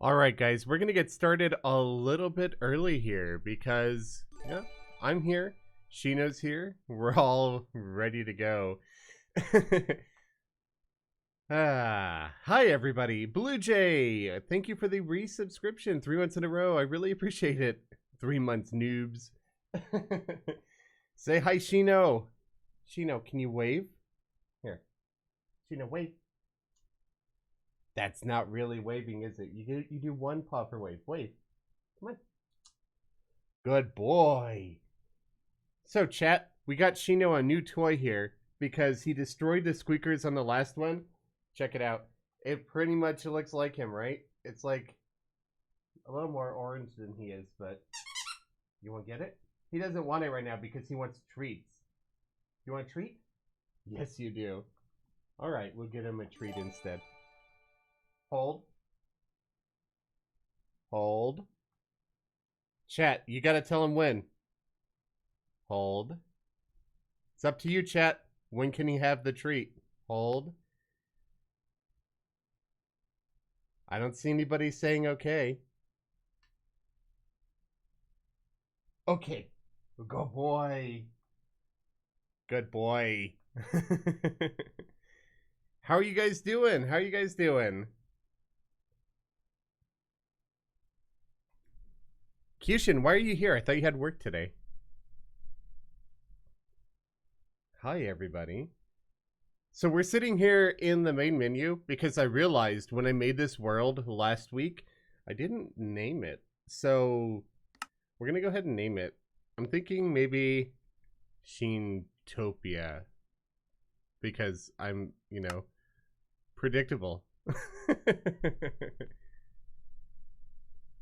All right, guys, we're going to get started a little bit early here because, yeah, I'm here. Shino's here. We're all ready to go. Hi, everybody. Blue Jay, thank you for the resubscription 3 months in a row. I really appreciate it. 3 months, noobs. Say hi, Shino. Shino, can you wave? Here. Shino, wave. That's not really waving, is it? You do one paw for wave. Wave. Come on. Good boy. So, chat, we got Shino a new toy here because he destroyed the squeakers on the last one. Check it out. It pretty much looks like him, right? It's like a little more orange than he is, but you want to get it? He doesn't want it right now because he wants treats. You want a treat? Yes, you do. All right, we'll get him a treat instead. Hold. Hold. Chat, you gotta tell him when. Hold. It's up to you, chat. When can he have the treat? Hold. I don't see anybody saying okay. Okay. Good boy. Good boy. How are you guys doing? How are you guys doing? Kyushin, why are you here? I thought you had work today. Hi, everybody. So we're sitting here in the main menu because I realized when I made this world last week, I didn't name it. So we're going to go ahead and name it. I'm thinking maybe Sheentopia because I'm, predictable.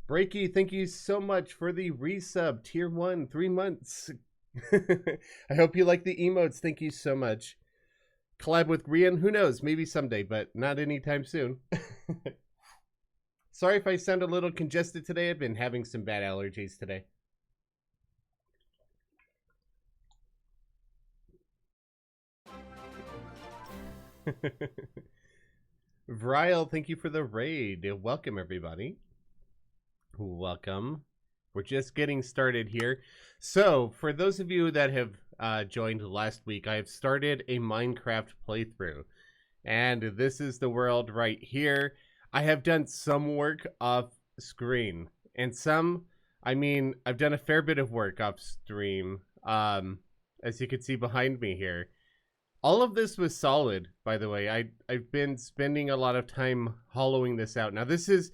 Breaky, thank you so much for the resub. Tier 1, 3 months. I hope you like the emotes. Thank you so much. Collab with Grian, who knows? Maybe someday, but not anytime soon. Sorry if I sound a little congested today. I've been having some bad allergies today. Vrial, thank you for the raid. Welcome, everybody. Welcome. We're just getting started here. So, for those of you that have joined last week, I have started a Minecraft playthrough. And this is the world right here. I have done some work off screen. And some, I've done a fair bit of work off stream. As you can see behind me here. All of this was solid, by the way. I've been spending a lot of time hollowing this out. Now, this is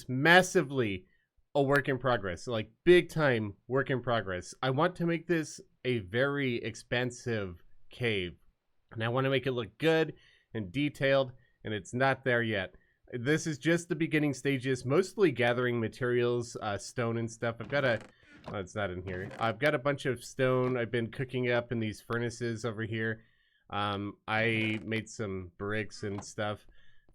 massively a work in progress, like big time work in progress. I want to make this a very expansive cave, and I want to make it look good and detailed, and it's not there yet. This is just the beginning stages, mostly gathering materials, stone and stuff. I've got oh, it's not in here. I've got a bunch of stone I've been cooking up in these furnaces over here. I made some bricks and stuff.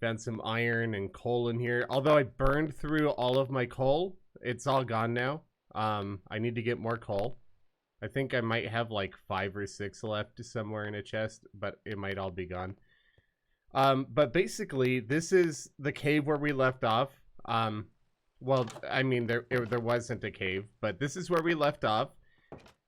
Found some iron and coal in here. Although I burned through all of my coal, it's all gone now. I need to get more coal. I think I might have like 5 or 6 left somewhere in a chest, but it might all be gone. But basically, this is the cave where we left off. Well, there wasn't a cave, but this is where we left off.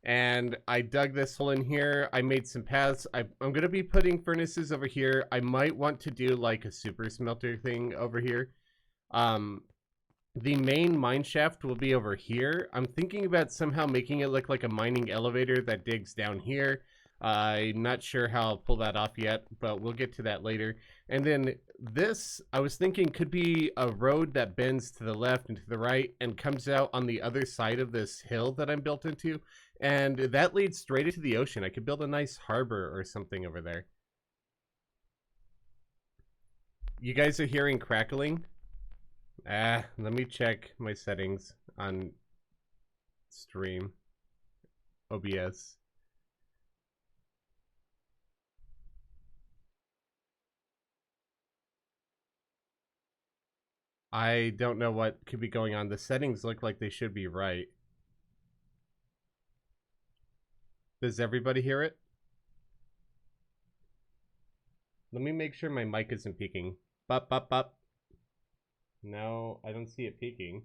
And I dug this hole in here. I made some paths. I'm going to be putting furnaces over here. I might want to do like a super smelter thing over here. The main mine shaft will be over here. I'm thinking about somehow making it look like a mining elevator that digs down here. I'm not sure how I'll pull that off yet, but we'll get to that later. And then this, I was thinking, could be a road that bends to the left and to the right and comes out on the other side of this hill that I'm built into. And that leads straight into the ocean. I could build a nice harbor or something over there. You guys are hearing crackling? Let me check my settings on stream. OBS. I don't know what could be going on. The settings look like they should be right. Does everybody hear it? Let me make sure my mic isn't peaking. Bop, bop, bop. No, I don't see it peaking.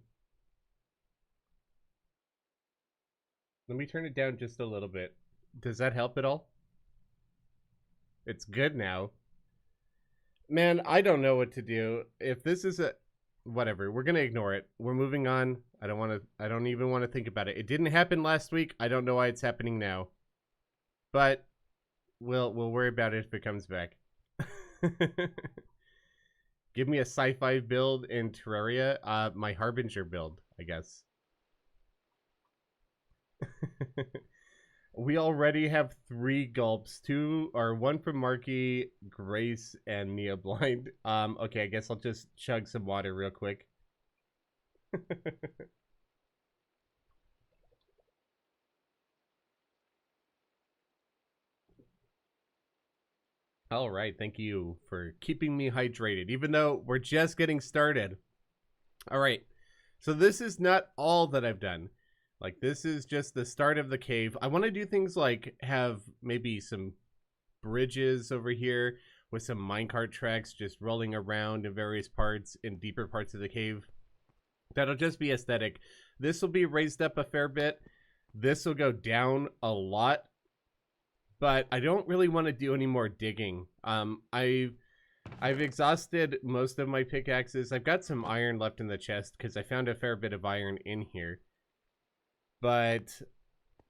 Let me turn it down just a little bit. Does that help at all? It's good now. Man, I don't know what to do. If this is a whatever, we're gonna ignore it. We're moving on. I don't even want to think about it. It didn't happen last week. I don't know why it's happening now. But we'll worry about it if it comes back. Give me a sci-fi build in Terraria. My Harbinger build, I guess. We already have 3 gulps. 2 or 1 from Marky, Grace, and Neoblind. Okay, I guess I'll just chug some water real quick. All right, thank you for keeping me hydrated, even though we're just getting started. All right, so this is not all that I've done. Like, this is just the start of the cave. I want to do things like have maybe some bridges over here with some minecart tracks just rolling around in various parts, in deeper parts of the cave. That'll just be aesthetic. This will be raised up a fair bit. This will go down a lot. But I don't really want to do any more digging. I've exhausted most of my pickaxes. I've got some iron left in the chest because I found a fair bit of iron in here. But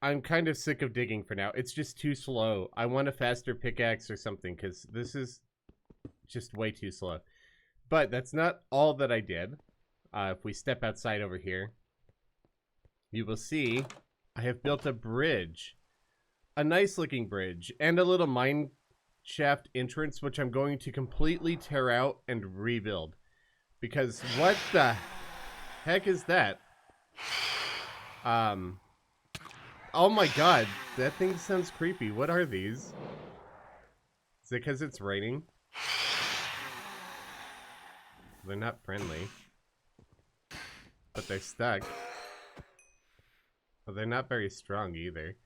I'm kind of sick of digging for now. It's just too slow. I want a faster pickaxe or something because this is just way too slow. But that's not all that I did. If we step outside over here, you will see I have built a bridge. A nice looking bridge. And a little mine shaft entrance, which I'm going to completely tear out and rebuild. Because what the heck is that? Oh my god, that thing sounds creepy. What are these? Is it because it's raining? They're not friendly. But they're stuck. Well, they're not very strong either.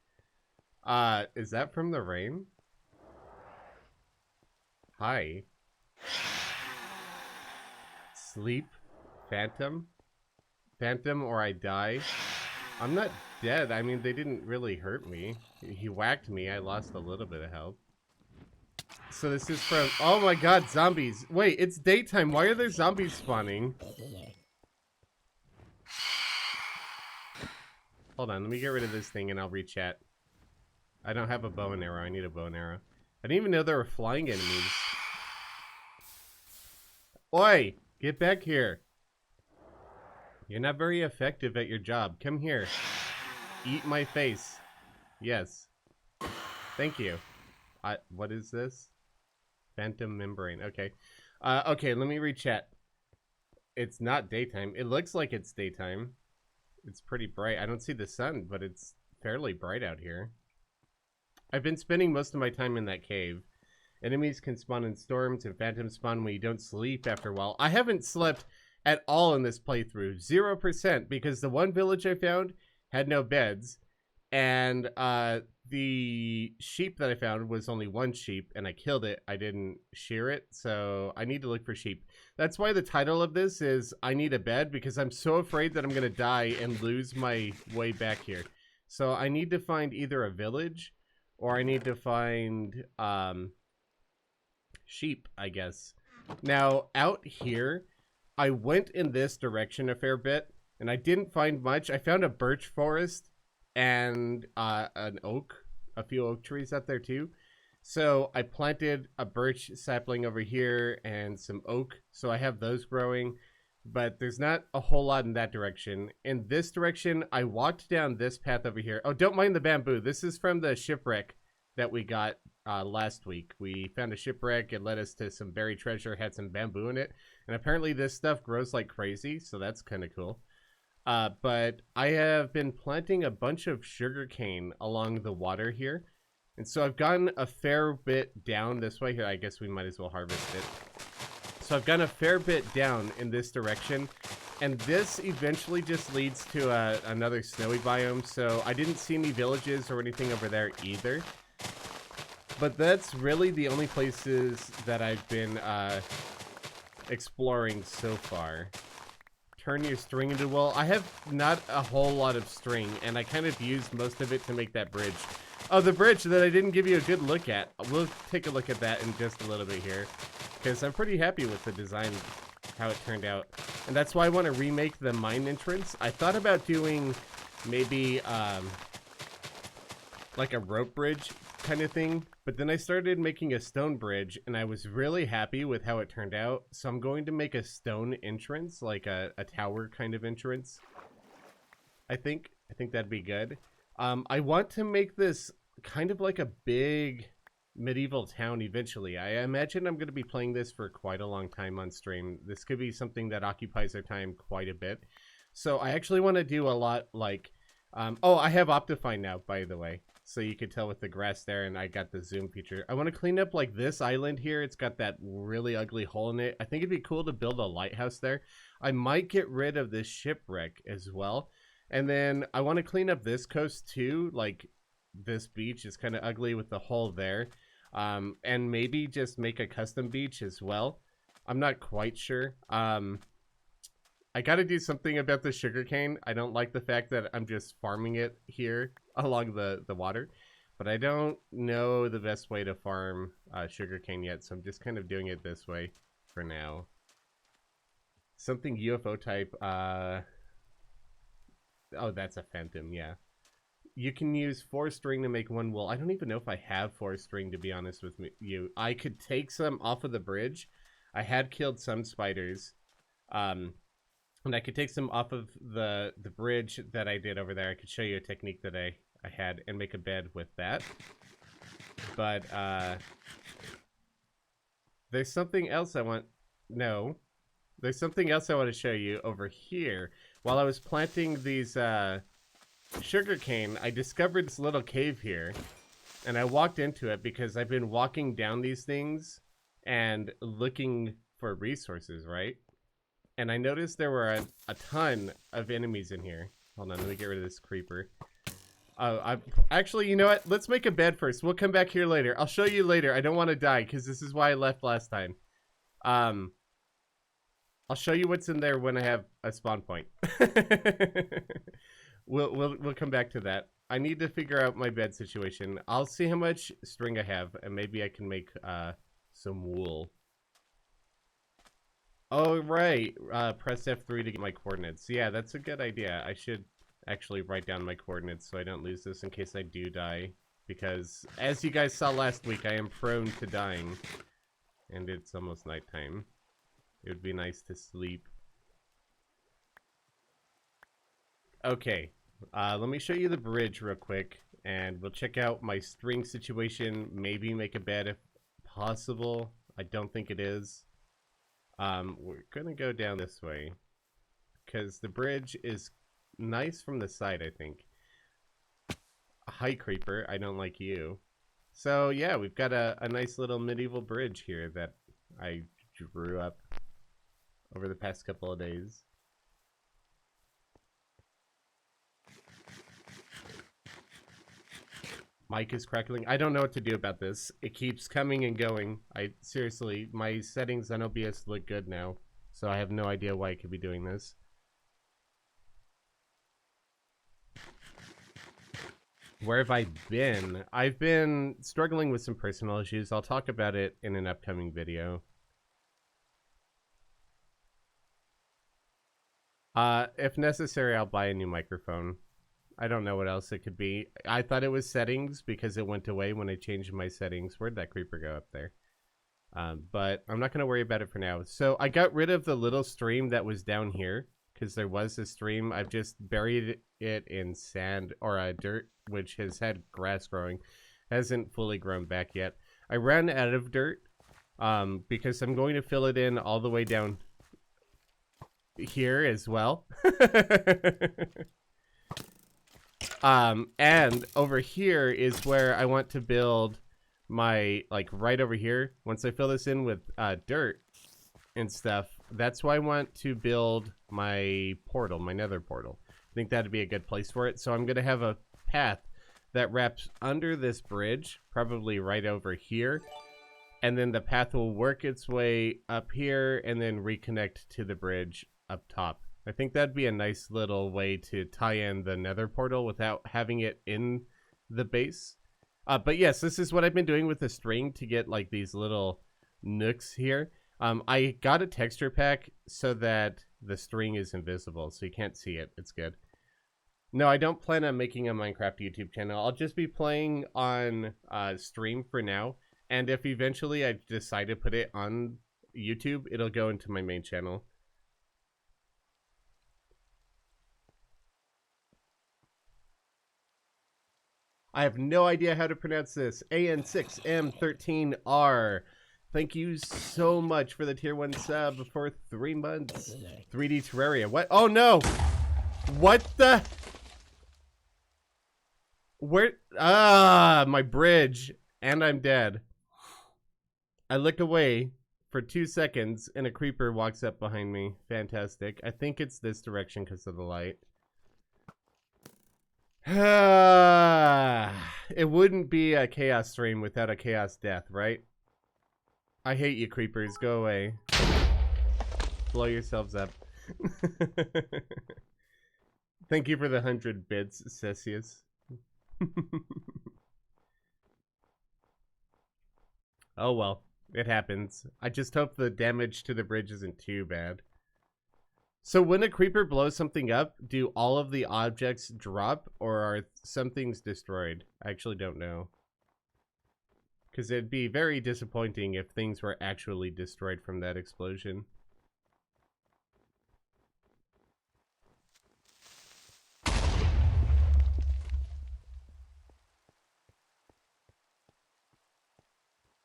Is that from the rain? Hi. Sleep? Phantom? Phantom or I die? I'm not dead. I mean, they didn't really hurt me. He whacked me. I lost a little bit of health. So this is from... Oh my god, zombies. Wait, it's daytime. Why are there zombies spawning? Hold on, let me get rid of this thing and I'll re-chat. I don't have a bow and arrow. I need a bow and arrow. I didn't even know there were flying enemies. Oi! Get back here. You're not very effective at your job. Come here. Eat my face. Yes. Thank you. What is this? Phantom membrane. Okay. Okay, let me re-chat. It's not daytime. It looks like it's daytime. It's pretty bright. I don't see the sun, but it's fairly bright out here. I've been spending most of my time in that cave. Enemies can spawn in storms and phantoms spawn when you don't sleep after a while. I haven't slept at all in this playthrough. 0%, because the one village I found had no beds. And the sheep that I found was only 1 sheep, and I killed it. I didn't shear it, so I need to look for sheep. That's why the title of this is I Need a Bed, because I'm so afraid that I'm going to die and lose my way back here. So I need to find either a village, or I need to find sheep, I guess. Now, out here, I went in this direction a fair bit, and I didn't find much. I found a birch forest and an oak, a few oak trees out there too. So I planted a birch sapling over here and some oak, so I have those growing, but there's not a whole lot in that direction. In this direction, I walked down this path over here. Oh, don't mind the bamboo. This is from the shipwreck that we got last week. We found a shipwreck. It led us to some buried treasure, had some bamboo in it, and apparently this stuff grows like crazy, so that's kind of cool. But I have been planting a bunch of sugarcane along the water here. And so I've gotten a fair bit down this way here. I guess we might as well harvest it. So I've gotten a fair bit down in this direction. And this eventually just leads to another snowy biome. So I didn't see any villages or anything over there either. But that's really the only places that I've been exploring so far. Turn your string into wool. I have not a whole lot of string, and I kind of used most of it to make that bridge. Oh, the bridge that I didn't give you a good look at. We'll take a look at that in just a little bit here, because I'm pretty happy with the design, how it turned out. And that's why I want to remake the mine entrance. I thought about doing maybe like a rope bridge kind of thing, but then I started making a stone bridge, and I was really happy with how it turned out. So I'm going to make a stone entrance, like a tower kind of entrance. I think that'd be good. I want to make this kind of like a big medieval town eventually. I imagine I'm going to be playing this for quite a long time on stream. This could be something that occupies our time quite a bit. So I actually want to do a lot like, oh, I have Optifine now, by the way. So you could tell with the grass there, and I got the zoom feature. I want to clean up like this island here. It's got that really ugly hole in it. I think it'd be cool to build a lighthouse there. I might get rid of this shipwreck as well. And then I want to clean up this coast too. Like this beach is kind of ugly with the hole there. And maybe just make a custom beach as well. I'm not quite sure. I got to do something about the sugarcane. I don't like the fact that I'm just farming it here along the water. But I don't know the best way to farm sugarcane yet. So I'm just kind of doing it this way for now. Something UFO type. Oh, that's a phantom, yeah. You can use 4 string to make 1 wool. I don't even know if I have 4 string, to be honest with you. I could take some off of the bridge. I had killed some spiders. And I could take some off of the bridge that I did over there. I could show you a technique that I had and make a bed with that. But there's something else I want... No. There's something else I want to show you over here. While I was planting these sugarcane, I discovered this little cave here. And I walked into it because I've been walking down these things and looking for resources, right? And I noticed there were a ton of enemies in here. Hold on, let me get rid of this creeper. Actually, you know what? Let's make a bed first. We'll come back here later. I'll show you later. I don't want to die because this is why I left last time. I'll show you what's in there when I have a spawn point. We'll come back to that. I need to figure out my bed situation. I'll see how much string I have, and maybe I can make some wool. Oh, right. Press F3 to get my coordinates. Yeah, that's a good idea. I should actually write down my coordinates so I don't lose this in case I do die. Because, as you guys saw last week, I am prone to dying. And it's almost nighttime. It would be nice to sleep. Okay. Let me show you the bridge real quick. And we'll check out my string situation. Maybe make a bed if possible. I don't think it is. We're gonna go down this way because the bridge is nice from the side, I think. Hi, creeper. I don't like you. So yeah, we've got a nice little medieval bridge here that I drew up over the past couple of days. Mic is crackling. I don't know what to do about this. It keeps coming and going. Seriously, my settings on OBS look good now, so I have no idea why I could be doing this. Where have I been? I've been struggling with some personal issues. I'll talk about it in an upcoming video. If necessary, I'll buy a new microphone. I don't know what else it could be. I thought it was settings because it went away when I changed my settings. Where'd that creeper go up there? But I'm not going to worry about it for now. So I got rid of the little stream that was down here because there was a stream. I've just buried it in sand or dirt, which has had grass growing. Hasn't fully grown back yet. I ran out of dirt because I'm going to fill it in all the way down here as well. And over here is where I want to build my, like, right over here. Once I fill this in with dirt and stuff, that's why I want to build my portal, my nether portal. I think that'd be a good place for it. So I'm going to have a path that wraps under this bridge, probably right over here. And then the path will work its way up here and then reconnect to the bridge up top. I think that'd be a nice little way to tie in the nether portal without having it in the base. But yes, this is what I've been doing with the string to get like these little nooks here. I got a texture pack so that the string is invisible, so you can't see it. It's good. No, I don't plan on making a Minecraft YouTube channel. I'll just be playing on stream for now. And if eventually I decide to put it on YouTube, it'll go into my main channel. I have no idea how to pronounce this. AN6M13R. Thank you so much for the tier 1 sub for 3 months. 3D Terraria. What? Oh no! What the? Where? Ah, my bridge. And I'm dead. I look away for 2 seconds and a creeper walks up behind me. Fantastic. I think it's this direction because of the light. It wouldn't be a chaos stream without a chaos death, right? I hate you, creepers. Go away. Blow yourselves up. Thank you for the 100 bits, Cesius. Oh well, it happens. I just hope the damage to the bridge isn't too bad. So when a creeper blows something up, do all of the objects drop or are some things destroyed? I actually don't know. Because it'd be very disappointing if things were actually destroyed from that explosion.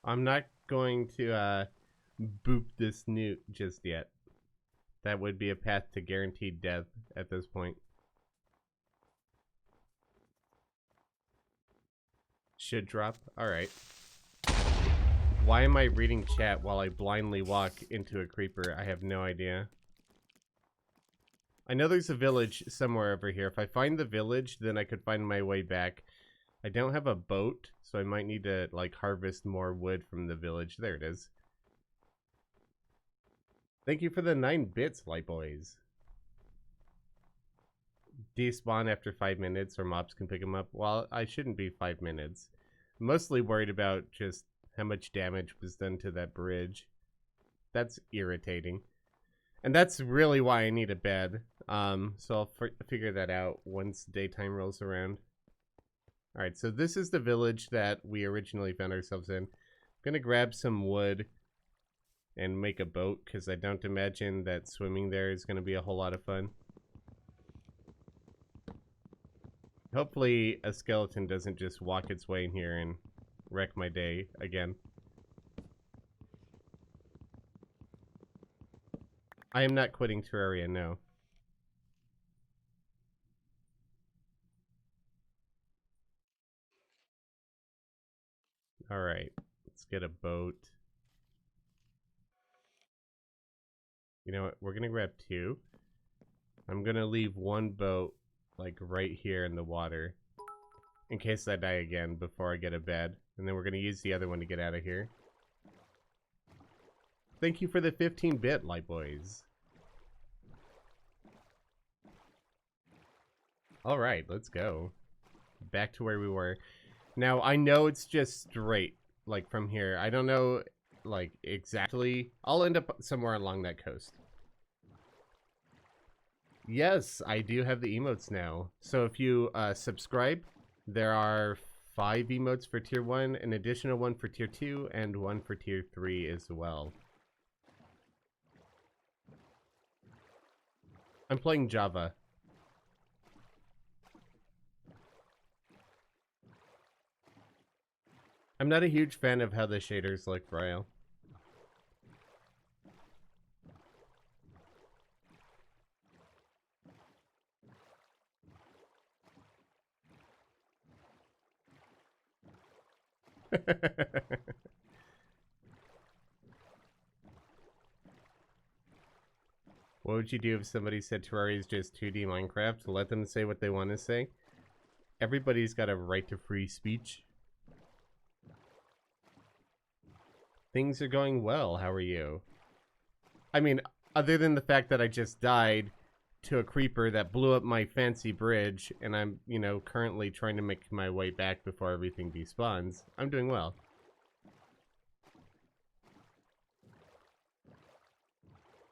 I'm not going to boop this newt just yet. That would be a path to guaranteed death at this point. Should drop? Alright. Why am I reading chat while I blindly walk into a creeper? I have no idea. I know there's a village somewhere over here. If I find the village, then I could find my way back. I don't have a boat, so I might need to like harvest more wood from the village. There it is. Thank you for the 9 bits, light boys. Despawn after 5 minutes or mobs can pick them up. Well, I shouldn't be 5 minutes. I'm mostly worried about just how much damage was done to that bridge. That's irritating. And that's really why I need a bed. So I'll figure that out once daytime rolls around. Alright, so this is the village that we originally found ourselves in. I'm gonna grab some wood and make a boat, because I don't imagine that swimming there is gonna be a whole lot of fun. Hopefully a skeleton doesn't just walk its way in here and wreck my day again. I am not quitting Terraria, no. Alright, let's get a boat. You know what, we're gonna grab 2. I'm gonna leave 1 boat, like, right here in the water. In case I die again before I get a bed. And then we're gonna use the other one to get out of here. Thank you for the 15-bit, light boys. Alright, let's go. Back to where we were. Now, I know it's just straight, like, from here. I don't know, like, exactly. I'll end up somewhere along that coast. Yes, I do have the emotes now. So if you subscribe, there are 5 emotes for tier 1, an additional 1 for tier 2, and 1 for tier 3 as well. I'm playing Java. I'm not a huge fan of how the shaders look, Betrayal. What would you do if somebody said Terraria is just 2D Minecraft? Let them say what they want to say. Everybody's got a right to free speech. Things are going well. How are you? I mean, other than the fact that I just died to a creeper that blew up my fancy bridge, and I'm, you know, currently trying to make my way back before everything despawns, I'm doing well.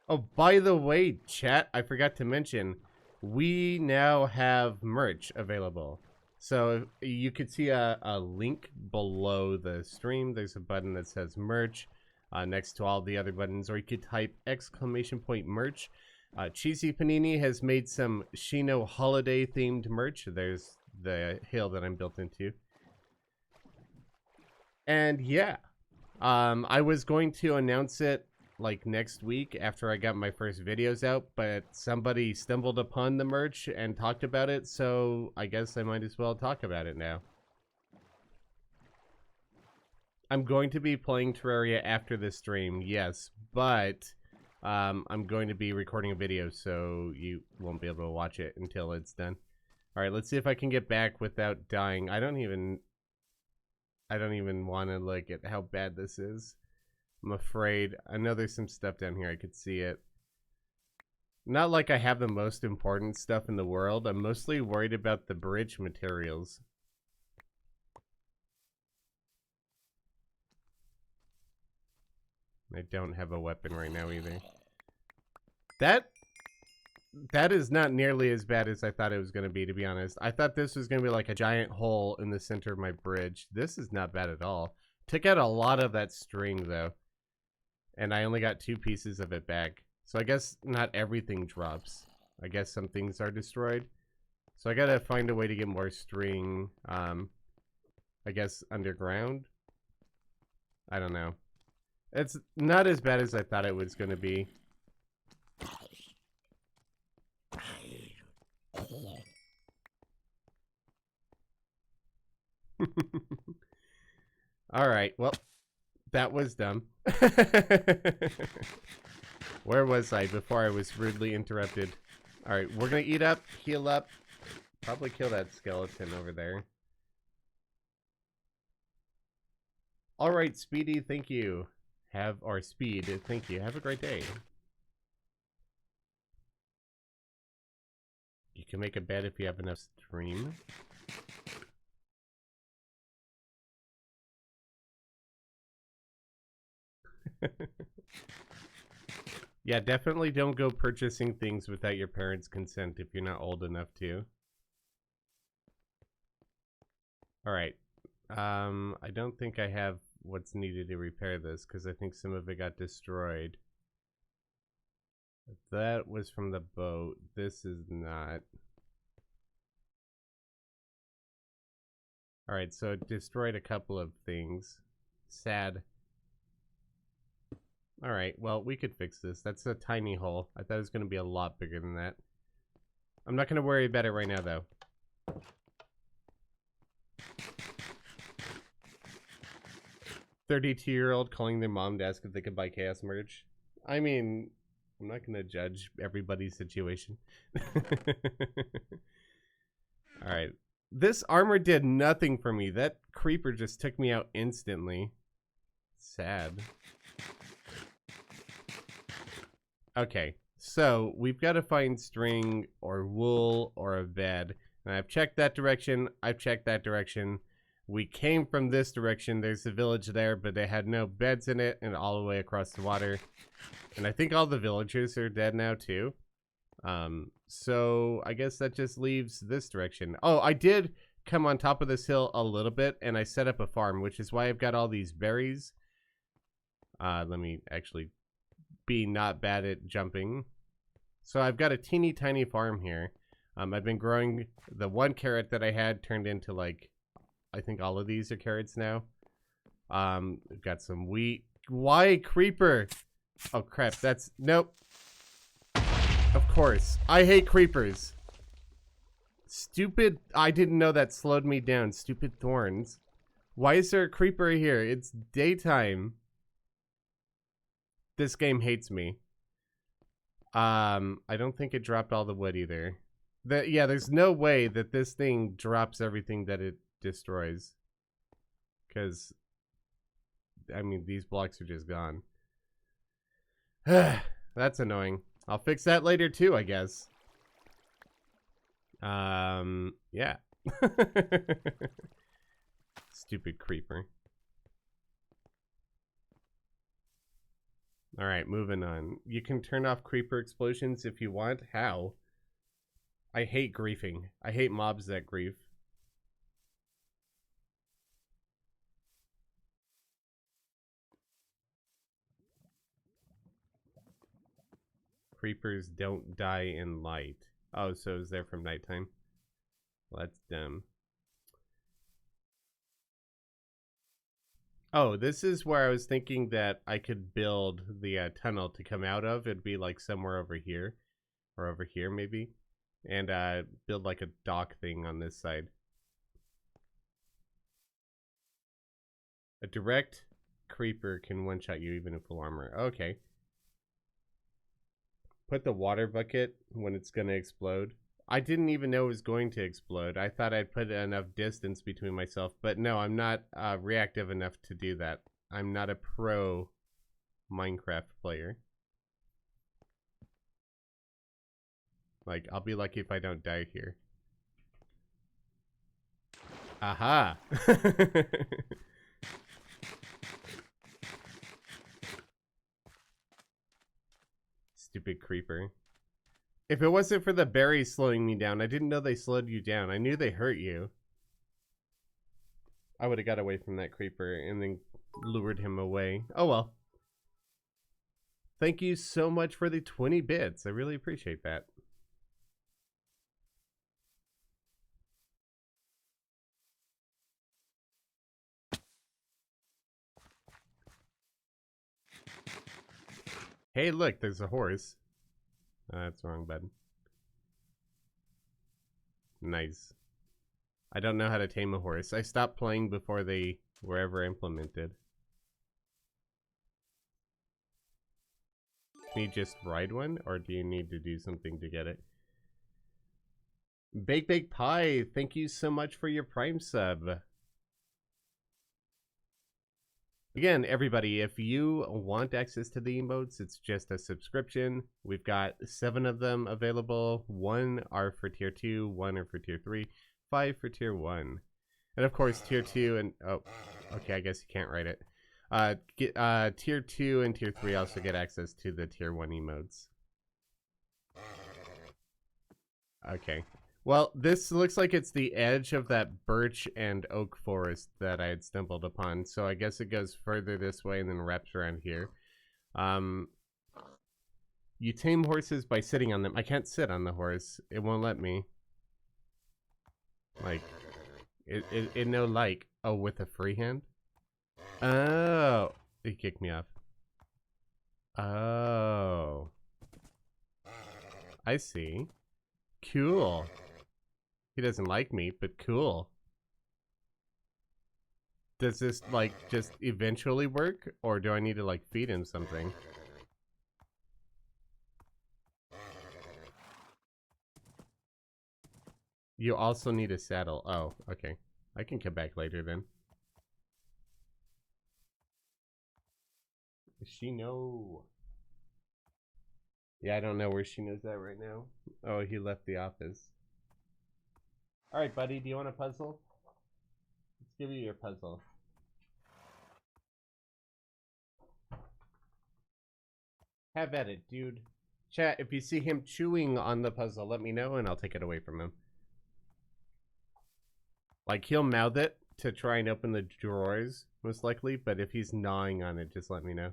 Oh, by the way, chat, I forgot to mention, we now have merch available. So you could see a link below the stream. There's a button that says merch next to all the other buttons, or you could type !merch. Cheesy Panini has made some Shino holiday themed merch. There's the hill that I'm built into. And yeah, I was going to announce it like next week after I got my first videos out, but somebody stumbled upon the merch and talked about it, so I guess I might as well talk about it now. I'm going to be playing Terraria after this stream, yes, but I'm going to be recording a video, so you won't be able to watch it until it's done. Alright, let's see if I can get back without dying. I don't even want to look at how bad this is. I'm afraid. I know there's some stuff down here. I could see it. Not like I have the most important stuff in the world. I'm mostly worried about the bridge materials. I don't have a weapon right now either. That is not nearly as bad as I thought it was going to be honest. I thought this was going to be like a giant hole in the center of my bridge. This is not bad at all. Took out a lot of that string though. And I only got 2 pieces of it back. So I guess not everything drops. I guess some things are destroyed. So I gotta find a way to get more string, I guess underground? I don't know. It's not as bad as I thought it was gonna be. Alright, well, that was dumb. Where was I before I was rudely interrupted? Alright, we're gonna eat up, heal up, probably kill that skeleton over there. Alright, Speedy, thank you. Speed, thank you. Have a great day. You can make a bed if you have enough stream. Yeah, definitely don't go purchasing things without your parents' consent if you're not old enough to. Alright. I don't think I have what's needed to repair this because I think some of it got destroyed. That was from the boat. This is not. Alright, so it destroyed a couple of things. Sad. Alright, well, we could fix this. That's a tiny hole. I thought it was going to be a lot bigger than that. I'm not going to worry about it right now, though. "32-year-old calling their mom to ask if they could buy Chaos merch." I mean, I'm not going to judge everybody's situation. Alright. This armor did nothing for me. That creeper just took me out instantly. Sad. Okay, so we've got to find string or wool or a bed. And I've checked that direction. I've checked that direction. We came from this direction. There's a village there, but they had no beds in it and all the way across the water. And I think all the villagers are dead now too. So I guess that just leaves this direction. Oh, I did come on top of this hill a little bit and I set up a farm, which is why I've got all these berries. Let me actually be not bad at jumping. So I've got a teeny tiny farm here. I've been growing the 1 carrot that I had turned into like, I think all of these are carrots now. We've got some wheat. Why creeper? Oh crap, that's, nope. Of course, I hate creepers. Stupid, I didn't know that slowed me down. Stupid thorns. Why is there a creeper here? It's daytime. This game hates me. I don't think it dropped all the wood either. Yeah, there's no way that this thing drops everything that it destroys. Because I mean, these blocks are just gone. That's annoying. I'll fix that later too, I guess. Yeah. Stupid creeper. Alright, moving on. You can turn off creeper explosions if you want. How? I hate griefing. I hate mobs that grief. Creepers don't die in light. Oh, so is there from nighttime? Well, that's dumb. Oh, this is where I was thinking that I could build the tunnel to come out of. It'd be like somewhere over here. Or over here, maybe. And build like a dock thing on this side. A direct creeper can one-shot you even in full armor. Okay. Put the water bucket when it's going to explode. I didn't even know it was going to explode. I thought I'd put enough distance between myself. But no, I'm not reactive enough to do that. I'm not a pro Minecraft player. Like, I'll be lucky if I don't die here. Aha! Stupid creeper. If it wasn't for the berries slowing me down, I didn't know they slowed you down. I knew they hurt you. I would have got away from that creeper and then lured him away. Oh well. Thank you so much for the 20 bits. I really appreciate that. Hey, look, there's a horse. That's the wrong button. Nice. I don't know how to tame a horse. I stopped playing before they were ever implemented. Can you just ride one, or do you need to do something to get it? Bake Pie, thank you so much for your Prime sub. Again, everybody, if you want access to the emotes, it's just a subscription. We've got 7 of them available. 1 are for tier 2, 1 are for tier 3, 5 for tier 1. And of course, tier 2 and... oh, okay, I guess you can't write it. Tier 2 and tier 3 also get access to the tier 1 emotes. Okay. Well, this looks like it's the edge of that birch and oak forest that I had stumbled upon. So I guess it goes further this way and then wraps around here. You tame horses by sitting on them. I can't sit on the horse. It won't let me. Like, it no like. Oh, with a free hand? Oh, it kicked me off. Oh. I see. Cool. He doesn't like me, but cool. Does this, like, just eventually work? Or do I need to, like, feed him something? You also need a saddle. Oh, okay. I can come back later then. Shino. Yeah, I don't know where Shino's at right now. Oh, he left the office. Alright, buddy, do you want a puzzle? Let's give you your puzzle. Have at it, dude. Chat, if you see him chewing on the puzzle, let me know and I'll take it away from him. Like, he'll mouth it to try and open the drawers, most likely, but if he's gnawing on it, just let me know.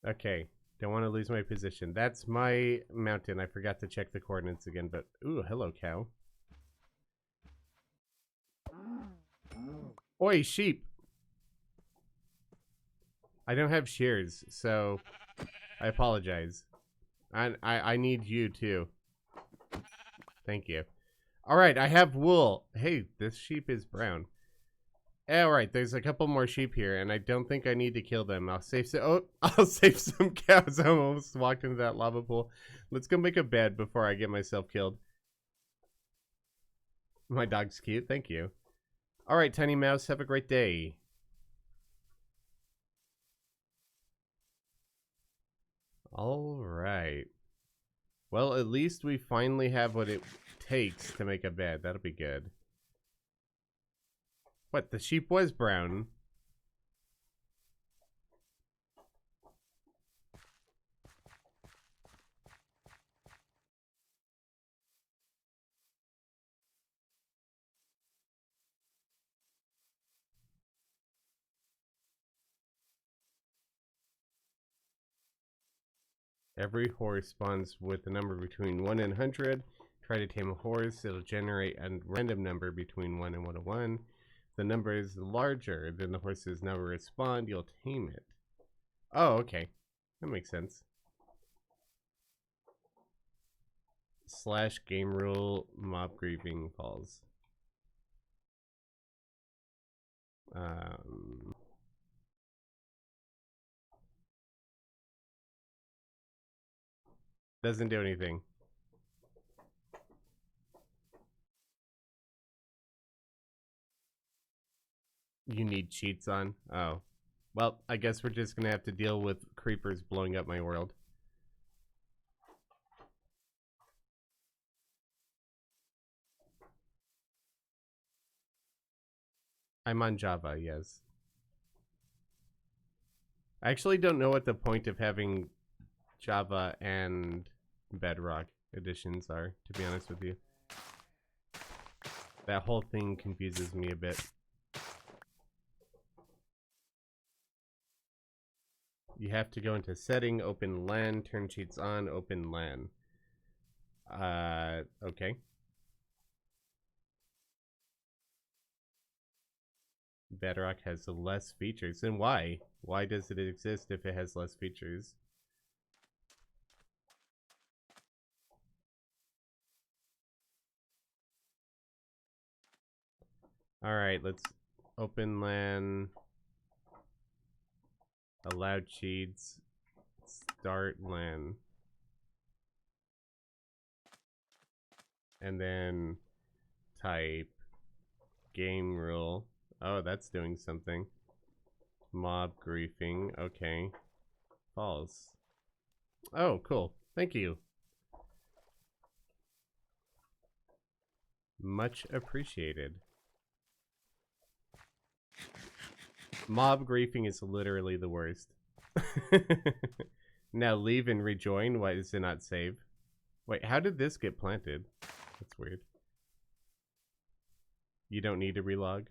Okay. Don't want to lose my position. That's my mountain. I forgot to check the coordinates again, but... ooh, hello, cow. Oi, sheep! I don't have shears, so... I apologize. I need you, too. Thank you. Alright, I have wool. Hey, this sheep is brown. Alright, there's a couple more sheep here, and I don't think I need to kill them. I'll save some... oh, I'll save some cows. I almost walked into that lava pool. Let's go make a bed before I get myself killed. My dog's cute, thank you. All right, Tiny Mouse, have a great day. All right. Well, at least we finally have what it takes to make a bed. That'll be good. What? The sheep was brown. Every horse spawns with a number between 1 and 100. Try to tame a horse. It'll generate a random number between 1 and 101. If the number is larger than the horse's number respond, you'll tame it. Oh, okay. That makes sense. / game rule mob grieving falls. Doesn't do anything. You need cheats on? Oh. Well, I guess we're just gonna have to deal with creepers blowing up my world. I'm on Java, yes. I actually don't know what the point of having Java and Bedrock editions are, to be honest with you. That whole thing confuses me a bit. You have to go into setting, open LAN, turn cheats on, open LAN. Okay. Bedrock has less features. And why? Why does it exist if it has less features? Alright, let's open LAN. Allow cheats. Start LAN. And then type game rule. Oh, that's doing something. Mob griefing. Okay. False. Oh, cool. Thank you. Much appreciated. Mob griefing is literally the worst. Now leave and rejoin. Why does it not save? Wait, how did this get planted? That's weird. You don't need to relog?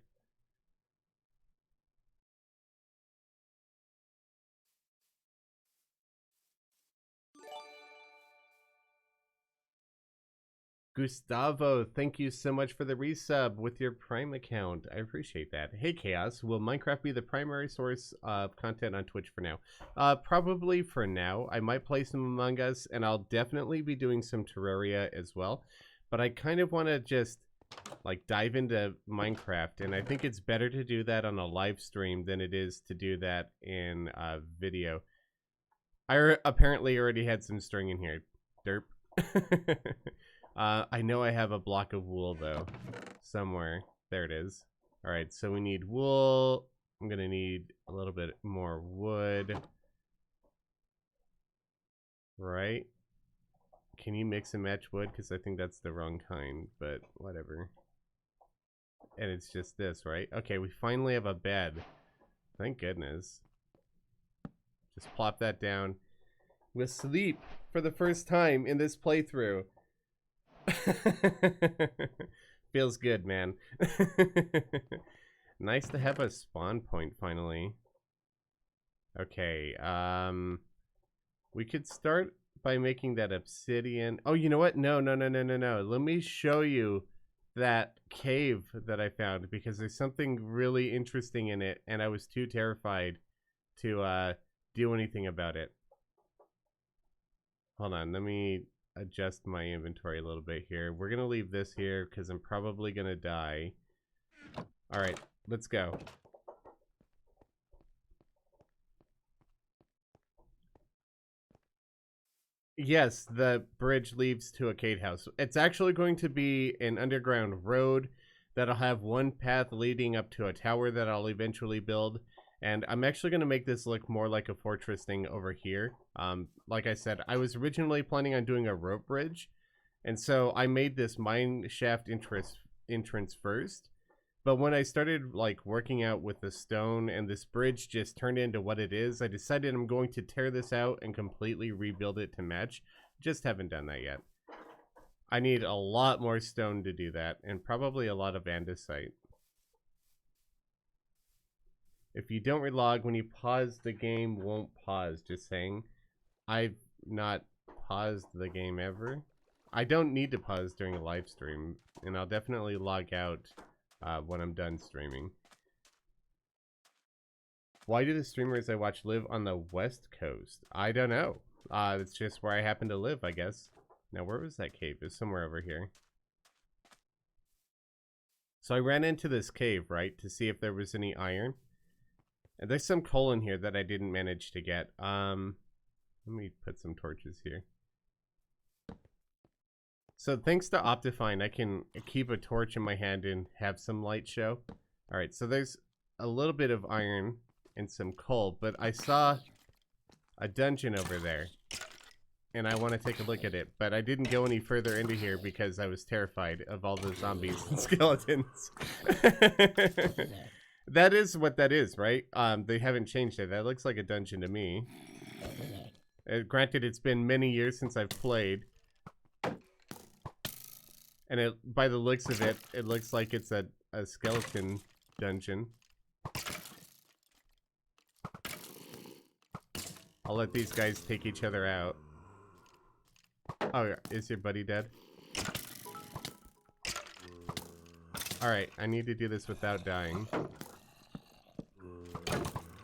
Gustavo, thank you so much for the resub with your Prime account. I appreciate that. Hey, Chaos, will Minecraft be the primary source of content on Twitch for now? Probably for now. I might play some Among Us, and I'll definitely be doing some Terraria as well. But I kind of want to just, like, dive into Minecraft, and I think it's better to do that on a live stream than it is to do that in a video. I apparently already had some string in here. Derp. I know I have a block of wool, though, somewhere. There it is. All right, so we need wool. I'm going to need a little bit more wood. Right? Can you mix and match wood? Because I think that's the wrong kind, but whatever. And it's just this, right? Okay, we finally have a bed. Thank goodness. Just plop that down. We'll sleep for the first time in this playthrough. Feels good, man. Nice to have a spawn point finally. Okay, we could start by making that obsidian. Oh, you know what? No. Let me show you that cave that I found, because there's something really interesting in it, and I was too terrified to do anything about it. Hold on, let me adjust my inventory a little bit here. We're gonna leave this here because I'm probably gonna die. All right, let's go. Yes, the bridge leads to a Cade house. It's actually going to be an underground road that'll have one path leading up to a tower that I'll eventually build. And I'm actually going to make this look more like a fortress thing over here. Like I said, I was originally planning on doing a rope bridge. And so I made this mine shaft entrance first. But when I started like working out with the stone and this bridge just turned into what it is, I decided I'm going to tear this out and completely rebuild it to match. Just haven't done that yet. I need a lot more stone to do that, and probably a lot of andesite. If you don't relog when you pause, the game won't pause. Just saying. I've not paused the game ever. I don't need to pause during a live stream, and I'll definitely log out when I'm done streaming. Why do the streamers I watch live on the West Coast? I don't know. It's just where I happen to live, I guess. Now, where was that cave? It's somewhere over here. So I ran into this cave, right, to see if there was any iron. And there's some coal in here that I didn't manage to get. Let me put some torches here. So thanks to Optifine, I can keep a torch in my hand and have some light show. Alright, so there's a little bit of iron and some coal, but I saw a dungeon over there. And I want to take a look at it, but I didn't go any further into here because I was terrified of all the zombies and skeletons. That is what that is, right? They haven't changed it. That looks like a dungeon to me. Granted, it's been many years since I've played. And by the looks of it, it looks like it's a skeleton dungeon. I'll let these guys take each other out. Oh, is your buddy dead? Alright, I need to do this without dying.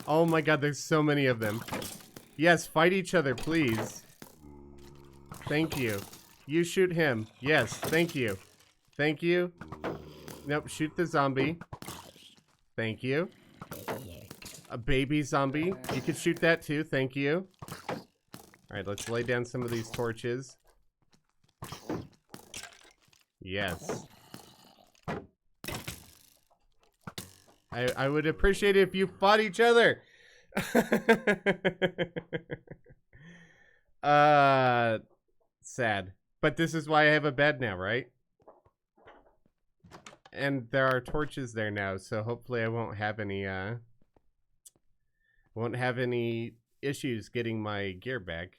Oh my god, there's so many of them. Yes, fight each other, please. Thank you. You shoot him. Yes, thank you. Thank you. Nope, shoot the zombie. Thank you. A baby zombie. You could shoot that too, thank you. Alright, let's lay down some of these torches. Yes. I would appreciate it if you fought each other. Sad. But this is why I have a bed now, right? And there are torches there now, so hopefully I won't have any issues getting my gear back.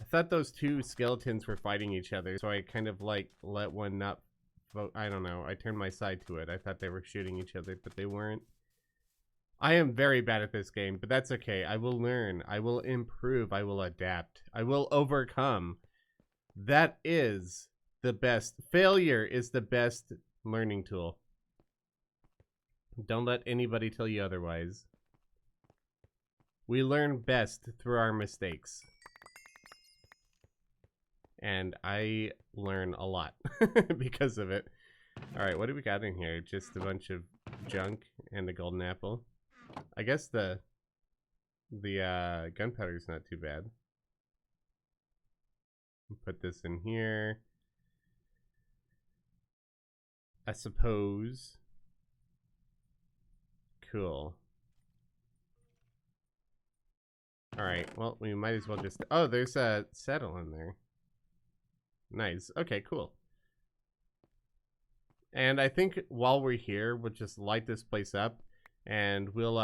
I thought those two skeletons were fighting each other, so I kind of like let one not vote. I don't know. I turned my side to it. I thought they were shooting each other, but they weren't. I am very bad at this game, but that's okay. I will learn. I will improve. I will adapt. I will overcome. That is the best. Failure is the best learning tool. Don't let anybody tell you otherwise. We learn best through our mistakes. And I learn a lot because of it. Alright, what do we got in here? Just a bunch of junk and a golden apple. I guess the gunpowder is not too bad. Put this in here. I suppose. Cool. Alright, well, we might as well just... Oh, there's a saddle in there. Nice. Okay, cool. And I think while we're here, we'll just light this place up. And we'll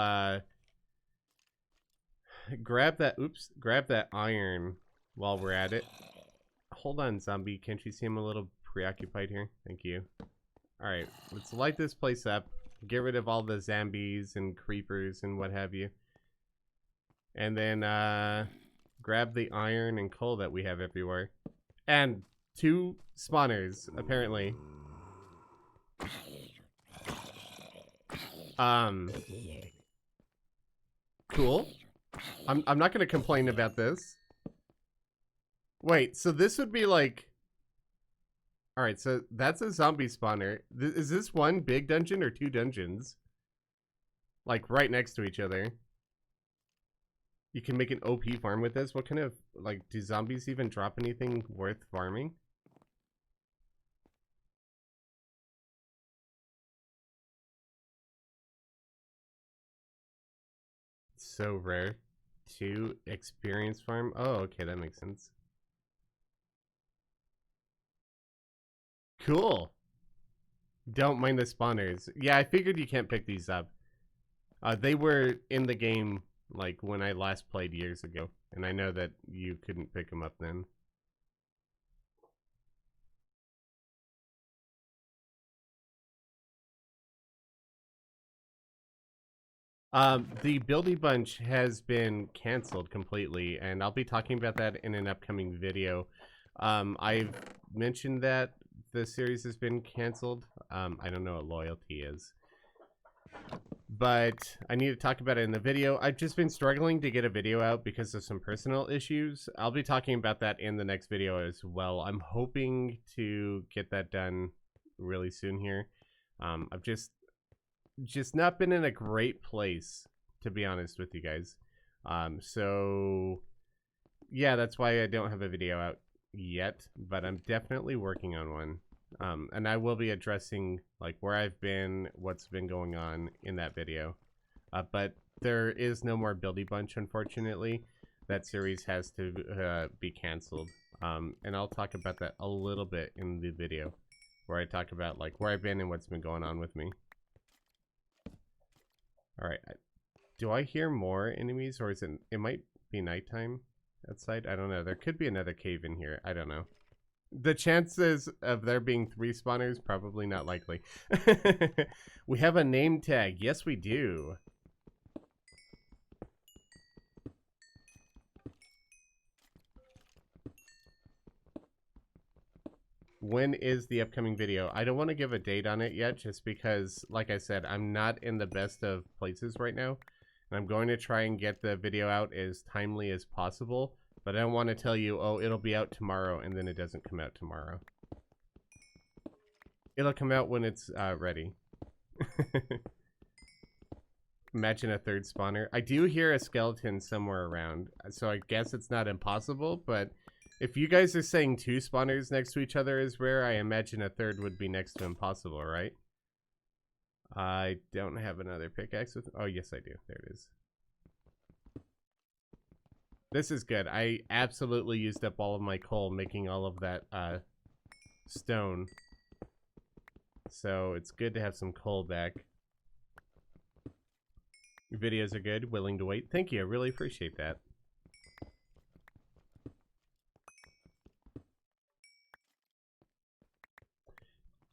grab that iron while we're at it. Hold on, zombie. Can't you see I'm a little preoccupied here? Thank you. Alright, let's light this place up. Get rid of all the zombies and creepers and what have you. And then grab the iron and coal that we have everywhere. And 2 spawners, apparently. Cool. I'm not gonna complain about this. Wait, so this would be like... Alright, so that's a zombie spawner. Is this one big dungeon or 2 dungeons? Like, right next to each other. You can make an OP farm with this? What kind of... Like, do zombies even drop anything worth farming? so rare. 2 experience farm. Oh, okay, that makes sense. Cool. Don't mind the spawners. Yeah, I figured you can't pick these up. They were in the game like when I last played years ago, and I know that you couldn't pick them up then. The Buildy Bunch has been canceled completely, and I'll be talking about that in an upcoming video. I've mentioned that the series has been canceled. I don't know what loyalty is, but I need to talk about it in the video. I've just been struggling to get a video out because of some personal issues. I'll be talking about that in the next video as well. I'm hoping to get that done really soon here. I've just not been in a great place, to be honest with you guys. So yeah, that's why I don't have a video out yet, but I'm definitely working on one. And I will be addressing like where I've been, what's been going on in that video. But there is no more Buildy Bunch, unfortunately. That series has to be canceled. And I'll talk about that a little bit in the video, where I talk about like where I've been and what's been going on with me. All right, do I hear more enemies, or is it might be nighttime outside? I don't know. There could be another cave in here. I don't know. The chances of there being 3 spawners, probably not likely. We have a name tag. Yes, we do. When is the upcoming video? I don't want to give a date on it yet, just because, like I said, I'm not in the best of places right now. And I'm going to try and get the video out as timely as possible. But I don't want to tell you, oh, it'll be out tomorrow, and then it doesn't come out tomorrow. It'll come out when it's ready. Imagine a 3rd spawner. I do hear a skeleton somewhere around, so I guess it's not impossible, but if you guys are saying 2 spawners next to each other is rare, I imagine a 3rd would be next to impossible, right? I don't have another pickaxe with... Oh, yes, I do. There it is. This is good. I absolutely used up all of my coal making all of that stone. So it's good to have some coal back. Your videos are good. Willing to wait. Thank you. I really appreciate that.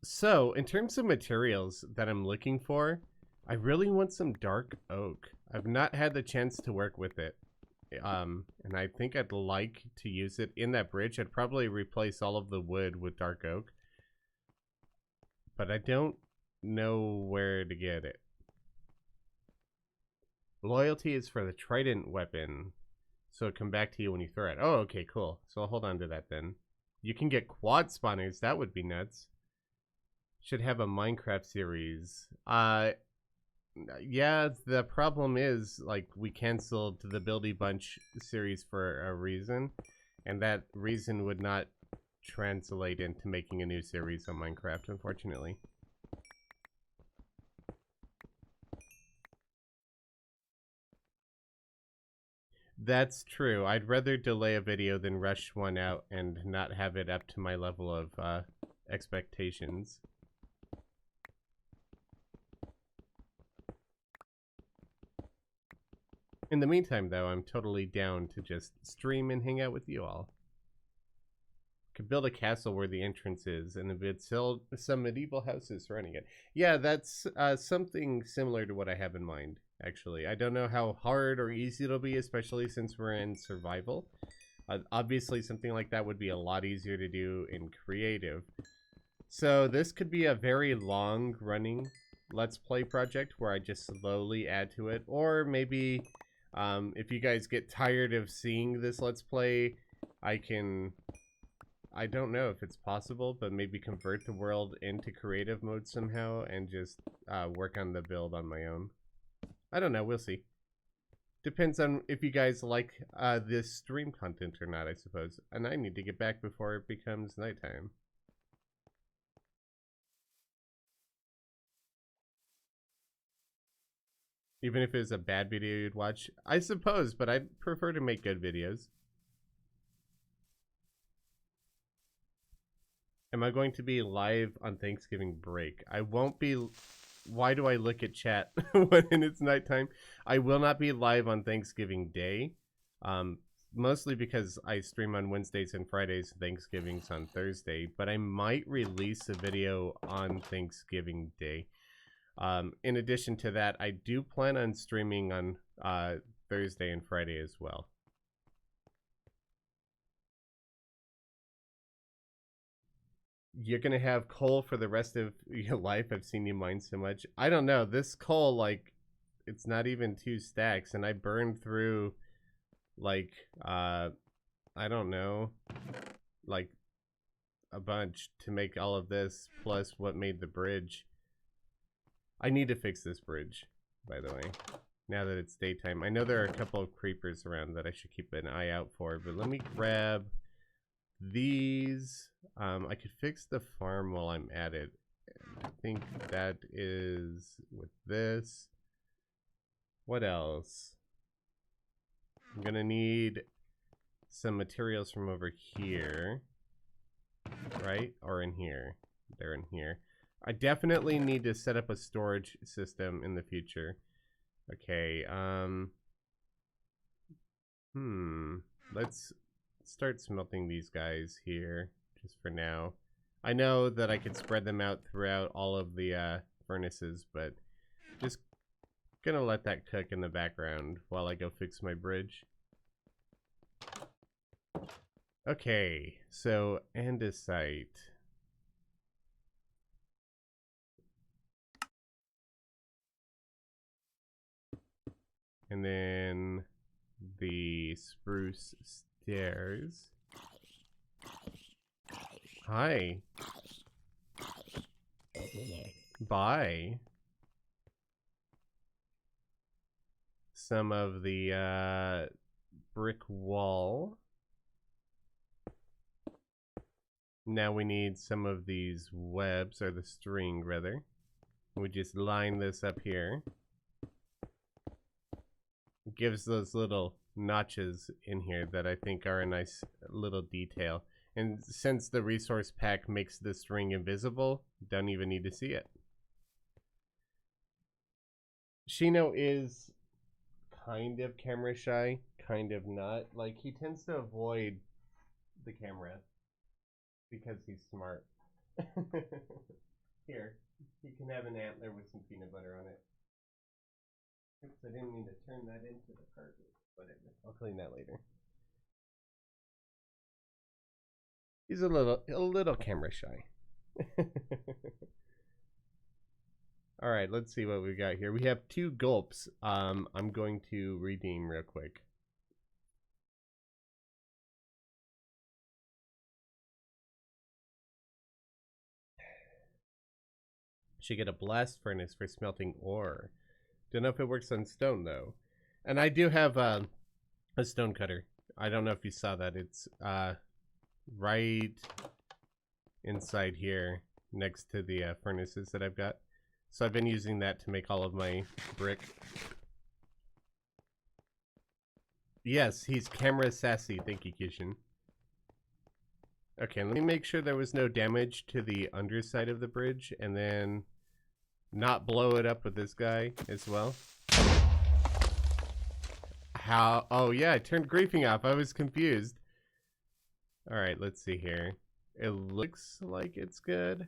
So, in terms of materials that I'm looking for, I really want some dark oak. I've not had the chance to work with it. And I think I'd like to use it in that bridge. I'd probably replace all of the wood with dark oak. But I don't know where to get it. Loyalty is for the trident weapon. So it'll come back to you when you throw it. Oh, okay, cool. So I'll hold on to that then. You can get quad spawners. That would be nuts. Should have a Minecraft series. Yeah, the problem is, like, we canceled the Buildy Bunch series for a reason, and that reason would not translate into making a new series on Minecraft, unfortunately. That's true. I'd rather delay a video than rush one out and not have it up to my level of expectations. In the meantime, though, I'm totally down to just stream and hang out with you all. Could build a castle where the entrance is, and if it's still some medieval houses surrounding it. Yeah, that's something similar to what I have in mind, actually. I don't know how hard or easy it'll be, especially since we're in survival. Obviously, something like that would be a lot easier to do in creative. So this could be a very long-running Let's Play project where I just slowly add to it, or maybe... if you guys get tired of seeing this Let's Play, I don't know if it's possible, but maybe convert the world into creative mode somehow and just work on the build on my own. I don't know, we'll see. Depends on if you guys like this stream content or not, I suppose. And I need to get back before it becomes nighttime. Even if it was a bad video you'd watch? I suppose, but I prefer to make good videos. Am I going to be live on Thanksgiving break? I won't be. Why do I look at chat when it's nighttime? I will not be live on Thanksgiving Day. Mostly because I stream on Wednesdays and Fridays, Thanksgiving's on Thursday, but I might release a video on Thanksgiving Day. In addition to that, I do plan on streaming on Thursday and Friday as well. You're gonna have coal for the rest of your life. I've seen you mine so much. I don't know. This coal, like, it's not even 2 stacks, and I burned through, like, I don't know, like, a bunch to make all of this, plus what made the bridge. I need to fix this bridge, by the way, now that it's daytime. I know there are a couple of creepers around that I should keep an eye out for, but let me grab these. I could fix the farm while I'm at it. I think that is with this. What else? I'm gonna need some materials from over here, right? Or in here. They're in here. I definitely need to set up a storage system in the future. Okay, let's start smelting these guys here, just for now. I know that I could spread them out throughout all of the furnaces, but just gonna let that cook in the background while I go fix my bridge. Okay, so andesite. And then the spruce stairs. Hi. Bye. Some of the brick wall. Now we need some of these webs, or the string rather. We just line this up here. It gives those little notches in here that I think are a nice little detail. And since the resource pack makes the string invisible, don't even need to see it. Shino is kind of camera shy, kind of not. Like, he tends to avoid the camera because he's smart. Here, you can have an antler with some peanut butter on it. Oops, I didn't mean to turn that into the carpet. Whatever, I'll clean that later. He's a little camera shy. All right, let's see what we got here. We have 2 gulps. I'm going to redeem real quick. Should get a blast furnace for smelting ore. Don't know if it works on stone though. And I do have a stone cutter. I don't know if you saw that. It's right inside here next to the furnaces that I've got. So I've been using that to make all of my brick. Yes, he's camera sassy. Thank you, Kishin. Okay, let me make sure there was no damage to the underside of the bridge, and then not blow it up with this guy as well. How? Oh yeah, I turned griefing off. I was confused. All right, let's see here. It looks like it's good.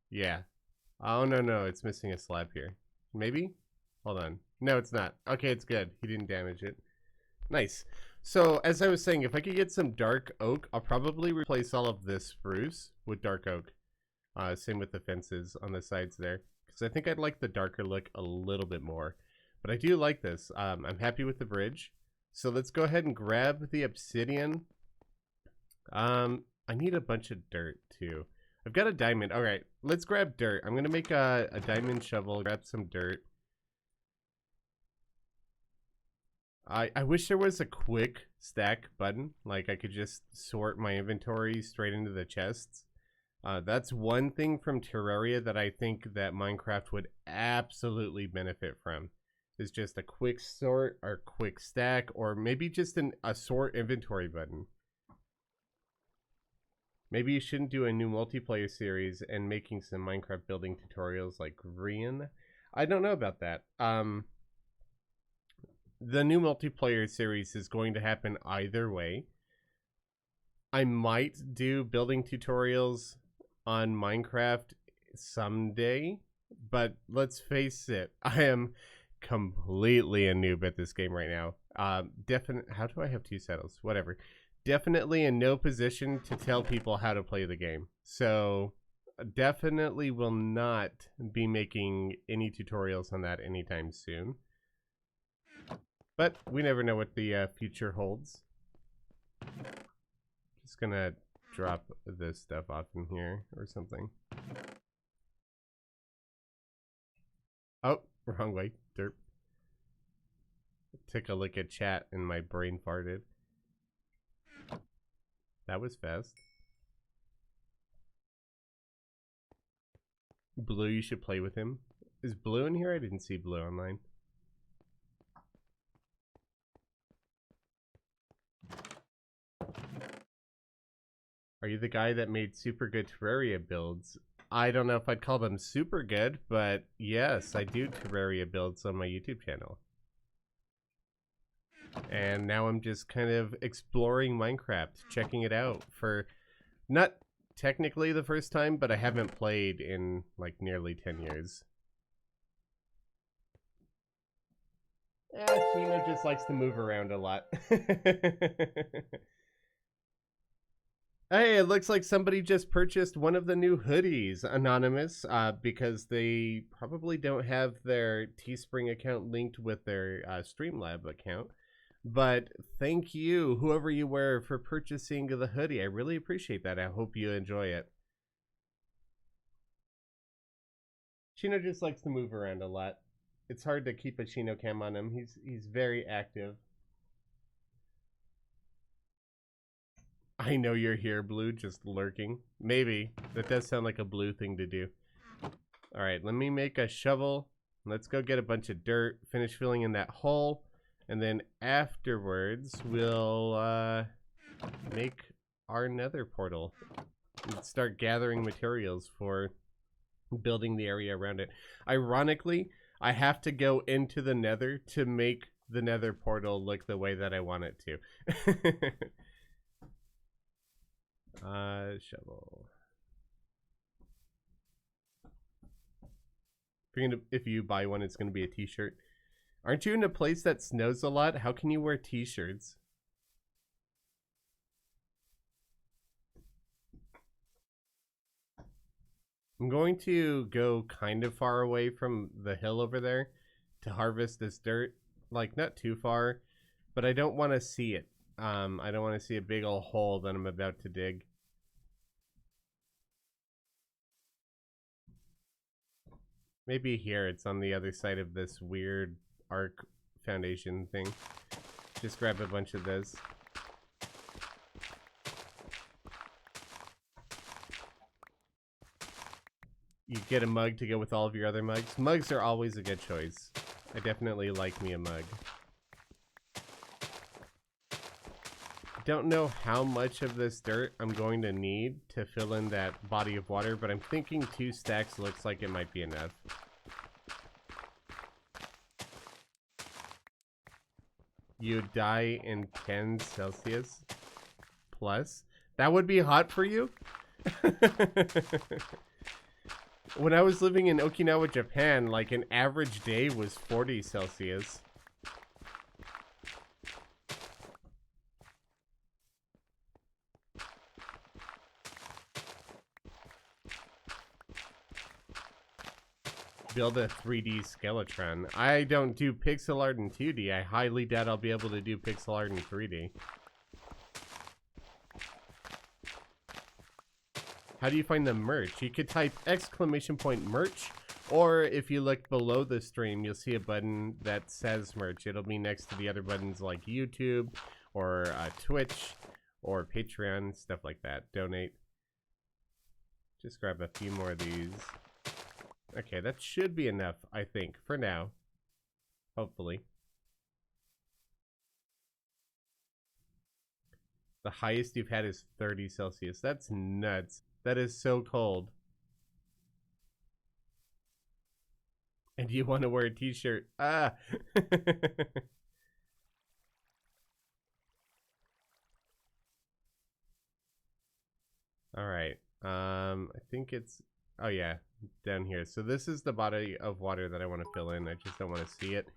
Yeah. Oh no, it's missing a slab here. Maybe? Hold on. No, it's not. Okay, it's good. He didn't damage it. Nice. So, as I was saying, if I could get some dark oak, I'll probably replace all of this spruce with dark oak. Same with the fences on the sides there. Because I think I'd like the darker look a little bit more. But I do like this. I'm happy with the bridge. So let's go ahead and grab the obsidian. I need a bunch of dirt too. I've got a diamond. All right, let's grab dirt. I'm going to make a diamond shovel, grab some dirt. I wish there was a quick stack button. Like I could just sort my inventory straight into the chests. That's one thing from Terraria that I think that Minecraft would absolutely benefit from. is just a quick sort or quick stack, or maybe just a sort inventory button. Maybe you shouldn't do a new multiplayer series and making some Minecraft building tutorials like Rian. I don't know about that. The new multiplayer series is going to happen either way. I might do building tutorials on Minecraft someday, but let's face it, I am completely a noob at this game right now. How do I have 2 saddles? Whatever. Definitely in no position to tell people how to play the game. So definitely will not be making any tutorials on that anytime soon. But we never know what the future holds. Just gonna drop this stuff off in here or something. Oh, wrong way. Derp. Took a look at chat and my brain farted. That was fast. Blue, you should play with him. Is Blue in here? I didn't see Blue online. Are you the guy that made super good Terraria builds? I don't know if I'd call them super good, but yes, I do Terraria builds on my YouTube channel. And now I'm just kind of exploring Minecraft, checking it out for not technically the first time, but I haven't played in like nearly 10 years. Sheena just likes to move around a lot. Hey, it looks like somebody just purchased one of the new hoodies, Anonymous, because they probably don't have their Teespring account linked with their Streamlab account. But thank you, whoever you were, for purchasing the hoodie. I really appreciate that. I hope you enjoy it. Chino just likes to move around a lot. It's hard to keep a Chino cam on him. He's very active. I know you're here, Blue, just lurking. Maybe. That does sound like a Blue thing to do. Alright, let me make a shovel. Let's go get a bunch of dirt, finish filling in that hole, and then afterwards we'll make our nether portal and start gathering materials for building the area around it. Ironically, I have to go into the nether to make the nether portal look the way that I want it to. Shovel. If you buy one, it's gonna be a t-shirt. Aren't you in a place that snows a lot? How can you wear t-shirts? I'm going to go kind of far away from the hill over there to harvest this dirt. Like, not too far, but I don't want to see it. I don't want to see a big old hole that I'm about to dig. Maybe here, it's on the other side of this weird arc foundation thing. Just grab a bunch of those. You get a mug to go with all of your other mugs. Mugs are always a good choice. I definitely like me a mug. Don't know how much of this dirt I'm going to need to fill in that body of water, but I'm thinking 2 stacks looks like it might be enough. You die in 10 Celsius plus? That would be hot for you? When I was living in Okinawa, Japan, like an average day was 40 Celsius. Build a 3D Skeletron. I don't do pixel art in 2D. I highly doubt I'll be able to do pixel art in 3D. How do you find the merch? You could type !merch, or if you look below the stream, you'll see a button that says merch. It'll be next to the other buttons like YouTube, or Twitch, or Patreon, stuff like that. Donate. Just grab a few more of these. Okay, that should be enough, I think, for now. Hopefully. The highest you've had is 30 Celsius. That's nuts. That is so cold. And you want to wear a t-shirt. Ah. All right. I think it's, oh yeah, down here. So this is the body of water that I want to fill in. I just don't want to see it.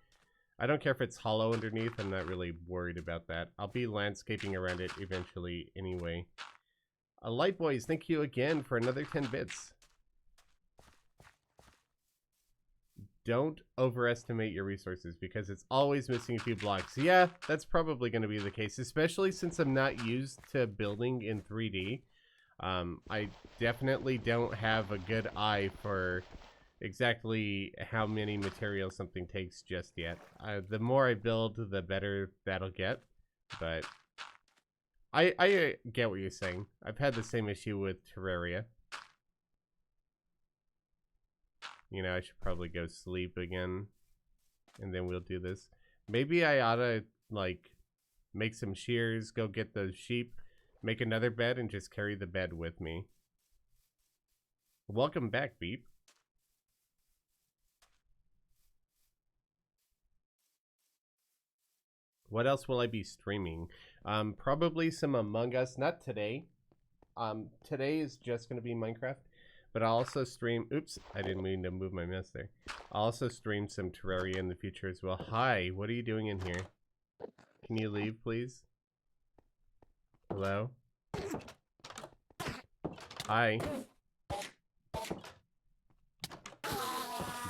I don't care if it's hollow underneath. I'm not really worried about that. I'll be landscaping around it eventually anyway. Light Boys, thank you again for another 10 bits. Don't overestimate your resources because it's always missing a few blocks. Yeah, that's probably going to be the case, especially since I'm not used to building in 3D. I definitely don't have a good eye for exactly how many materials something takes just yet. The more I build, the better that'll get. But I get what you're saying. I've had the same issue with Terraria. You know, I should probably go sleep again. And then we'll do this. Maybe I oughta, like, make some shears, go get those sheep, make another bed, and just carry the bed with me. Welcome back, Beep. What else will I be streaming? Probably some Among Us. Not today. Today is just going to be Minecraft. But I'll also stream... Oops, I didn't mean to move my mouse there. I'll also stream some Terraria in the future as well. Hi, what are you doing in here? Can you leave, please? Hello? Hi.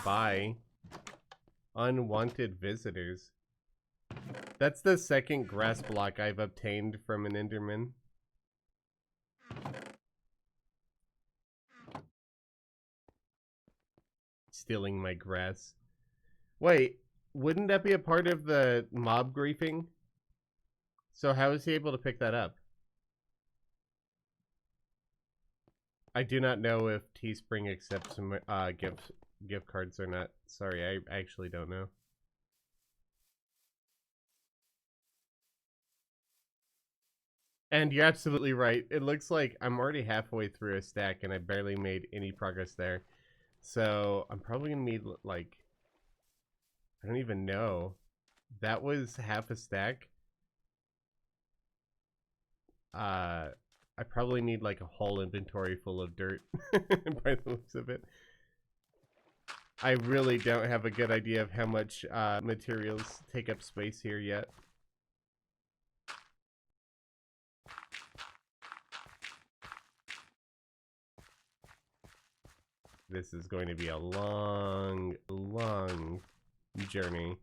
Bye. Unwanted visitors. That's the second grass block I've obtained from an Enderman. Stealing my grass. Wait, wouldn't that be a part of the mob griefing? So how is he able to pick that up? I do not know if Teespring accepts gift cards or not. Sorry, I actually don't know. And you're absolutely right. It looks like I'm already halfway through a stack and I barely made any progress there. So I'm probably gonna need, like, I don't even know. That was half a stack. I probably need like a whole inventory full of dirt by the looks of it. I really don't have a good idea of how much materials take up space here yet. This is going to be a long, long journey.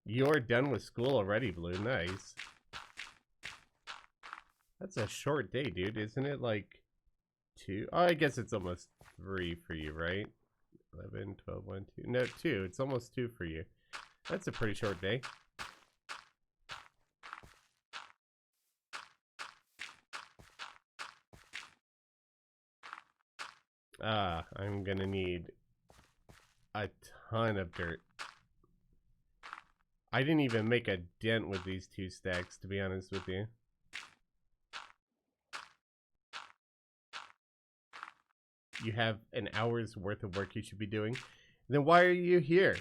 You're done with school already, Blue. Nice. That's a short day, dude. Isn't it like 2? Oh, I guess it's almost 3 for you, right? 11, 12, 1, 2. No, 2. It's almost 2 for you. That's a pretty short day. I'm gonna need a ton of dirt. I didn't even make a dent with these 2 stacks, to be honest with you. You have an hour's worth of work you should be doing. Then why are you here?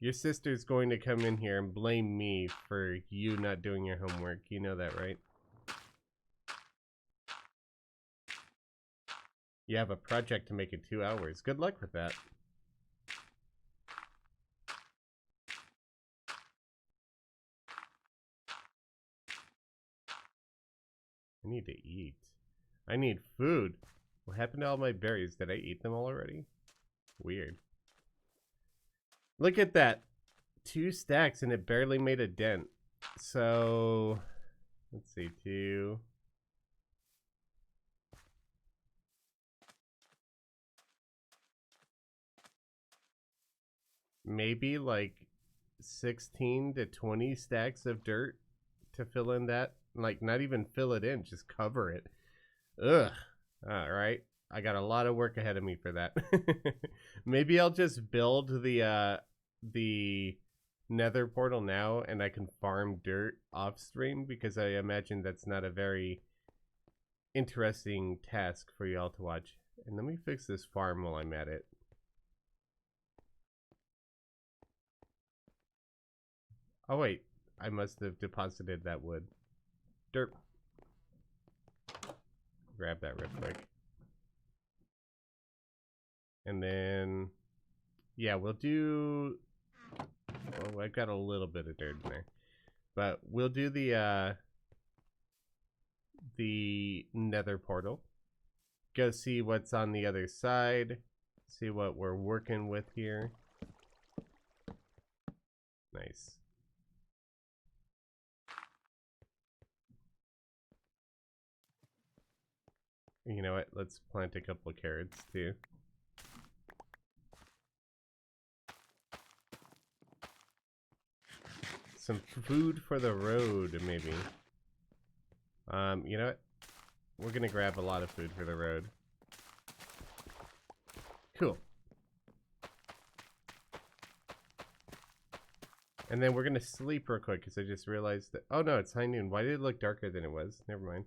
Your sister's going to come in here and blame me for you not doing your homework. You know that, right? You have a project to make in 2 hours. Good luck with that. I need to eat. I need food. What happened to all my berries? Did I eat them all already? Weird. Look at that. 2 stacks and it barely made a dent. So, let's see, 2. Maybe like 16 to 20 stacks of dirt to fill in that. Like, not even fill it in, just cover it. Ugh. Alright. I got a lot of work ahead of me for that. Maybe I'll just build the nether portal now and I can farm dirt off stream, because I imagine that's not a very interesting task for y'all to watch. And let me fix this farm while I'm at it. Oh wait, I must have deposited that wood. Dirt. Grab that real quick. And then, yeah, we'll do, well, I've got a little bit of dirt in there. But we'll do the nether portal. Go see what's on the other side. See what we're working with here. Nice. You know what? Let's plant a couple of carrots too. Some food for the road, maybe. You know what? We're gonna grab a lot of food for the road. Cool. And then we're gonna sleep real quick, because I just realized that, oh no, it's high noon. Why did it look darker than it was? Never mind.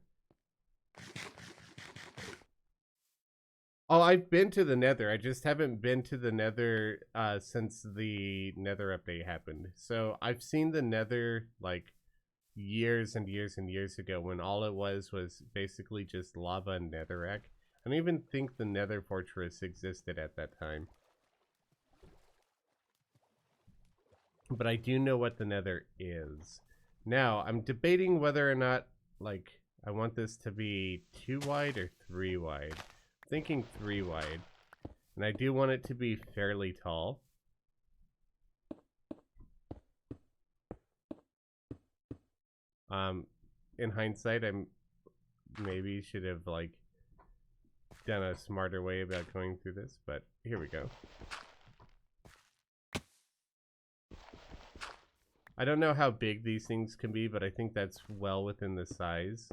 Oh, I've been to the nether. I just haven't been to the nether since the nether update happened. So I've seen the nether like years and years and years ago, when all it was basically just lava and netherrack. I don't even think the nether fortress existed at that time. But I do know what the nether is. Now, I'm debating whether or not, like, I want this to be 2 wide or 3 wide. Thinking 3 wide, and I do want it to be fairly tall. In hindsight, I'm maybe should have like done a smarter way about going through this, but here we go. I don't know how big these things can be, but I think that's well within the size.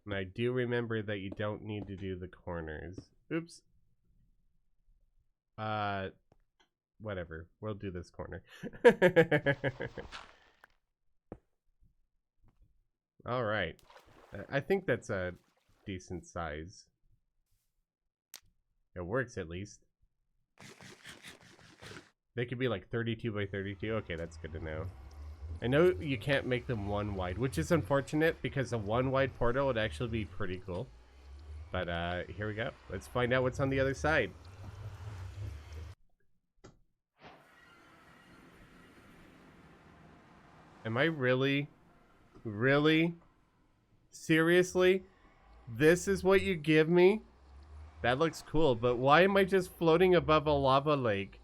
And I do remember that you don't need to do the corners. Oops. Whatever. We'll do this corner. All right. I think that's a decent size. It works at least. They could be like 32 by 32. Okay, that's good to know. I know you can't make them 1 wide, which is unfortunate, because a 1 wide portal would actually be pretty cool. But here we go. Let's find out what's on the other side. Am I really? Seriously? This is what you give me? That looks cool, but why am I just floating above a lava lake?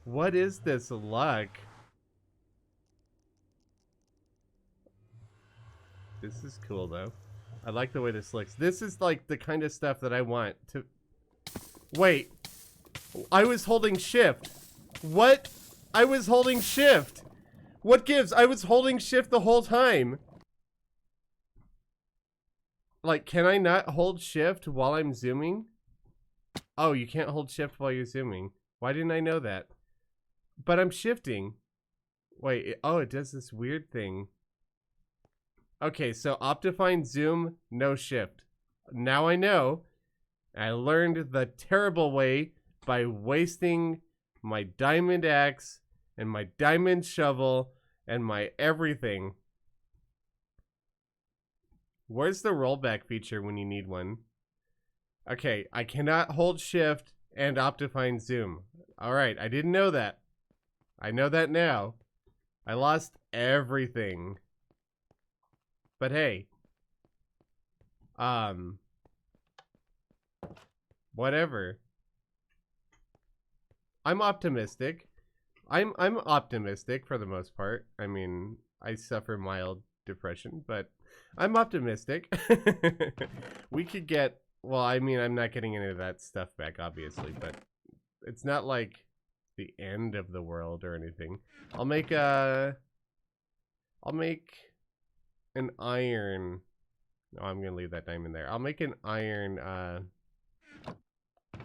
What is this luck? This is cool though. I like the way this looks. This is like the kind of stuff that I want to... Wait. I was holding shift. What? I was holding shift. What gives? I was holding shift the whole time. Like, can I not hold shift while I'm zooming? Oh, you can't hold shift while you're zooming. Why didn't I know that? But I'm shifting. Wait, oh, it does this weird thing. Okay, so Optifine zoom, no shift. Now I know. I learned the terrible way by wasting my diamond axe and my diamond shovel and my everything. Where's the rollback feature when you need one? Okay, I cannot hold shift and Optifine zoom. Alright, I didn't know that. I know that now. I lost everything. But hey. Whatever. I'm optimistic. I'm optimistic for the most part. I mean, I suffer mild depression, but I'm optimistic. We could get, well, I mean, I'm not getting any of that stuff back, obviously, but it's not like the end of the world or anything. I'll make an iron. Oh, I'm gonna leave that diamond there. I'll make an iron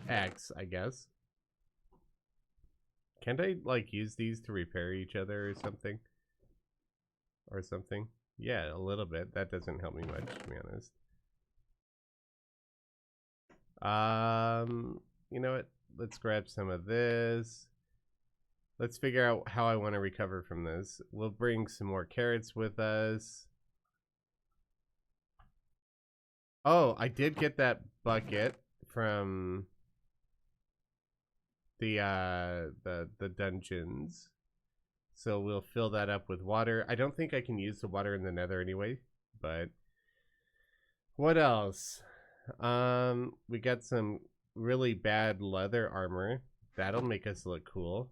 X, I guess. Can't I like use these to repair each other or something? Or something? Yeah, a little bit. That doesn't help me much, to be honest. You know what? Let's grab some of this. Let's figure out how I want to recover from this. We'll bring some more carrots with us. Oh, I did get that bucket from the dungeons. So we'll fill that up with water. I don't think I can use the water in the nether anyway, but what else? We got some really bad leather armor. That'll make us look cool,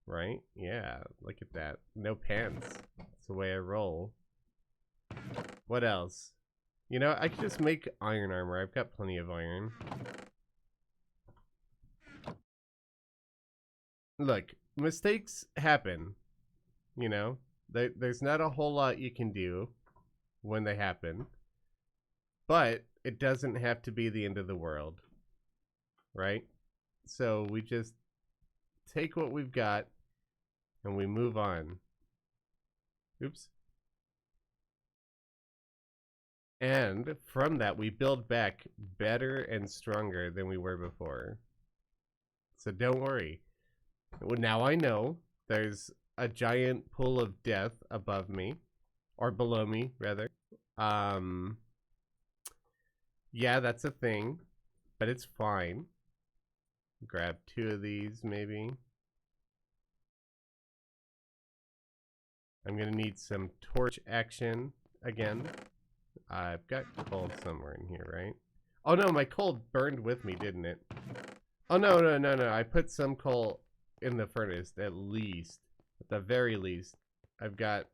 right? Yeah, look at that. No pants. That's the way I roll. What else? You know, I could just make iron armor. I've got plenty of iron. Look, mistakes happen. You know, there's not a whole lot you can do when they happen. But it doesn't have to be the end of the world. Right? So we just take what we've got and we move on. Oops. And from that, we build back better and stronger than we were before. So don't worry. Well, now I know there's a giant pool of death above me. Or below me, rather. Yeah, that's a thing. But it's fine. Grab 2 of these, maybe. I'm gonna need some torch action again. I've got coal somewhere in here, right? Oh no, my coal burned with me, didn't it? Oh no. I put some coal in the furnace, at least. At the very least. I've got,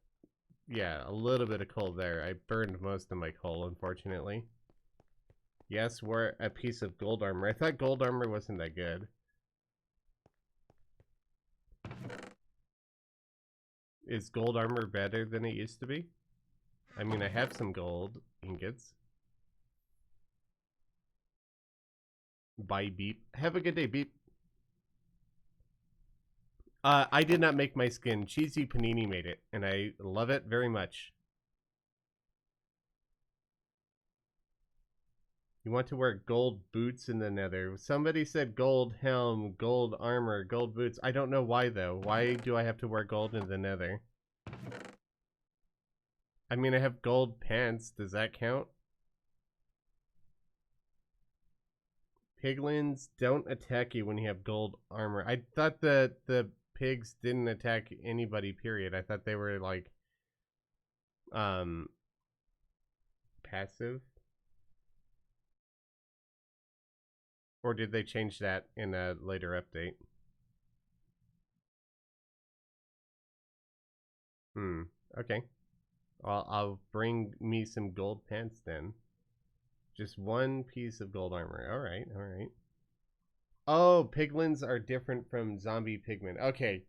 yeah, a little bit of coal there. I burned most of my coal, unfortunately. Yes, we're a piece of gold armor. I thought gold armor wasn't that good. Is gold armor better than it used to be? I mean, I have some gold ingots. Bye, Beep. Have a good day, Beep. I did not make my skin. Cheesy Panini made it, and I love it very much. You want to wear gold boots in the nether. Somebody said gold helm, gold armor, gold boots. I don't know why, though. Why do I have to wear gold in the nether? I mean, I have gold pants. Does that count? Piglins don't attack you when you have gold armor. I thought that the pigs didn't attack anybody, period. I thought they were, like, passive. Or did they change that in a later update? Okay. Well, I'll bring me some gold pants then. Just 1 piece of gold armor. Alright, alright. Oh, piglins are different from zombie pigmen. Okay.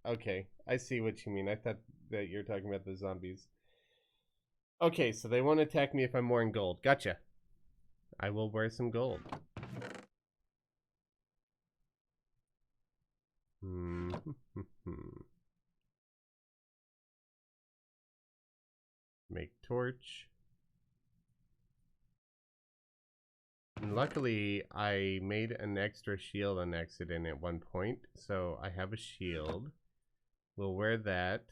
Okay. I see what you mean. I thought that you're talking about the zombies. Okay, so they won't attack me if I'm wearing gold. Gotcha. I will wear some gold. Make torch. And luckily, I made an extra shield on accident at one point, so I have a shield. We'll wear that.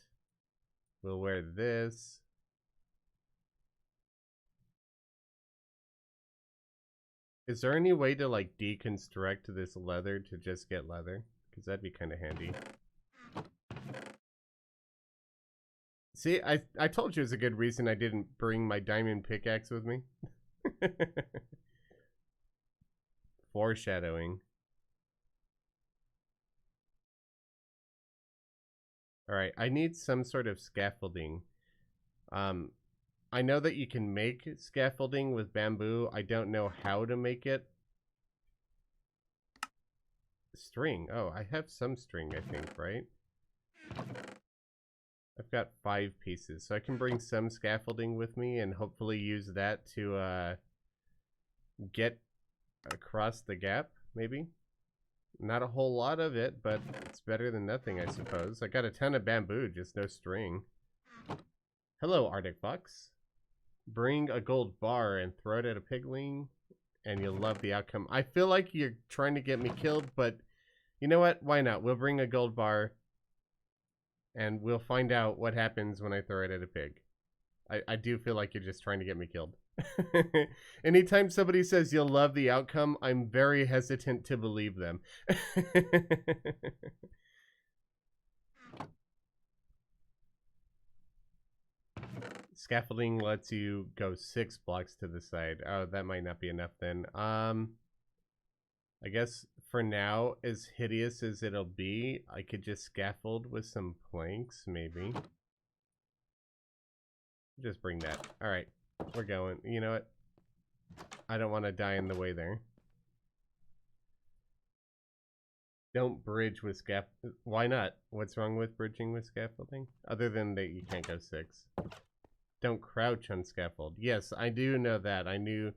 We'll wear this. Is there any way to, like, deconstruct this leather to just get leather? Because that'd be kind of handy. See, I told you it was a good reason I didn't bring my diamond pickaxe with me. Foreshadowing. Alright, I need some sort of scaffolding. I know that you can make scaffolding with bamboo. I don't know how to make it. String. Oh, I have some string, I think, right? I've got 5 pieces, so I can bring some scaffolding with me and hopefully use that to get across the gap, maybe? Not a whole lot of it, but it's better than nothing, I suppose. I got a ton of bamboo, just no string. Hello, Arctic Fox. Bring a gold bar and throw it at a pigling, and you'll love the outcome. I feel like you're trying to get me killed, but you know what? Why not? We'll bring a gold bar, and we'll find out what happens when I throw it at a pig. I do feel like you're just trying to get me killed. Anytime somebody says you'll love the outcome, I'm very hesitant to believe them. Scaffolding lets you go 6 blocks to the side. Oh, that might not be enough then. I guess for now, as hideous as it'll be, I could just scaffold with some planks, maybe. Just bring that. Alright, we're going. You know what? I don't want to die in the way there. Don't bridge with scaffolding. Why not? What's wrong with bridging with scaffolding? Other than that you can't go 6. Don't crouch on scaffold. Yes, I do know that. I do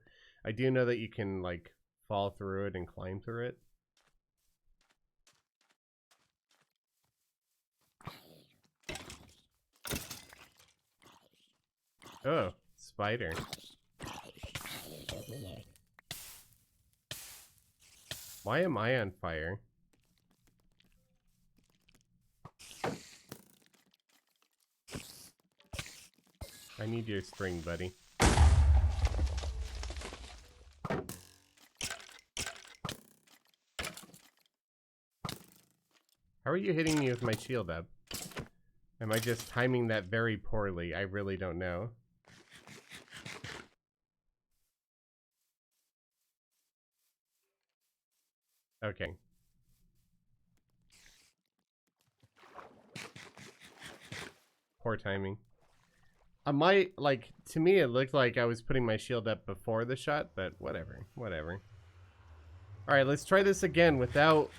know that you can, like, fall through it and climb through it. Oh, spider. Why am I on fire? I need your string, buddy. How are you hitting me with my shield up? Am I just timing that very poorly? I really don't know. Okay. Poor timing. I might, like, to me it looked like I was putting my shield up before the shot, but whatever, whatever. Alright, let's try this again without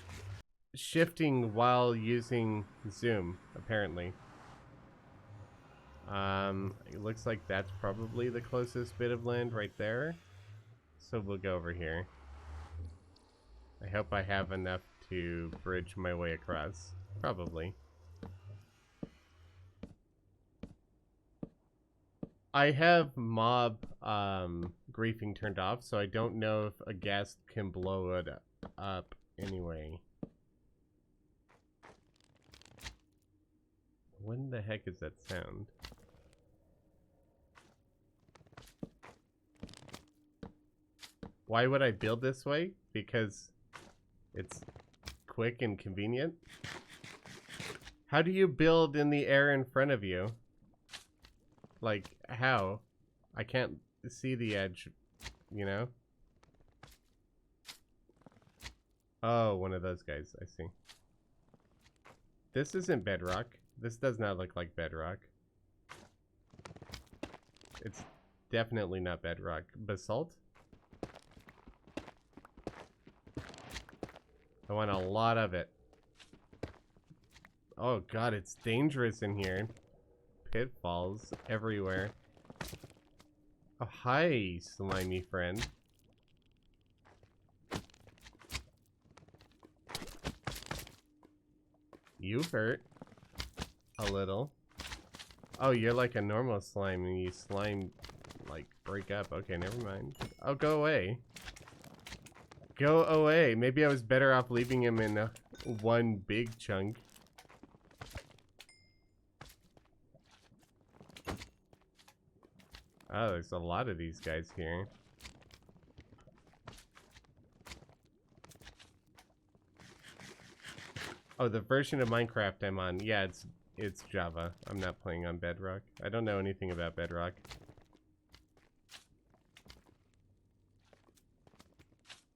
shifting while using zoom, apparently. It looks like that's probably the closest bit of land right there. So we'll go over here. I hope I have enough to bridge my way across. Probably. I have mob griefing turned off, so I don't know if a ghast can blow it up anyway. When the heck is that sound? Why would I build this way? Because it's quick and convenient. How do you build in the air in front of you? Like, how? I can't see the edge, you know? Oh, one of those guys, I see. This isn't bedrock. This does not look like bedrock. It's definitely not bedrock. Basalt? I want a lot of it. Oh god, it's dangerous in here. Pitfalls everywhere. Oh, hi, slimy friend. You hurt. A little. Oh, you're like a normal slime and you slime, like, break up. Okay, never mind. Oh, go away. Go away. Maybe I was better off leaving him in one big chunk. Oh, there's a lot of these guys here. Oh, the version of Minecraft I'm on. Yeah, it's Java. I'm not playing on Bedrock. I don't know anything about Bedrock.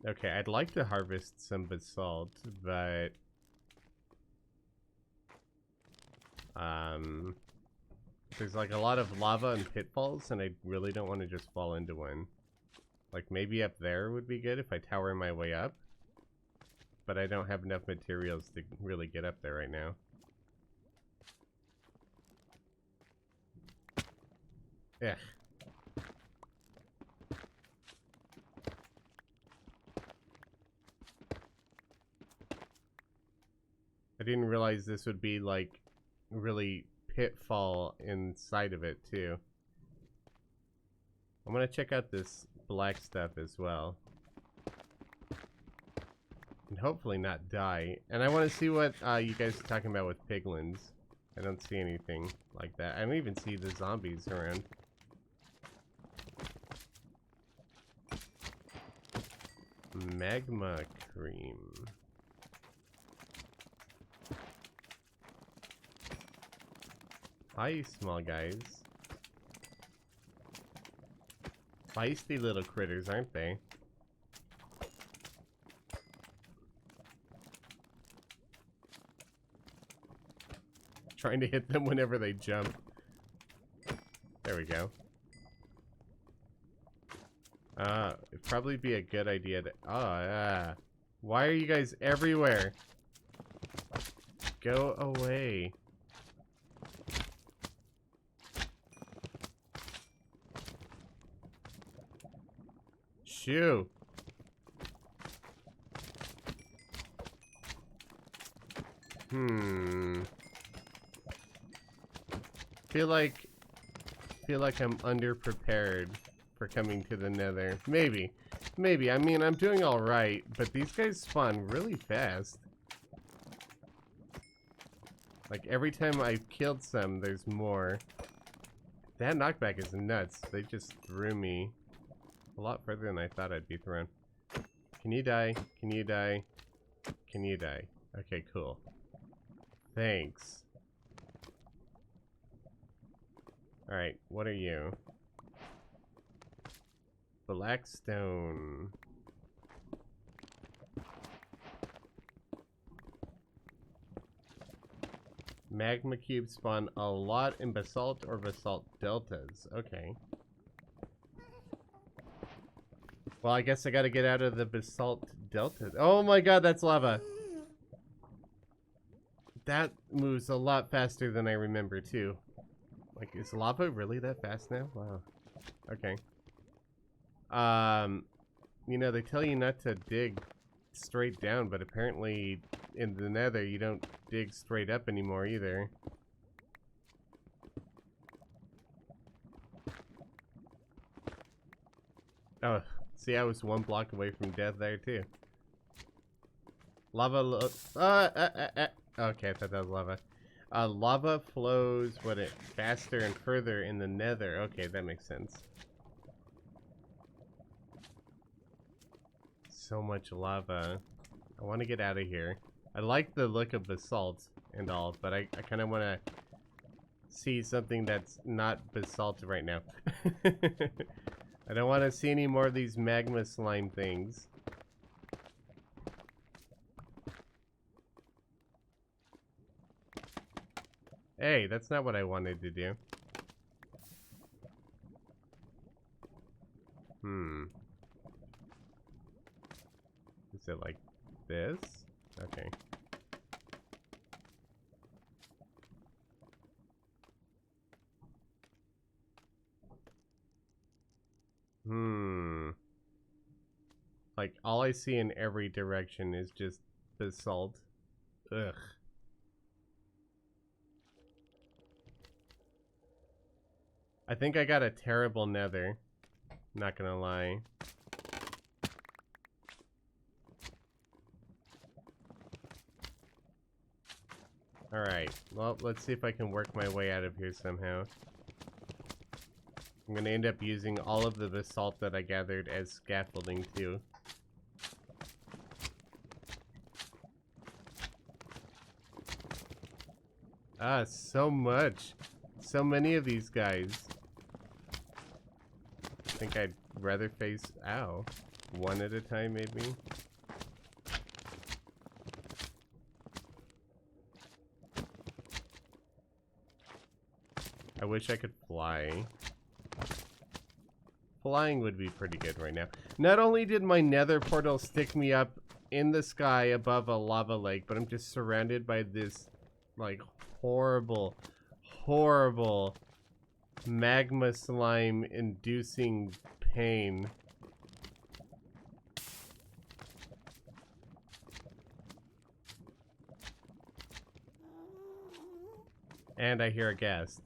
Okay, I'd like to harvest some basalt, but there's like a lot of lava and pitfalls, and I really don't want to just fall into one. Like maybe up there would be good if I tower my way up. but I don't have enough materials to really get up there right now. Yeah. I didn't realize this would be like really pitfall inside of it too. I'm gonna check out this black stuff as well. And hopefully not die. And I want to see what you guys are talking about with piglins. I don't see anything like that. I don't even see the zombies around. Magma cream. Hi, small guys. Feisty little critters, aren't they? Trying to hit them whenever they jump. There we go. It'd probably be a good idea to... Oh, yeah. Why are you guys everywhere? Go away. Shoo. Feel like I'm underprepared for coming to the Nether. Maybe. I mean, I'm doing all right, but these guys spawn really fast. Like every time I've killed some, there's more. That knockback is nuts. They just threw me a lot further than I thought I'd be thrown. Can you die? Can you die? Can you die? Okay, cool. Thanks. Alright, what are you? Black stone. Magma cubes spawn a lot in basalt or basalt deltas. Okay. Well, I guess I gotta get out of the basalt deltas. Oh my god, that's lava. That moves a lot faster than I remember, too. Like, is lava really that fast now? Wow. Okay. You know, they tell you not to dig straight down, but apparently in the Nether you don't dig straight up anymore either. Oh, see, I was one block away from death there too. Lava okay, I thought that was lava. Lava flows faster and further in the Nether. Okay, that makes sense. So much lava. I want to get out of here. I like the look of basalt and all, but I kind of want to see something that's not basalt right now. I don't want to see any more of these magma slime things. Hey, that's not what I wanted to do. Is it like this? Okay. Like, all I see in every direction is just basalt. Ugh. I think I got a terrible Nether. Not gonna lie. Alright, well, let's see if I can work my way out of here somehow. I'm gonna end up using all of the basalt that I gathered as scaffolding too. Ah, so much. So many of these guys. I think I'd rather face, ow, one at a time maybe. I wish I could fly. Flying would be pretty good right now. Not only did my Nether portal stick me up in the sky above a lava lake, but I'm just surrounded by this, like, horrible, horrible magma slime inducing pain. And I hear a ghast.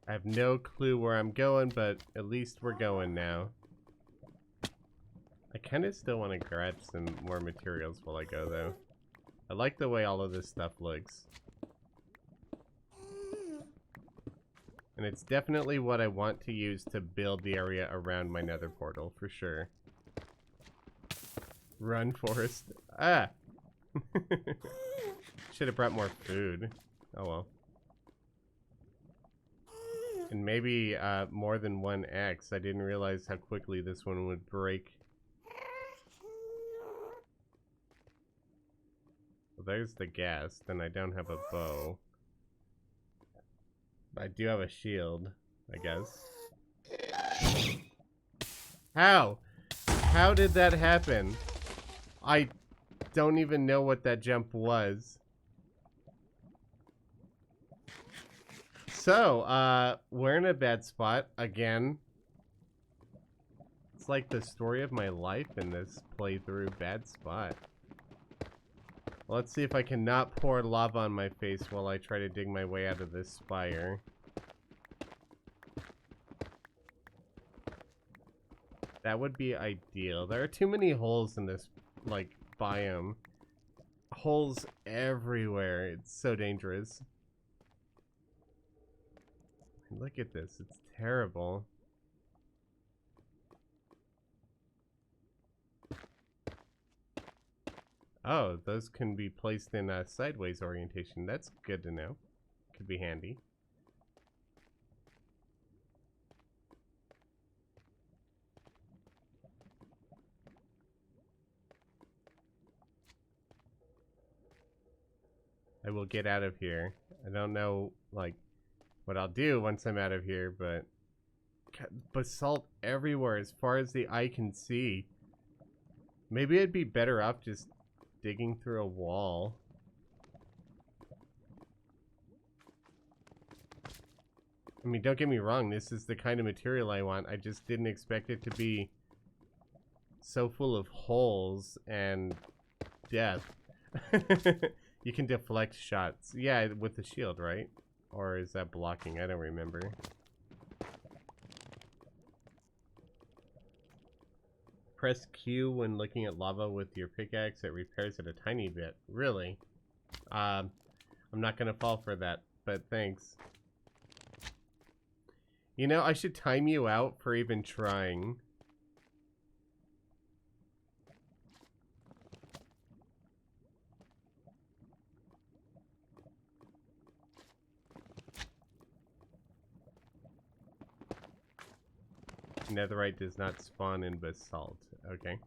I have no clue where I'm going, but at least we're going now. I kind of still want to grab some more materials while I go, though. I like the way all of this stuff looks. And it's definitely what I want to use to build the area around my nether portal, for sure. Run, Forest. Ah! Should have brought more food. Oh well. And maybe more than one axe. I didn't realize how quickly this one would break. Well, there's the ghast, and I don't have a bow. I do have a shield, I guess. How? How did that happen? I don't even know what that jump was. So, we're in a bad spot again. It's like the story of my life in this playthrough. Bad spot. Let's see if I can not pour lava on my face while I try to dig my way out of this spire. That would be ideal. There are too many holes in this, like, biome. Holes everywhere. It's so dangerous. Look at this. It's terrible. Oh, those can be placed in a sideways orientation. That's good to know. Could be handy. I will get out of here. I don't know, like, what I'll do once I'm out of here, but basalt everywhere as far as the eye can see. Maybe I'd be better off just digging through a wall. I mean, don't get me wrong, this is the kind of material I want. I just didn't expect it to be so full of holes and death. You can deflect shots. Yeah, with the shield, right? Or is that blocking? I don't remember. Press Q when looking at lava with your pickaxe. It repairs it a tiny bit. Really? I'm not gonna fall for that, but thanks. You know, I should time you out for even trying. Netherite does not spawn in basalt. Okay.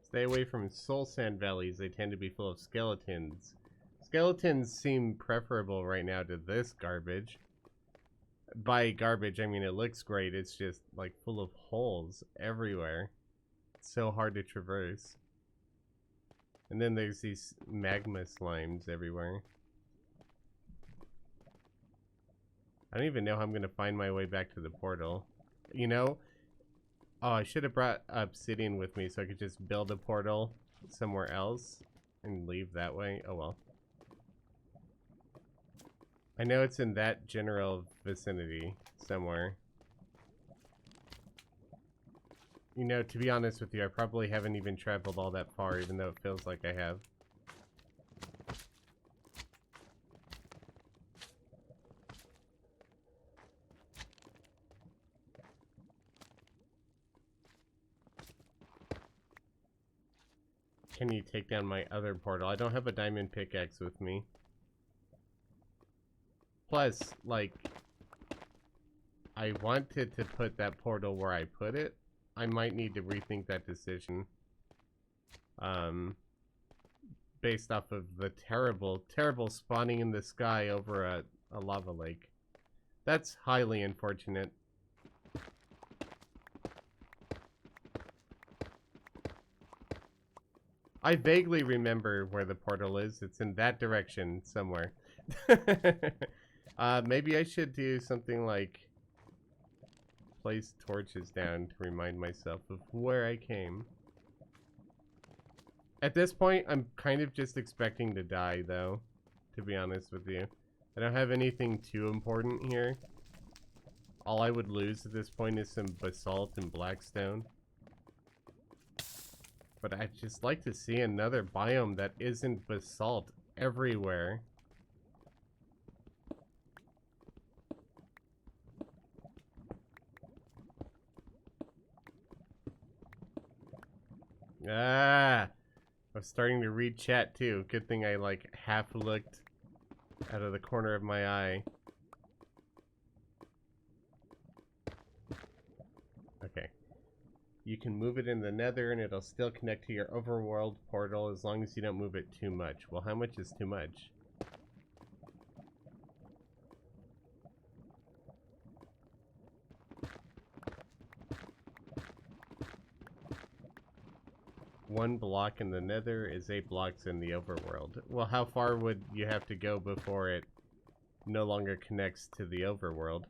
Stay away from soul sand valleys. They tend to be full of skeletons. Skeletons seem preferable right now to this garbage. By garbage, I mean it looks great. It's just like full of holes everywhere. It's so hard to traverse. And then there's these magma slimes everywhere. I don't even know how I'm going to find my way back to the portal. You know? Oh, I should have brought obsidian with me so I could just build a portal somewhere else and leave that way. Oh well. I know it's in that general vicinity somewhere. You know, to be honest with you, I probably haven't even traveled all that far, even though it feels like I have. Can you take down my other portal? I don't have a diamond pickaxe with me. Plus, like, I wanted to put that portal where I put it. I might need to rethink that decision. based off of the terrible, terrible spawning in the sky over a lava lake. That's highly unfortunate. I vaguely remember where the portal is. It's in that direction somewhere. Maybe I should do something like place torches down to remind myself of where I came. At this point, I'm kind of just expecting to die, though, to be honest with you. I don't have anything too important here. All I would lose at this point is some basalt and blackstone. But I'd just like to see another biome that isn't basalt everywhere. Ah! I was starting to read chat too. Good thing I like half looked out of the corner of my eye. Okay. You can move it in the nether and it'll still connect to your overworld portal as long as you don't move it too much. Well, how much is too much? One block in the nether is 8 blocks in the overworld. Well, how far would you have to go before it no longer connects to the overworld?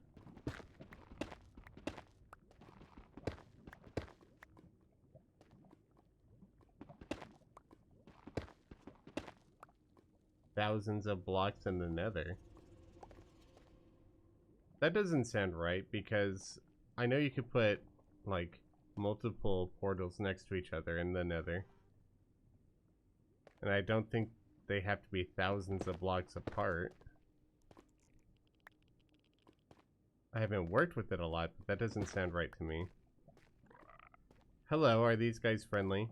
Thousands of blocks in the nether. That doesn't sound right, because I know you could put, like, multiple portals next to each other in the nether. And I don't think they have to be thousands of blocks apart. I haven't worked with it a lot, but that doesn't sound right to me. Hello, are these guys friendly?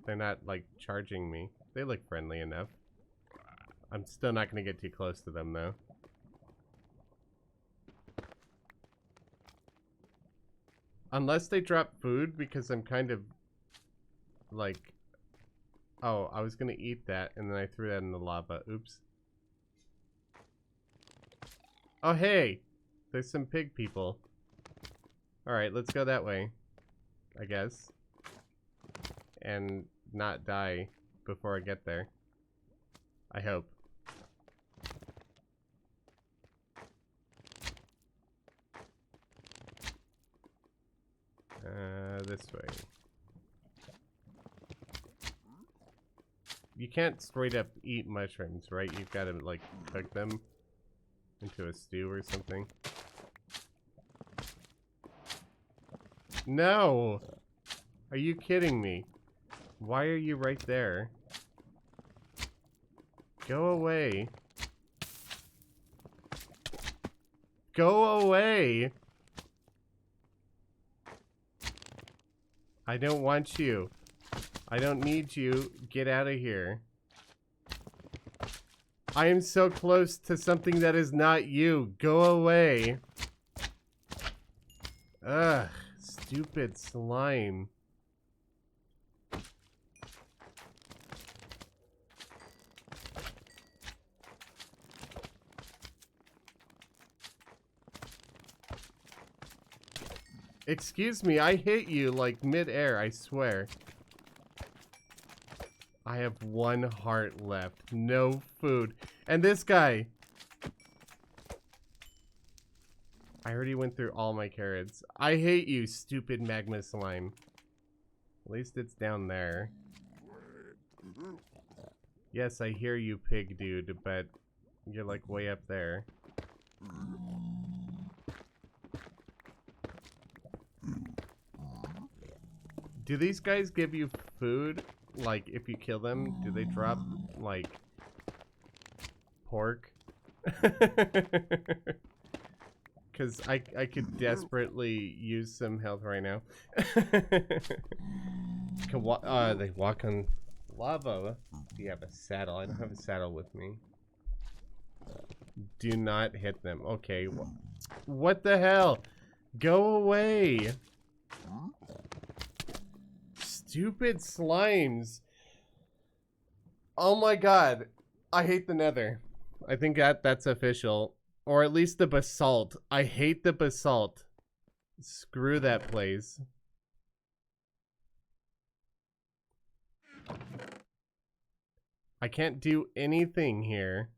They're not, like, charging me. They look friendly enough. I'm still not going to get too close to them, though. Unless they drop food, because I'm kind of, like... Oh, I was going to eat that, and then I threw that in the lava. Oops. Oh, hey! There's some pig people. Alright, let's go that way. I guess. And not die before I get there. I hope. This way. You can't straight up eat mushrooms, right? You've got to, like, cook them into a stew or something. No! Are you kidding me? Why are you right there? Go away. Go away! I don't want you. I don't need you. Get out of here. I am so close to something that is not you. Go away. Ugh. Stupid slime. Excuse me, I hit you like mid-air, I swear. I have 1 heart left. No food. And this guy. I already went through all my carrots. I hate you, stupid magma slime. At least it's down there. Yes, I hear you, pig dude, but you're like way up there. Do these guys give you food? Like, if you kill them, do they drop, like, pork? Because I could desperately use some health right now. They walk on lava. Do you have a saddle? I don't have a saddle with me. Do not hit them. Okay. What the hell? Go away. Stupid slimes. Oh my god. I hate the nether. I think that's official. Or at least the basalt. I hate the basalt. Screw that place. I can't do anything here.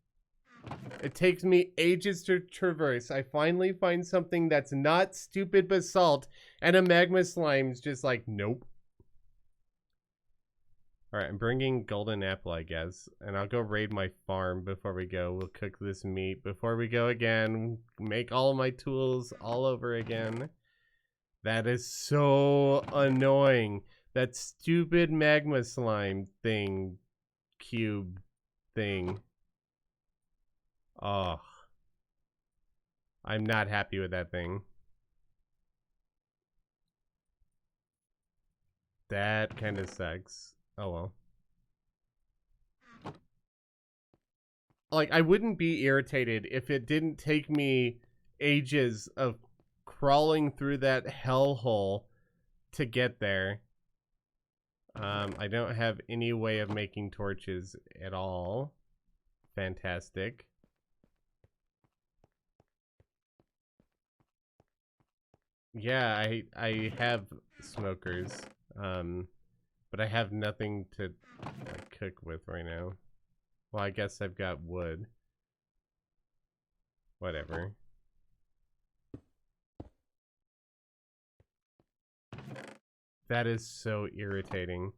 It takes me ages to traverse. I finally find something that's not stupid basalt, and a magma slime's just like, nope. Alright, I'm bringing golden apple, I guess. And I'll go raid my farm before we go. We'll cook this meat before we go again. Make all my tools all over again. That is so annoying. That stupid magma slime thing. Cube thing. Oh. I'm not happy with that thing. That kind of sucks. Oh well. Like, I wouldn't be irritated if it didn't take me ages of crawling through that hellhole to get there. I don't have any way of making torches at all. Fantastic. Yeah, I have smokers. But I have nothing to like, cook with right now. Well, I guess I've got wood. Whatever. That is so irritating.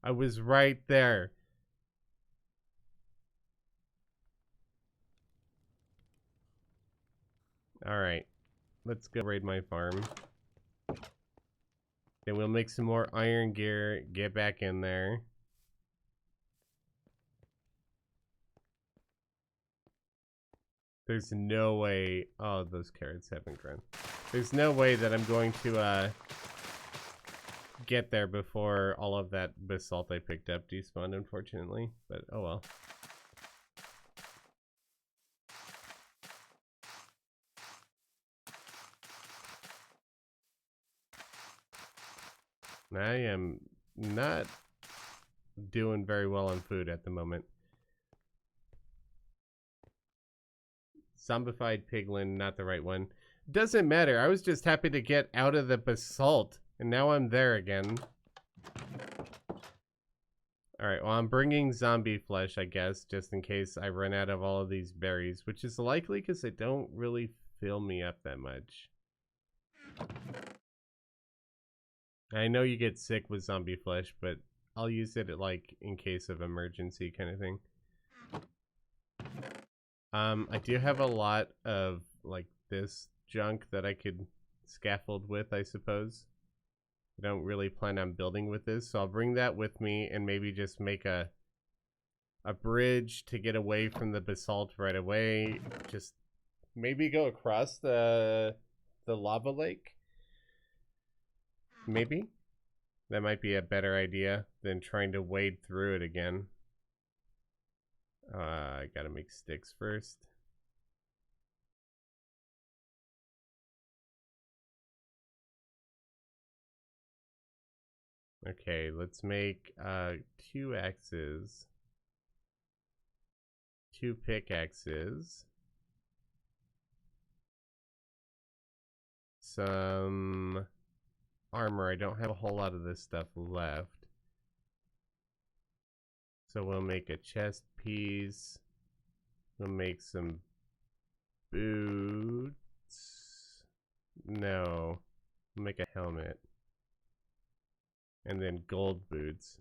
I was right there. Alright. Let's go raid my farm. Then we'll make some more iron gear, get back in there. There's no way... Oh, those carrots haven't grown. There's no way that I'm going to get there before all of that basalt I picked up despawned, unfortunately. But oh well. I am not doing very well on food at the moment. Zombified piglin, not the right one. Doesn't matter. I was just happy to get out of the basalt. And now I'm there again. Alright, well, I'm bringing zombie flesh, I guess, just in case I run out of all of these berries, which is likely because they don't really fill me up that much. I know you get sick with zombie flesh, but I'll use it like in case of emergency kind of thing. I do have a lot of like this junk that I could scaffold with, I suppose. I don't really plan on building with this, so I'll bring that with me and maybe just make a bridge to get away from the basalt right away. Just maybe go across the lava lake. Maybe that might be a better idea than trying to wade through it again. I gotta make sticks first. Okay, let's make 2 axes, 2 pickaxes, some armor. I don't have a whole lot of this stuff left, so we'll make a chest piece. We'll make some boots. No, we'll make a helmet. And then gold boots.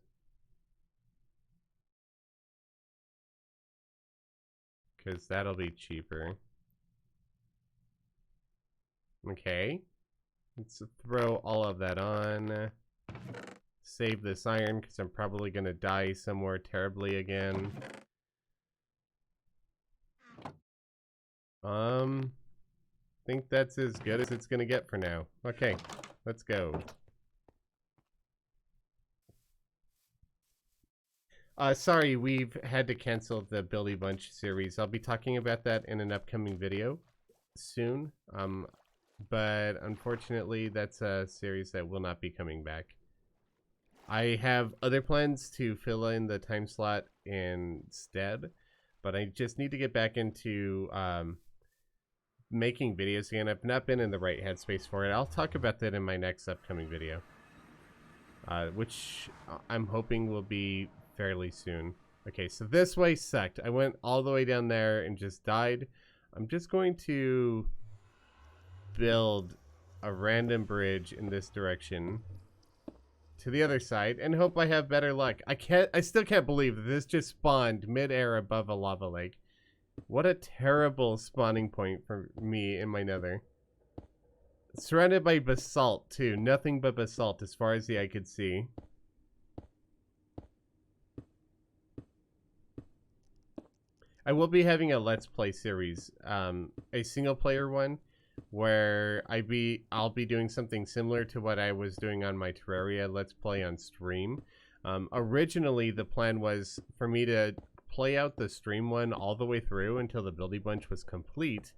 Because that'll be cheaper. Okay. Let's throw all of that on. Save this iron because I'm probably going to die somewhere terribly again. Think that's as good as it's going to get for now. Okay, let's go. Sorry, we've had to cancel the Billy Bunch series. I'll be talking about that in an upcoming video soon. But unfortunately, that's a series that will not be coming back. I have other plans to fill in the time slot instead, but I just need to get back into making videos again. I've not been in the right headspace for it. I'll talk about that in my next upcoming video, which I'm hoping will be fairly soon. Okay, so this way sucked. I went all the way down there and just died. I'm just going to build a random bridge in this direction to the other side and hope I have better luck. I still can't believe that this just spawned mid-air above a lava lake. What a terrible spawning point for me in my nether. Surrounded by basalt too. Nothing but basalt as far as the eye could see. I will be having a Let's Play series, a single player one, where I'll be doing something similar to what I was doing on my Terraria Let's Play on stream. Originally, the plan was for me to play out the stream one all the way through until the Buildy Bunch was complete,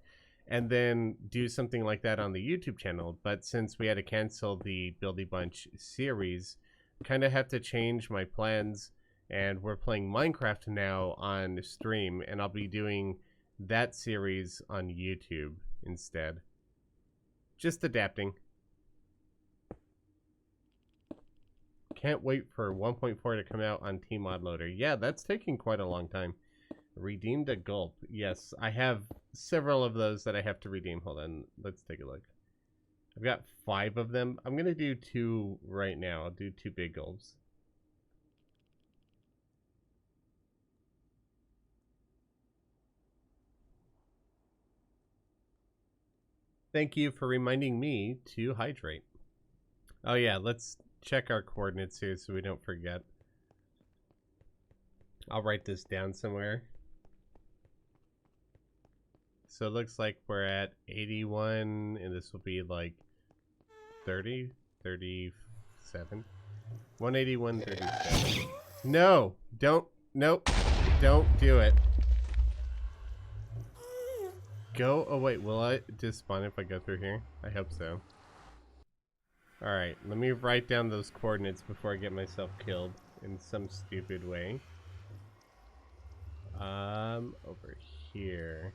and then do something like that on the YouTube channel. But since we had to cancel the Buildy Bunch series, kind of have to change my plans, and we're playing Minecraft now on stream, and I'll be doing that series on YouTube instead. Just adapting. Can't wait for 1.4 to come out on Tmod Loader. Yeah, that's taking quite a long time. Redeemed a gulp. Yes, I have several of those that I have to redeem. Hold on, let's take a look. I've got 5 of them. I'm gonna do 2 right now. I'll do 2 big gulps. Thank you for reminding me to hydrate. Oh yeah, let's check our coordinates here so we don't forget. I'll write this down somewhere. So it looks like we're at 81, and this will be like 30, 37. 181, 37. No, nope, don't do it. Go, oh wait, will I just spawn if I go through here? I hope so. Alright, let me write down those coordinates before I get myself killed in some stupid way. Over here.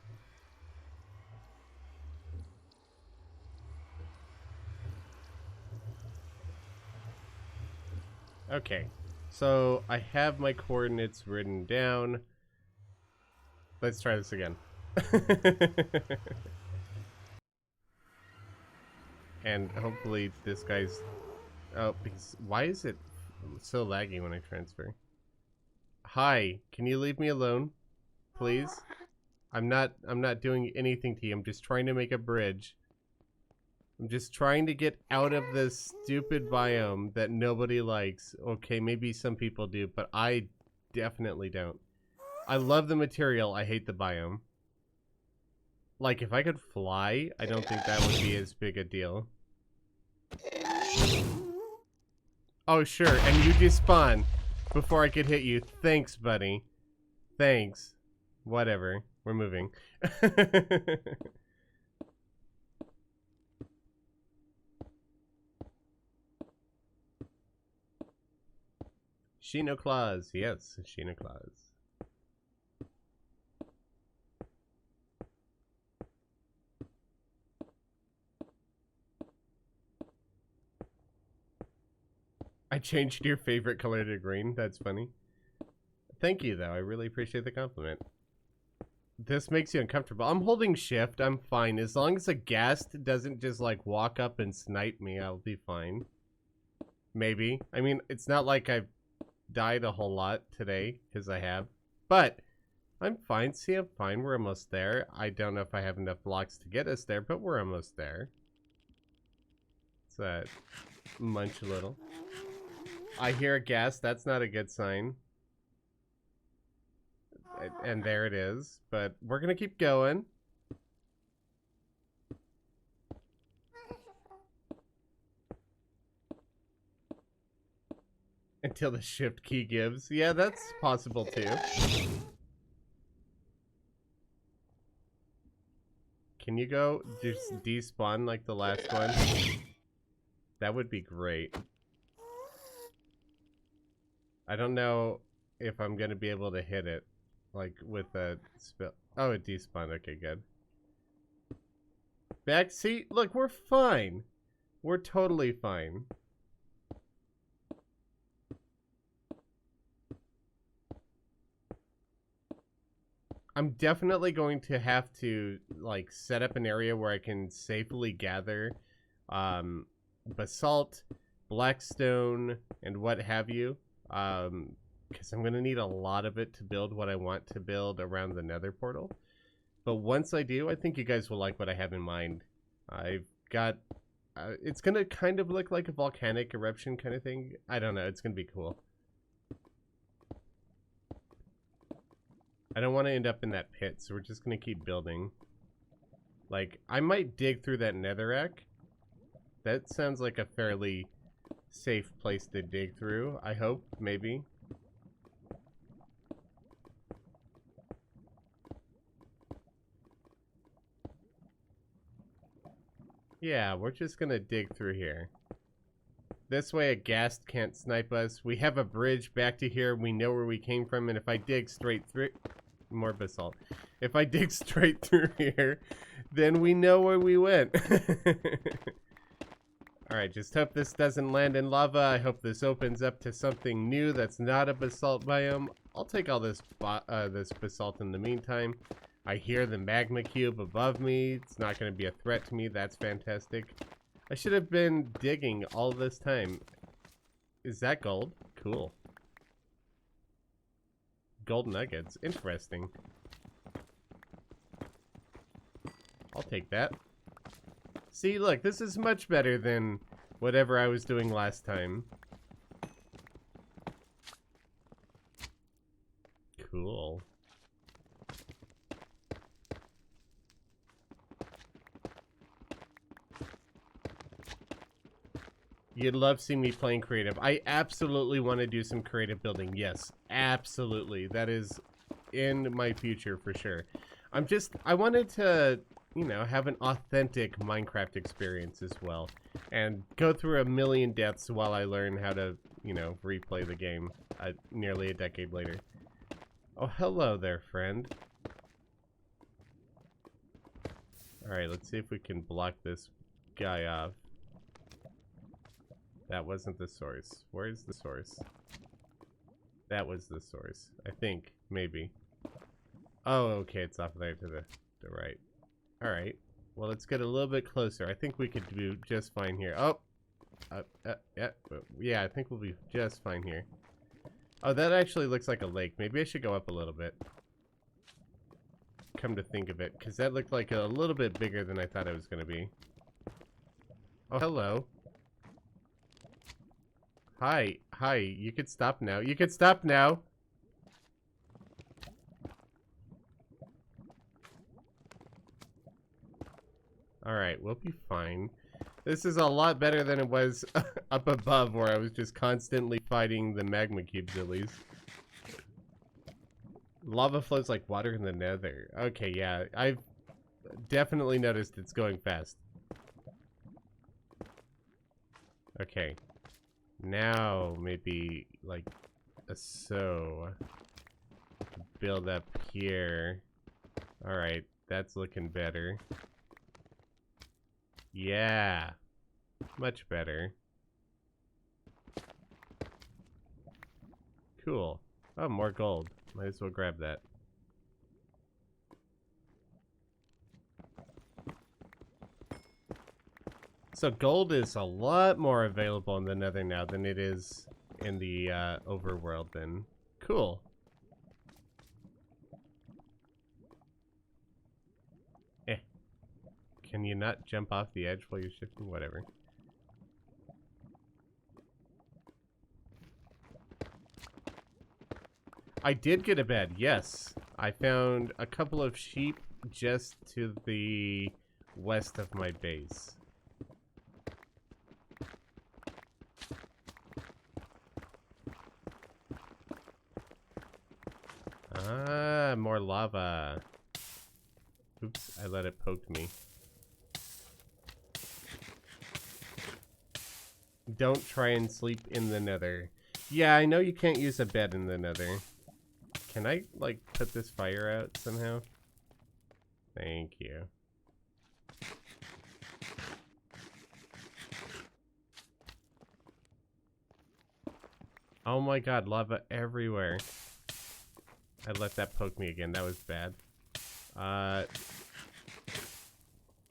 Okay, so I have my coordinates written down. Let's try this again. And hopefully this guy's... Oh, because why is it so laggy when I transfer? Hi, can you leave me alone? Please? I'm not doing anything to you. I'm just trying to make a bridge. I'm just trying to get out of this stupid biome that nobody likes. Okay, maybe some people do, but I definitely don't. I love the material. I hate the biome. Like, if I could fly, I don't think that would be as big a deal. Oh, sure, and you despawn before I could hit you. Thanks, buddy. Thanks. Whatever. We're moving. Shino Claws. Yes, Shino Claws. I changed your favorite color to green. That's funny. Thank you, though. I really appreciate the compliment. This makes you uncomfortable. I'm holding shift. I'm fine. As long as a ghast doesn't just, like, walk up and snipe me, I'll be fine. Maybe. I mean, it's not like I've died a whole lot today, because I have. But I'm fine. See, I'm fine. We're almost there. I don't know if I have enough blocks to get us there, but we're almost there. It's that munch a little. I hear a ghast. That's not a good sign. And there it is. But we're going to keep going. Until the shift key gives. Yeah, that's possible too. Can you go just despawn like the last one? That would be great. I don't know if I'm gonna be able to hit it, like with a spill. Oh, it despawned. Okay, good. Back seat. Look, we're fine. We're totally fine. I'm definitely going to have to like set up an area where I can safely gather basalt, blackstone, and what have you. Because I'm going to need a lot of it to build what I want to build around the nether portal. But once I do, I think you guys will like what I have in mind. I've got... it's going to kind of look like a volcanic eruption kind of thing. I don't know. It's going to be cool. I don't want to end up in that pit, so we're just going to keep building. Like, I might dig through that netherrack. That sounds like a fairly safe place to dig through, I hope, maybe. Yeah, we're just going to dig through here. This way a ghast can't snipe us. We have a bridge back to here. We know where we came from, and if I dig straight through... More basalt. If I dig straight through here, then we know where we went. Alright, just hope this doesn't land in lava. I hope this opens up to something new that's not a basalt biome. I'll take all this this basalt in the meantime. I hear the magma cube above me. It's not going to be a threat to me. That's fantastic. I should have been digging all this time. Is that gold? Cool. Gold nuggets. Interesting. I'll take that. See, look, this is much better than whatever I was doing last time. Cool. You'd love seeing me playing creative. I absolutely want to do some creative building. Yes, absolutely. That is in my future for sure. I wanted to, you know, have an authentic Minecraft experience as well. And go through a million deaths while I learn how to, you know, replay the game nearly a decade later. Oh, hello there, friend. Alright, let's see if we can block this guy off. That wasn't the source. Where is the source? That was the source. I think. Maybe. Oh, okay. It's off there to the right. Alright. Well, let's get a little bit closer. I think we could do just fine here. Oh! Yeah, I think we'll be just fine here. Oh, that actually looks like a lake. Maybe I should go up a little bit. Come to think of it. Because that looked like a little bit bigger than I thought it was going to be. Oh, hello. Hi, you could stop now. You could stop now. Alright, we'll be fine. This is a lot better than it was up above where I was just constantly fighting the magma cubes at least. Lava flows like water in the nether. Okay, yeah, I've definitely noticed it's going fast. Okay. Now, maybe, like, build up here. Alright, that's looking better. Yeah. Much better. Cool. Oh, more gold. Might as well grab that. So gold is a lot more available in the nether now than it is in the overworld then. Cool. Can you not jump off the edge while you're shifting? Whatever. I did get a bed, yes. I found a couple of sheep just to the west of my base. Ah, more lava. Oops, I let it poke me. Don't try and sleep in the nether. Yeah, I know you can't use a bed in the nether. Can I, like, put this fire out somehow? Thank you. Oh my god, lava everywhere. I let that poke me again. That was bad. I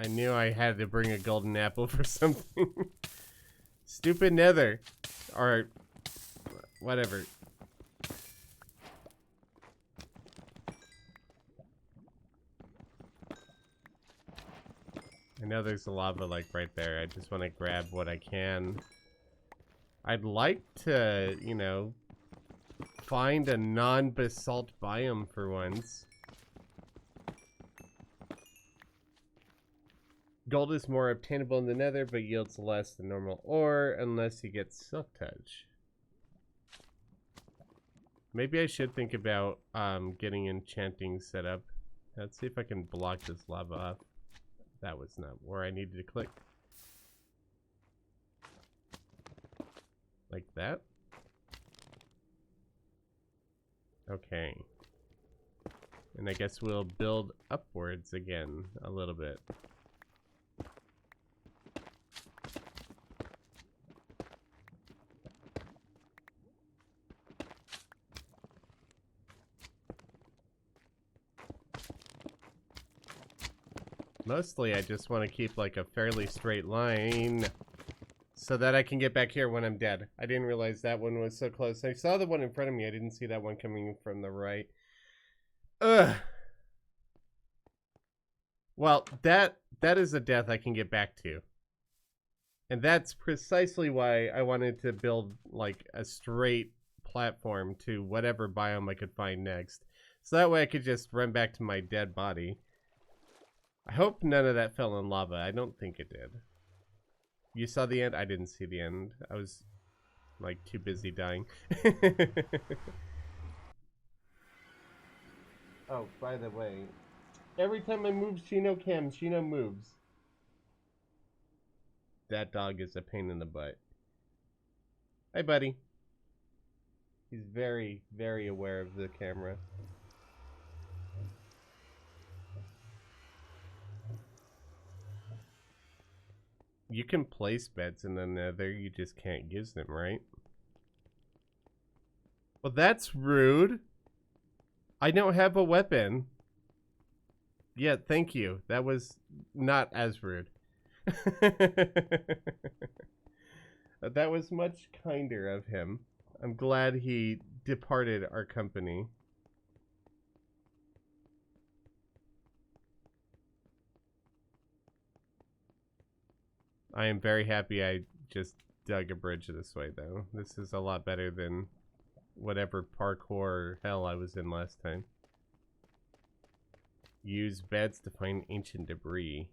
knew I had to bring a golden apple for something. Stupid nether. Or whatever. I know there's a lava like right there. I just want to grab what I can. I'd like to, you know, find a non-basalt biome for once. Gold is more obtainable in the nether, but yields less than normal ore unless you get silk touch. Maybe I should think about getting enchanting set up. Let's see if I can block this lava off. That was not where I needed to click. Like that? Okay. And I guess we'll build upwards again a little bit. Mostly I just want to keep like a fairly straight line so that I can get back here when I'm dead. I didn't realize that one was so close. I saw the one in front of me. I didn't see that one coming from the right. Ugh. Well, that is a death I can get back to. And that's precisely why I wanted to build like a straight platform to whatever biome I could find next. So that way I could just run back to my dead body. I hope none of that fell in lava. I don't think it did. You saw the end? I didn't see the end. I was like too busy dying. Oh, by the way, every time I move Shino Cam, Shino moves. That dog is a pain in the butt. Hi, buddy. He's very, very aware of the camera. You can place beds in the nether, you just can't use them, right? Well, that's rude. I don't have a weapon. Yeah, thank you. That was not as rude. That was much kinder of him. I'm glad he departed our company. I am very happy I just dug a bridge this way, though. This is a lot better than whatever parkour hell I was in last time. Use beds to find ancient debris.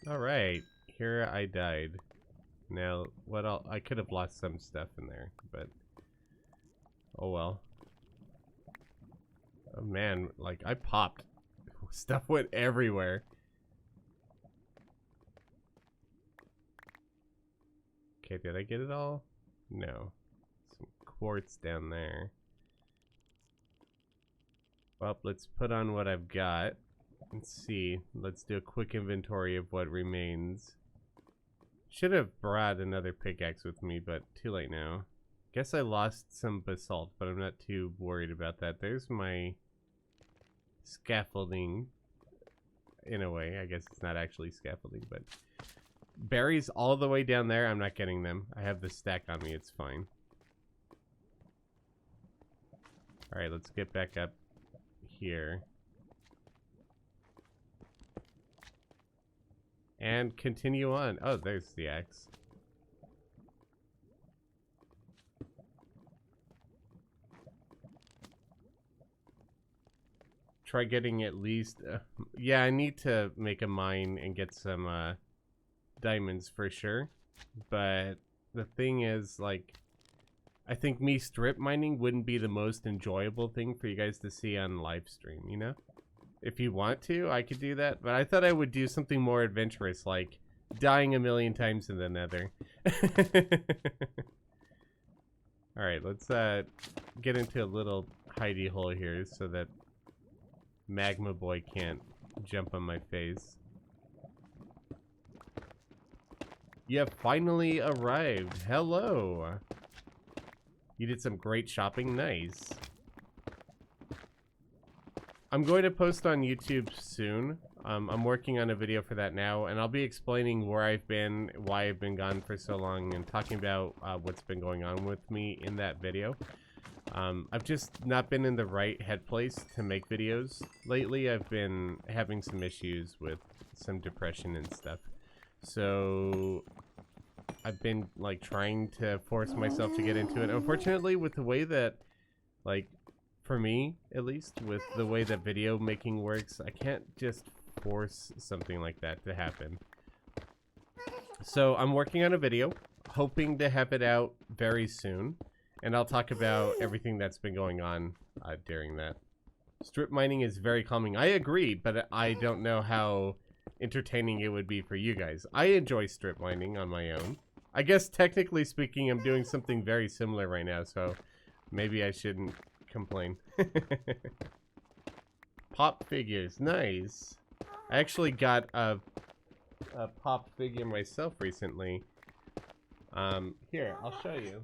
Alright, here I died. Now, what else? I could have lost some stuff in there, but oh well. Oh man, like I popped. Stuff went everywhere. Okay, did I get it all? No. Some quartz down there. Well, let's put on what I've got. Let's see. Let's do a quick inventory of what remains. Should have brought another pickaxe with me, but too late now. Guess I lost some basalt, but I'm not too worried about that. There's my scaffolding. In a way, I guess it's not actually scaffolding, but berries all the way down there. I'm not getting them. I have the stack on me. It's fine. All right, let's get back up here. And continue on. Oh, there's the axe. Try getting at least... yeah, I need to make a mine and get some diamonds for sure. But the thing is, like, I think me strip mining wouldn't be the most enjoyable thing for you guys to see on live stream, you know? If you want to, I could do that. But I thought I would do something more adventurous, like dying a million times in the nether. Alright, let's get into a little hidey hole here so that Magma Boy can't jump on my face. You have finally arrived. Hello. You did some great shopping. Nice. I'm going to post on YouTube soon. I'm working on a video for that now, and I'll be explaining where I've been, why I've been gone for so long, and talking about what's been going on with me in that video. I've just not been in the right headplace to make videos lately. I've been having some issues with some depression and stuff. So I've been like trying to force myself to get into it. Unfortunately, with the way that, like, for me at least, with the way that video making works, I can't just force something like that to happen. So I'm working on a video, hoping to have it out very soon, and I'll talk about everything that's been going on during that. Strip mining is very calming. I agree, but I don't know how entertaining it would be for you guys. I enjoy strip mining on my own. I guess technically speaking, I'm doing something very similar right now, so maybe I shouldn't complain. Pop figures, nice. I actually got a pop figure myself recently. Here, I'll show you.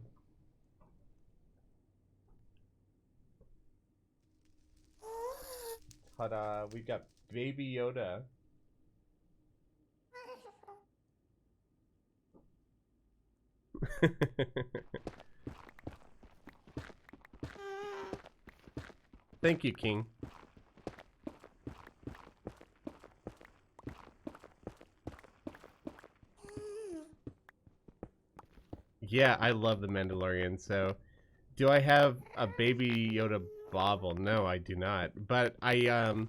Ta-da, we got Baby Yoda. Thank you, King. Yeah, I love The Mandalorian, so do I have a Baby Yoda bauble? No, I do not. But I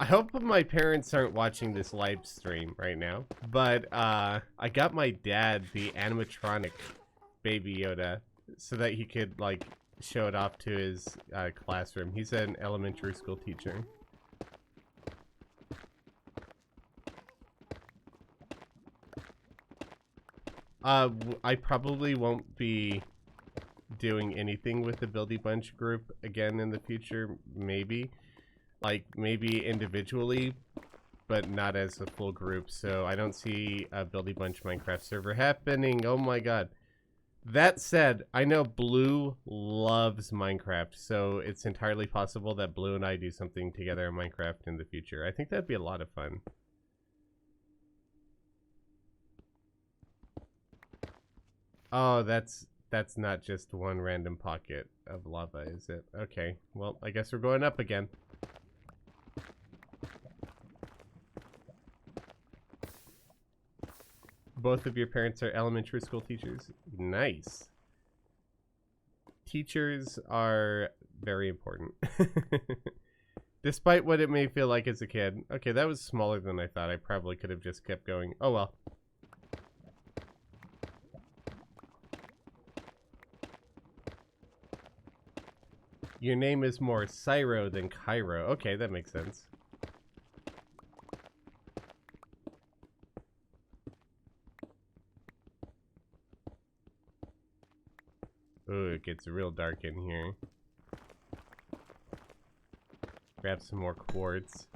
hope my parents aren't watching this live stream right now. But I got my dad the animatronic Baby Yoda so that he could like show it off to his classroom. He's an elementary school teacher. I probably won't be doing anything with the Buildy Bunch group again in the future. Maybe. Like, maybe individually, but not as a full group. So I don't see a Buildy Bunch Minecraft server happening. Oh my god. That said, I know Blue loves Minecraft, so it's entirely possible that Blue and I do something together in Minecraft in the future. I think that'd be a lot of fun. Oh, that's not just one random pocket of lava, is it? Okay, well, I guess we're going up again. Both of your parents are elementary school teachers? Nice. Teachers are very important. Despite what it may feel like as a kid. Okay, that was smaller than I thought. I probably could have just kept going. Oh well. Your name is more Cyro than Cairo. Okay, that makes sense. Ooh, it gets real dark in here. Grab some more quartz.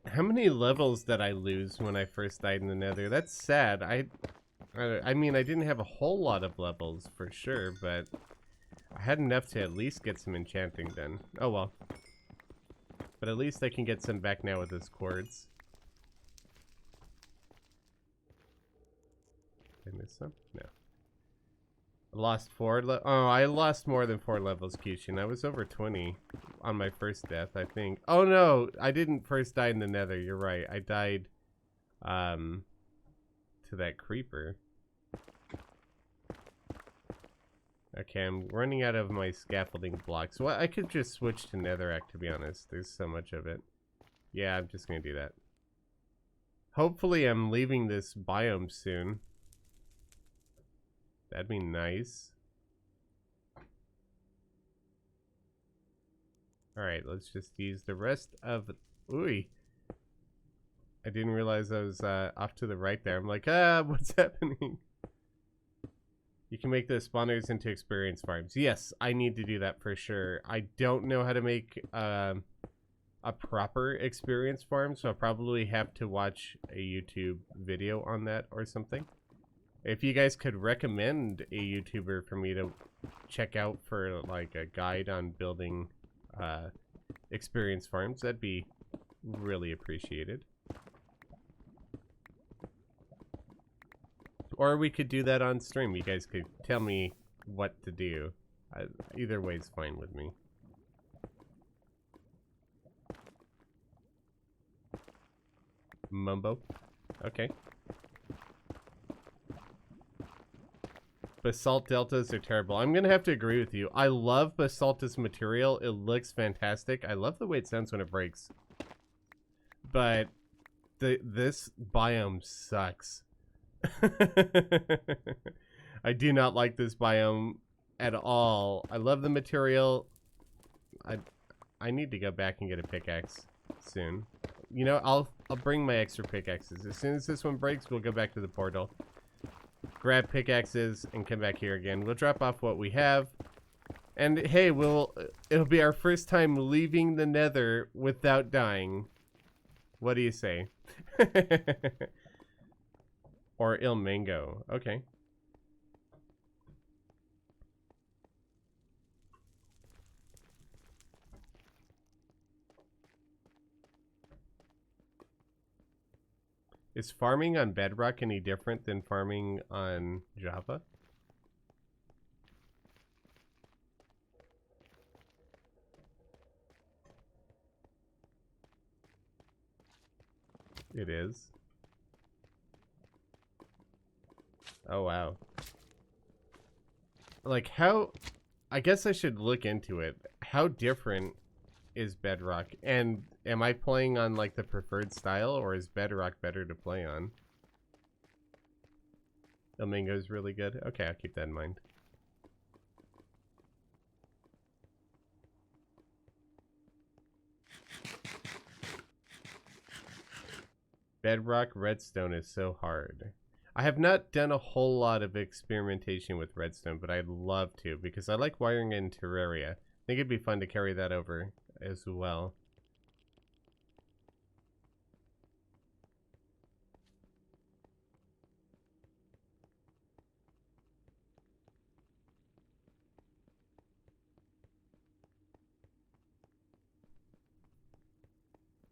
How many levels did I lose when I first died in the nether? That's sad. I mean, I didn't have a whole lot of levels for sure, but I had enough to at least get some enchanting done. Oh well. But at least I can get some back now with this quartz. Did I miss some? No. I lost 4 oh, I lost more than 4 levels, Kishin. I was over 20 on my first death, I think. Oh no, I didn't first die in the nether. You're right. I died to that creeper. Okay, I'm running out of my scaffolding blocks. Well, I could just switch to netherrack, to be honest. There's so much of it. Yeah, I'm just gonna do that. Hopefully I'm leaving this biome soon. That'd be nice. Alright, let's just use the rest of... Ooh. I didn't realize I was off to the right there. I'm like, what's happening? You can make the spawners into experience farms. Yes, I need to do that for sure. I don't know how to make a proper experience farm, so I'll probably have to watch a YouTube video on that or something. If you guys could recommend a YouTuber for me to check out for like a guide on building experience farms, that'd be really appreciated. Or we could do that on stream. You guys could tell me what to do. Either way is fine with me. Mumbo. Okay. Basalt deltas are terrible. I'm gonna have to agree with you. I love basalt as material. It looks fantastic. I love the way it sounds when it breaks. But this biome sucks. I do not like this biome at all. I love the material. I need to go back and get a pickaxe soon. You know, I'll bring my extra pickaxes. As soon as this one breaks, we'll go back to the portal. Grab pickaxes and come back here again. We'll drop off what we have. And hey, it'll be our first time leaving the Nether without dying. What do you say? Or Il Mango. Okay. Is farming on Bedrock any different than farming on Java? It is. Oh, wow. Like, how... I guess I should look into it. How different is Bedrock? And am I playing on, like, the preferred style, or is Bedrock better to play on? El Mango's really good. Okay, I'll keep that in mind. Bedrock redstone is so hard. I have not done a whole lot of experimentation with redstone, but I'd love to because I like wiring in Terraria. I think it'd be fun to carry that over as well.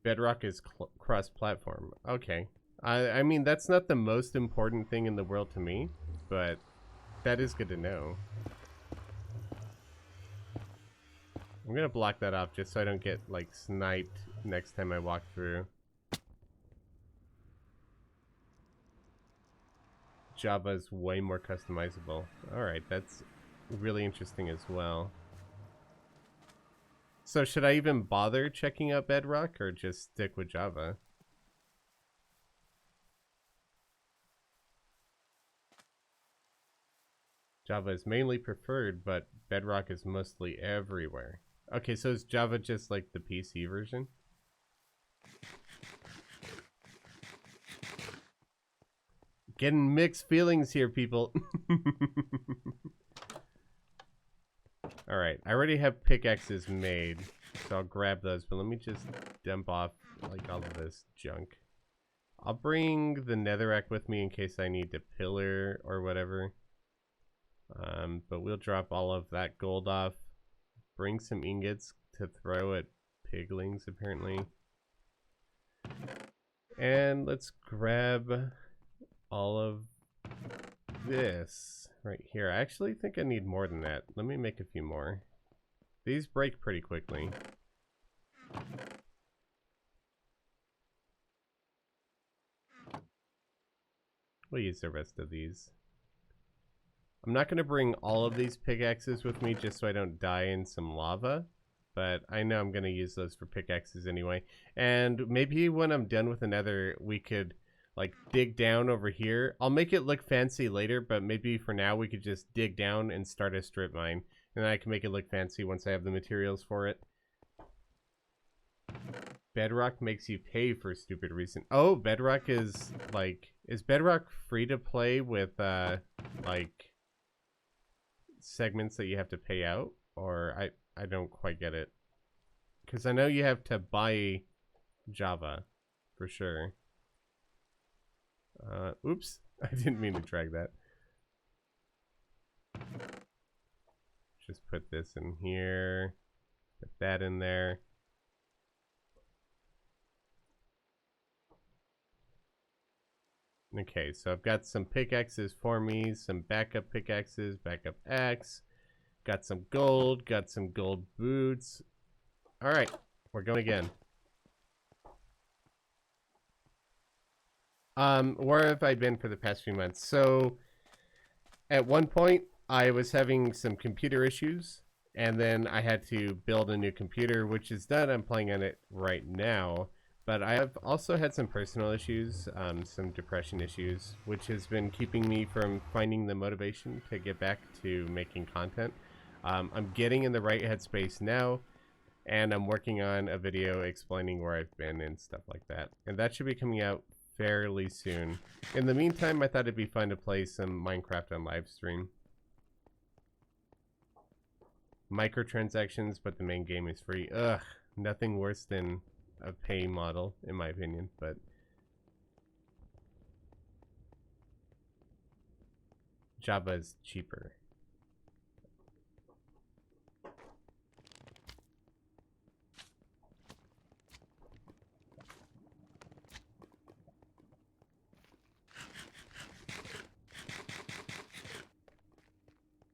Bedrock is cross-platform. Okay. I mean, that's not the most important thing in the world to me, but that is good to know. I'm gonna block that off just so I don't get, like, sniped next time I walk through. Java is way more customizable. Alright, that's really interesting as well. So should I even bother checking out Bedrock or just stick with Java? Java is mainly preferred, but Bedrock is mostly everywhere. Okay, so is Java just like the PC version? Getting mixed feelings here, people. Alright, I already have pickaxes made, so I'll grab those, but let me just dump off like all of this junk. I'll bring the netherrack with me in case I need to pillar or whatever. But we'll drop all of that gold off. Bring some ingots to throw at piglings, apparently. And let's grab all of this right here. I actually think I need more than that. Let me make a few more. These break pretty quickly. We'll use the rest of these. I'm not going to bring all of these pickaxes with me just so I don't die in some lava. But I know I'm going to use those for pickaxes anyway. And maybe when I'm done with the nether, we could like dig down over here. I'll make it look fancy later, but maybe for now we could just dig down and start a strip mine. And then I can make it look fancy once I have the materials for it. Bedrock makes you pay for stupid reason. Oh, Bedrock is like, is Bedrock free to play with like segments that you have to pay out? Or I don't quite get it. Because I know you have to buy Java for sure. Oops, I didn't mean to drag that. Just put this in here, put that in there. Okay, so I've got some pickaxes for me, some backup pickaxes, backup axe, got some gold boots. All right, we're going again. Where have I been for the past few months? So at one point I was having some computer issues, and then I had to build a new computer, which is done. I'm playing on it right now. But I have also had some personal issues, some depression issues, which has been keeping me from finding the motivation to get back to making content. I'm getting in the right headspace now, and I'm working on a video explaining where I've been and stuff like that. And that should be coming out fairly soon. In the meantime, I thought it'd be fun to play some Minecraft on live stream. Microtransactions, but the main game is free. Ugh, nothing worse than a pay model, in my opinion, but Java is cheaper.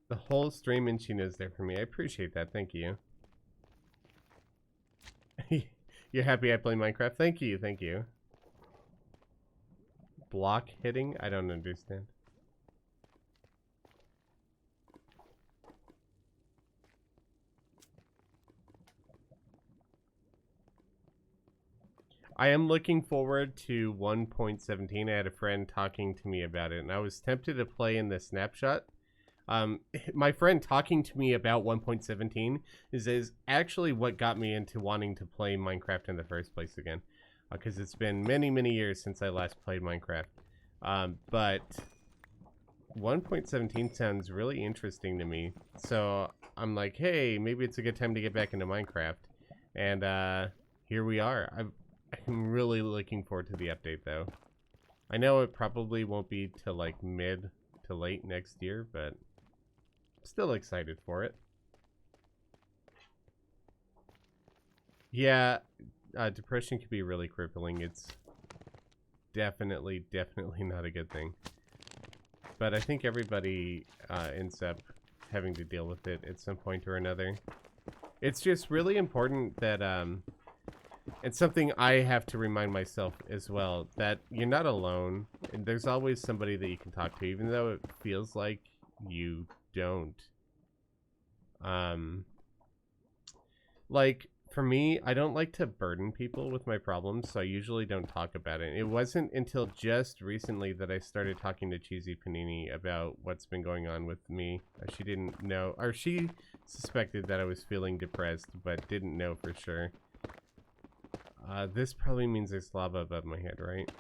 The whole stream and Chino is there for me. I appreciate that. Thank you. You're happy I play Minecraft? Thank you, thank you. Block hitting? I don't understand. I am looking forward to 1.17. I had a friend talking to me about it, and I was tempted to play in the snapshot. My friend talking to me about 1.17 is actually what got me into wanting to play Minecraft in the first place again, because it's been many years since I last played Minecraft. But 1.17 sounds really interesting to me, so I'm like, hey, maybe it's a good time to get back into Minecraft. And here we are. I'm really looking forward to the update, though. I know it probably won't be till like mid to late next year, but still excited for it. Yeah, depression can be really crippling. It's definitely not a good thing. But I think everybody ends up having to deal with it at some point or another. It's just really important that it's something I have to remind myself as well, that you're not alone, and there's always somebody that you can talk to, even though it feels like you don't. Like, for me, I don't like to burden people with my problems, so I usually don't talk about it. It wasn't until just recently that I started talking to Cheesy Panini about what's been going on with me. She didn't know, or she suspected that I was feeling depressed, but didn't know for sure. This probably means there's lava above my head, right?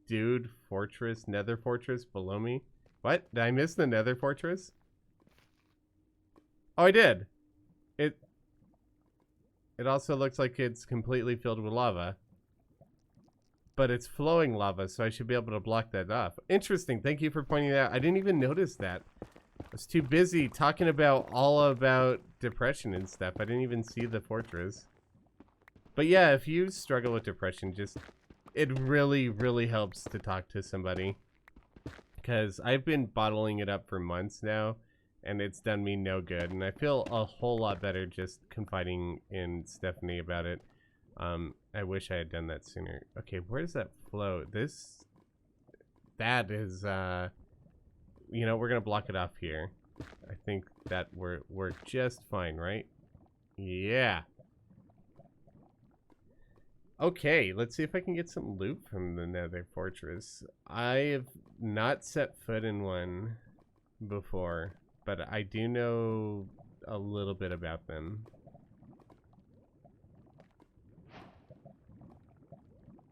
Dude, fortress, nether fortress below me. What? Did I miss the nether fortress? Oh, I did. It also looks like it's completely filled with lava. But it's flowing lava, so I should be able to block that off. Interesting. Thank you for pointing that out. I didn't even notice that. I was too busy talking about all about depression and stuff. I didn't even see the fortress. But yeah, if you struggle with depression, just... it really helps to talk to somebody. Because I've been bottling it up for months now, and it's done me no good. And I feel a whole lot better just confiding in Stephanie about it. I wish I had done that sooner. Okay, where does that flow? That is, you know, we're gonna block it off here. I think that we're just fine, right? Yeah. Okay, let's see if I can get some loot from the nether fortress. I have not set foot in one before, but I do know a little bit about them.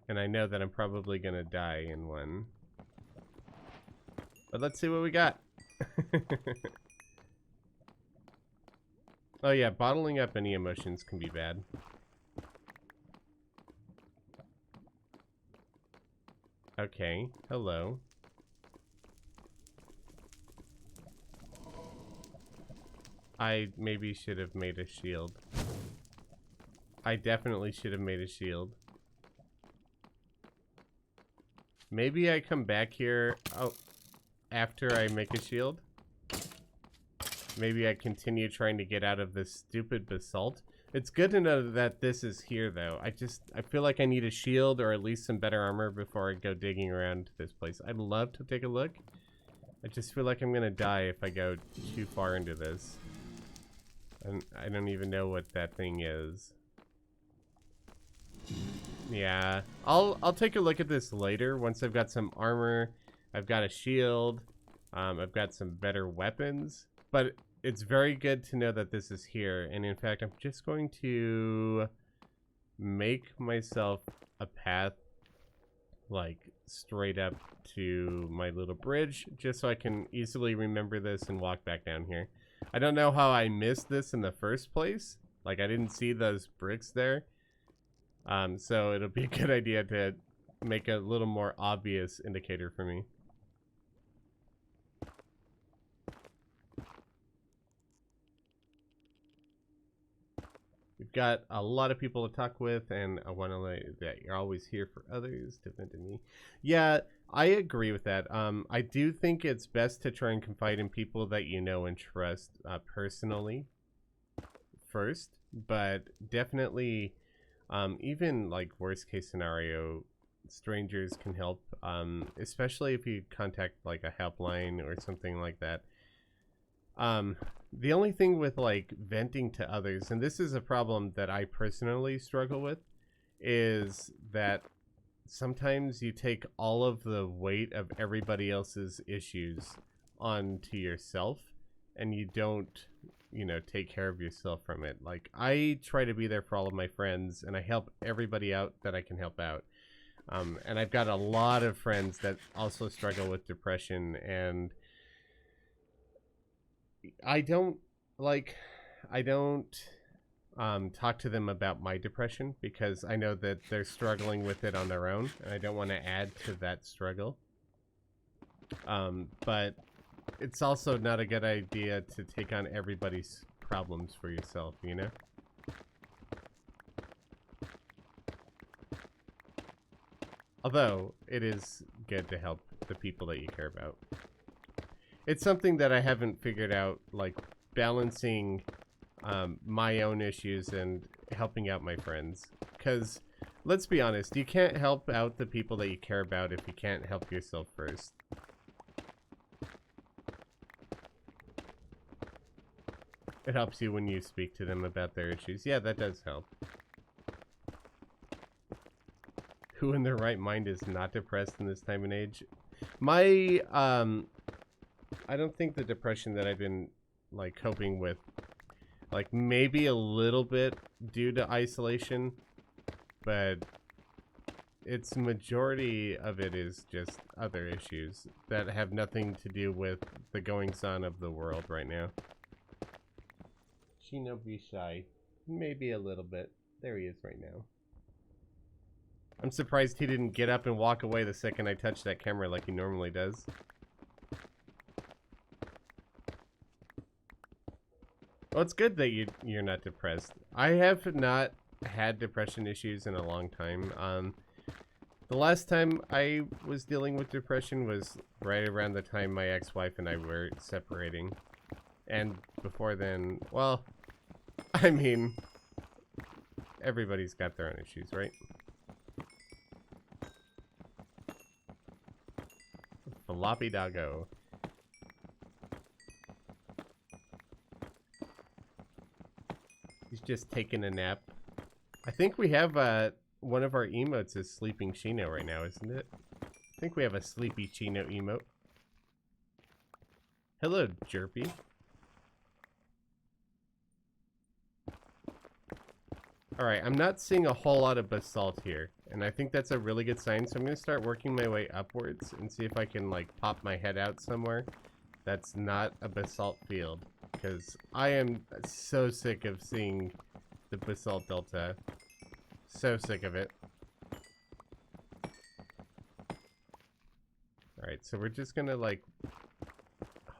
And I know that I'm probably gonna die in one. But let's see what we got. Oh yeah, bottling up any emotions can be bad. Okay, hello. I maybe should have made a shield. I definitely should have made a shield. Maybe I come back here after I make a shield. Maybe I continue trying to get out of this stupid basalt. It's good to know that this is here, though. I feel like I need a shield or at least some better armor before I go digging around this place. I'd love to take a look. I just feel like I'm gonna die if I go too far into this. And I don't even know what that thing is. Yeah, I'll take a look at this later once I've got some armor. I've got a shield. I've got some better weapons. But it's very good to know that this is here. And in fact, I'm just going to make myself a path like straight up to my little bridge just so I can easily remember this and walk back down here. I don't know how I missed this in the first place. Like, I didn't see those bricks there. So it'll be a good idea to make a little more obvious indicator for me. We've got a lot of people to talk with, and I want to let that you're always here for others to vent to me. Yeah, I agree with that. I do think it's best to try and confide in people that you know and trust personally first, but definitely, even like worst case scenario, strangers can help, especially if you contact like a helpline or something like that. The only thing with like venting to others, and this is a problem that I personally struggle with, is that sometimes you take all of the weight of everybody else's issues onto yourself and you don't, you know, take care of yourself from it. Like, I try to be there for all of my friends and I help everybody out that I can help out. And I've got a lot of friends that also struggle with depression, and I don't talk to them about my depression because I know that they're struggling with it on their own, and I don't want to add to that struggle. But it's also not a good idea to take on everybody's problems for yourself, you know? Although, it is good to help the people that you care about. It's something that I haven't figured out, like balancing my own issues and helping out my friends. Because, let's be honest, you can't help out the people that you care about if you can't help yourself first. It helps you when you speak to them about their issues. Yeah, that does help. Who in their right mind is not depressed in this time and age? My, I don't think the depression that I've been, like, coping with, like, maybe a little bit due to isolation, but its majority of it is just other issues that have nothing to do with the goings-on of the world right now. Shino be shy. Maybe a little bit. There he is right now. I'm surprised he didn't get up and walk away the second I touched that camera like he normally does. Well, it's good that you're not depressed. I have not had depression issues in a long time. The last time I was dealing with depression was right around the time my ex-wife and I were separating. And before then, well, I mean, everybody's got their own issues, right? Floppy doggo. He's just taking a nap. I think we have one of our emotes is Sleeping Chino right now, isn't it? I think we have a Sleepy Chino emote. Hello, Jerpy. Alright, I'm not seeing a whole lot of basalt here, and I think that's a really good sign, so I'm going to start working my way upwards and see if I can, like, pop my head out somewhere that's not a basalt field, because I am so sick of seeing the basalt delta. So sick of it. Alright, so we're just going to, like,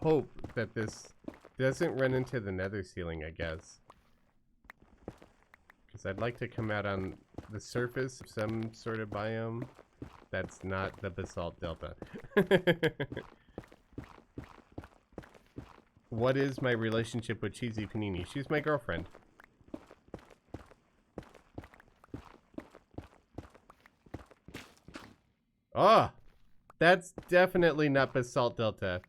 hope that this doesn't run into the nether ceiling, I guess. I'd like to come out on the surface of some sort of biome that's not the basalt delta. What is my relationship with Cheesy Panini? She's my girlfriend. Oh! That's definitely not basalt delta.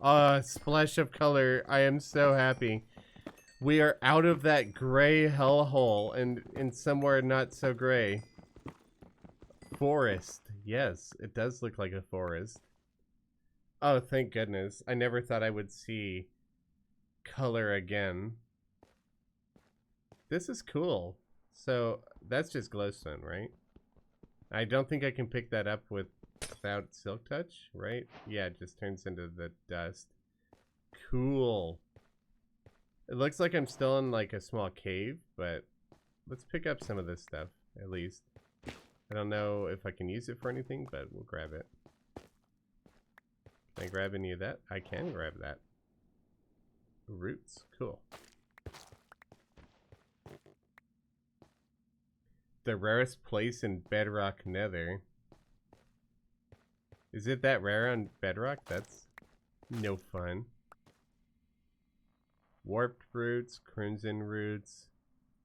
Oh, splash of color. I am so happy. We are out of that gray hellhole and in somewhere not so gray. Forest. Yes, it does look like a forest. Oh, thank goodness. I never thought I would see color again. This is cool. So, that's just glowstone, right? I don't think I can pick that up without silk touch, right? Yeah, it just turns into the dust. Cool. It looks like I'm still in like a small cave, but let's pick up some of this stuff, at least. I don't know if I can use it for anything, but we'll grab it. Can I grab any of that? I can grab that. Roots, cool. The rarest place in Bedrock Nether. Is it that rare on Bedrock? That's no fun. Warped roots, crimson roots,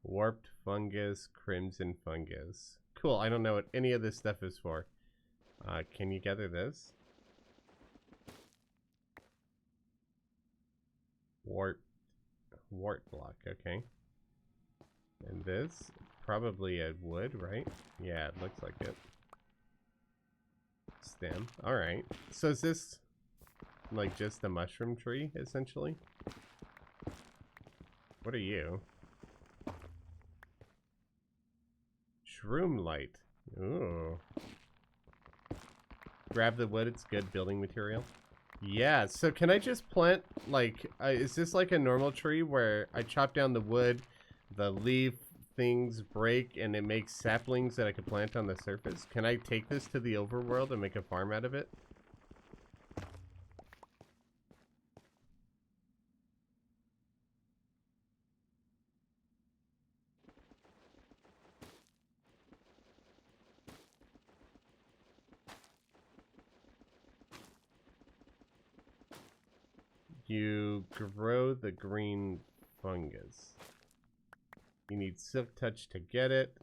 warped fungus, crimson fungus. Cool, I don't know what any of this stuff is for. Can you gather this? Wart block, okay. And this? Probably a wood, right? Yeah, it looks like it. Stem, alright. So is this like just a mushroom tree, essentially? What are you? Shroom light. Ooh. Grab the wood, it's good building material. Yeah, so can I just plant, like, is this like a normal tree where I chop down the wood, the leaf things break, and it makes saplings that I could plant on the surface? Can I take this to the overworld and make a farm out of it? You grow the green fungus. You need silk touch to get it.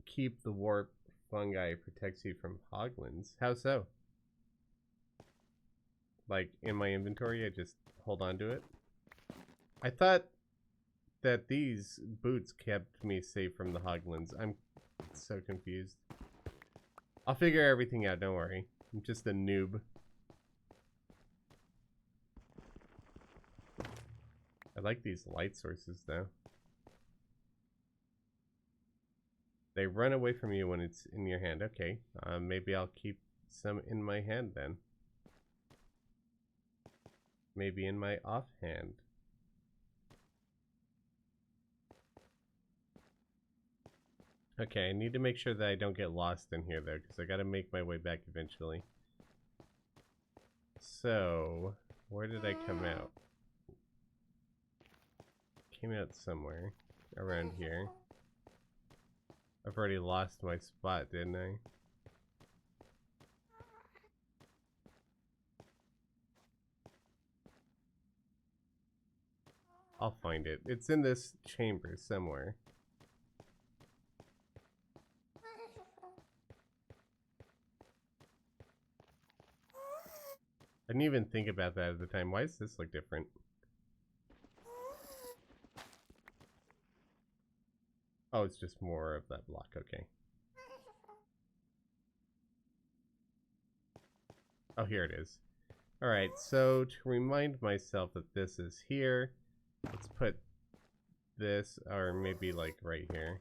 Keep the warp fungi, protects you from hoglins. How so? Like in my inventory, I just hold on to it. I thought that these boots kept me safe from the hoglins. I'm so confused. I'll figure everything out, don't worry. I'm just a noob. I like these light sources, though. They run away from you when it's in your hand. Okay, maybe I'll keep some in my hand, then. Maybe in my offhand. Okay, I need to make sure that I don't get lost in here, though, because I gotta make my way back eventually. So, where did I come out? Came out somewhere around here. I've already lost my spot, didn't I? I'll find it. It's in this chamber somewhere. I didn't even think about that at the time. Why does this look different? Oh, it's just more of that block. Okay. Oh, here it is. Alright, so to remind myself that this is here, let's put this, or maybe like right here.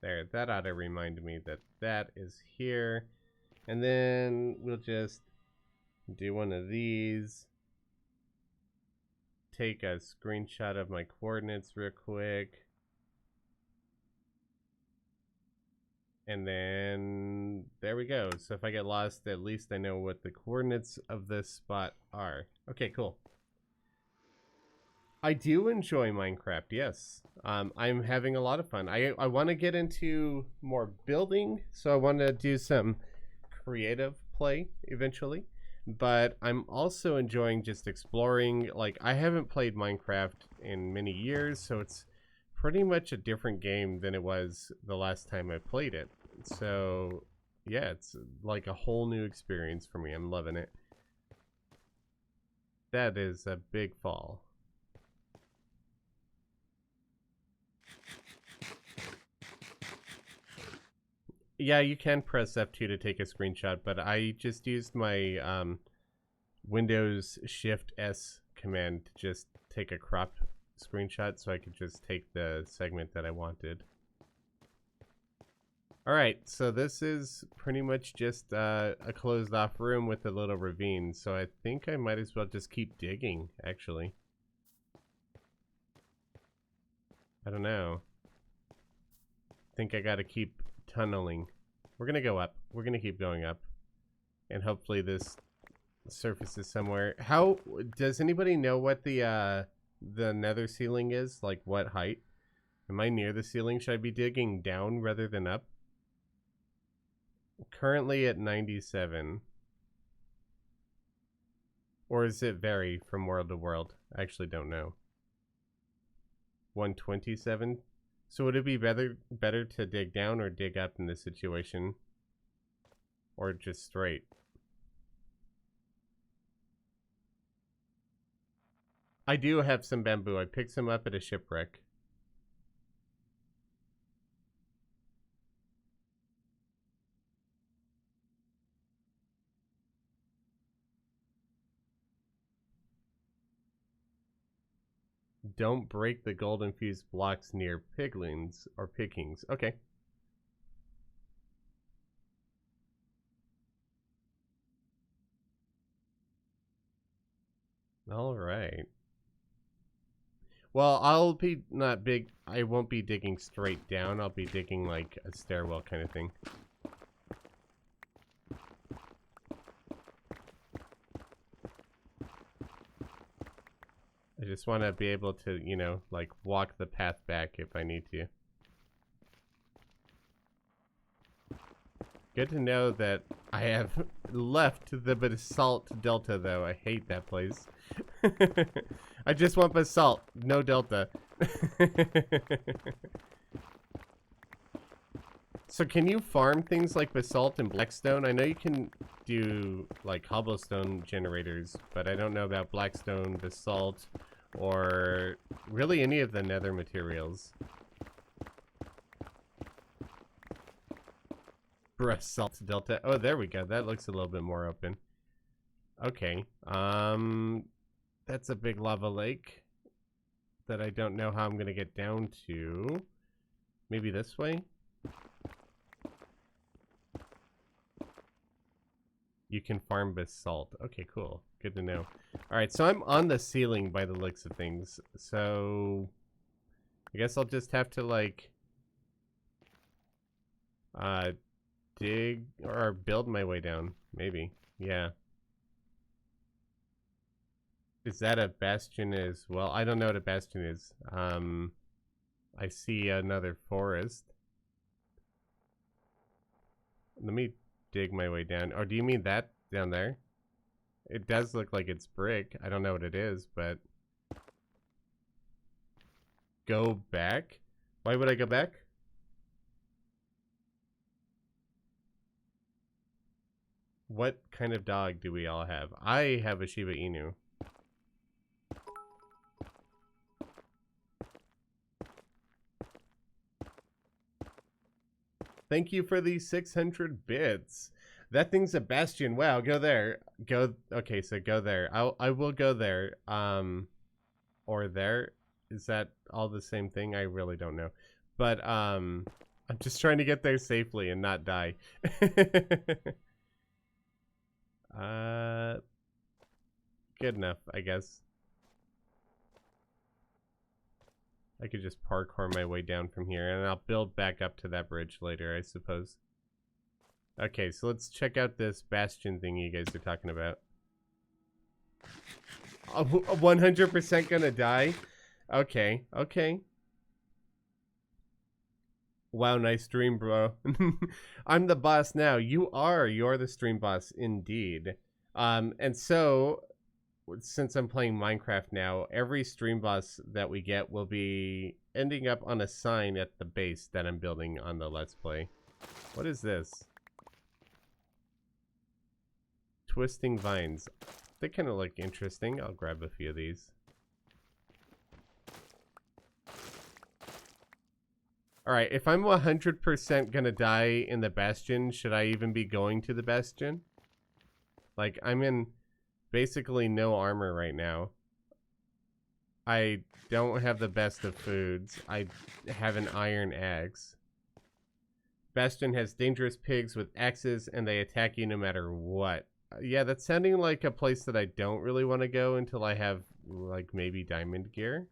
There, that ought to remind me that that is here. And then we'll just do one of these. Take a screenshot of my coordinates real quick. And then there we go. So if I get lost, at least I know what the coordinates of this spot are. Okay, cool. I do enjoy Minecraft, yes. I'm having a lot of fun. I want to get into more building, so I want to do some creative play eventually. But I'm also enjoying just exploring. Like, I haven't played Minecraft in many years, so it's pretty much a different game than it was the last time I played it. So, yeah, it's like a whole new experience for me. I'm loving it. That is a big fall. Yeah, you can press F2 to take a screenshot, but I just used my Windows Shift S command to just take a crop screenshot so I could just take the segment that I wanted. Alright, so this is pretty much just a closed off room with a little ravine, so I think I might as well just keep digging, actually. I don't know. I think I gotta keep tunneling. We're gonna go up. We're gonna keep going up. And hopefully this surfaces somewhere. How does anybody know what the nether ceiling is? Like what height? Am I near the ceiling? Should I be digging down rather than up? Currently at 97. Or does it vary from world to world? I actually don't know. 127. So would it be better to dig down or dig up in this situation? Or just straight? I do have some bamboo. I picked some up at a shipwreck. Don't break the gold infused blocks near piglins or pickings. Okay. All right. Well, I'll be not big. I won't be digging straight down. I'll be digging like a stairwell kind of thing. I just want to be able to, you know, like walk the path back if I need to. Good to know that I have left the basalt delta, though. I hate that place. I just want basalt, no delta. So can you farm things like basalt and blackstone? I know you can do like cobblestone generators, but I don't know about blackstone, basalt, or really any of the nether materials. Basalt delta. Oh, there we go. That looks a little bit more open. Okay. That's a big lava lake that I don't know how I'm gonna get down to. Maybe this way? You can farm basalt. Okay, cool. Good to know. Alright, so I'm on the ceiling by the looks of things. So I guess I'll just have to like dig or build my way down. Maybe. Yeah. Is that a bastion as well? I don't know what a bastion is. I see another forest. Let me dig my way down. Or do you mean that down there? It does look like it's brick. I don't know what it is, but... Go back? Why would I go back? What kind of dog do we all have? I have a Shiba Inu. Thank you for the 600 bits. That thing's a bastion. Wow, go there. Go. Okay, so go there. I will go there. Or there. Is that all the same thing? I really don't know. But I'm just trying to get there safely and not die. Good enough, I guess. I could just parkour my way down from here, and I'll build back up to that bridge later, I suppose. Okay, so let's check out this bastion thing you guys are talking about. 100% gonna die? Okay, okay. Wow, nice stream, bro. I'm the boss now. You're the stream boss, indeed. And so, since I'm playing Minecraft now, every stream boss that we get will be ending up on a sign at the base that I'm building on the Let's Play. What is this? Twisting vines. They kind of look interesting. I'll grab a few of these. Alright, if I'm 100% gonna die in the Bastion, should I even be going to the Bastion? Like, I'm in basically no armor right now. I don't have the best of foods. I have an iron axe. Bastion has dangerous pigs with axes, and they attack you no matter what. Yeah, that's sounding like a place that I don't really want to go until I have, like, maybe diamond gear.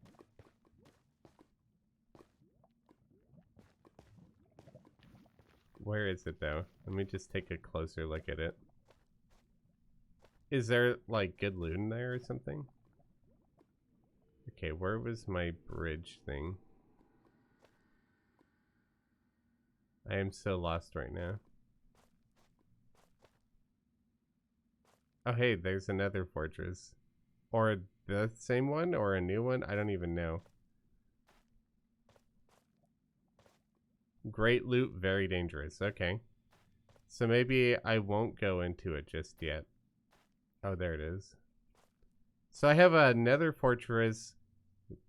Where is it, though? Let me just take a closer look at it. Is there, like, good loot in there or something? Okay, where was my bridge thing? I am so lost right now. Oh, hey, there's another fortress. Or the same one, or a new one? I don't even know. Great loot, very dangerous. Okay. So maybe I won't go into it just yet. Oh, there it is. So I have a nether fortress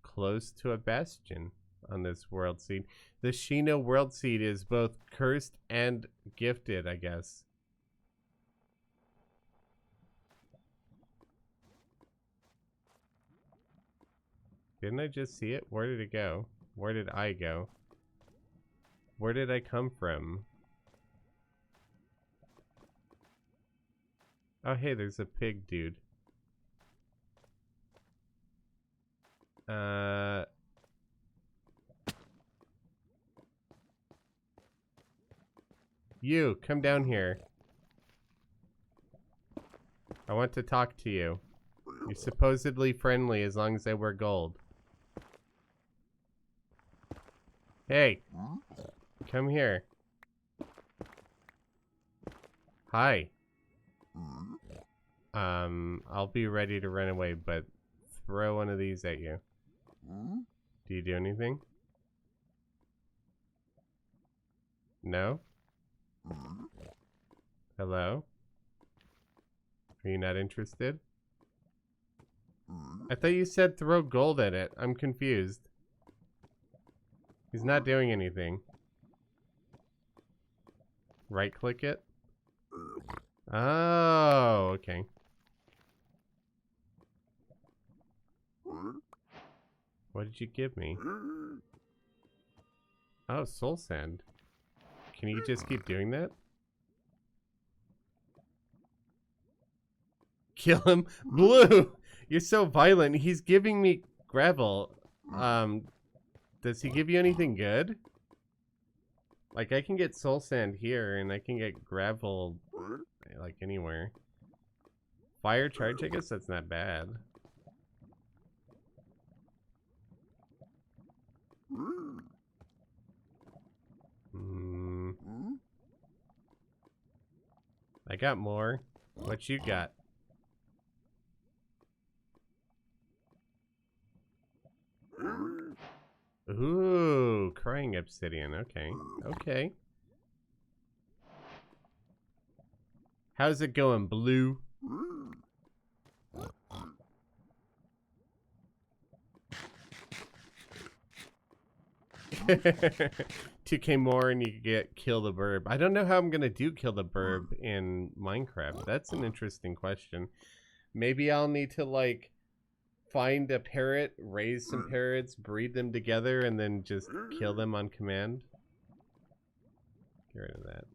close to a bastion on this world seed. The Shino world seed is both cursed and gifted, I guess. Didn't I just see it? Where did it go? Where did I go? Where did I come from? Oh, hey, there's a pig dude. You, come down here. I want to talk to you. You're supposedly friendly as long as I wear gold. Hey, come here. Hi. I'll be ready to run away, but throw one of these at you. Do you do anything? No? Hello? Are you not interested? I thought you said throw gold at it. I'm confused. He's not doing anything. Right click it? Oh, okay. What did you give me? Oh, soul sand. Can you just keep doing that? Kill him. Blue! You're so violent. He's giving me gravel. Does he give you anything good? Like, I can get soul sand here, and I can get gravel, like, anywhere. Fire charge, I guess that's not bad. I got more. What you got? Ooh, crying obsidian. Okay. Okay. How's it going, Blue? 2k more and you get kill the burb. I don't know how I'm gonna do kill the burb in Minecraft. That's an interesting question. Maybe I'll need to like find a parrot, raise some parrots, breed them together, and then just kill them on command. Get rid of that.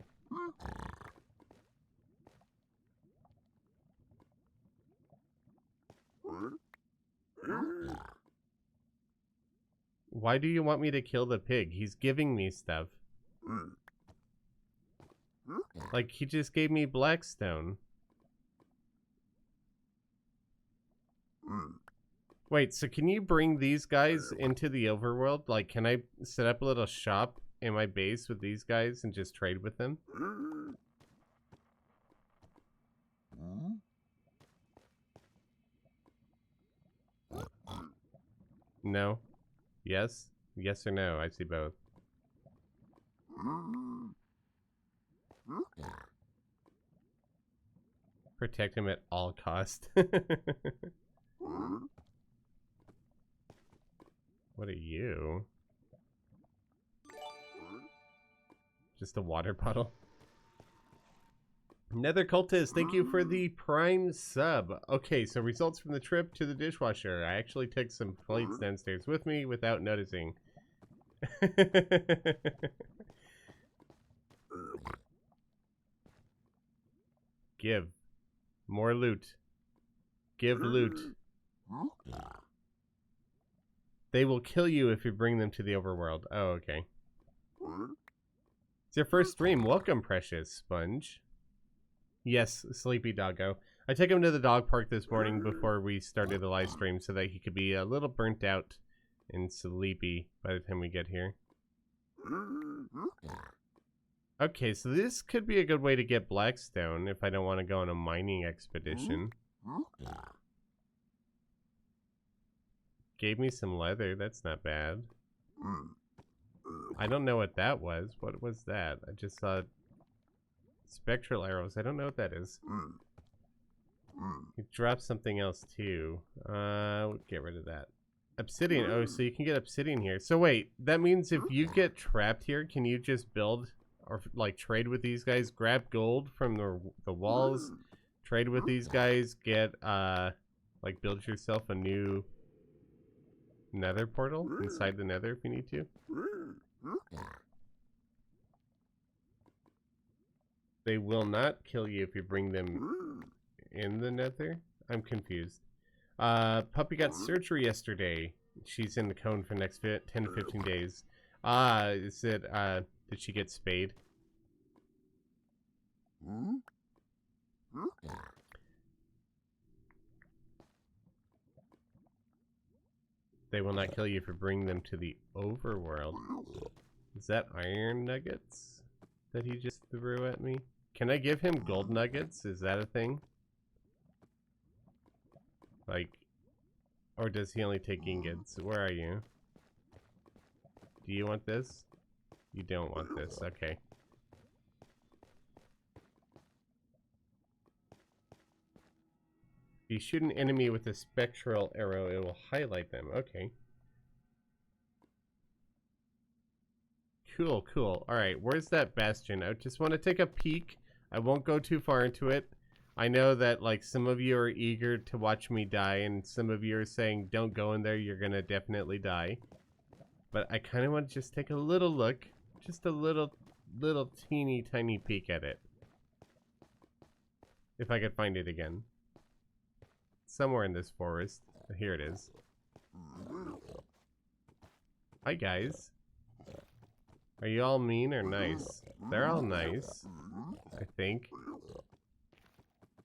Why do you want me to kill the pig? He's giving me stuff. Like, he just gave me blackstone. Wait, so can you bring these guys into the overworld? Like, can I set up a little shop in my base with these guys and just trade with them? No. Yes? Yes or no? I see both. Protect him at all cost. What are you? Just a water bottle. Nether Cultist, thank you for the Prime sub. Okay, so results from the trip to the dishwasher. I actually took some plates downstairs with me without noticing. Give. More loot. Give loot. They will kill you if you bring them to the overworld. Oh, okay. It's your first stream. Welcome, precious sponge. Yes, sleepy doggo. I took him to the dog park this morning before we started the live stream so that he could be a little burnt out and sleepy by the time we get here. Okay, so this could be a good way to get blackstone if I don't want to go on a mining expedition. Gave me some leather, that's not bad. I don't know what that was. What was that? I just saw spectral arrows. I don't know what that is. It dropped something else too. We'll get rid of that. Obsidian. Oh, so you can get obsidian here. So wait, that means if you get trapped here, can you just build or like trade with these guys? Grab gold from the walls, trade with these guys, get like build yourself a new nether portal inside the nether if you need to. They will not kill you if you bring them in the nether. I'm confused. Puppy got surgery yesterday. She's in the cone for the next 10 to 15 days. Is it, did she get spayed? They will not kill you if you bring them to the overworld. Is that iron nuggets that he just threw at me? Can I give him gold nuggets? Is that a thing? Like, or does he only take ingots? Where are you? Do you want this? You don't want this. Okay. If you shoot an enemy with a spectral arrow, it will highlight them. Okay. Cool, cool. Alright, where's that bastion? I just want to take a peek. I won't go too far into it. I know that, like, some of you are eager to watch me die, and some of you are saying, don't go in there, you're gonna definitely die. But I kind of want to just take a little look. Just a little teeny tiny peek at it. If I could find it again. Somewhere in this forest. Here it is. Hi, guys. Are you all mean or nice? They're all nice, I think.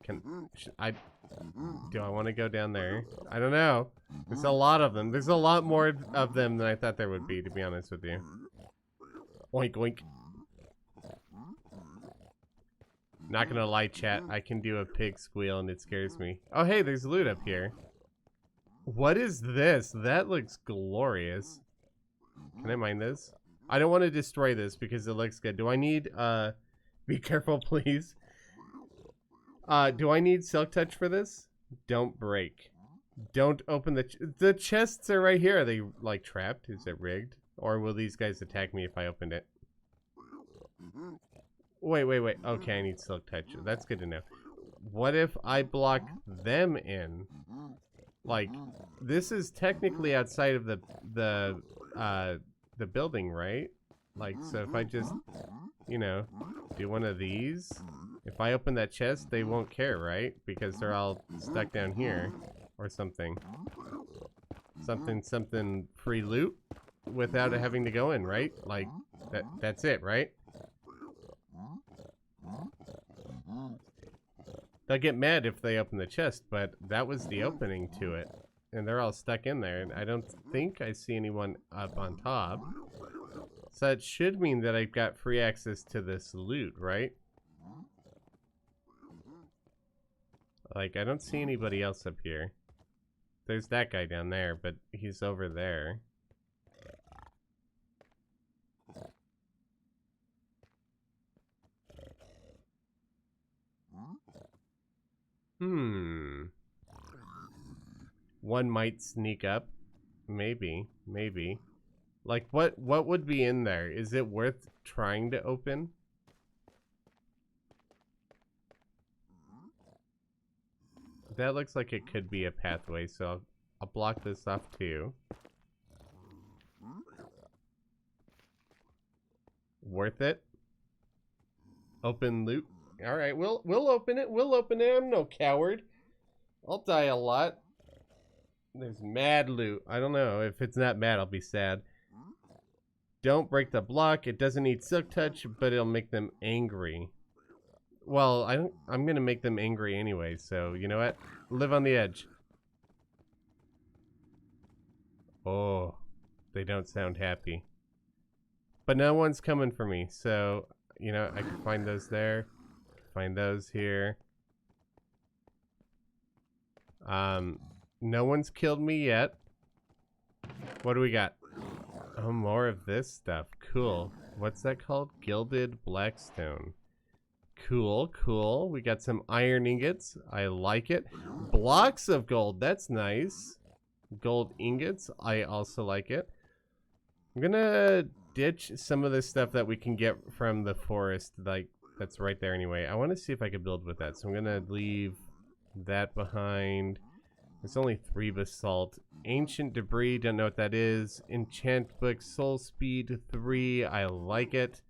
Do I want to go down there? I don't know. There's a lot of them. There's a lot more of them than I thought there would be, to be honest with you. Oink, oink. Not gonna lie, chat. I can do a pig squeal and it scares me. Oh, hey, there's loot up here. What is this? That looks glorious. Can I mine this? I don't want to destroy this because it looks good. Do I need, be careful, please. Do I need silk touch for this? Don't break. Don't open the chests are right here. Are they, like, trapped? Is it rigged? Or will these guys attack me if I opened it? Wait. Okay, I need silk touch. That's good to know. What if I block them in? Like, this is technically outside of the building, right? Like, so if I just, you know, do one of these, if I open that chest, they won't care, right? Because they're all stuck down here or something. Something free loot without it having to go in, right? Like, that's it, right? They'll get mad if they open the chest, but that was the opening to it. And they're all stuck in there, and I don't think I see anyone up on top. So that should mean that I've got free access to this loot, right? Like, I don't see anybody else up here. There's that guy down there, but he's over there. One might sneak up. Maybe. Like, what would be in there? Is it worth trying to open? That looks like it could be a pathway, so I'll block this off too. Worth it? Open loot? Alright, we'll open it. We'll open it. I'm no coward. I'll die a lot. There's mad loot. I don't know. If it's not mad, I'll be sad. Don't break the block. It doesn't need silk touch, but it'll make them angry. Well, I'm gonna make them angry anyway, so you know what? Live on the edge. Oh, they don't sound happy. But no one's coming for me, so, you know, I can find those there. Find those here. No one's killed me yet. What do we got? Oh, more of this stuff. Cool. What's that called? Gilded Blackstone. Cool. We got some iron ingots. I like it. Blocks of gold. That's nice. Gold ingots. I also like it. I'm gonna ditch some of the stuff that we can get from the forest. Like, that's right there anyway. I want to see if I can build with that. So I'm gonna leave that behind. It's only 3 basalt. Ancient debris. Don't know what that is. Enchant book. Soul speed 3. I like it.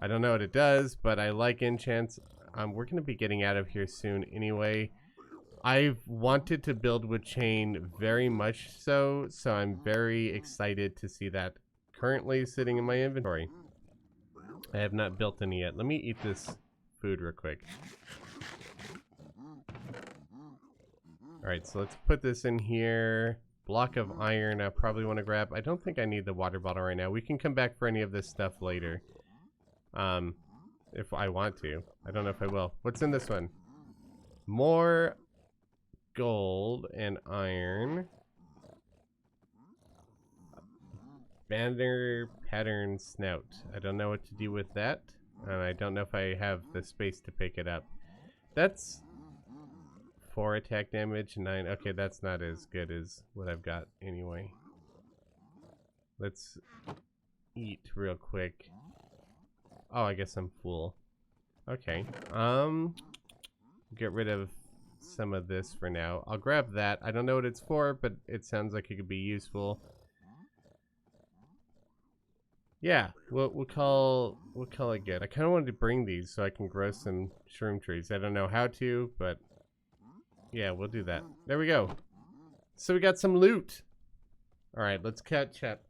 I don't know what it does, but I like enchants. We're going to be getting out of here soon anyway. I've wanted to build with chain very much so I'm very excited to see that currently sitting in my inventory. I have not built any yet. Let me eat this food real quick. Alright, so let's put this in here. Block of iron I probably want to grab. I don't think I need the water bottle right now. We can come back for any of this stuff later. If I want to. I don't know if I will. What's in this one? More gold and iron. Banner pattern snout. I don't know what to do with that. And I don't know if I have the space to pick it up. That's 4 attack damage, 9. Okay, that's not as good as what I've got anyway. Let's eat real quick. Oh, I guess I'm full. Okay. Get rid of some of this for now. I'll grab that. I don't know what it's for, but it sounds like it could be useful. Yeah, we'll call it good. I kind of wanted to bring these so I can grow some shroom trees. I don't know how to, but yeah, we'll do that. There we go. So we got some loot. All right, let's catch up.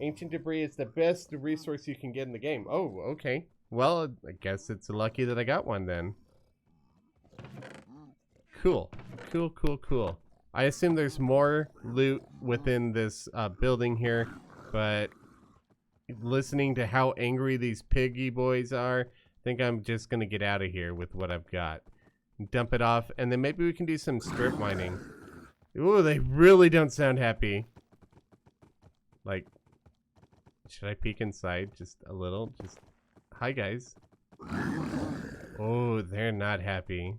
Ancient debris is the best resource you can get in the game. Oh, okay. Well, I guess it's lucky that I got one then. Cool. I assume there's more loot within this building here, but listening to how angry these piggy boys are, I think I'm just gonna get out of here with what I've got. Dump it off, and then maybe we can do some strip mining. Ooh, they really don't sound happy. Like, should I peek inside just a little? Just, hi guys. Oh, they're not happy.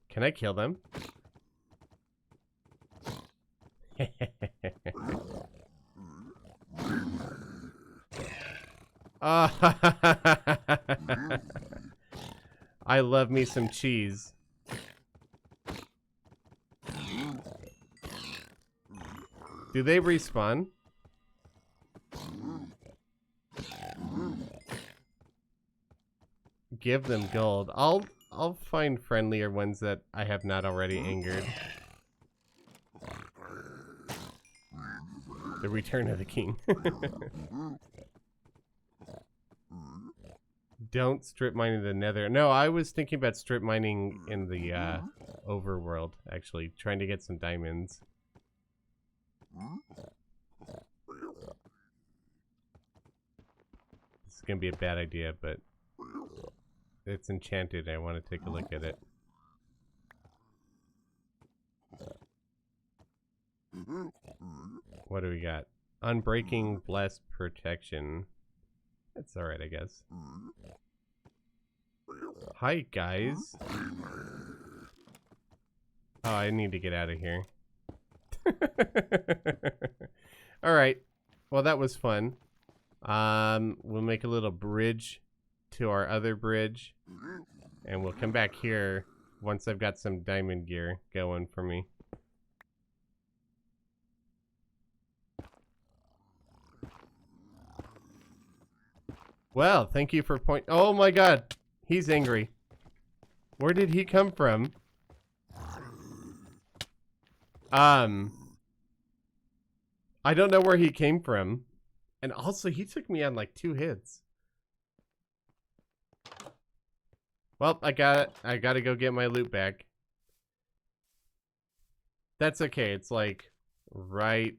Can I kill them? I love me some cheese. Do they respawn? Give them gold. I'll find friendlier ones that I have not already angered. The Return of the King. Don't strip mine in the Nether. No, I was thinking about strip mining in the overworld, actually, trying to get some diamonds. This is gonna be a bad idea, but it's enchanted. I want to take a look at it. What do we got? Unbreaking Blessed Protection. That's alright, I guess. Hi, guys. Oh, I need to get out of here. Alright. Well, that was fun. We'll make a little bridge to our other bridge. And we'll come back here once I've got some diamond gear going for me. Well, thank you for oh my god! He's angry. Where did he come from? I don't know where he came from. And also, he took me on like 2 hits. Well, I gotta go get my loot back. That's okay. It's like right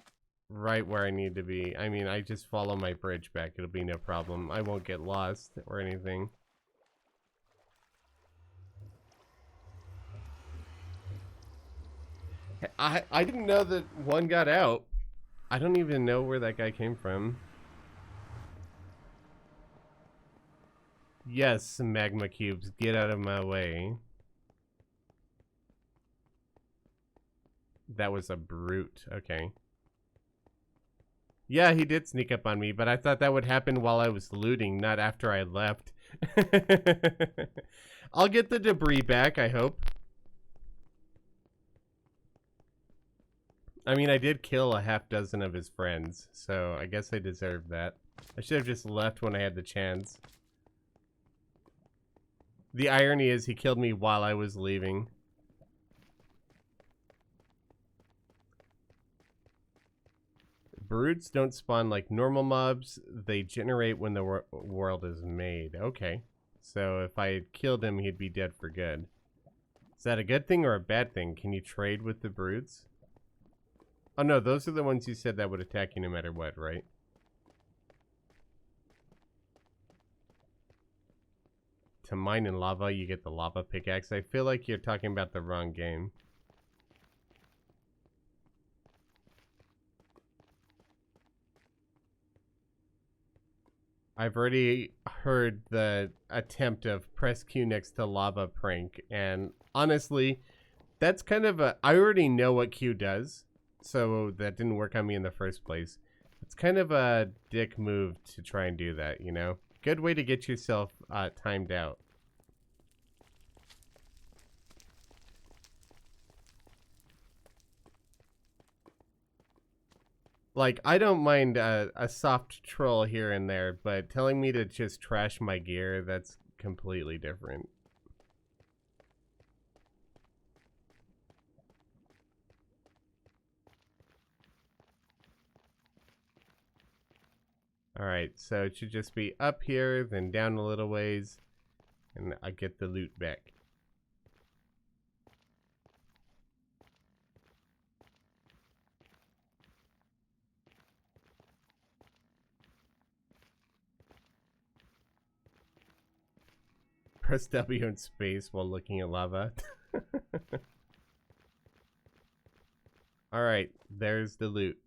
where I need to be. I mean, I just follow my bridge back. It'll be no problem. I won't get lost or anything. I didn't know that one got out. I don't even know where that guy came from. Yes, magma cubes, get out of my way. That was a brute. Okay. Yeah, he did sneak up on me, but I thought that would happen while I was looting, not after I left. I'll get the debris back, I hope. I mean, I did kill a half dozen of his friends, so I guess I deserve that. I should have just left when I had the chance. The irony is he killed me while I was leaving. Brutes don't spawn like normal mobs. They generate when the world is made. Okay. So if I had killed him, he'd be dead for good. Is that a good thing or a bad thing? Can you trade with the brutes? Oh no, those are the ones you said that would attack you no matter what, right? To mine in lava, you get the lava pickaxe. I feel like you're talking about the wrong game. I've already heard the attempt of press Q next to lava prank, and honestly, that's kind of a... I already know what Q does, so that didn't work on me in the first place. It's kind of a dick move to try and do that, you know? Good way to get yourself timed out. Like, I don't mind a soft troll here and there, but telling me to just trash my gear, that's completely different. Alright, so it should just be up here, then down a little ways, and I get the loot back. Press W in space while looking at lava. Alright, there's the loot.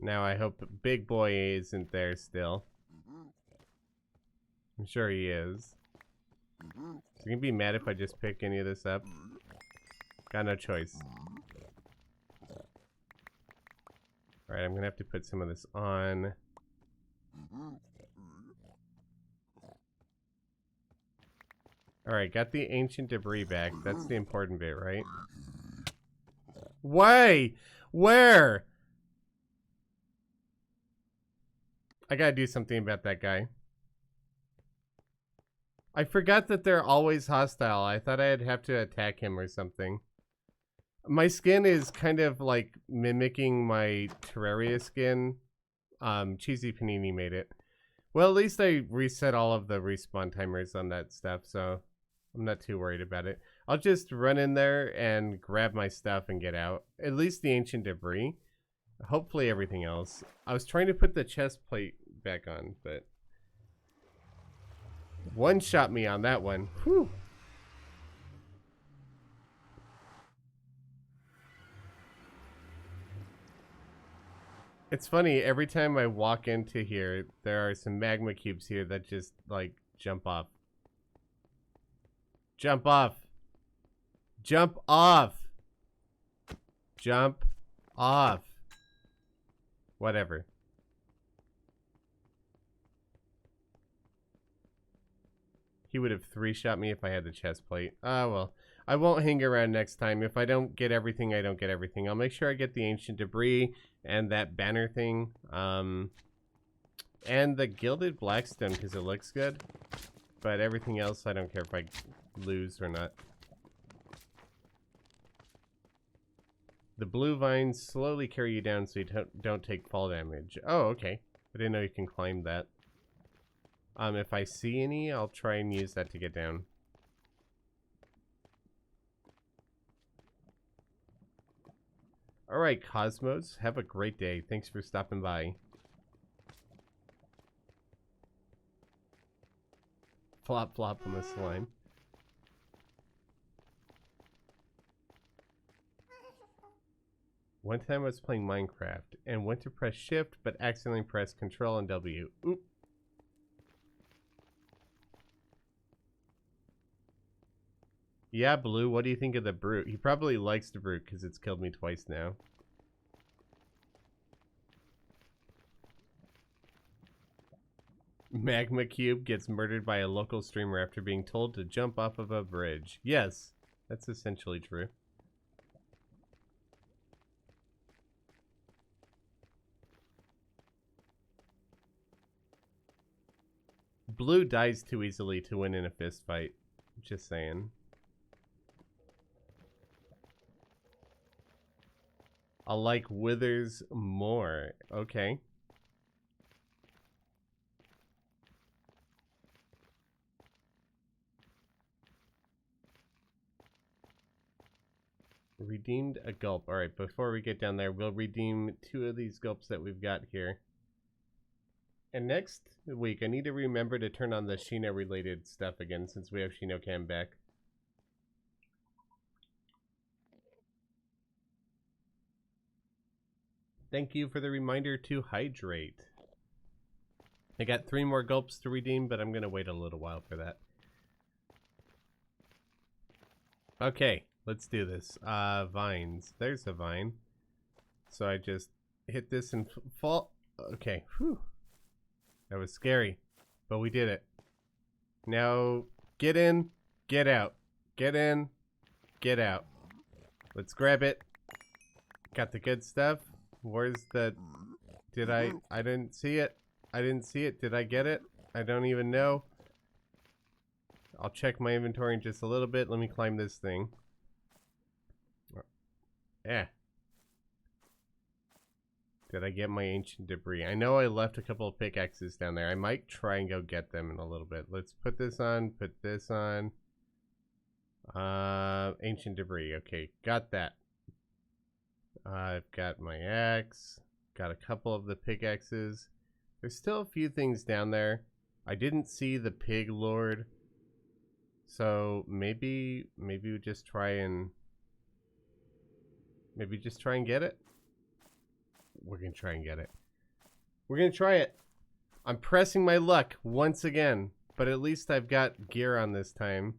Now I hope Big Boy isn't there still. I'm sure he is. Is he gonna be mad if I just pick any of this up? Got no choice. Alright, I'm gonna have to put some of this on. Alright, got the ancient debris back. That's the important bit, right? Why? Where? I gotta do something about that guy. I forgot that they're always hostile. I thought I'd have to attack him or something. My skin is kind of like mimicking my Terraria skin. Cheesy Panini made it. Well, at least I reset all of the respawn timers on that stuff, so I'm not too worried about it. I'll just run in there and grab my stuff and get out. At least the ancient debris. Hopefully everything else. I was trying to put the chest plate back on, but one shot me on that one. Whew. It's funny, every time I walk into here, there are some magma cubes here that just, like, jump off. Jump off! Jump off! Jump off! Whatever. He would have 3-shot me if I had the chest plate. Oh, well. I won't hang around next time. If I don't get everything, I don't get everything. I'll make sure I get the ancient debris and that banner thing. And the gilded blackstone because it looks good. But everything else, I don't care if I lose or not. The blue vines slowly carry you down so you don't take fall damage. Oh, okay. I didn't know you can climb that. If I see any, I'll try and use that to get down. Alright, Cosmos. Have a great day. Thanks for stopping by. Flop flop on the slime. One time I was playing Minecraft and went to press shift but accidentally pressed control and W. Oop. Yeah, Blue, what do you think of the brute? He probably likes the brute because it's killed me twice now. Magma Cube gets murdered by a local streamer after being told to jump off of a bridge. Yes, that's essentially true. Blue dies too easily to win in a fist fight. Just saying. I like Withers more. Okay. Redeemed a gulp. Alright, before we get down there, we'll redeem 2 of these gulps that we've got here. And next week, I need to remember to turn on the Shino related stuff again since we have Shino Cam back. Thank you for the reminder to hydrate. I got 3 more gulps to redeem, but I'm going to wait a little while for that. Okay, let's do this. Vines. There's a vine. So I just hit this and fall. Okay, whew. That was scary, but we did it. Now, get in, get out. Get in, get out. Let's grab it. Got the good stuff. Where's the... I didn't see it. I didn't see it. Did I get it? I don't even know. I'll check my inventory in just a little bit. Let me climb this thing. Yeah. Did I get my ancient debris? I know I left a couple of pickaxes down there. I might try and go get them in a little bit. Let's put this on. Put this on. Ancient debris. Okay, got that. I've got my axe. Got a couple of the pickaxes. There's still a few things down there. I didn't see the pig lord. So maybe we just try and get it. We're gonna try and get it. We're gonna try it. I'm pressing my luck once again, but at least I've got gear on this time.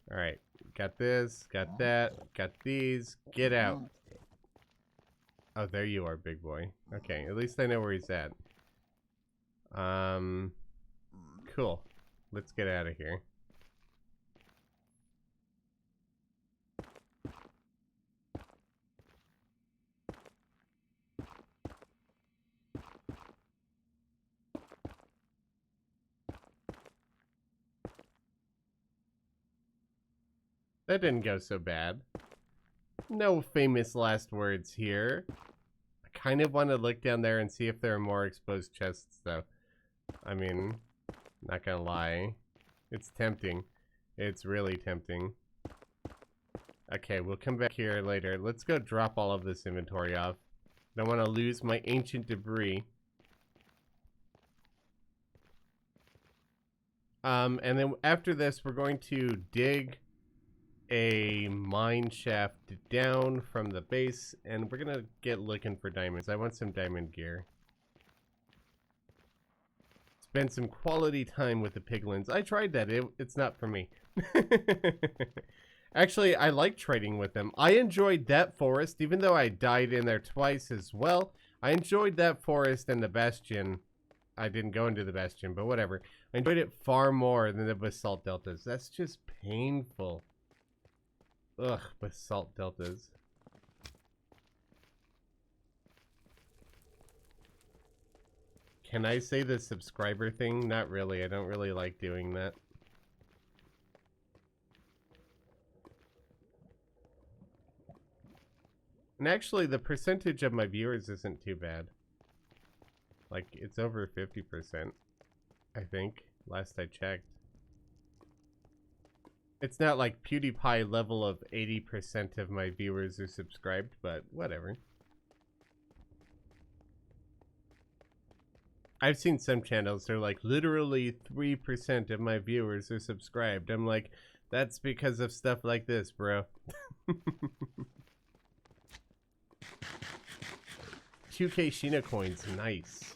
Alright, got this, got that, got these. Get out. Oh, there you are, big boy. Okay, at least I know where he's at. Cool. Let's get out of here. That didn't go so bad. No famous last words here. I kind of want to look down there and see if there are more exposed chests, though. I mean, not gonna lie. It's tempting. It's really tempting. Okay, we'll come back here later. Let's go drop all of this inventory off. Don't want to lose my ancient debris. And then after this, we're going to dig a mine shaft down from the base, and we're gonna get looking for diamonds. I want some diamond gear. Spend some quality time with the piglins. I tried that. It's not for me. Actually, I like trading with them. I enjoyed that forest, even though I died in there twice as well. I enjoyed that forest and the bastion. I didn't go into the bastion, but whatever. I enjoyed it far more than the basalt deltas. That's just painful. Ugh, basalt deltas. Can I say the subscriber thing? Not really. I don't really like doing that. And actually, the percentage of my viewers isn't too bad. Like, it's over 50%, I think, last I checked. It's not like PewDiePie level of 80% of my viewers are subscribed, but whatever. I've seen some channels, they're like, literally 3% of my viewers are subscribed. I'm like, that's because of stuff like this, bro. 2K Sheena coins, nice.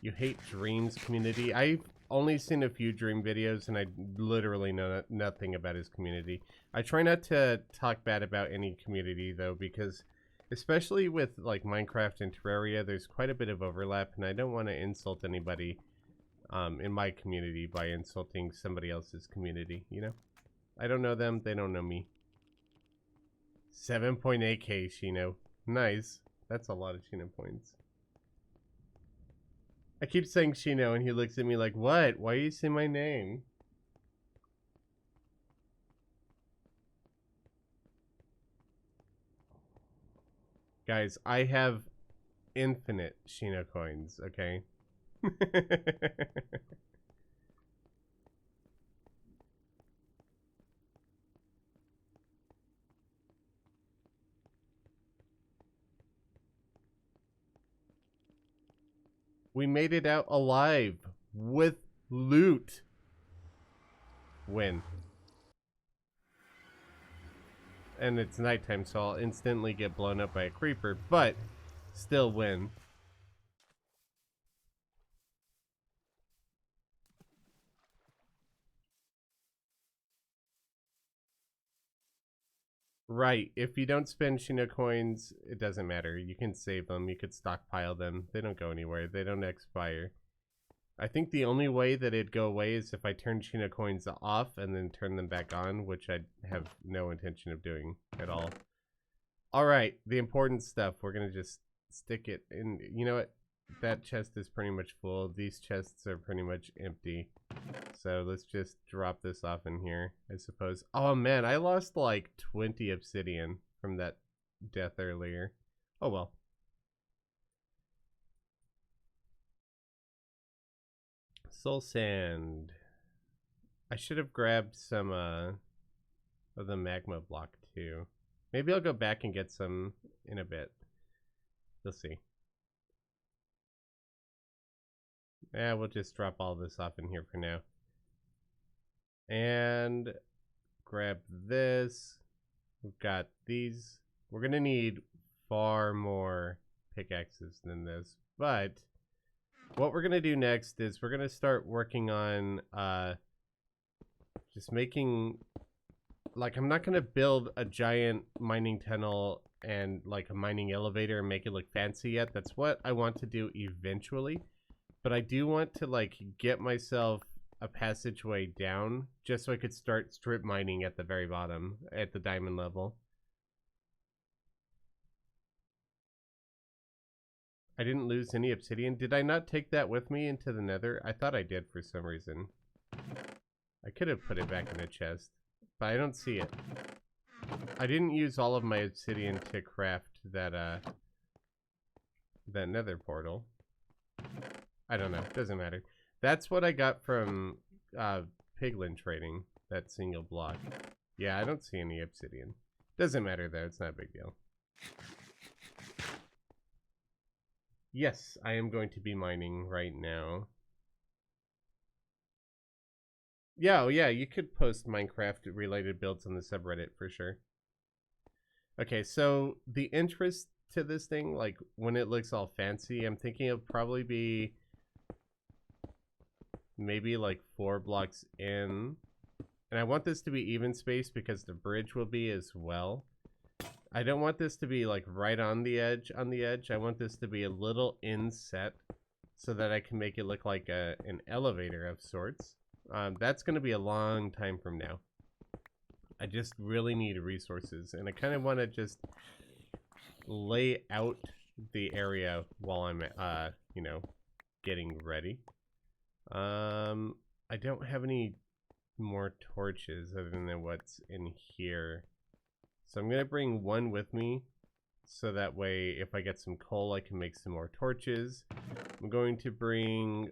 You hate Dreams community? I've only seen a few Dream videos, and I literally know nothing about his community. I try not to talk bad about any community, though, because especially with like Minecraft and Terraria, there's quite a bit of overlap, and I don't want to insult anybody in my community by insulting somebody else's community, you know? I don't know them, they don't know me. 7.8k Shino. Nice. That's a lot of Shino points. I keep saying Shino and he looks at me like, what? Why you say my name? Guys, I have infinite Shino coins, okay? We made it out alive with loot. Win. And it's nighttime, so I'll instantly get blown up by a creeper, but still win. Right, if you don't spend Shino coins, it doesn't matter. You can save them, you could stockpile them. They don't go anywhere, they don't expire. I think the only way that it'd go away is if I turn Shino coins off and then turn them back on, which I have no intention of doing at all. Alright, the important stuff. We're gonna just stick it in. You know what? That chest is pretty much full. These chests are pretty much empty. So let's just drop this off in here, I suppose. Oh man, I lost like 20 obsidian from that death earlier. Oh well. Soul sand. I should have grabbed some of the magma block too. Maybe I'll go back and get some in a bit. We'll see. Yeah, we'll just drop all this off in here for now. And grab this. We've got these. We're gonna need far more pickaxes than this, but what we're gonna do next is we're gonna start working on just making, like, I'm not gonna build a giant mining tunnel and like a mining elevator and make it look fancy yet. That's what I want to do eventually. But I do want to like get myself a passageway down just so I could start strip mining at the very bottom at the diamond level. I didn't lose any obsidian. Did I not take that with me into the nether? I thought I did for some reason. I could have put it back in the chest, but I don't see it. I didn't use all of my obsidian to craft that that nether portal. I don't know. Doesn't matter. That's what I got from piglin trading, that single block. Yeah, I don't see any obsidian. Doesn't matter though. It's not a big deal. Yes, I am going to be mining right now. Yeah, oh yeah, you could post Minecraft related builds on the subreddit for sure. Okay, so the interest to this thing, like when it looks all fancy, I'm thinking it'll probably be maybe like 4 blocks in. And I want this to be even space because the bridge will be as well. I don't want this to be like right on the edge. I want this to be a little inset so that I can make it look like an elevator of sorts. That's going to be a long time from now. I just really need resources, and I kind of want to just lay out the area while I'm, you know, getting ready. I don't have any more torches other than what's in here. So I'm going to bring one with me so that way if I get some coal, I can make some more torches. I'm going to bring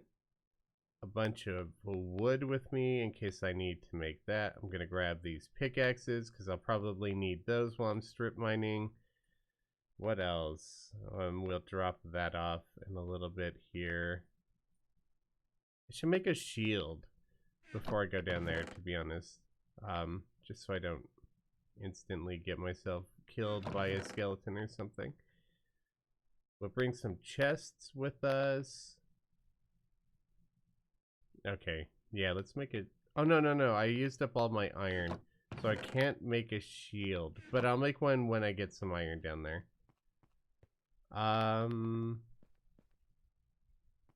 a bunch of wood with me in case I need to make that. I'm going to grab these pickaxes because I'll probably need those while I'm strip mining. What else? We'll drop that off in a little bit here. I should make a shield before I go down there, to be honest. Just so I don't instantly get myself killed by a skeleton or something. We'll bring some chests with us. Okay, yeah, let's make it. Oh, no, I used up all my iron, so I can't make a shield, but I'll make one when I get some iron down there.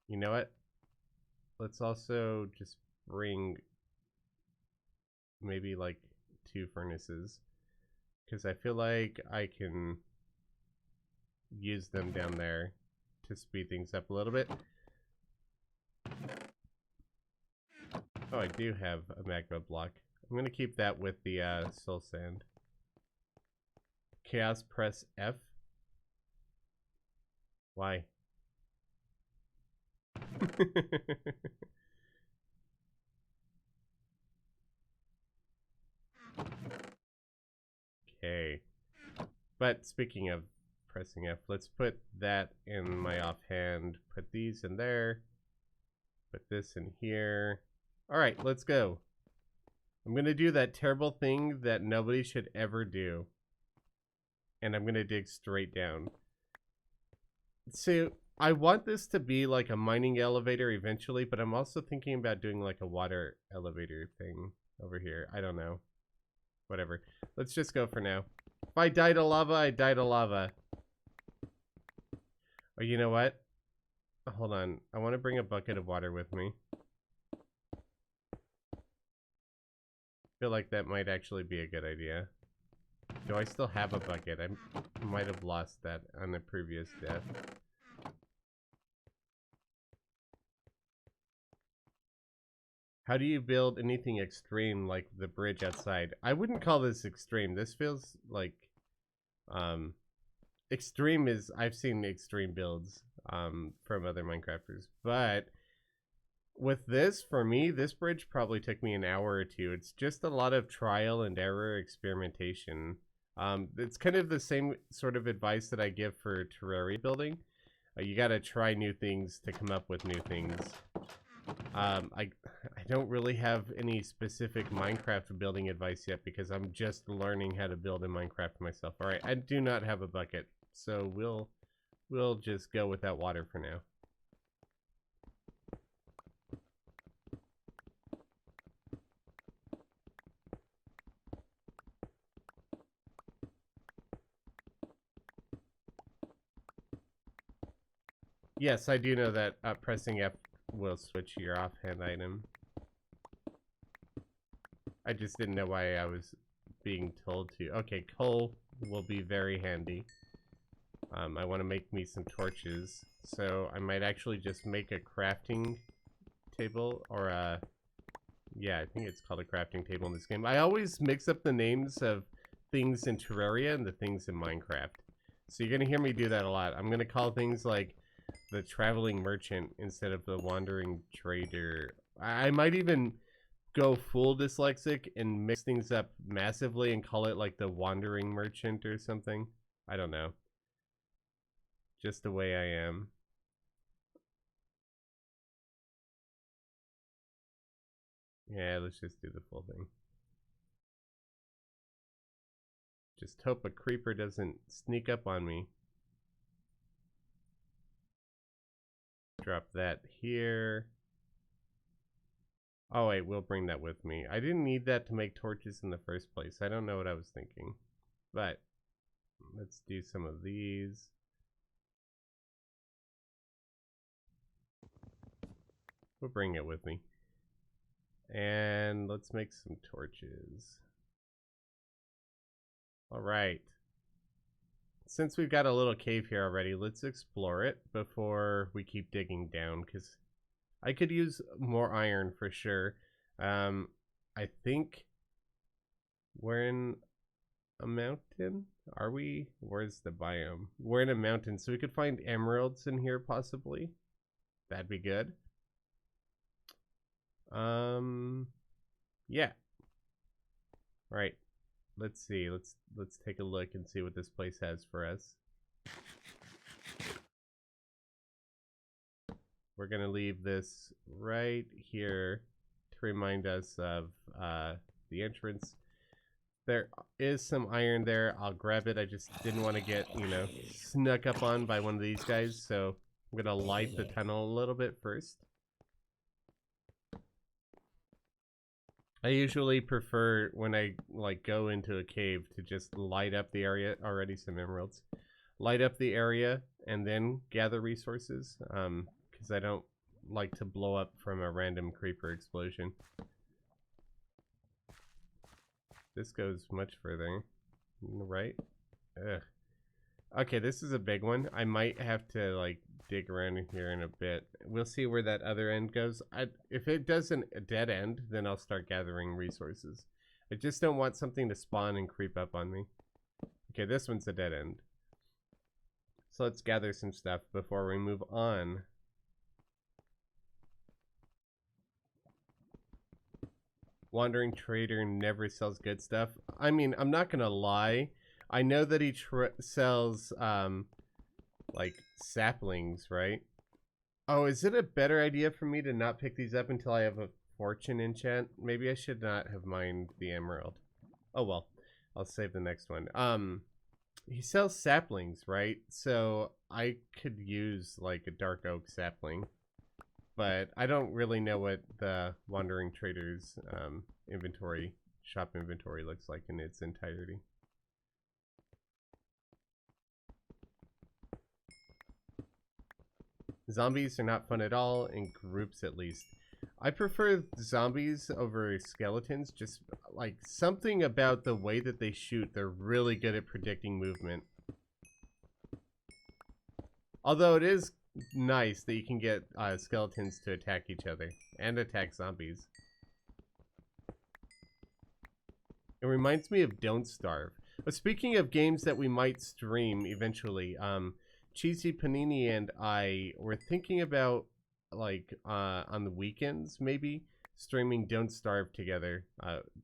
You know what? Let's also just bring maybe like 2 furnaces, because I feel like I can use them down there to speed things up a little bit. Oh, I do have a magma block. I'm going to keep that with the soul sand. Chaos, press F. Why? Okay. But speaking of pressing F, let's put that in my offhand. Put these in there. Put this in here. Alright, let's go. I'm going to do that terrible thing that nobody should ever do. And I'm going to dig straight down. So, I want this to be like a mining elevator eventually, but I'm also thinking about doing like a water elevator thing over here. I don't know. Whatever. Let's just go for now. If I die to lava, I die to lava. Oh, you know what? Hold on. I want to bring a bucket of water with me. I feel like that might actually be a good idea. Do I still have a bucket? I might have lost that on a previous death. How do you build anything extreme like the bridge outside? I wouldn't call this extreme. This feels like extreme is, I've seen extreme builds from other Minecrafters, but with this, for me, this bridge probably took me an hour or 2. It's just a lot of trial and error experimentation. It's kind of the same sort of advice that I give for Terraria building. You gotta try new things to come up with new things. I don't really have any specific Minecraft building advice yet because I'm just learning how to build in Minecraft myself. Alright, I do not have a bucket, so we'll just go without water for now. Yes, I do know that pressing F will switch your offhand item. I just didn't know why I was being told to. Okay, coal will be very handy. I want to make me some torches, so I might actually just make a crafting table, or a... Yeah, I think it's called a crafting table in this game. I always mix up the names of things in Terraria and the things in Minecraft. So you're going to hear me do that a lot. I'm going to call things like the traveling merchant instead of the wandering trader. I might even go full dyslexic and mix things up massively and call it like the wandering merchant or something. I don't know. Just the way I am. Yeah, let's just do the full thing. Just hope a creeper doesn't sneak up on me. Drop that here. Oh wait, we'll bring that with me. I didn't need that to make torches in the first place. I don't know what I was thinking. But let's do some of these. We'll bring it with me. And let's make some torches. Alright. Since we've got a little cave here already, let's explore it before we keep digging down, because I could use more iron for sure. I think we're in a mountain. Are we? Where's the biome? We're in a mountain, so we could find emeralds in here possibly. That'd be good. Yeah. Right. Let's see. Let's take a look and see what this place has for us. We're gonna leave this right here to remind us of the entrance. There is some iron there. I'll grab it. I just didn't want to get, you know, snuck up on by one of these guys, so I'm gonna light the tunnel a little bit first. I usually prefer when I like go into a cave to just light up the area. Already some emeralds. Light up the area and then gather resources, because I don't like to blow up from a random creeper explosion. This goes much further, right? Ugh. Okay, this is a big one. I might have to like dig around in here in a bit. We'll see where that other end goes. If it doesn't a dead end, then I'll start gathering resources. I just don't want something to spawn and creep up on me. Okay, this one's a dead end. So let's gather some stuff before we move on. Wandering trader never sells good stuff. I mean, I'm not gonna lie. I know that he sells like saplings, right? Oh, is it a better idea for me to not pick these up until I have a fortune enchant? Maybe I should not have mined the emerald. Oh well, I'll save the next one. He sells saplings, right? So I could use like a dark oak sapling, but I don't really know what the wandering trader's shop inventory looks like in its entirety. Zombies are not fun at all, in groups at least. I prefer zombies over skeletons, just like something about the way that they shoot. They're really good at predicting movement. Although it is nice that you can get skeletons to attack each other and attack zombies. It reminds me of Don't Starve. But speaking of games that we might stream eventually, Cheesy Panini and I were thinking about, like, on the weekends, maybe, streaming Don't Starve together.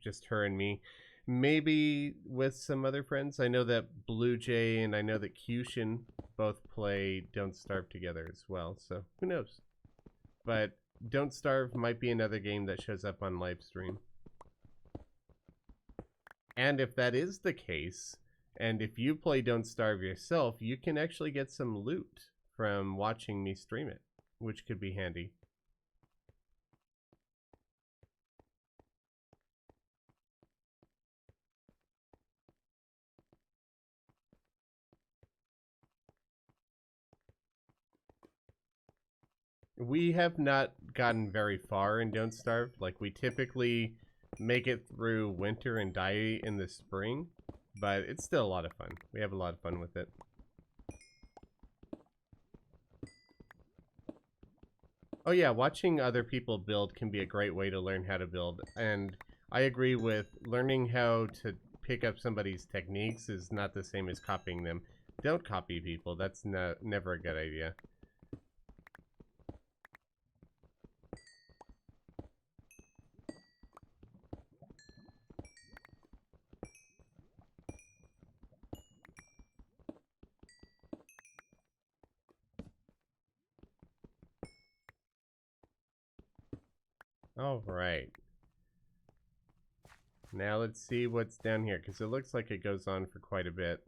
Just her and me. Maybe with some other friends. I know that Blue Jay and I know that Cushion both play Don't Starve together as well, so who knows? But Don't Starve might be another game that shows up on live stream. And if that is the case, and if you play Don't Starve yourself, you can actually get some loot from watching me stream it, which could be handy. We have not gotten very far in Don't Starve. Like, we typically make it through winter and die in the spring, but it's still a lot of fun. We have a lot of fun with it. Oh yeah, watching other people build can be a great way to learn how to build, and I agree with learning how to pick up somebody's techniques is not the same as copying them. Don't copy people. That's never a good idea. All right. Now let's see what's down here, because it looks like it goes on for quite a bit.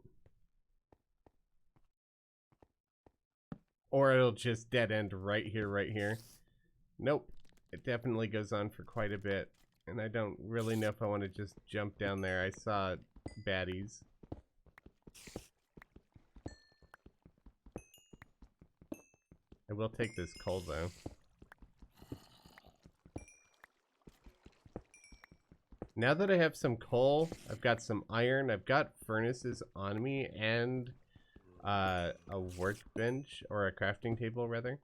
Or it'll just dead end right here, right here. Nope. It definitely goes on for quite a bit. And I don't really know if I want to just jump down there. I saw baddies. I will take this coal, though. Now that I have some coal, I've got some iron, I've got furnaces on me, and a workbench, or a crafting table, rather.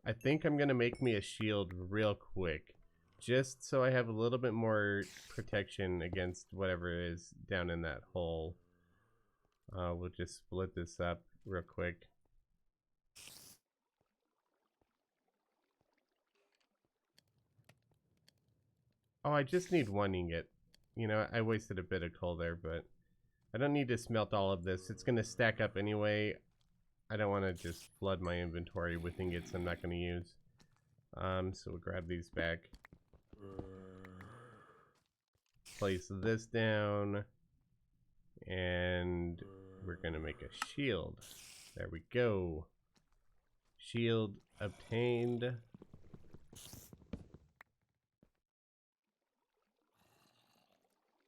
I think I'm gonna make me a shield real quick, just so I have a little bit more protection against whatever is down in that hole. We'll just split this up real quick. Oh, I just need one ingot. You know, I wasted a bit of coal there, but I don't need to smelt all of this. It's gonna stack up anyway. I don't want to just flood my inventory with ingots I'm not going to use. So we'll grab these back. Place this down. And we're going to make a shield. There we go. Shield obtained.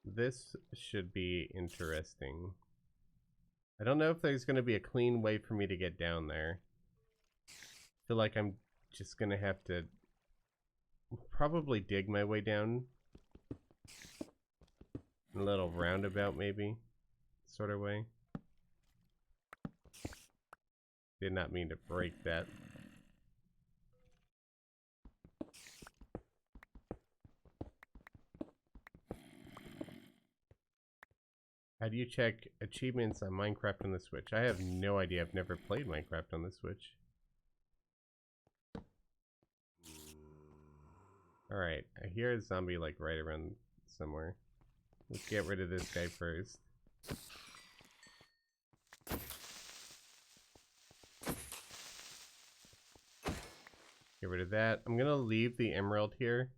This should be interesting. I don't know if there's going to be a clean way for me to get down there. I feel like I'm just going to have to probably dig my way down. A little roundabout, maybe. Sort of way. Did not mean to break that. How do you check achievements on Minecraft on the Switch? I have no idea. I've never played Minecraft on the Switch. Alright, I hear a zombie like right around somewhere. Let's get rid of this guy first. Get rid of that. I'm gonna leave the emerald here,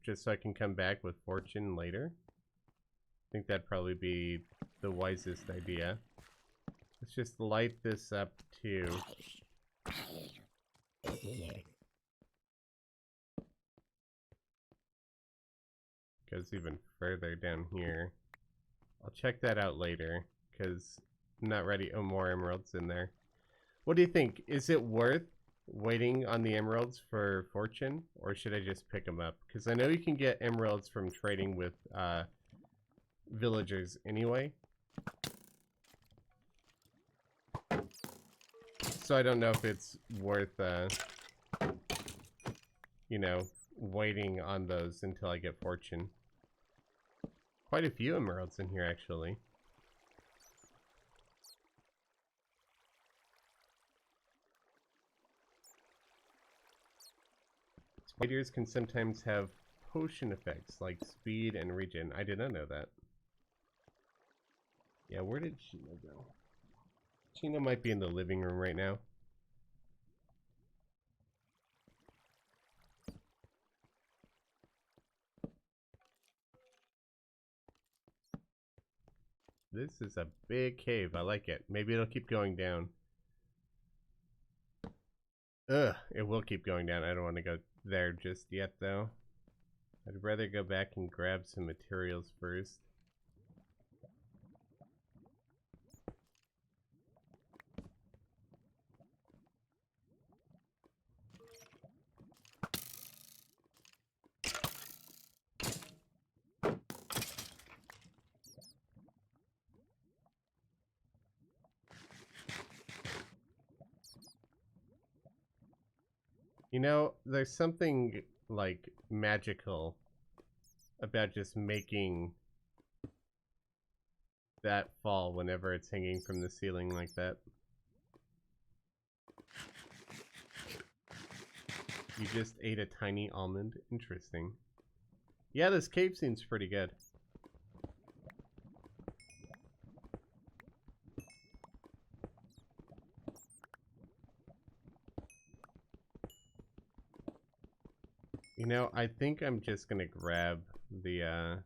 just so I can come back with fortune later. I think that'd probably be the wisest idea. Let's just light this up too. Goes even further down here. I'll check that out later, because I'm not ready. Oh, more emeralds in there. What do you think? Is it worth waiting on the emeralds for fortune, or should I just pick them up? Because I know you can get emeralds from trading with villagers anyway. So I don't know if it's worth, you know, waiting on those until I get fortune. Quite a few emeralds in here, actually. Spiders can sometimes have potion effects, like speed and regen. I did not know that. Yeah, where did Sheena go? Sheena might be in the living room right now. This is a big cave. I like it. Maybe it'll keep going down. Ugh, it will keep going down. I don't want to go there just yet, though. I'd rather go back and grab some materials first. You know, there's something, like, magical about just making that fall whenever it's hanging from the ceiling like that. You just ate a tiny almond? Interesting. Yeah, this cave seems pretty good. You know, I think I'm just gonna grab the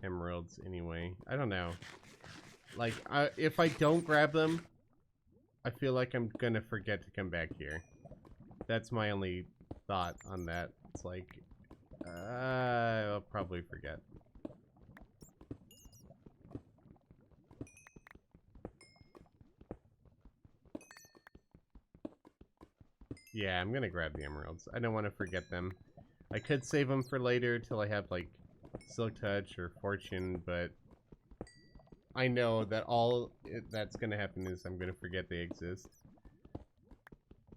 emeralds anyway. I don't know. Like, if I don't grab them, I feel like I'm gonna forget to come back here. That's my only thought on that. It's like, I'll probably forget. Yeah, I'm gonna grab the emeralds. I don't want to forget them. I could save them for later till I have, like, Silk Touch or Fortune, but I know that all that's gonna happen is I'm gonna forget they exist.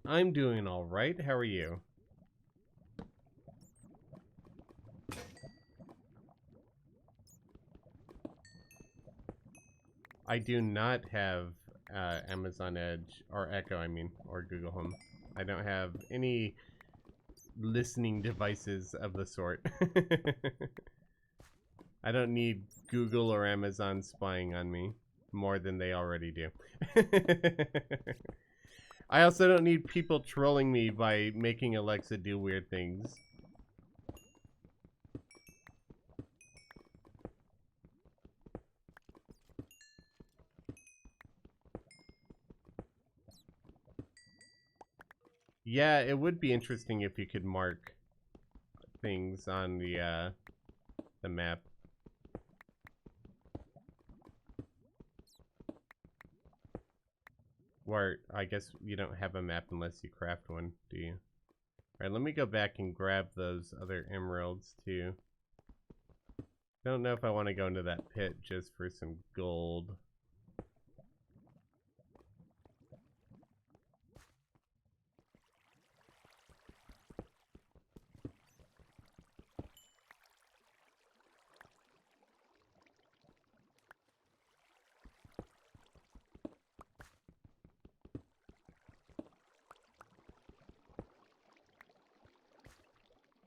I'm doing alright. How are you? I do not have Amazon Edge, or Echo, I mean, or Google Home. I don't have any listening devices of the sort. I don't need Google or Amazon spying on me more than they already do. I also don't need people trolling me by making Alexa do weird things. Yeah, it would be interesting if you could mark things on the map. Or, I guess you don't have a map unless you craft one, do you? Alright, let me go back and grab those other emeralds, too. Don't know if I want to go into that pit just for some gold.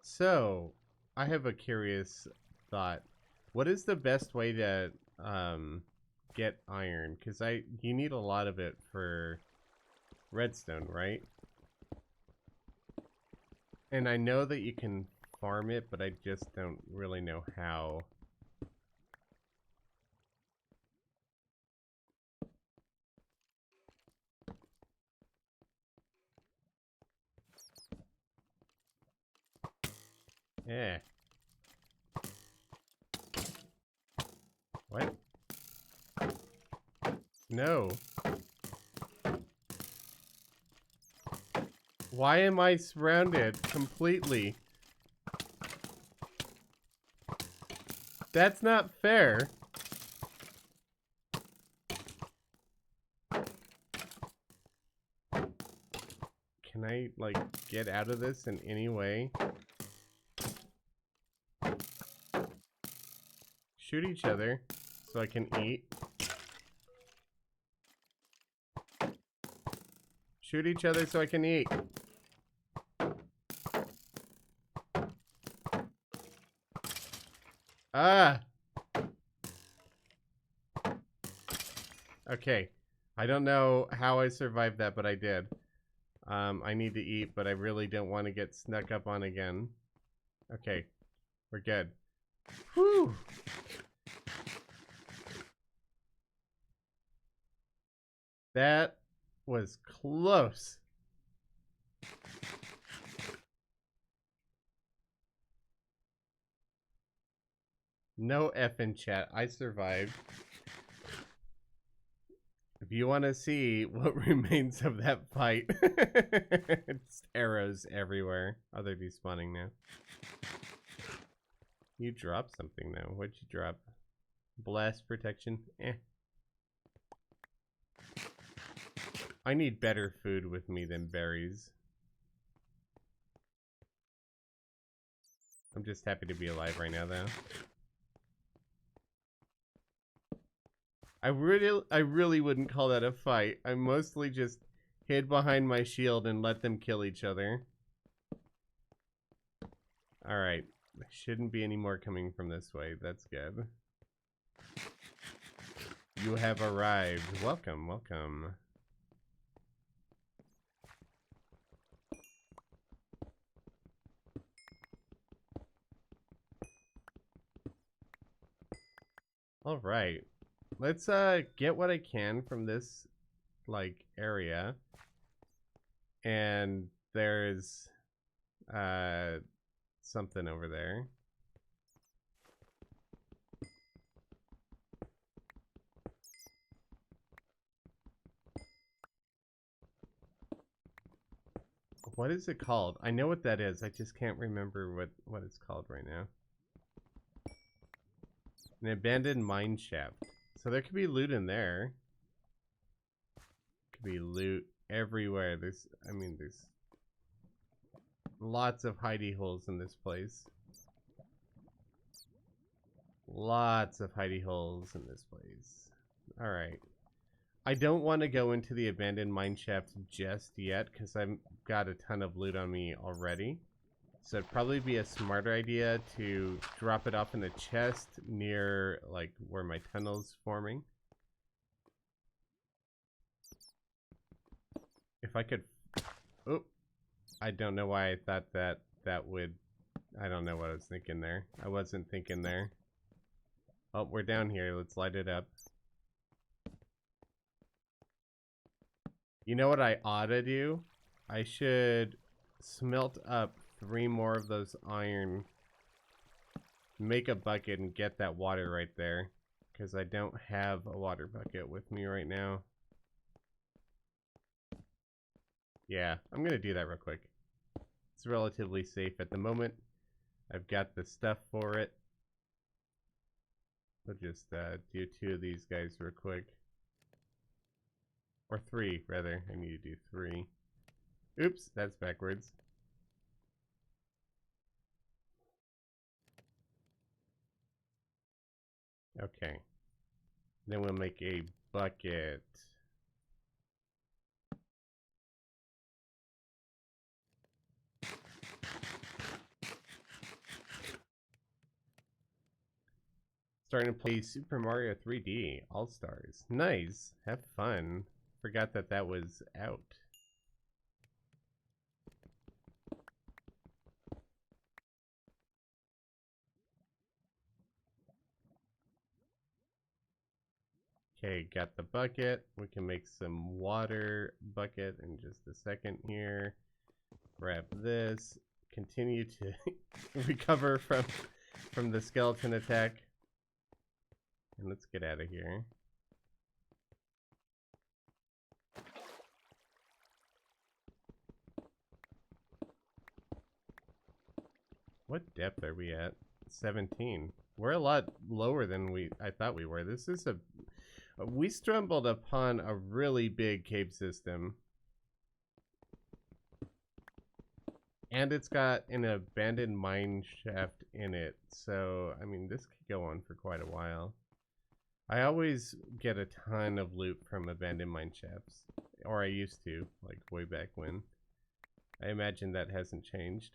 So, I have a curious thought. What is the best way to get iron? Because you need a lot of it for redstone, right? And I know that you can farm it, but I just don't really know how. Yeah. What? No. Why am I surrounded completely? That's not fair. Can I, like, get out of this in any way? Shoot each other so I can eat. Shoot each other so I can eat. Ah! Okay. I don't know how I survived that, but I did. I need to eat, but I really don't want to get snuck up on again. Okay. We're good. Whew! That was close. No F in chat. I survived. If you want to see what remains of that fight, it's arrows everywhere. Oh, they're despawning now. You dropped something though. What'd you drop? Blast protection? Eh. I need better food with me than berries. I'm just happy to be alive right now, though. I really wouldn't call that a fight. I mostly just hid behind my shield and let them kill each other. Alright. There shouldn't be any more coming from this way. That's good. You have arrived. Welcome, welcome. Alright. Let's get what I can from this like area. And there's something over there. What is it called? I know what that is. I just can't remember what it's called right now. An abandoned mine shaft. So there could be loot in there. Could be loot everywhere. There's lots of hidey holes in this place. Lots of hidey holes in this place. Alright. I don't want to go into the abandoned mine shaft just yet, because I've got a ton of loot on me already. So it'd probably be a smarter idea to drop it off in a chest near, like, where my tunnel's forming. If I could... Oh! I don't know why I thought that would... I don't know what I was thinking there. I wasn't thinking there. Oh, we're down here. Let's light it up. You know what I ought to do? I should smelt up 3 more of those iron, make a bucket, and get that water right there. Because I don't have a water bucket with me right now. Yeah, I'm going to do that real quick. It's relatively safe at the moment. I've got the stuff for it. We'll just do 2 of these guys real quick. Or 3, rather. I need to do 3. Oops, that's backwards. Okay. Then we'll make a bucket. Starting to play Super Mario 3D All-Stars. Nice. Have fun. Forgot that was out. Okay, got the bucket. We can make some water bucket in just a second here. Grab this. Continue to recover from the skeleton attack. And let's get out of here. What depth are we at? 17. We're a lot lower than I thought we were. This is we stumbled upon a really big cave system. And it's got an abandoned mine shaft in it. So, I mean, this could go on for quite a while. I always get a ton of loot from abandoned mine shafts. Or I used to, like way back when. I imagine that hasn't changed.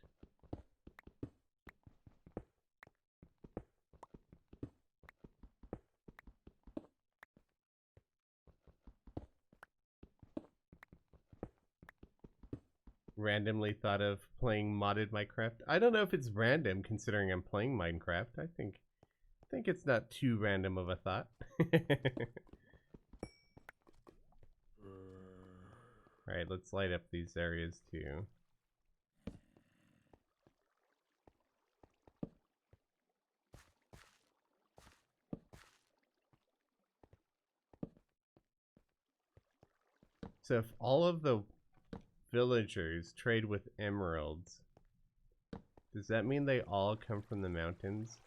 Randomly thought of playing modded Minecraft. I don't know if it's random considering I'm playing Minecraft. I think it's not too random of a thought. Alright, let's light up these areas too. So if all of the villagers trade with emeralds, does that mean they all come from the mountains?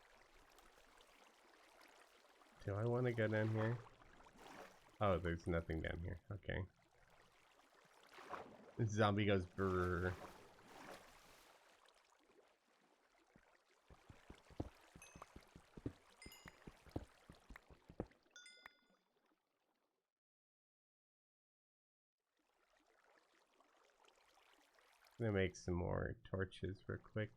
Do I want to go down here? Oh, there's nothing down here. Okay. The zombie goes brrr. gonna make some more torches real quick.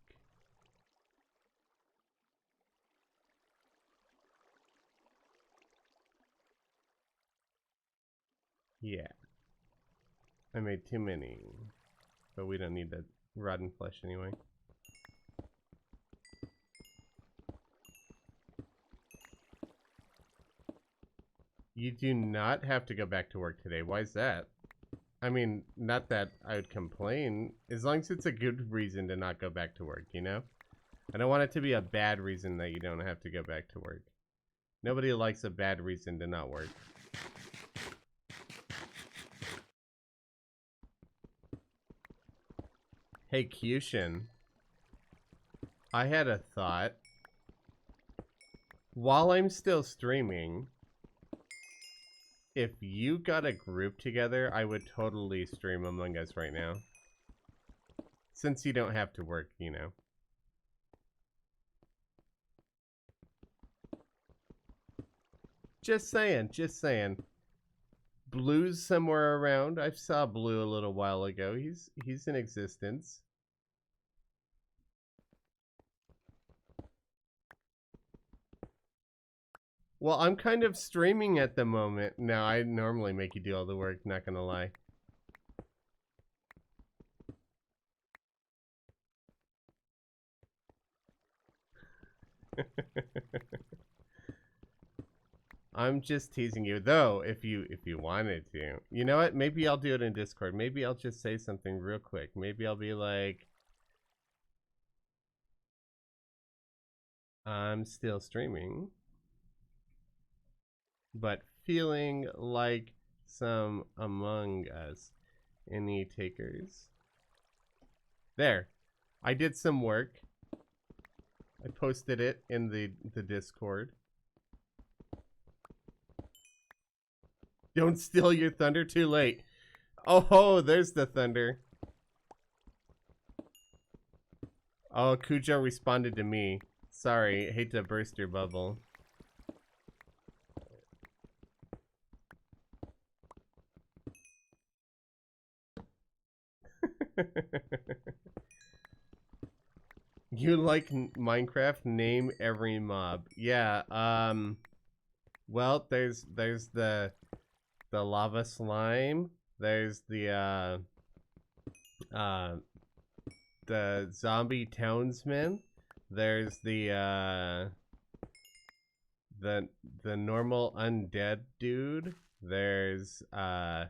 Yeah. I made too many. But we don't need that rotten flesh anyway. You do not have to go back to work today. Why is that? I mean, not that I would complain, as long as it's a good reason to not go back to work, you know? I don't want it to be a bad reason that you don't have to go back to work. Nobody likes a bad reason to not work. Hey, Cushion. I had a thought. While I'm still streaming, if you got a group together, I would totally stream Among Us right now. Since you don't have to work, you know. Just saying, just saying. Blue's somewhere around. I saw Blue a little while ago. He's in existence. Well, I'm kind of streaming at the moment. No, I normally make you do all the work, not gonna lie. I'm just teasing you, though. If you wanted to, you know what? Maybe I'll do it in Discord. Maybe I'll just say something real quick. Maybe I'll be like, I'm still streaming, but feeling like some Among Us. Any takers? There. I did some work. I posted it in the Discord. Don't steal your thunder too late. Oh, there's the thunder. Oh, Cujo responded to me. Sorry, hate to burst your bubble. You like Minecraft? Name every mob. Yeah, well, there's the lava slime. There's the zombie townsman. There's the normal undead dude. There's the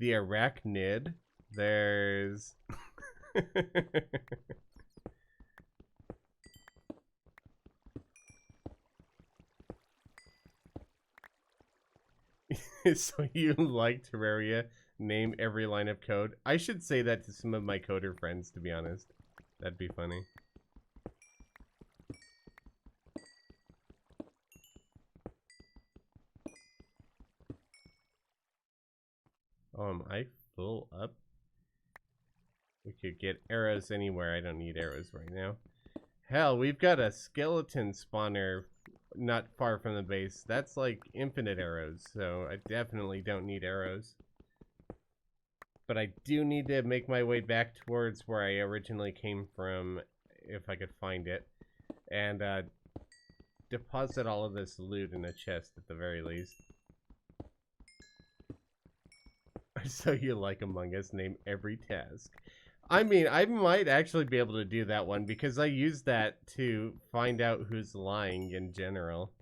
arachnid. There's So you like Terraria? Name every line of code. I should say that to some of my coder friends, to be honest. That'd be funny. Oh, am I full up? We could get arrows anywhere. I don't need arrows right now. Hell, we've got a skeleton spawner not far from the base. That's like infinite arrows, so I definitely don't need arrows. But I do need to make my way back towards where I originally came from, if I could find it, and deposit all of this loot in a chest at the very least. So you like Among Us, name every task. I mean, I might actually be able to do that one because I use that to find out who's lying in general.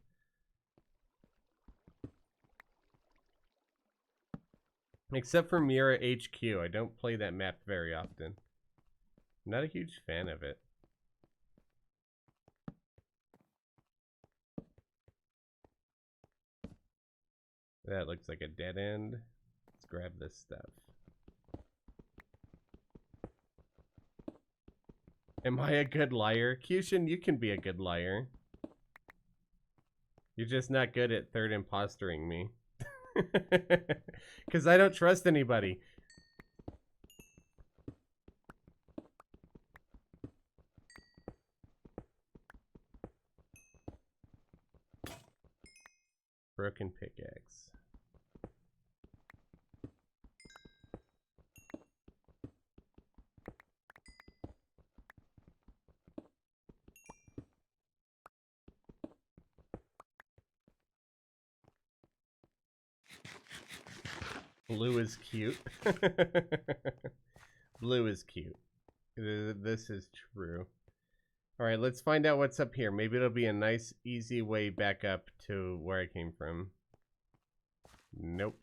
Except for Mira HQ. I don't play that map very often. Not a huge fan of it. That looks like a dead end. Let's grab this stuff. Am I a good liar? Cushion, you can be a good liar. You're just not good at third impostering me. Because I don't trust anybody. Broken pickaxe. Blue is cute. Blue is cute. This is true. Alright, let's find out what's up here. Maybe it'll be a nice, easy way back up to where I came from. Nope.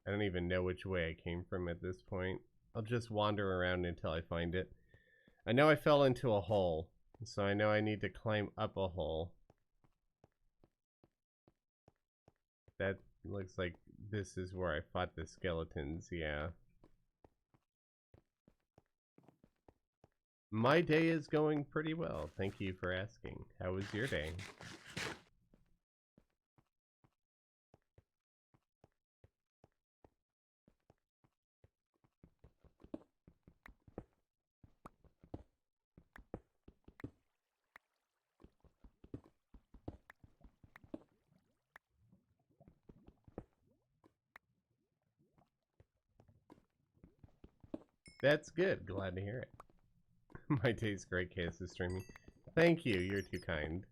I don't even know which way I came from at this point. I'll just wander around until I find it. I know I fell into a hole, so I know I need to climb up a hole. That looks like this is where I fought the skeletons, yeah. My day is going pretty well. Thank you for asking. How was your day? That's good. Glad to hear it. My day's great, Chaos is streaming. Thank you. You're too kind.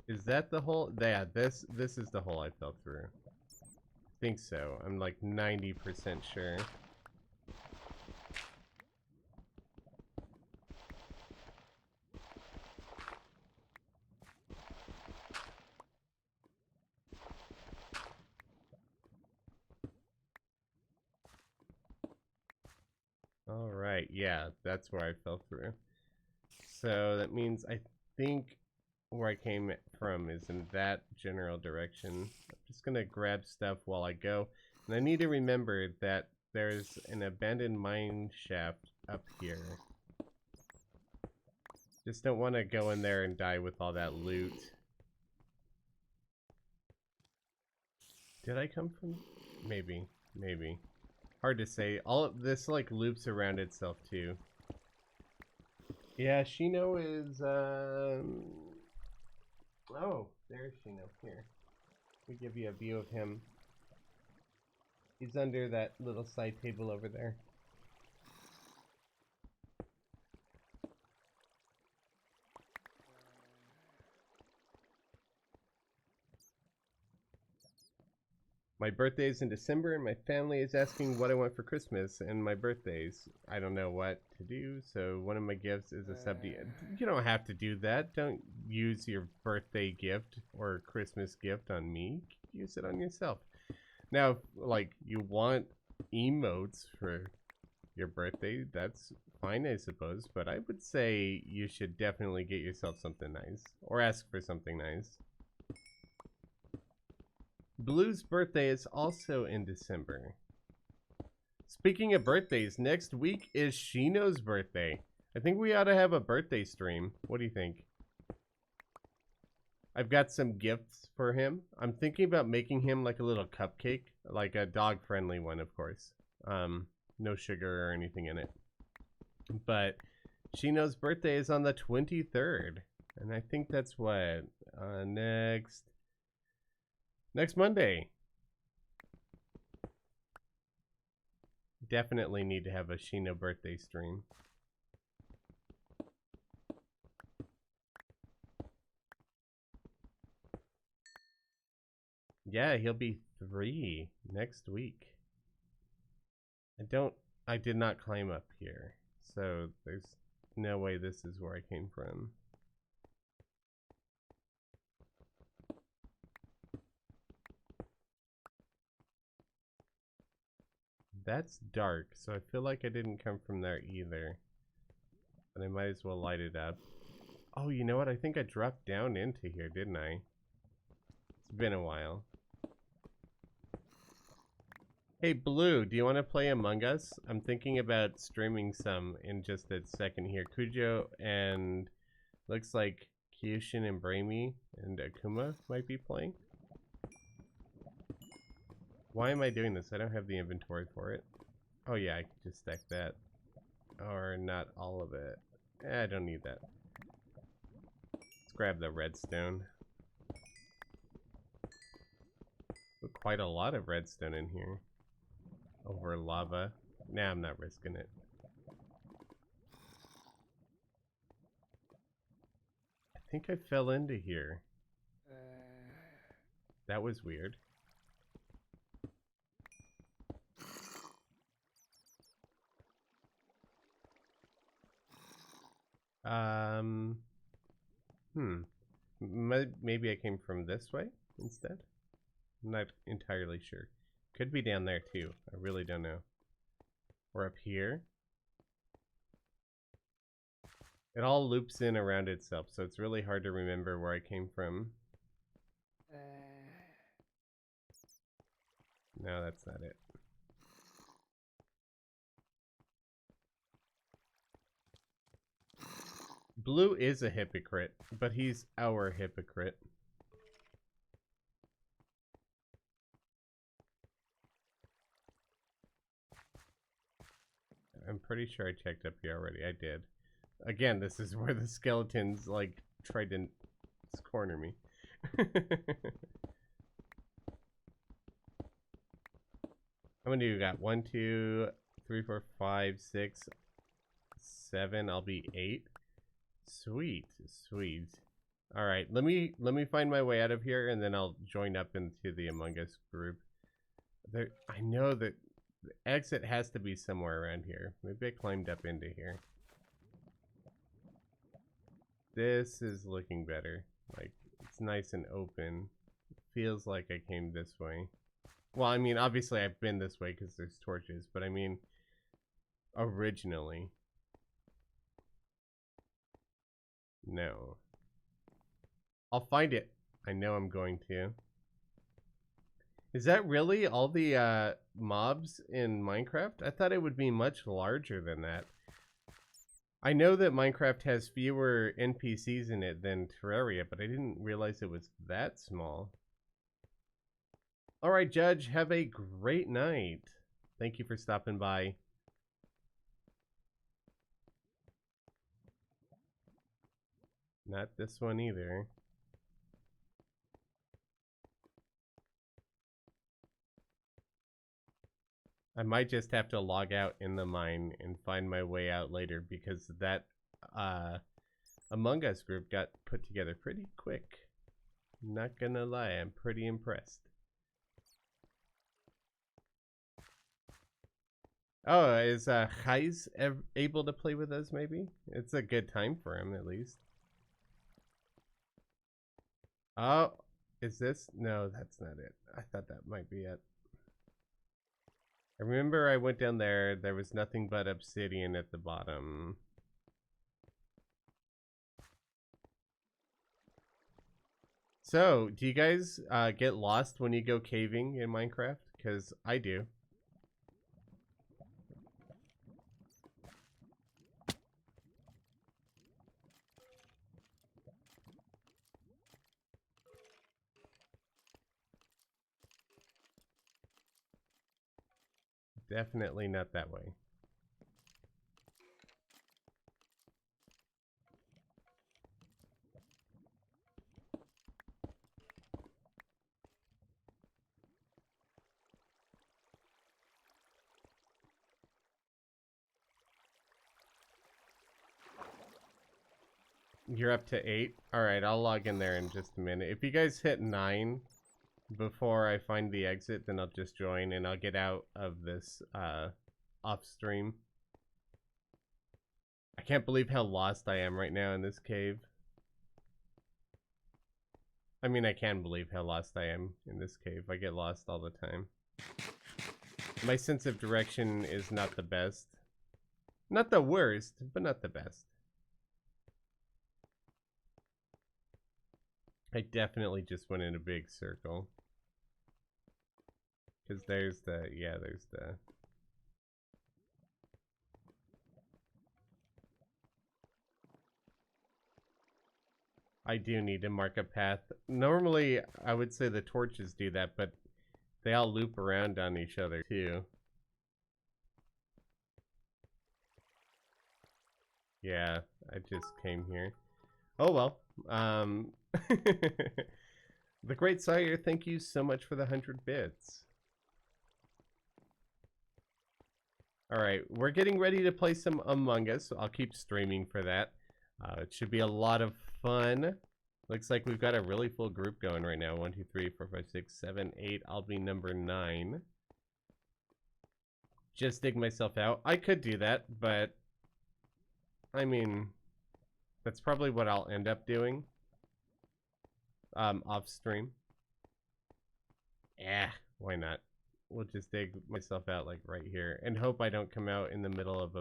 Is that the hole? Yeah, this is the hole I fell through. I think so. I'm like 90% sure. Alright, yeah, that's where I fell through. So that means I think where I came from is in that general direction. I'm just gonna grab stuff while I go. And I need to remember that there's an abandoned mine shaft up here. Just don't want to go in there and die with all that loot. Did I come from? Maybe. Maybe. Hard to say. All of this like loops around itself too. Yeah, Shino is oh, there's Shino here. We give you a view of him. He's under that little side table over there. My birthday is in December, and my family is asking what I want for Christmas and my birthdays. I don't know what to do, so one of my gifts is a sub. You don't have to do that. Don't use your birthday gift or Christmas gift on me. Use it on yourself. Now, like, you want emotes for your birthday, that's fine, I suppose, but I would say you should definitely get yourself something nice, or ask for something nice. Blue's birthday is also in December. Speaking of birthdays, next week is Shino's birthday. I think we ought to have a birthday stream. What do you think? I've got some gifts for him. I'm thinking about making him like a little cupcake, like a dog-friendly one, of course. No sugar or anything in it. But Shino's birthday is on the 23rd. And I think that's what? Next Monday. Definitely need to have a Shino birthday stream. Yeah, he'll be 3 next week. I did not climb up here, so there's no way this is where I came from. That's dark, so I feel like I didn't come from there either. But I might as well light it up. Oh, you know what? I think I dropped down into here, didn't I? It's been a while. Hey, Blue, do you want to play Among Us? I'm thinking about streaming some in just a second here. Kujo and looks like Kyushin and Bramy and Akuma might be playing. Why am I doing this? I don't have the inventory for it. Oh yeah, I can just stack that. Or not all of it. I don't need that. Let's grab the redstone. Quite a lot of redstone in here. Over lava. Nah, I'm not risking it. I think I fell into here. That was weird. Maybe I came from this way instead? I'm not entirely sure. Could be down there too. I really don't know. Or up here. It all loops in around itself, so it's really hard to remember where I came from. No, that's not it. Blue is a hypocrite, but he's our hypocrite. I'm pretty sure I checked up here already. I did. Again, this is where the skeletons, like, tried to corner me. How many do you got? 1, 2, 3, 4, 5, 6, 7. I'll be 8. Sweet, sweet. All right, let me find my way out of here, and then I'll join up into the Among Us group. I know that the exit has to be somewhere around here. Maybe I climbed up into here. This is looking better. Like, it's nice and open. It feels like I came this way. Well, I mean, obviously I've been this way because there's torches, but I mean, originally. No. I'll find it. I know I'm going to. Is that really all the mobs in Minecraft? I thought it would be much larger than that. I know that Minecraft has fewer NPCs in it than Terraria, but I didn't realize it was that small. Alright, Judge, have a great night. Thank you for stopping by. Not this one either. I might just have to log out in the mine and find my way out later because that Among Us group got put together pretty quick. Not gonna lie, I'm pretty impressed. Oh, is Gijs able to play with us maybe? It's a good time for him at least. Oh, is this? No, that's not it. I thought that might be it. I remember I went down there, there was nothing but obsidian at the bottom. So, do you guys get lost when you go caving in Minecraft? Because I do. Definitely not that way. You're up to 8? Alright, I'll log in there in just a minute. If you guys hit 9 before I find the exit, then I'll just join and I'll get out of this off stream. I can't believe how lost I am right now in this cave. I mean, I can believe how lost I am in this cave. I get lost all the time. My sense of direction is not the best. Not the worst, but not the best. I definitely just went in a big circle. Because there's the, yeah, there's the... I do need to mark a path. Normally, I would say the torches do that, but they all loop around on each other too. Yeah, I just came here. Oh well. The Great Sire, thank you so much for the 100 bits. Alright, we're getting ready to play some Among Us. So I'll keep streaming for that. It should be a lot of fun. Looks like we've got a really full group going right now. 1, 2, 3, 4, 5, 6, 7, 8. I'll be number 9. Just dig myself out. I could do that, but I mean, that's probably what I'll end up doing. Off stream. Yeah, why not? We'll just dig myself out like right here and hope I don't come out in the middle of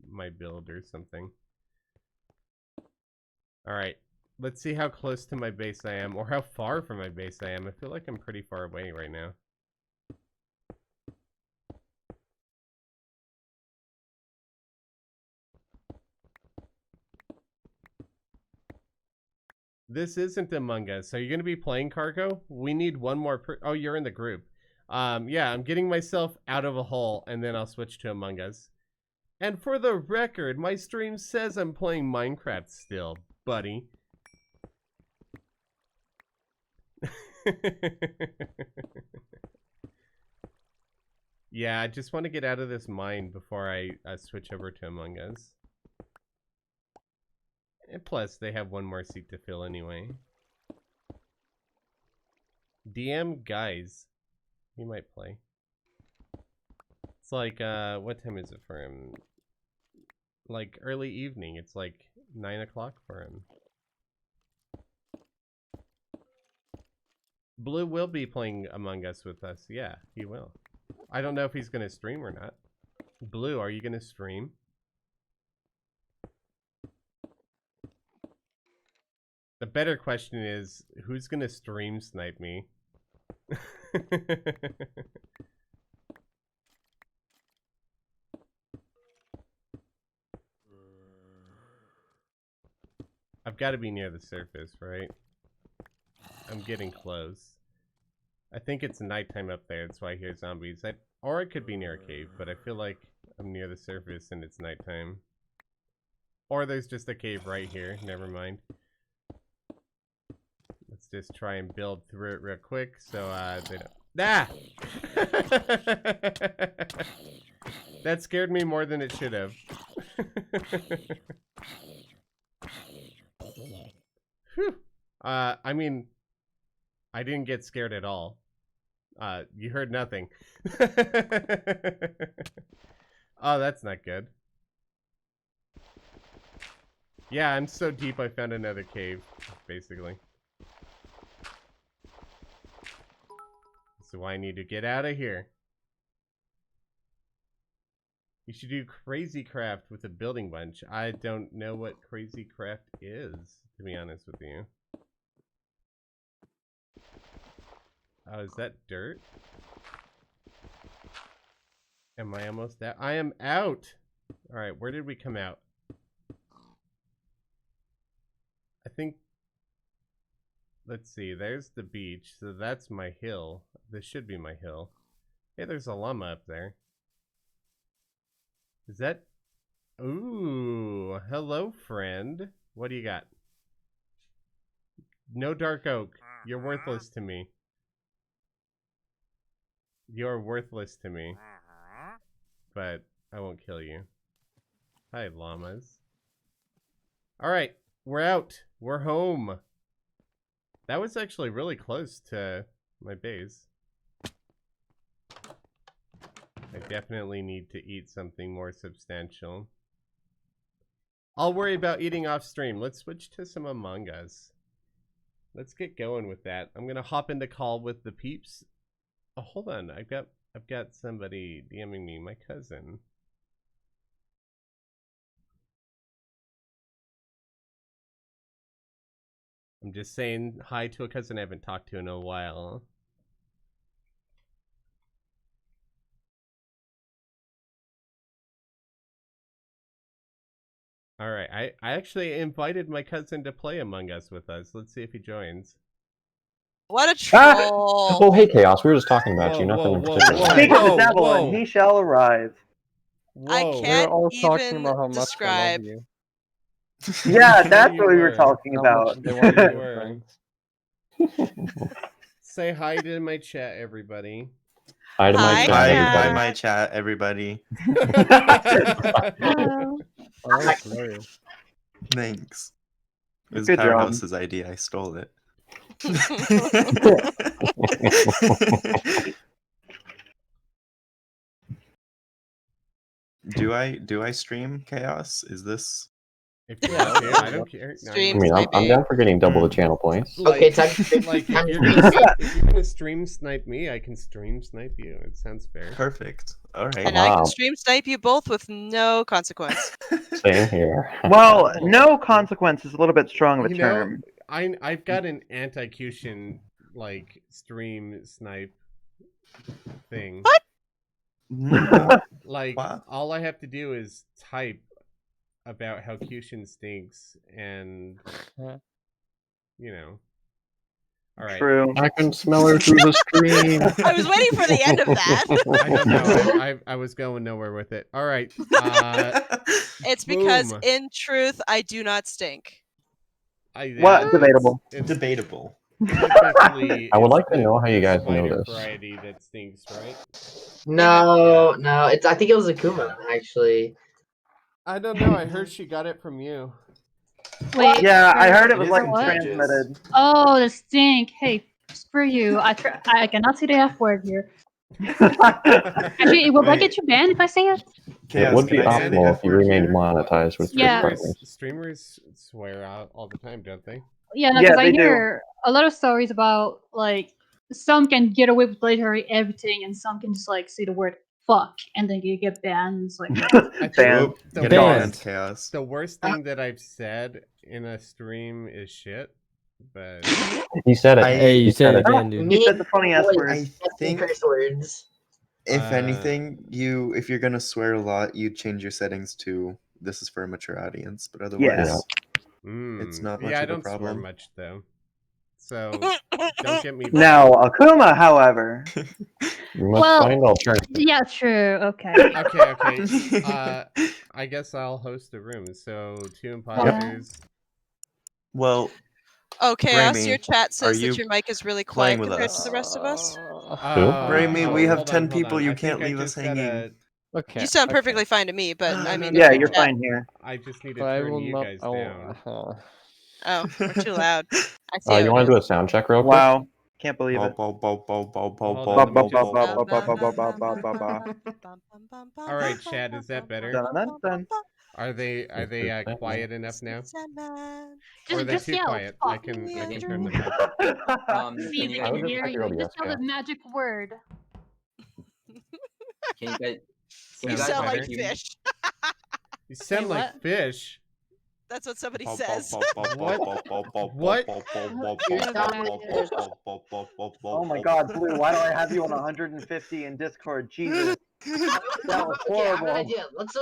my build or something. All right, let's see how close to my base I am or how far from my base I am. I feel like I'm pretty far away right now. This isn't Among Us. Are you going to be playing Cargo? We need one more oh, you're in the group. Yeah, I'm getting myself out of a hole, and then I'll switch to Among Us. And for the record, my stream says I'm playing Minecraft still, buddy. Yeah, I just want to get out of this mine before I switch over to Among Us. And plus, they have one more seat to fill anyway. DM Guys. He might play. It's like, what time is it for him? Like early evening. It's like 9 o'clock for him. Blue will be playing Among Us with us. Yeah, he will. I don't know if he's going to stream or not. Blue, are you going to stream? The better question is, who's going to stream snipe me? I've got to be near the surface, right? I'm getting close. I think it's nighttime up there. That's why I hear zombies. Or I could be near a cave, but I feel like I'm near the surface and it's nighttime. Or there's just a cave right here. Never mind. Let's just try and build through it real quick so they don't... Ah! That scared me more than it should have. Whew. I mean, I didn't get scared at all. You heard nothing. Oh, that's not good. Yeah, I'm so deep I found another cave, basically. So I need to get out of here. You should do Crazy Craft with a building bunch. I don't know what Crazy Craft is, to be honest with you. Oh, is that dirt? Am I almost out? I am out! Alright, where did we come out? I think... Let's see, there's the beach, so that's my hill. This should be my hill. Hey, there's a llama up there. Is that... Ooh, hello, friend. What do you got? No dark oak. You're worthless to me. You're worthless to me. But I won't kill you. Hi, llamas. Alright, we're out. We're home. That was actually really close to my base. I definitely need to eat something more substantial. I'll worry about eating off stream. Let's switch to some Among Us. Let's get going with that. I'm gonna hop into call with the peeps. Oh, hold on. I've got somebody DMing me, my cousin. I'm just saying hi to a cousin I haven't talked to in a while. Alright, I actually invited my cousin to play Among Us with us. Let's see if he joins. What a troll! Oh, hey, Chaos. We were just talking about you. Nothing in particular. Speak of the devil, and he shall arrive. I Whoa. can't all talking even about how much describe. they love you. Yeah, that's You what we were were. talking How about. much they want to You be were. friends. Say hi to my chat, everybody. Hi to my Hi, chat, Hi, everybody. my chat, everybody. Oh, that's hilarious. Thanks. It was Good job. Powerhouse's idea. I stole it. Do I stream Chaos? Is this If you Yeah, want to, I okay. don't care. No, Stream I mean, I'm sniping. down for getting double the channel points. Okay, time- like time if to you're stream. if you're gonna stream snipe me, I can stream snipe you. It sounds fair. perfect? All right. And I Wow. can stream snipe you both with no consequence. Same here. Well, no consequence is a little bit strong of a You know, term. I've got an anti-Cushion like stream snipe thing. What? Mm, Like What? all I have to do is type about how Cushion stinks, and Huh. you know. All right. True. I can smell her through the screen. I was waiting for the end of that. I don't know. I was going nowhere with it. All right. It's because, Boom. in truth, I do not stink. What? Debatable. It's Debatable. typically, I would it's like to the know how you guys know spider this. variety that stinks, right? No, it's. I think it was Akuma actually. I don't know. I heard she got it from you. Wait. Yeah, I heard it It was is like contagious. transmitted. Oh, the stink. Hey, screw you. I cannot say the F word here. Actually, will I Wait. get you banned if I say it? It Chaos, would be can I say the optimal F if you word remained here? monetized with Yeah. third partners. Streamers swear out all the time, don't they? Yeah, no, Yeah, because I they do. hear a lot of stories about like some can get away with literally everything, and some can just like say the word fuck and then you get banned. It's like I think Banned. Whoop, the get Banned. banned, Chaos. the worst thing that I've said in a stream is shit, but He said it. Hey, you said it it. again, dude. You said the funny S Boys, word. I that's think curse words. if Uh, anything, if you're gonna swear a lot, you change your settings to this is for a mature audience. But otherwise, It's not much yeah, I of a don't swear problem. much though. So don't get me Now, wrong. Akuma, however. You must Well, find alternatives. yeah, true. Okay. Okay. I guess I'll host the room. So 2 imposters. well, Oh, Chaos, Grammy, your chat are says you that your mic is really playing quiet with compared us? to the rest of us. Grammy, we have hold 10 on, hold people, on. you I can't think I leave us just gotta- hanging. Okay. You sound perfectly fine to me, but I mean, Yeah, your you're chat- fine here. I just need to But I turn will you not. guys I will- down. Oh, we're too loud. I see how You it want to do a is. sound check real quick? Wow. Can't believe it. Hold on, let me just- All right, Chad, is that better? Dun, dun, dun. Are they quiet enough now? Or are they Just too yell. quiet? I Fuck. can Yeah, turn them up. See, Can they you I can would just hear check your you. Just OBS, tell yeah. the magic word. Can you guys? You Sounds sound like better. fish. You sound Wait, like what? fish. That's what somebody says. What? Oh my god, Blue, why do I have you on 150 in Discord? Jesus. That was Okay, I have an horrible. idea. Let's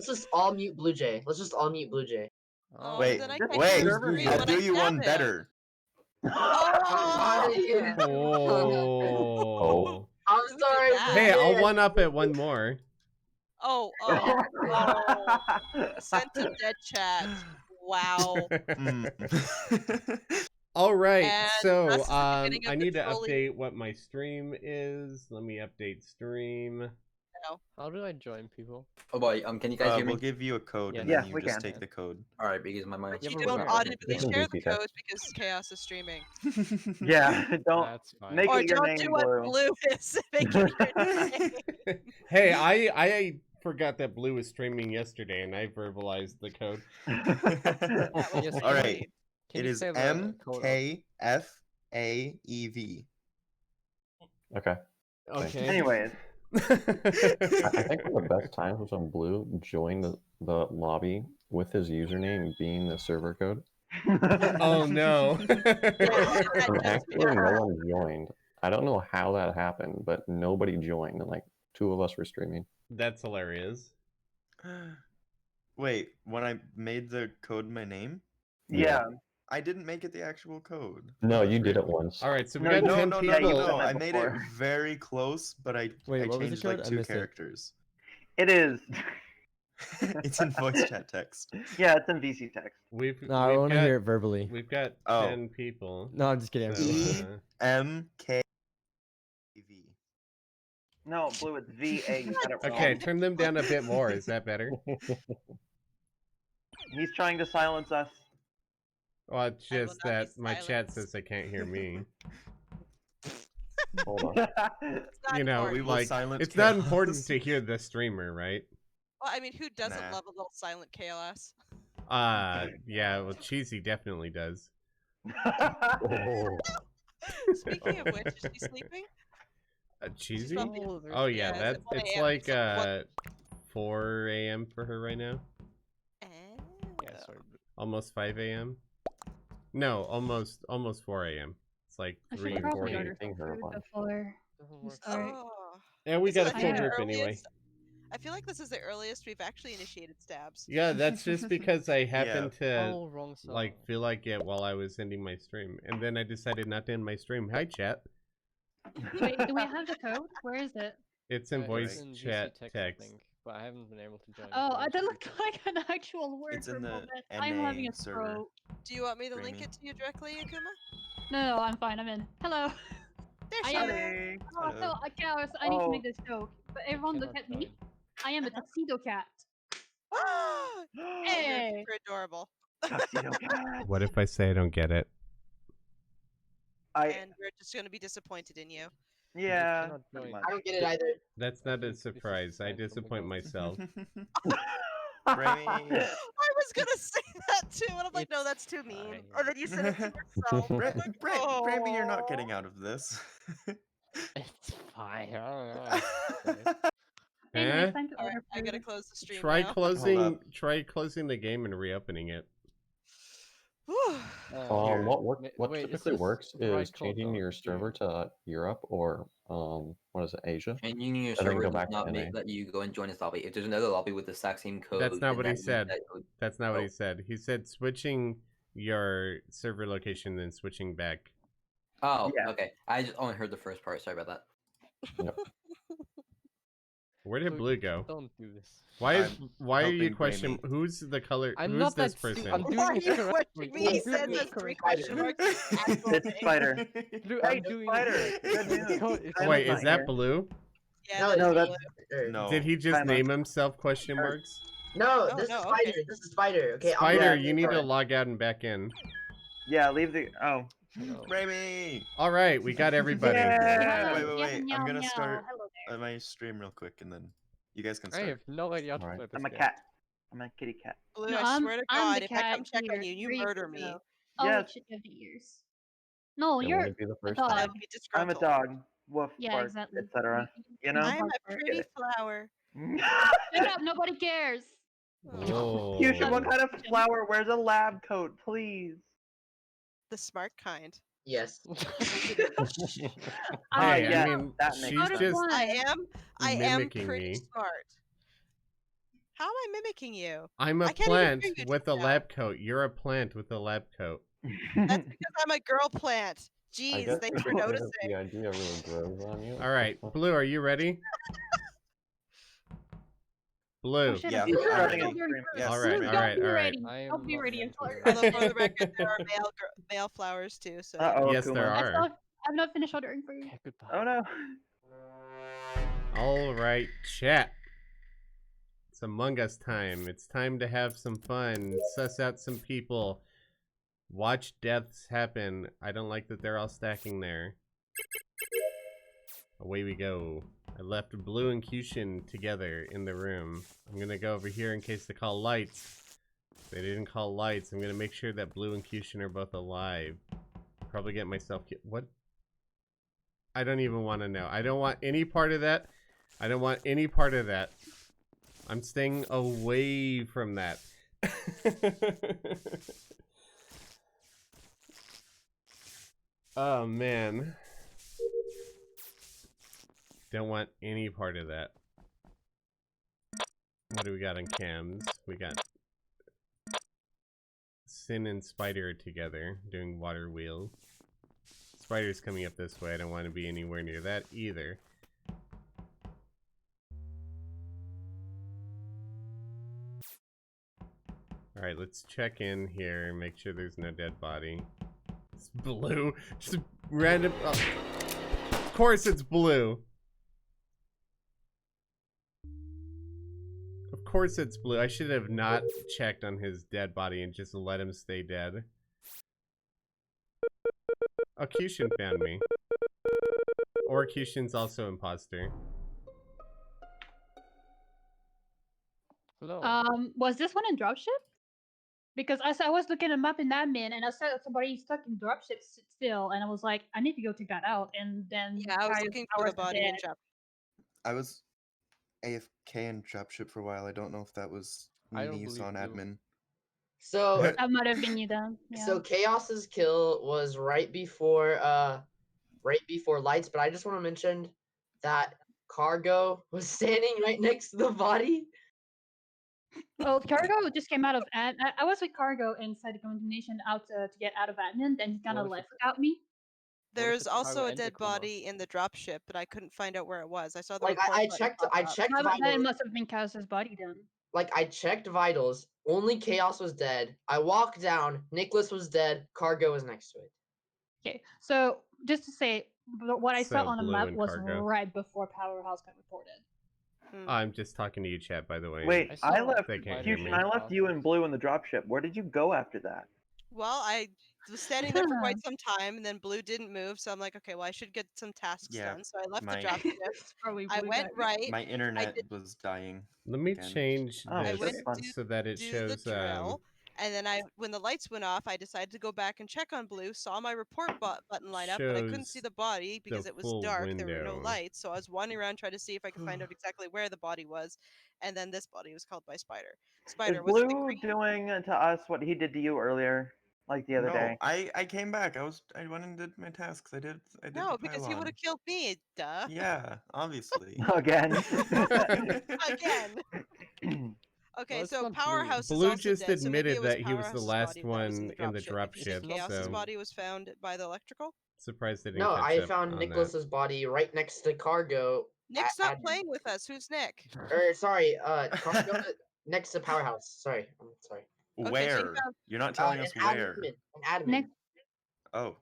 just all mute Blue Jay. Let's just all mute Blue Jay. Oh, Wait, then I This can't wait, hear server Blue I'll when do I you stab one him. better. Oh! Oh. I'm sorry. that? Hey, I'll one up it one more. Oh! Sent to dead chat. Wow. All right, And so this is the beginning of I the need to trolley. update what my stream is. Let me update stream. How do I join people? Oh boy, can you guys hear me? We'll give you a code and Yeah, then you we just can. take the code. All right, because my mic. But Yeah, you but don't we're- audibly Different share the VC text. codes because Chaos is streaming. Yeah, don't That's fine. make Or it your don't name, do what Blue. Blue is making your name. Hey, I forgot that Blue was streaming yesterday, and I verbalized the code. Yes, All can right, you- can it you is say the code out? MKFAEV. Okay. Okay. Anyways. I think one of the best times was when Blue joined the lobby with his username being the server code. Oh no. And actually, no one joined. I don't know how that happened, but nobody joined, and like 2 of us were streaming. That's hilarious. Wait, when I made the code my name, Yeah. I didn't make it the actual code. No, That's you did weird. it once. All right, so we No, got you- 10 No, people. you've done that I made it before. very close, but I Wait, I what was the changed code? like I 2 missed it. characters. It is. It's in voice chat text. Yeah, it's in VC text. We've No, I want to hear it verbally. We've got Oh. 10 people. No, I'm just kidding. I'm So, kidding. MKV. No, Blue, it's VA. You got it wrong. okay, turn them down a bit more. Is that better? He's trying to silence us. Well, it's I will just not be that my chat silenced. says they can't hear me. Hold on. It's not You know, important. We will like, silence it's not chaos. important to hear the streamer, right? Well, I mean, who doesn't Nah. love a little silent chaos? Yeah, well, Cheesy definitely does. Oh. Speaking of which, is she sleeping? Cheesy? probably- Oh, yeah, Yeah, it's it's 1 a.m., like, so what- 4 a.m. for her right now. Yeah, sorry. Almost 5 a.m. No, almost 4 a.m. It's like I should 3 Like or 4 probably morning a.m. order some thing, her food lunch. before Doesn't we work. start. Oh. Yeah, we This got is a like full the group anyway. earliest- I feel like this is the earliest we've actually initiated stabs. Yeah, that's just because I happened to Oh, wrong song. like feel like it while I was ending my stream, and then I decided not to end my stream. Hi, chat. Wait, do we have the code? Where is it? It's in voice it's in VC chat I text. think, but I haven't been able to join. Oh, so I that should looked like an actual word It's for a in the moment. I'm NA having a server. stroke. Do you want me to link Dreamy. it to you directly, Akuma? No, I'm fine. I'm in. Hello. There I she am. is. Hey. Oh, Hello. no, Chaos. I need to Oh. make this joke. But everyone look cannot at me. join. I am a tuxedo cat. You're Hey. super adorable. Tuxedo cat. What if I say I don't get it? And we're just going to be disappointed in you. Yeah. cannot pretty join. much. I don't get it either. That's not a This is surprise. I fine, something disappoint else. myself. Remy. I was going to say that too, and I'm like, no, It's that's too mean. fine. Or then you said it to yourself. I'm like, Remy, you're not "Oh." getting out of this. It's fine. I don't know. Anyway, Eh? it's time to Alright, order I gotta food. close the stream Try now. closing the game and reopening it. Whew. Here. What Wait, is typically this works the right is code, changing though? your server to Europe or what is it, Asia? Changing your And then server go does back to not NA. let you go and join this lobby. If there's another lobby with the exact same code, That's not then what he that means said. that code- That's not what Oh. he said. He said switching your server location then switching back. Oh, Yeah. okay. I just only heard the first part. Sorry about that. Where did Blue go? Don't do this. Why are you helping question? Remy. Who's the color? I'm who's not this that stupid. person? I'm doing Why are it you correctly. questioning me? He I'm said doing there's it 3 correctly. question marks. Actual It's thing. Spider. Blue, Hey, I'm doing Spider. it. Good news. It's I Wait, was is not that here. Blue? Yeah, No, that's no, that's- blue. No. Did he just Kinda. name himself question marks? No, Oh, this no, is okay. Spider. This is Spider. Okay, Spider, I'm you need to sorry. log out and back in. Yeah, leave the. Oh. No. Remy. All right, we got everybody. Yeah. Wait, wait, Yeah, wait. meow, I'm gonna meow. start Hello there. my stream real quick, and then you guys can I start. have no idea how to Alright. play this I'm a game. cat. I'm a kitty cat. Blue, No, I swear to I'm God, the if I cat come check here. on you, you Where you murder can me. go. Oh, Yes. shit, you have the ears. No, It you're wouldn't be the a first dog. time. I'd be I'm a disgruntled. dog. Woof. Yeah, bark, exactly. etc. You know? I'm a Get pretty it. flower. Shut up, nobody cares. Whoa. Fuchsia, what kind of flower wears a lab coat, please? The smart kind. Yes. Hey, yeah, I mean, that makes she's Out of just one. I am mimicking pretty me. smart. How am I mimicking you? I'm a I can't even plant hear you with a just now. lab coat. You're a plant with a lab coat. That's because I'm a girl plant. I Jeez, guess thanks for the noticing. idea really grows on you. All right, Blue, are you ready? Blue. Oh, shit, Yeah, I think I'm I'm ready. ordering Yes, food. Yes, All right, Blue, all don't right, be all right. ready. I Don't am be not ready. I'm meant to sorry. do Although for the record, there are male flowers too. So Uh-oh, Yes, there Kuma. are. I've not finished ordering food. Okay, goodbye. Oh no. All right, chat. It's Among Us time. It's time to have some fun, suss out some people, watch deaths happen. I don't like that they're all stacking there. Away we go. I left Blue and Cushion together in the room. I'm gonna go over here in case they call lights. If they didn't call lights, I'm gonna make sure that Blue and Cushion are both alive. Probably get myself what? I don't even want to know. I don't want any part of that. I don't want any part of that. I'm staying away from that. Oh man. Don't want any part of that. What do we got on cams? We got Sin and Spider are together doing water wheel. Spider's coming up this way. I don't want to be anywhere near that either. Alright, let's check in here and make sure there's no dead body. It's Blue. Just a random... Oh. Of course it's Blue. Of course it's Blue. I should have not checked on his dead body and just let him stay dead. Oh, Cushion found me. Or Cushin's also imposter. Hello. Was this one in dropship? Because I was looking at a map in admin and I saw somebody stuck in dropship still, and I was like, I need to go check that out. And then Yeah, I was looking for the body in drop. I was AFK in dropship for a while. I don't know if that was I don't Nice believe on you. admin. So What? that might have been you then. Yeah. so Chaos's kill was right before lights, but I just want to mention that Cargo was standing right next to the body. Well, Cargo just came out of I was with Cargo inside the contamination out to get out of admin, then he kind of What if left without me. There's Cargo also a and dead Takuma? body in the dropship, but I couldn't find out where it was. I saw the Like report I button checked pop I up. checked Then it vitals. must have been Chaos's body then. Like I checked vitals. Only Chaos was dead. I walked down. Nicholas was dead. Cargo was next to it. Okay, so just to say, what I saw So on the Blue map and was Cargo. right before Powerhouse got reported. I'm just talking to you, chat, by the way. Wait, I saw left They can't hear Cushion, me. I left you and Blue in the dropship. Where did you go after that? Well, I was standing there for quite some time, and then Blue didn't move, so I'm like, okay, well, I should get some tasks Yeah, done. So I left my- the dropship. Probably I Blue went guy. right. My internet did- was dying. Let me again. change Oh, I this went fun. so that it do shows. the drill, and then when the lights went off, I decided to go back and check on Blue. Saw my report button light up, but I couldn't see Shows the body because the it was full dark. There were no window. lights, so I was wandering around trying to see if I could find out exactly where the body was. And then this body was killed by Spider. Is Spider, was it the Blue green? doing to us what he did to you earlier, like the other No, day? I came back. I went and did my tasks. I did No, the because he would pylon. have killed me. Duh. Yeah, obviously. Again. Again. Okay, Well, it's so not Blue. Powerhouse is Blue also just dead, so maybe admitted it was that he was the Powerhouse's last body that was one in the You said dropship, Chaos's so body was found by the electrical? surprised they didn't No, catch I up found on Nicholas's body right next to Cargo. Nick's at not admin. playing with us. Who's Nick? Sorry, Cargo next to Powerhouse. Sorry, I'm sorry. Okay, so you Where? found- You're not telling us where. An admin. Next, Oh,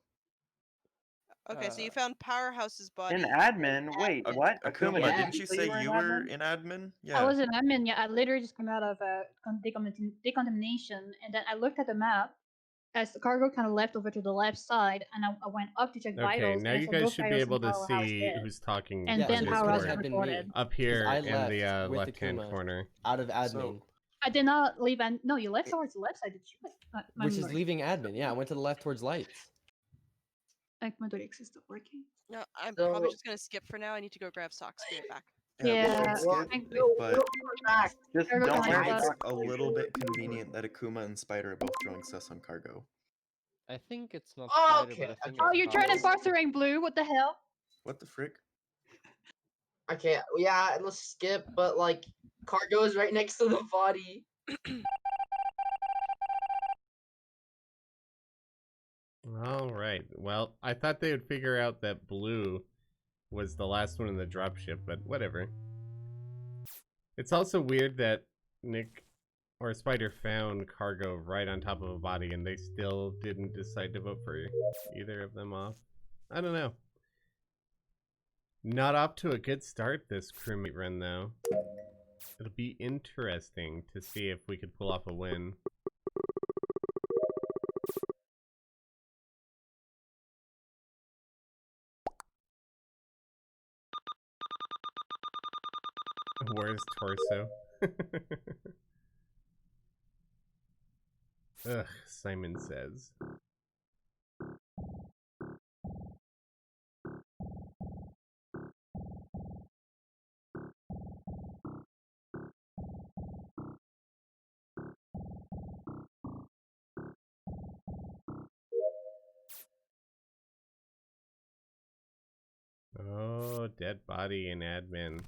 Okay, so you found Powerhouse's body. In admin? Wait, Ak- what? Akuma, Yeah. didn't you say you were in admin? Yeah. I was an admin. Yeah, I literally just came out of decontamination, and then I looked at the map as the Cargo kind of left over to the left side, and I went up to check Okay, vitals. now and I you saw guys both should be Powerhouse able and to Powerhouse see dead. who's talking. And on then the Powerhouse Discord. got reported. Up here I in the left with left-hand Akuma. corner. Out of admin, So- I did not leave, and no, you left towards the left side. Did you? My which is memory. leaving admin. Yeah, I went to the left towards lights. Like my Dorix is still working. No, I'm So- probably just gonna skip for now. I need to go grab socks. Be right back. Yeah, we well, should skip, no, but we'll back. Just Cargo don't can wear I it's socks. a little bit convenient that Akuma and Spider are both throwing sus on Cargo. I think it's not Oh, Spider, okay, but I think Oh, it's you're trying to Cargo. imposter Blue. What the hell? What the frick? Okay, yeah, let's skip. But like, Cargo is right next to the body. All right. Well, I thought they would figure out that Blue was the last one in the dropship, but whatever. It's also weird that Nick or Spider found Cargo right on top of a body and they still didn't decide to vote for either of them off. I don't know. Not off to a good start this crewmate run though. It'll be interesting to see if we could pull off a win. Where's Torso? Ugh, Simon says. Oh, dead body in admin.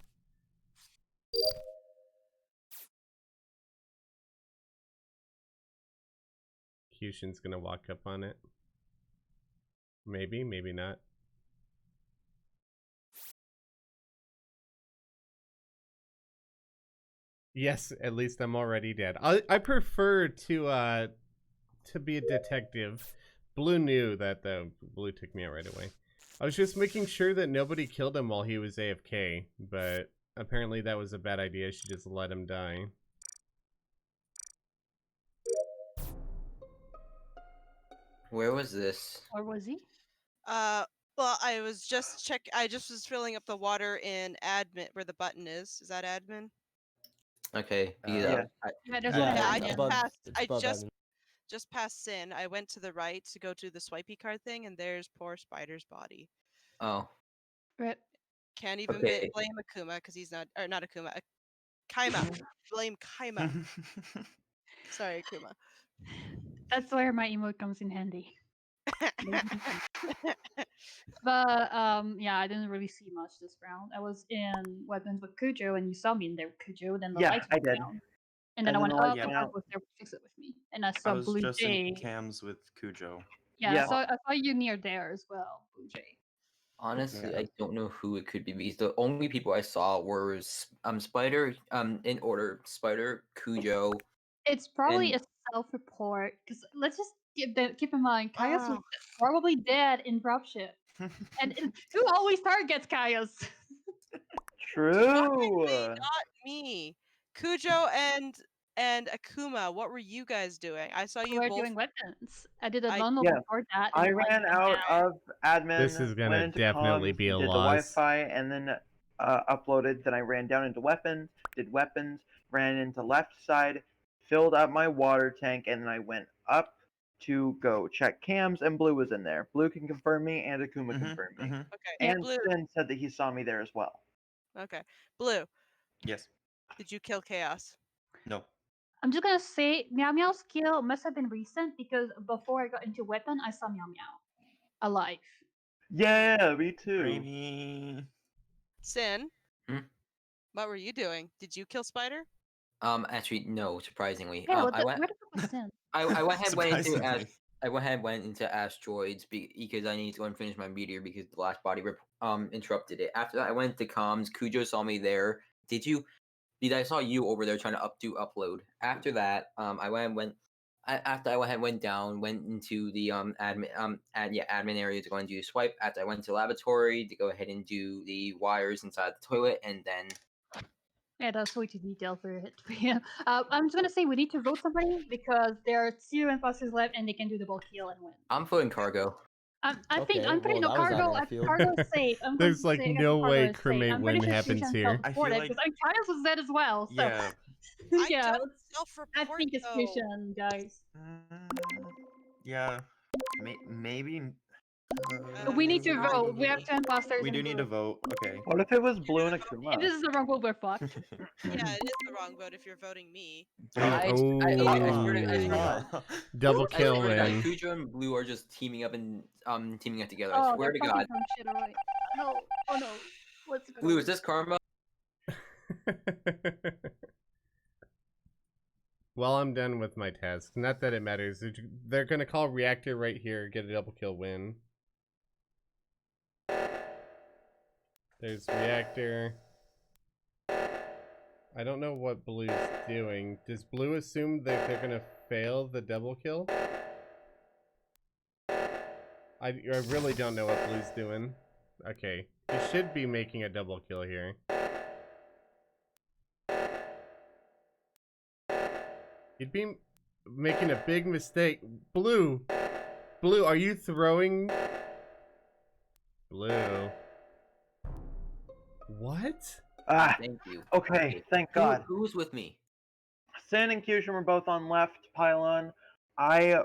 Cushin's gonna walk up on it. Maybe, maybe not. Yes, at least I'm already dead. I prefer to be a detective. Blue knew that though. Blue took me out right away. I was just making sure that nobody killed him while he was AFK, but apparently that was a bad idea. She just let him die. Where was this? Or was he? Well, I was just I just was filling up the water in admin where the button is. Is that admin? Okay. Yeah. Yeah, there's Yeah, one I in just above, passed. it's I above admin. just passed Sin. I went to the right to go to the swipey card thing, and there's poor Spider's body. Oh. Rip. Can't even Okay. blame Akuma because he's not, or not Akuma. Kaima. Blame Kaima. Sorry, Akuma. That's where my emote comes in handy. But yeah, I didn't really see much this round. I was in weapons with Kujo, and you saw me in there with Kujo. Then the Yeah, lights I went did. down, and then And I then went the up, lights and went I out. was there to fix it with me. And I I saw was Blue just Jay. in cams with Cujo. Yeah, Yeah. I saw you near there as well, Blue Jay. Honestly, Yeah. I don't know who it could be because the only people I saw were Spider, in order, Spider, Cujo. It's probably And- a self-report because let's just keep in mind, Kaios was Oh. probably dead in dropship, and who always targets Kaios? True. Not me. Cujo and Akuma. What were you guys doing? I saw you We're both. doing weapons. I did a I- London Yeah, before that. I and the lights ran went out down. of admin. This is gonna went into definitely comms, be a did loss. the Wi-Fi, and then uploaded. Then I ran down into weapons, did weapons, ran into left side, filled up my water tank, and then I went up to go check cams, and Blue was in there. Blue can confirm me, and Akuma confirmed me. Okay. Yeah, And Blue. Sin said that he saw me there as well. Okay. Blue. Yes. Did you kill Chaos? No. I'm just gonna say Meow Meow's kill must have been recent because before I got into weapon, I saw Meow Meow alive. Yeah, me too. Gravy. Sin. Hmm? What were you doing? Did you kill Spider? Actually, no. Surprisingly, Yeah, I went. where the fuck was Sin? I went ahead and went into Surprisingly. I went ahead and went into asteroids because I needed to go and finish my meteor because the last body rip interrupted it. After that, I went to comms. Cujo saw me there. Did I saw you over there trying to do upload. After that, I went and went down, went into the admin area to go and do swipe. After I went to laboratory to go ahead and do the wires inside the toilet, and then Yeah, that's way too detailed for it. I'm just gonna say we need to vote somebody because there are 2 imposters left and they can do the bulk kill and win. I'm voting Cargo. I think Okay, I'm pretty well, no that was out cargo. of left field. Cargo is safe. I'm going There's to like say no Cargo way is safe. crewmate I'm win pretty sure happens Sushan here. self-reported I feel because Kaios was dead as well. So Yeah. yeah, I don't self-report. I think it's though. Sushan, guys. Yeah. Maybe. We need to vote. We have 2 imposters. We and do need to Blue. vote. Okay. What if it was Blue and Akuma? If this is the wrong vote, we're fucked. Yeah, it is the wrong vote if you're voting me. I swear to God. Double I kill swear to God, win. Cujo and Blue are just teaming up together. I Oh, swear they're to fucking God. throwing shit away. No, oh no. What's going Blue, on? is this karma? Well, I'm done with my task. Not that it matters. They're gonna call reactor right here, get a double kill win. There's reactor. I don't know what Blue's doing. Does Blue assume that they're gonna fail the double kill? I really don't know what Blue's doing. Okay. He should be making a double kill here. He'd be making a big mistake. Blue! Blue, are you throwing? Blue. What? Ah, Thank you. okay, thank God. Who was with me? Sin and Kyushin were both on left pylon. I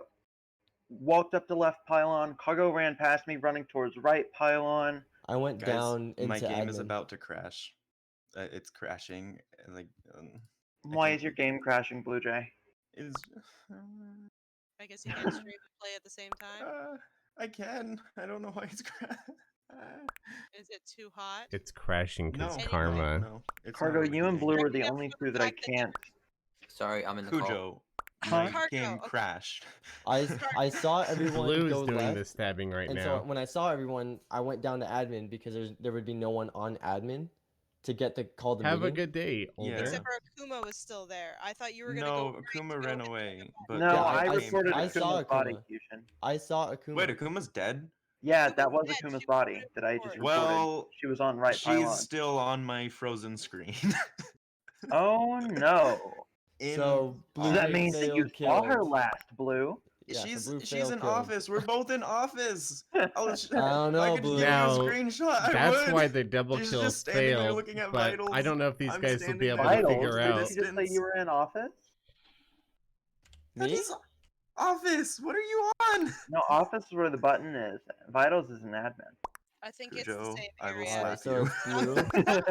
walked up to left pylon. Cargo ran past me, running towards right pylon. I went Guys, down into my game is admin. about to crash. It's crashing. And like, Why can't- is your game crashing, Blue Jay? It's. I guess you can't stream and play at the same time. I can. I don't know why it's crashing. Is it too hot? It's crashing because No, karma. No, it's Cargo, not you and working. Blue are the only two that I can't. Sorry, I'm in the call. Cujo, Huh? my Cargo, game okay. crashed. I saw everyone Blue go is doing left, the stabbing right and now. so when I saw everyone, I went down to admin because there would be no one on admin to get the call the Have a meeting. good day, older. Yeah. Except for Akuma was still there. I thought you were gonna go. No, right Akuma to go ran hit away. But No, Yeah, I I reported saw Akuma's body, Akuma. Kyushin. I saw Akuma. wait, Akuma's dead? Yeah, Akuma's that was dead. Akuma's She body reported that I just before. reported. Well, She was on right she's pylon. still on my frozen screen. Oh no. In So, Blue So that Jay means that you failed saw her killed. last, Blue. Yeah, for she's Blue she's fail in killed. office. We're both in office. I don't If know, I could Blue. give you a Now, screenshot, I That's would. why the double She's kills just standing there failed, looking at but vitals. I don't know if these I'm guys will be standing able there to at Vitals? figure the out. Did you just say you were in office? That Me? is office. What are you on? No, office is where the button is. Vitals is an admin. I think it's the Cujo, same I will area. slap So you. it's Blue.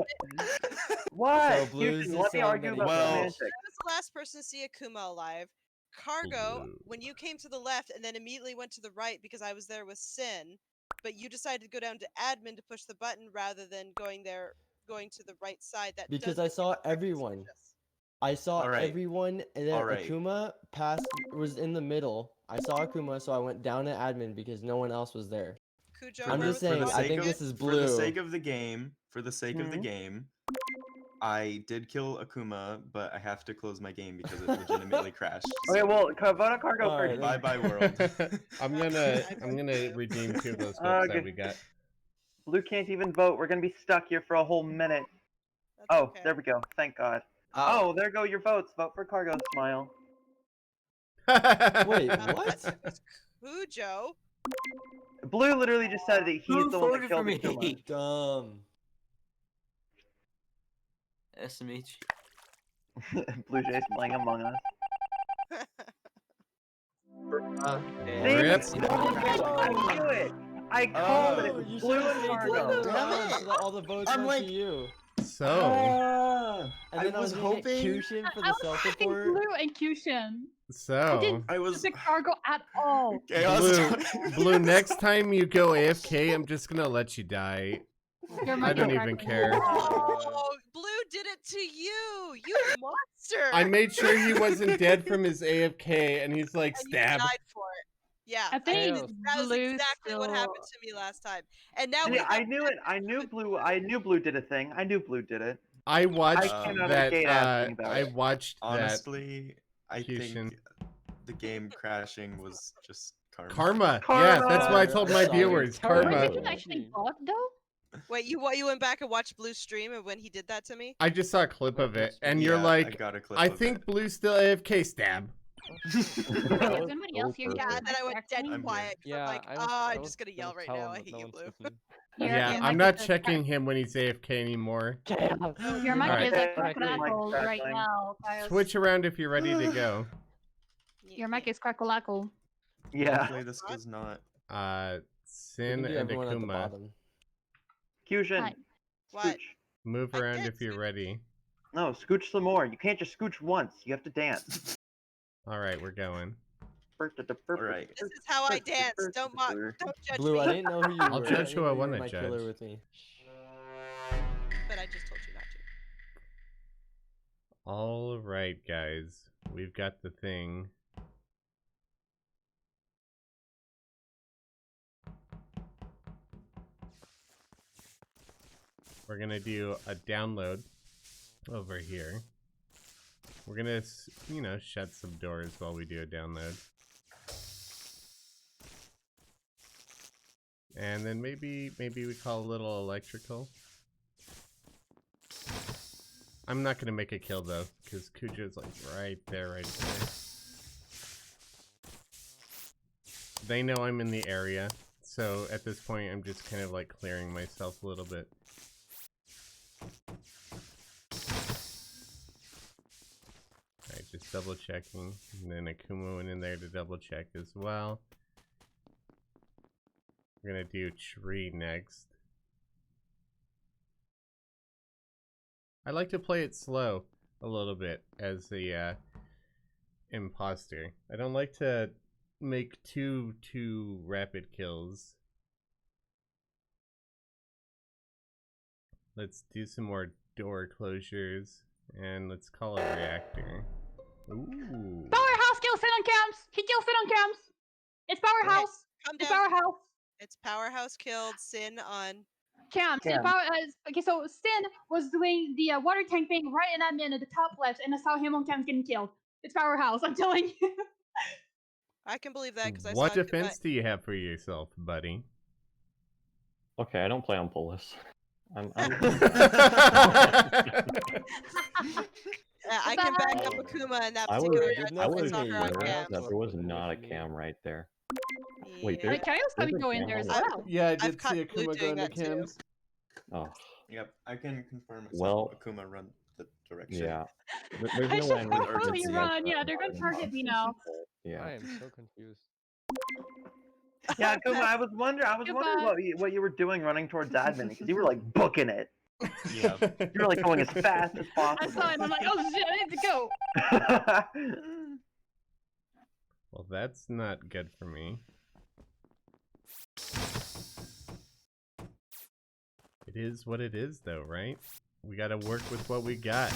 What? So Blue's Fusion, the let me one argue getting about Well- semantics. I was the last person to see Akuma alive. Cargo, Blue. when you came to the left and then immediately went to the right because I was there with Sin, but you decided to go down to admin to push the button rather than going to the right side. That Because does I make saw it very everyone. suspicious. I saw All right. everyone, and then All right. Akuma was in the middle. I saw Akuma, so I went down to admin because no one else was there. Cujo, I'm where just was the saying, I button think again? this is For the Blue. sake of the game, Mhm. I did kill Akuma, but I have to close my game because it legitimately crashed. Okay, so well, vote on Cargo Alright, first. bye bye world. I'm gonna redeem 2 of those votes that Okay. we got. Blue can't even vote. We're gonna be stuck here for a whole minute. That's Oh, okay. there we go. Thank God. Oh, Oh, there go your votes. Vote for Cargo. Smile. Wait, It what? was Cujo. Blue literally just said that he's Who the one that voted killed for me? Akuma. Dumb. SMH. Blue Jays playing Among Us. Rip. I knew it. I called it. It Oh, was you Blue should have and stayed Cargo. down so that all the votes I'm went like- to you. So, And I then I was was gonna get hoping. Cushion for I the was expecting self-report. Blue and Cushion. so I was. The Cargo at all. Chaos Blue, time. Blue. Next time you go AFK, I'm just gonna let you die. Your I mic don't is even crackling. care. Oh, Blue did it to you, you monster! I made sure he wasn't dead from his AFK, and he's like, and you stab. died for it. Yeah, I think that was Blue exactly what still- happened to me last time. And now we Yeah, I knew it. I knew Blue did a thing. I knew Blue did it. I watched I cannot that. negate asking about I it. watched Honestly, I Cushion. think the game crashing was just that karma. karma. Yeah, that's what I Karma. told I'm my sorry. viewers. Karma. Wait, Karma. did you actually bot though? wait, you went back and watched Blue's stream and when he did that to me? I just saw a clip of it, and you're Yeah, I like, got a clip I of think it. Blue's still AFK. Stab. Wait, is anybody else here? Yeah, and then I went dead I'm here. quiet. 'cause I'm like, I'm just gonna yell right now. I hate you, Blue. Yeah, your I'm mic not is checking him when he's AFK anymore. Your mic Alright. is like Okay, crackle Mike's right crackling. now, Kaios. Switch around if you're ready to go. Your mic is crackle. Yeah. Hopefully this does not. Sin and everyone at the Akuma. bottom. Fusion. Hi. What? Scooch. Move I around did if you're scooch. ready. No, scooch some more. You can't just scooch once. You have to dance. All right, we're going. Alright. This is how I dance. Don't judge Blue, me. I didn't know who you I'll were. judge I who I didn't know you wanna were my killer judge. with me. But I just told you not to. All right, guys. We've got the thing. We're gonna do a download over here. We're gonna, you know, shut some doors while we do a download. And then maybe we call a little electrical. I'm not gonna make a kill though, because Cujo's like right there. They know I'm in the area, so at this point I'm just kind of like clearing myself a little bit. Alright, just double checking. And then Akuma went in there to double check as well. We're gonna do tree next. I like to play it slow a little bit as the imposter. I don't like to make too rapid kills. Let's do some more door closures and let's call it reactor. Ooh. Powerhouse kills Sin on cams. He kills Sin on cams. It's Powerhouse. Calm It's down. Powerhouse. It's Powerhouse killed Sin on. Cams. Cam. Okay, so Sin was doing the water tank thing right in admin at the top left, and I saw him on cams getting killed. It's Powerhouse. I'm telling you. I can believe that because I What saw defense do you have for yourself, buddy? Okay, I don't play on Polis. I can back up Akuma in that I particular was judgment. It's not her on sure cam. that there was not a cam right there. Wait, Yeah. there's, Chaos there's can a go in cam there as on the- well. Yeah, I I've did caught see Blue Akuma doing going to that too. cams. Oh, Yep, I can confirm. I Well, saw Akuma run the direction. yeah. There's I no should way I'm gonna probably convince you run. guys Yeah, that they're I'm gonna not target me an now. imposter. Yeah. I am so confused. Yeah, Akuma, I was wondering Goodbye. what you were doing running towards admin because you were like booking it. Yeah. You were like going as fast as I possible. saw it. I'm like, oh shit, I need to go. Well, that's not good for me. It is what it is, though, right? We gotta work with what we got.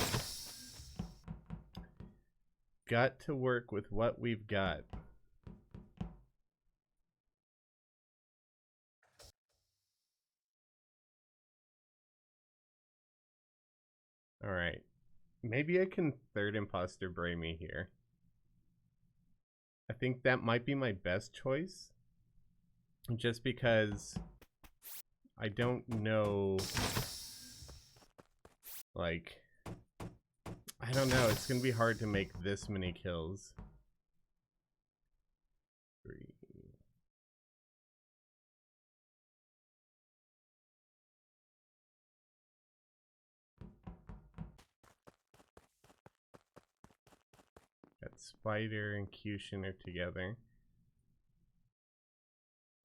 Got to work with what we've got. Alright. Maybe I can third imposter brain me here. I think that might be my best choice. Just because I don't know, like, I don't know, it's gonna be hard to make this many kills. 3. Got Spider and Cushion are together.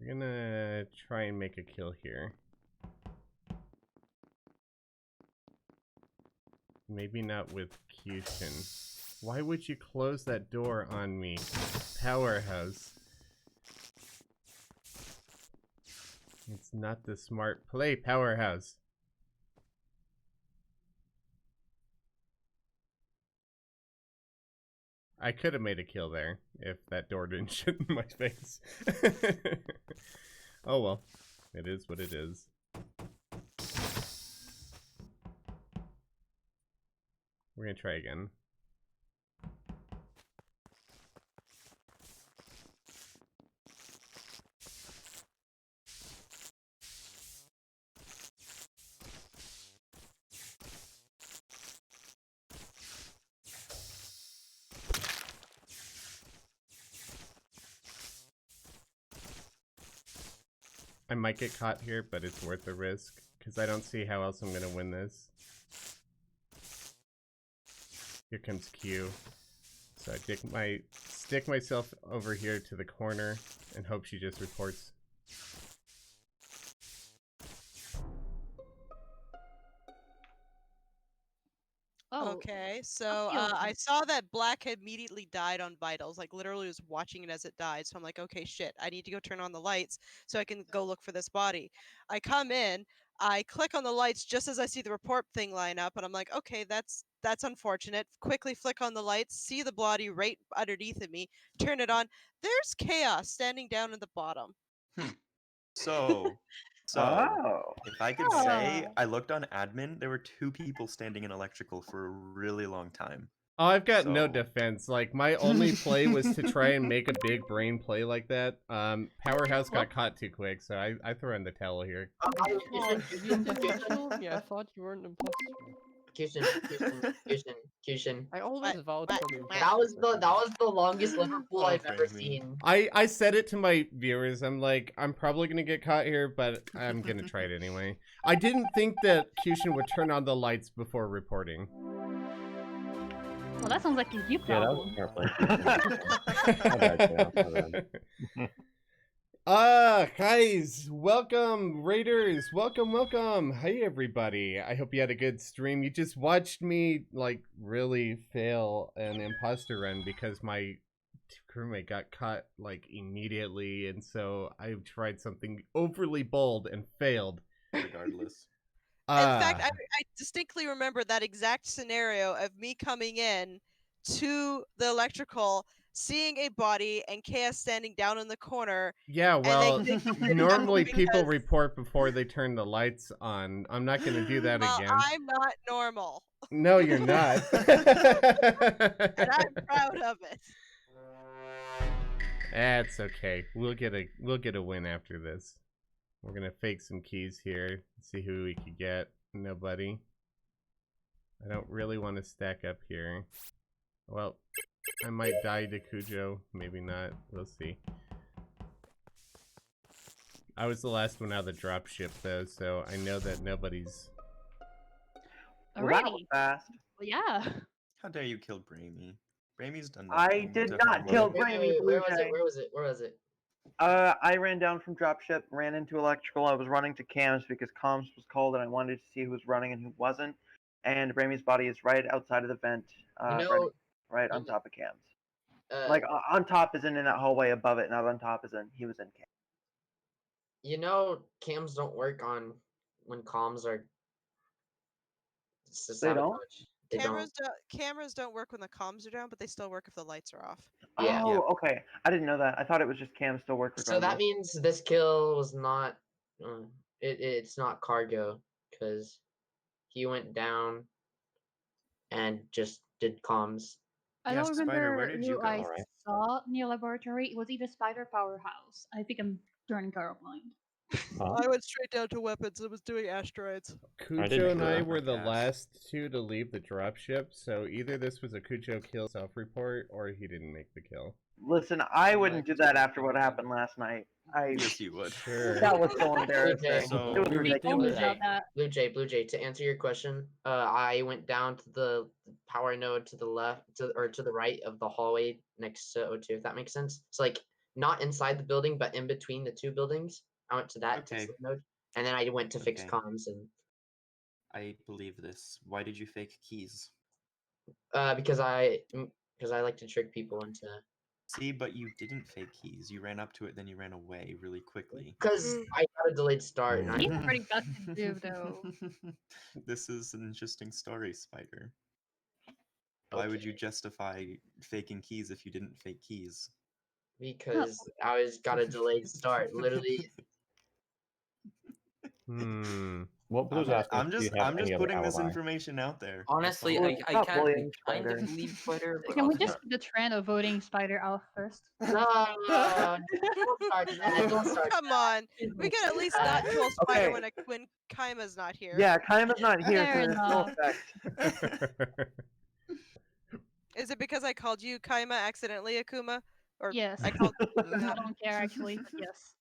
We're gonna try and make a kill here. Maybe not with Cushion. Why would you close that door on me? Powerhouse. It's not the smart play, Powerhouse. I could have made a kill there if that door didn't shit in my face. Oh well, it is what it is. We're gonna try again. I might get caught here, but it's worth the risk, because I don't see how else I'm gonna win this. Here comes Q. So I stick myself over here to the corner and hope she just reports. Oh. Okay, so I saw that Black had immediately died on vitals, like literally was watching it as it died. So I'm like, okay, shit, I need to go turn on the lights so I can go look for this body. I come in, I click on the lights just as I see the report thing line up, and I'm like, okay, that's unfortunate. Quickly flick on the lights, see the body right underneath of me, turn it on. There's Chaos standing down in the bottom. So, Oh. if I could say, Oh. I looked on admin. There were 2 people standing in electrical for a really long time. Oh, I've got no So- defense. Like, my only play was to try and make a big brain play like that. Powerhouse got caught too quick, so I throw in the towel here. Oh, you official? Yeah, I thought you weren't an imposter. Cushion. I always vouch for the imposter. That was the longest Liverpool Oh, I've ever Franklin. seen. I said it to my viewers. I'm like, I'm probably gonna get caught here, but I'm gonna try it anyway. I didn't think that Cushion would turn on the lights before reporting. Well, that sounds like a you Yeah, that was problem. a smart play. Guys, welcome, Raiders, welcome. Hey, everybody. I hope you had a good stream. You just watched me, like, really fail an imposter run because my crewmate got caught, like, immediately, and so I tried something overly bold and failed. Regardless. In fact, I distinctly remember that exact scenario of me coming in to the electrical, seeing a body, and Chaos standing down in the corner. Yeah, well, they normally people because- report before they turn the lights on. I'm not going to do that Well, again. I'm not normal, No, you're not. and I'm proud of it. That's okay. We'll get a win after this. We're gonna fake some keys here. See who we could get. Nobody. I don't really want to stack up here. Well, I might die to Cujo. Maybe not. We'll see. I was the last one out of the dropship though, so I know that nobody's... Well, that was Alrighty. fast. Well, yeah. How dare you kill Braimy? Braimy's done I nothing did to not harm kill you. Braimy, Where Blue was Jay. it? Where was it? Where was it? I ran down from dropship, ran into electrical. I was running to cams because comms was called, and I wanted to see who was running and who wasn't. And Braimy's body is right outside of the vent, You know, right on top of cams. uh, Like on top isn't in that hallway above it, not on top is in. He was in cams. you know, cams don't work on when comms are They don't? sabotage. They don't. Cameras don't work when the comms are down, but they still work if the lights are off. Yeah. Oh, okay. I didn't know that. I thought it was just cams still work So regardless. that means this kill was not. It's not cargo because he went down and just did comms. I Yeah, don't Spider, remember where did you who go? I Alright. saw in the laboratory. It was either Spider Powerhouse. I think I'm turning colorblind. Huh? I went straight down to weapons. I was doing asteroids. Cujo and I not were the gas. last two to leave the dropship, so either this was a Cujo kill self-report, or he didn't make the kill. Listen, I wouldn't Like do that after what happened last night. Yes, you would. Sure. That was so embarrassing. So- It was We We told me ridiculous. about that. Blue Jay, to answer your question, I went down to the power node to the left, to the right of the hallway next to O2, if that makes sense. It's like not inside the building, but in between the two buildings. I went to that Okay. Tesla node, and then I went to fix Okay. comms, and I believe this. Why did you fake keys? because I like to trick people into. See, but you didn't fake keys. You ran up to it, then you ran away really quickly. Because I got a delayed start. And He's I, a pretty gutsy dude, though. This is an interesting story, Spider. Why would you justify faking keys if you didn't fake keys? because I got a delayed start. Literally, What Blue's asking I'm is, do you just have I'm any just other putting this alibi? information out there. Honestly, Well, I not kind William of Spider. believe Twitter, but Can we also just do the trend of voting Spider out first? no, don't start that. Don't start. Come on, we can at least not troll Spider Okay. when Kaima's not here. Yeah, Kaima's not here, Fair so there's no enough. effect. Is it because I called you Kaima accidentally, Akuma? Or Yes. I called. I don't care actually, but yes.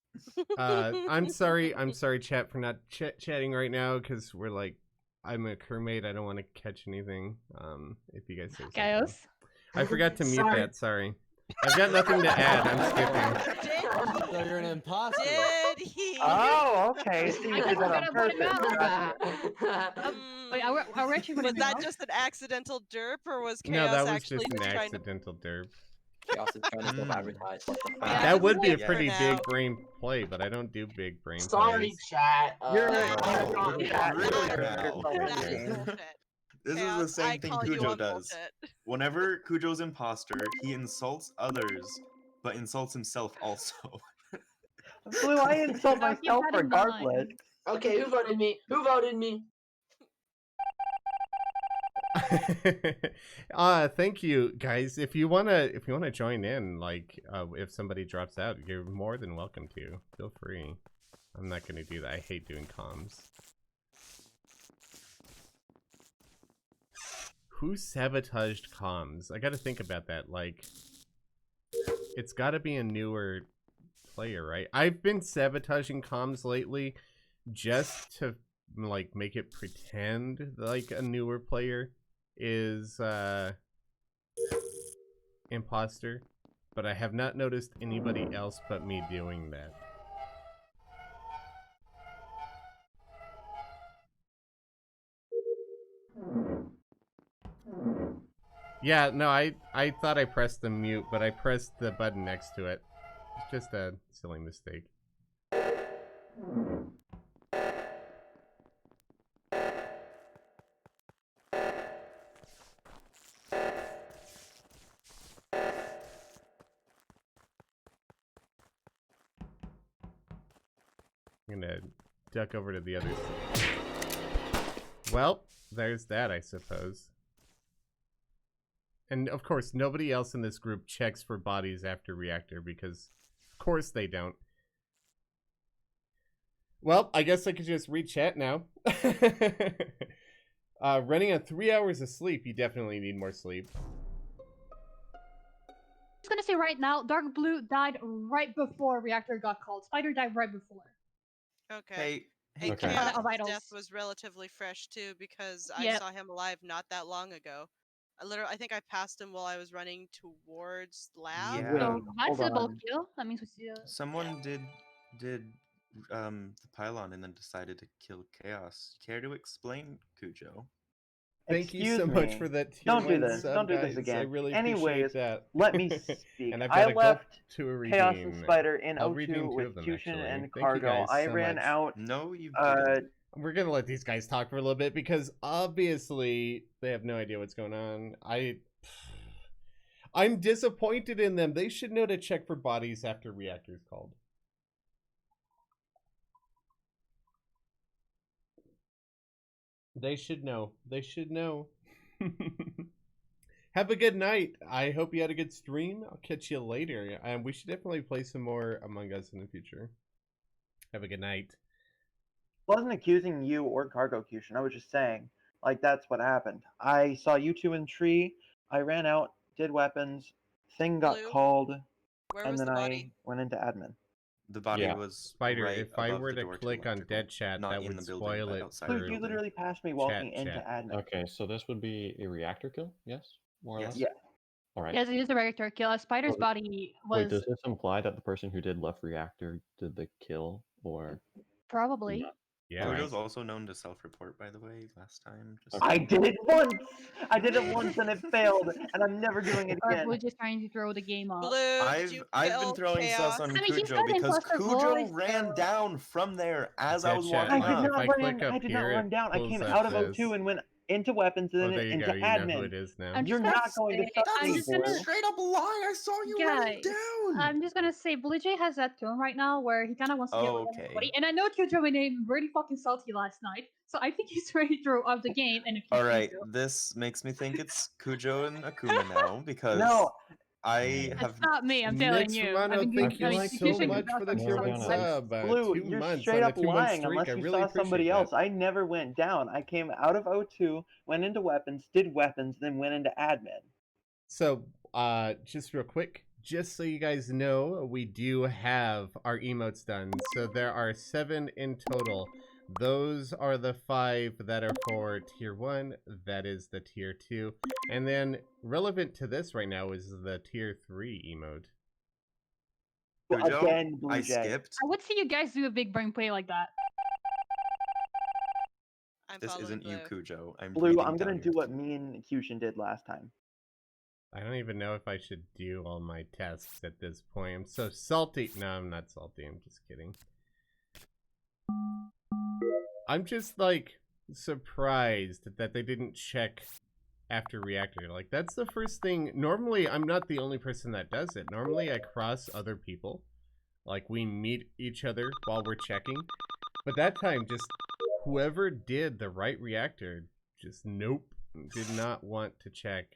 I'm sorry, chat, for not chatting right now, because we're like, I'm a crewmate. I don't want to catch anything. If you guys say something. Chaos. I forgot to mute Sorry. that. Sorry. I've got nothing to add. I'm skipping. Did So you're an imposter. Did he? Oh, okay. So you I did guess that we're on gonna vote him purpose. out. Gotcha. Wait, are we actually Was voting him that out? just an accidental derp, or was No, Chaos that was actually just an trying to? accidental derp. Chaos is trying to self-advertise. What the fuck? Yeah, That would be a wait for pretty now. big brain play, but I don't do big brain Sorry, plays. chat. You're wrong. really chat. bad. That is Game. bullshit. This is Chaos, the same I thing call you Cujo on does. bullshit. Whenever Cujo's imposter, he insults others, but insults himself also. Blue, I insult Now keep myself that in mind. regardless. Okay, who voted me? Who voted me? Thank you guys. If you wanna join in, like if somebody drops out, you're more than welcome to. Feel free. I'm not gonna do that. I hate doing comms. Who sabotaged comms? I gotta think about that. Like, it's gotta be a newer player, right? I've been sabotaging comms lately just to like make it pretend like a newer player is imposter, but I have not noticed anybody else but me doing that. Yeah, no, I thought I pressed the mute, but I pressed the button next to it. It's just a silly mistake. I'm gonna duck over to the other side. Well, there's that, I suppose. And of course, nobody else in this group checks for bodies after reactor, because of course they don't. Well, I guess I could just read chat now. Running on 3 hours of sleep, you definitely need more sleep. I'm just gonna say right now, Dark Blue died right before Reactor got called. Spider died right before. Okay. Hey, And Okay. Chaos's Vitals. death was relatively fresh too because I Yep. saw him alive not that long ago. I think I passed him while I was running towards lab. Yeah. Wait, So that's hold a bulk on. kill. That means we see Someone did the pylon and then decided to kill Chaos. Care to explain, Cujo? Thank you Excuse so much me. for that tier Don't do 1 this. sub, Don't do guys. this again. I really Anyways, appreciate that. let me speak. And I've I got to left go to a Chaos redeem. and Spider in I'll O2 redeem 2 with of them, Fusion actually. and Thank you Cargo. guys I so ran much. out. No, you didn't. We're gonna let these guys talk for a little bit because obviously they have no idea what's going on. I'm disappointed in them. They should know to check for bodies after reactor's called. They should know. They should know. Have a good night. I hope you had a good stream. I'll catch you later. We should definitely play some more Among Us in the future. Have a good night. I wasn't accusing you or Cargo Fusion. I was just saying, like, that's what happened. I saw you two in tree. I ran out, did weapons. Thing got Blue? called, Where and was then the I body? went into admin. The body Yeah. was Spider, right if I above were the to door click on electrical, dead chat, not that in would the building, spoil but it outside Blue, the you building. literally passed me walking into admin. Okay, so this would be a reactor kill, yes? More or Yes. less? Yeah. All right. Yes, it is a reactor kill. Spider's Wait, body Wait, was does this imply that the person who did left reactor did the kill, or probably. not? Yeah. Alright. Cujo's also known to self-report, by the way, last time. Just Okay. I did it once! I did it once and it failed, and I'm never doing it Or again. we're just trying to throw the game off. Blue, did you I've been kill throwing Chaos? sus on I mean, he's Cujo got because imposter Cujo voice, ran so- down from there as I Dead was chat, walking I did up. if I not click run. up I did here, not it run down. I pulls came up out of this. O2 and went into weapons and Oh, then there you into go. You know admin. who it is now. I'm You're just gonna not going to say- stop I'm me, just boy. gonna- straight up lie. I saw you running Guys, down. I'm just gonna say Blue Jay has that tone right now where he kind of wants to get rid of Okay. everybody. And I know Kyojo made him really fucking salty last night, so I think he's ready to throw off the game and accuse All right, Kyojo. this makes me think it's Cujo and Akuma now because No, I It's have not me, I'm telling Nix you. Romano, I've been thank doing- you I've been so keeping much track for the of tier stuff 1 like- sub. Blue, 2 you're months straight on a up 2-month lying streak. unless I you really saw somebody appreciate else. that. I never went down. I came out of O2, went into weapons, did weapons, then went into admin. So, just real quick, just so you guys know, we do have our emotes done. So there are 7 in total. Those are the 5 that are for tier 1. That is the tier 2. And then relevant to this right now is the tier 3 emote. Cujo. Again, Blue I Jay. skipped. I would see you guys do a big brain play like that. I'm This following isn't you, Blue. Cujo. I'm Blue, reading I'm gonna down do your- what me and Fusion did last time. I don't even know if I should do all my tests at this point. I'm so salty. No, I'm not salty. I'm just kidding. I'm just, like, surprised that they didn't check after reactor. Like, that's the first thing. Normally, I'm not the only person that does it. Normally, I cross other people. Like, we meet each other while we're checking. But that time, just whoever did the right reactor, just nope, did not want to check.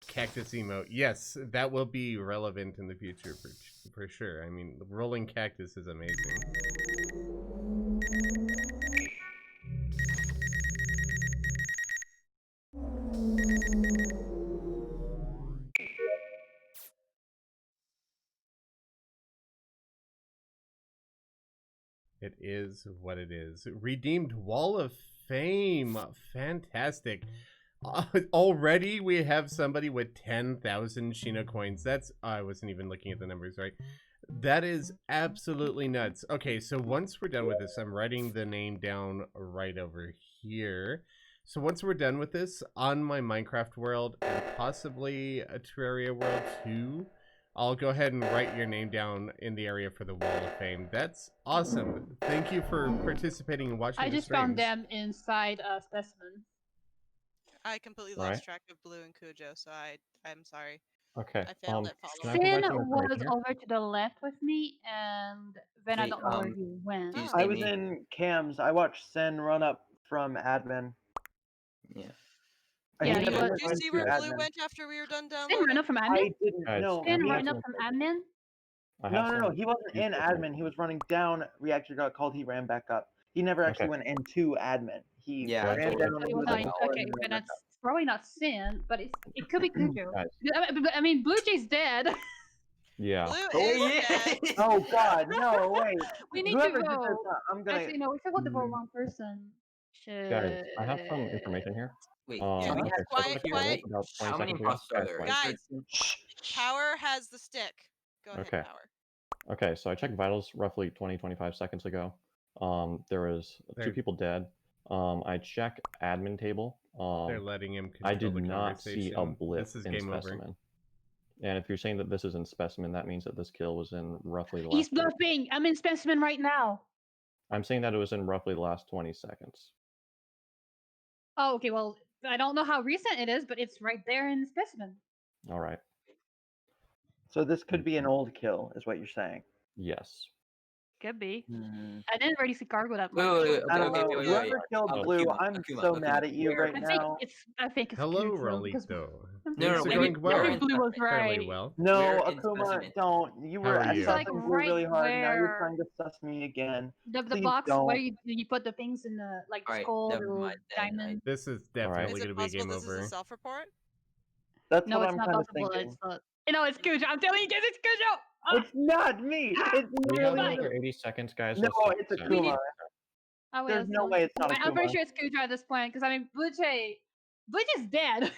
Cactus emote. Yes, that will be relevant in the future for sure. I mean, the rolling cactus is amazing. It is what it is. Redeemed Wall of Fame. Fantastic. Already we have somebody with 10,000 Shino coins. That's, I wasn't even looking at the numbers right. That is absolutely nuts. Okay, so once we're done with this, I'm writing the name down right over here. So once we're done with this, on my Minecraft world, and possibly a Terraria world too, I'll go ahead and write your name down in the area for the Wall of Fame. That's awesome. Thank you for participating and watching I the just found streams. them inside a specimen. I completely Right. lost track of Blue and Cujo, so I'm sorry. Okay. I failed at Can following. I Finn provide some information was here? over to the left with me, and then I Hey, don't know where he went. do you I see was me? in cams. I watched Sen run up from admin. Yeah. Yeah, He you never got- Did you went see to where Blue admin. went after we were done Sin ran downloading? up from I admin? didn't Guys, know. Sin we ran have up some- from admin? I have No. some He wasn't in useful admin. information. He was running down. Reactor got called. He ran back up. He never actually Okay. went into admin. He Yeah, ran that's down. what- and So he he was was like, like, "Oh," okay, and then but ran back that's probably not Sin, but it could be Cujo. Guys, I mean, Blue Jay's dead. yeah. Blue Oh, is yeah. dead. up. Oh God, no! Wait. We need Whoever to did this, vote. I'm gonna. Actually, no, we forgot to vote Hmm. wrong person. Guys, I have some information here. Wait, Yeah, can we Okay, have so I quiet, checked here? Reddit quiet. about 20 How many seconds ago. imposters are there? Guys, Shh. Power has the stick. Go ahead, Okay. Power. Okay, so I checked vitals roughly 20-25 seconds ago. There was They're- 2 people dead. I checked admin table. They're letting him control I did the not see a conversation. blip This is in game over. specimen. And if you're saying that this is in specimen, that means that this kill was in roughly the last. He's bluffing. I'm in specimen right now. I'm saying that it was in roughly the last 20 seconds. Oh, okay. Well, I don't know how recent it is, but it's right there in specimen. All right. So this could be an old kill, is what you're saying. Yes. Could be. Hmm. I didn't really see cargo that much. Wait, I don't okay, know. wait, wait, Whoever wait. killed Oh, Blue, Akuma, I'm Akuma, so Akuma. mad at you Where- right I now. think it's Hello, Cujo, because Rolito. No, Things no, are we're going in- well. we're I in think Blue was specimen. Fairly right. well. No, We're in Akuma, specimen. don't. You How were are you? It's like sussing Blue really right hard. Now you're where- trying to suss me again. The Please box don't. where you put the things in the like Alright, skull, never the mind then, diamond. This is All right. definitely Is going to it be a possible game this is over. a self-report? That's No, what it's I'm not kind of possible. thinking. It's not. No, it's Cujo. I'm telling you guys, it's Cujo. Ah! It's not me. It's We have really another 80 seconds, guys. no. Let's It's get Akuma. Oh, wait, There's that's no not- way it's not I'm pretty Akuma. sure it's Cujo at this point because I mean, Blue Jay's dead,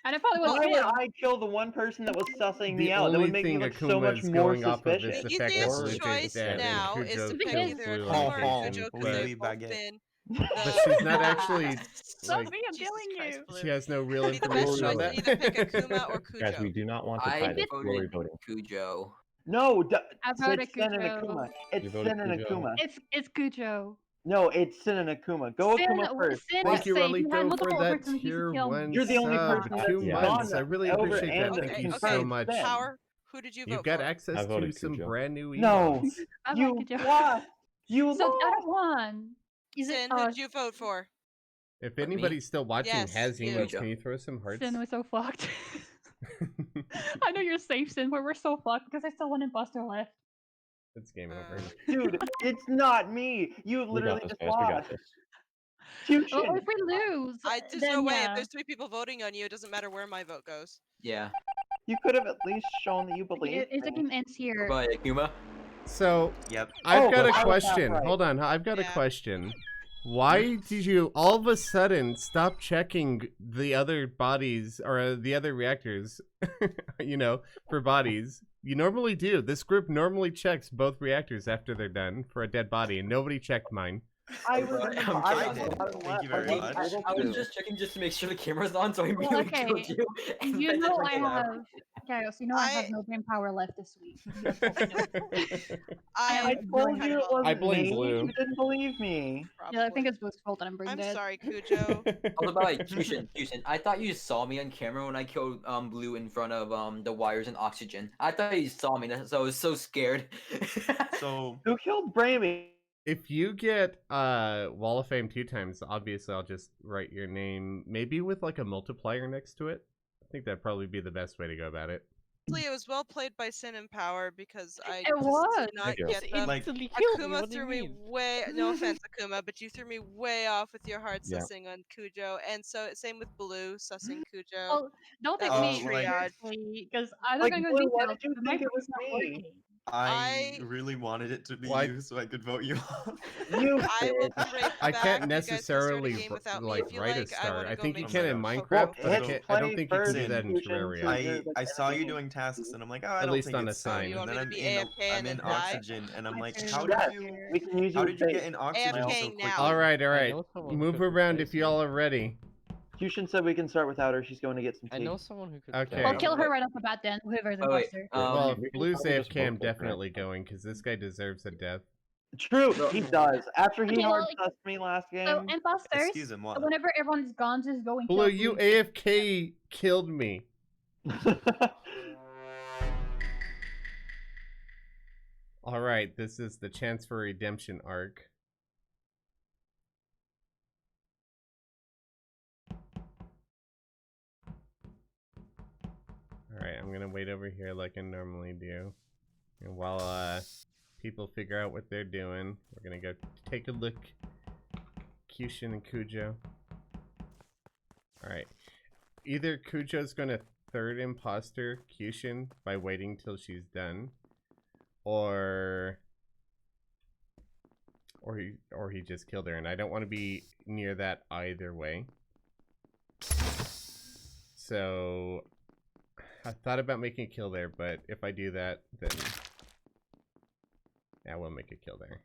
and it probably was Why would him. I kill the one person that was sussing me The out? That only would make me thing look Akuma so much is more going off of is suspicious. the The fact that easiest Blue Jay's choice dead now and is to Cujo pick killed either Blue Akuma on or occasion, Cujo because but they've both been but she's not actually Stop like me, I'm Jesus telling Christ, you. Blue. she has no real Be the best information on choice. that. You either pick Akuma or Guys, Cujo. we do not want to I tie this. Who are we voted voting? Cujo. No, I it's voted Sin and Cujo. Akuma. You It's voted Sin and Cujo. Akuma. It's Cujo. No, it's Sin and Akuma. Go Sin, Akuma first. Sin Thank was you, safe. You had Rolito, multiple for that opportunities to tier kill 1 me. You're the only sub. person 2 Yeah. months. gone I really over appreciate that. and Thank you so confirmed much. Sin. Power. Who did you vote You've got for? access I to voted some Cujo. brand new emotes. No, I you like Cujo. lost. You So the lost. other one is it? Sin, who did you vote for? If me? anybody's still watching Yes, has you. emotes, can you throw some hearts? Sin was so fucked. I know you're safe, Sin, but we're so fucked because I still one imposter left. It's game over. Dude, it's not me. You We literally got this, just guys. We got lost. this. Well, Tushin. if we lose, There's then no way. yeah. If there's 3 people voting on you, it doesn't matter where my vote goes. Yeah. You could have at least shown that you believe. If the game ends here, But Akuma? So, Yep. I've got I a was half question. right. Hold on, I've got a Yeah. question. Why did you all of a sudden stop checking the other bodies or the other reactors, you know, for bodies? You normally do. This group normally checks both reactors after they're done for a dead body, and nobody checked mine. I was in the I'm bottom kidding. left. Thank you very I was much. able I was to. just checking just to make sure the camera's on, so I Well, immediately okay. killed you. and you then know checked I it out. have Chaos. You know I have I- no brain power left this week. You have told me no. I I'm told really you it happy. wasn't I blame me. Blue. You didn't believe me. Yeah, I think Probably. it's Blue's fault that I'm brain I'm dead. sorry, Cujo. Also, by the way, Houston, I thought you saw me on camera when I killed Blue in front of the wires and oxygen. I thought you saw me, so I was so scared. So Who killed Bramey? If you get Wall of Fame 2 times, obviously I'll just write your name, maybe with like a multiplier next to it. I think that'd probably be the best way to go about it. Honestly, it was well played by Sin and Power because I It just was. did not Thank you. get them. like Akuma threw me way. No offense, Akuma, but you threw me way off with your hard Yeah. sussing on Cujo, and so same with Blue sussing Cujo. Well, don't take That me was triage. because I don't Like, go Blue, into why details. did you But my think it brain's was not me? working. I I- really wanted it to be Why- you so I could vote you off. You I will did. be right I back. can't You guys can start a necessarily game without me like if you write a like. I star. wanna I go think you make can in some Minecraft, but hit I don't play think you can do first, that in Fusion, Terraria. so you're, I like, saw you editing. doing tasks and I'm like, oh, I At don't least think on a it's Sin. sign. You And want then me I'm to in be AFK I'm and in then die? oxygen and I'm My like, turn. how Yes, did you we can use how you did as you bait. get in oxygen so AFKing quickly? now. All right, all I right. know someone who Move could around replace if y'all are ready. Fusion said we can start without her. She's going to get some tea. I know someone who could. Okay. I'll Yeah. kill her right off the bat then, whoever's Oh, wait, imposter. Well, if we can Blue's probably just AFK, I'm vote for it, right? definitely going because this guy deserves a death. True, he does. After he Okay, hard well, sussed me last So game. imposters, Excuse him, what? whenever everyone's gone, just go and Blue, kill you Blue. AFK killed me. All right, this is the chance for redemption arc. I'm gonna wait over here like I normally do. And while people figure out what they're doing, we're gonna go take a look. Kyushin and Kujo. Alright. Either Kujo's gonna third imposter Kyushin by waiting till she's done. Or he just killed her, and I don't want to be near that either way. So I thought about making a kill there, but if I do that, then yeah, we'll make a kill there.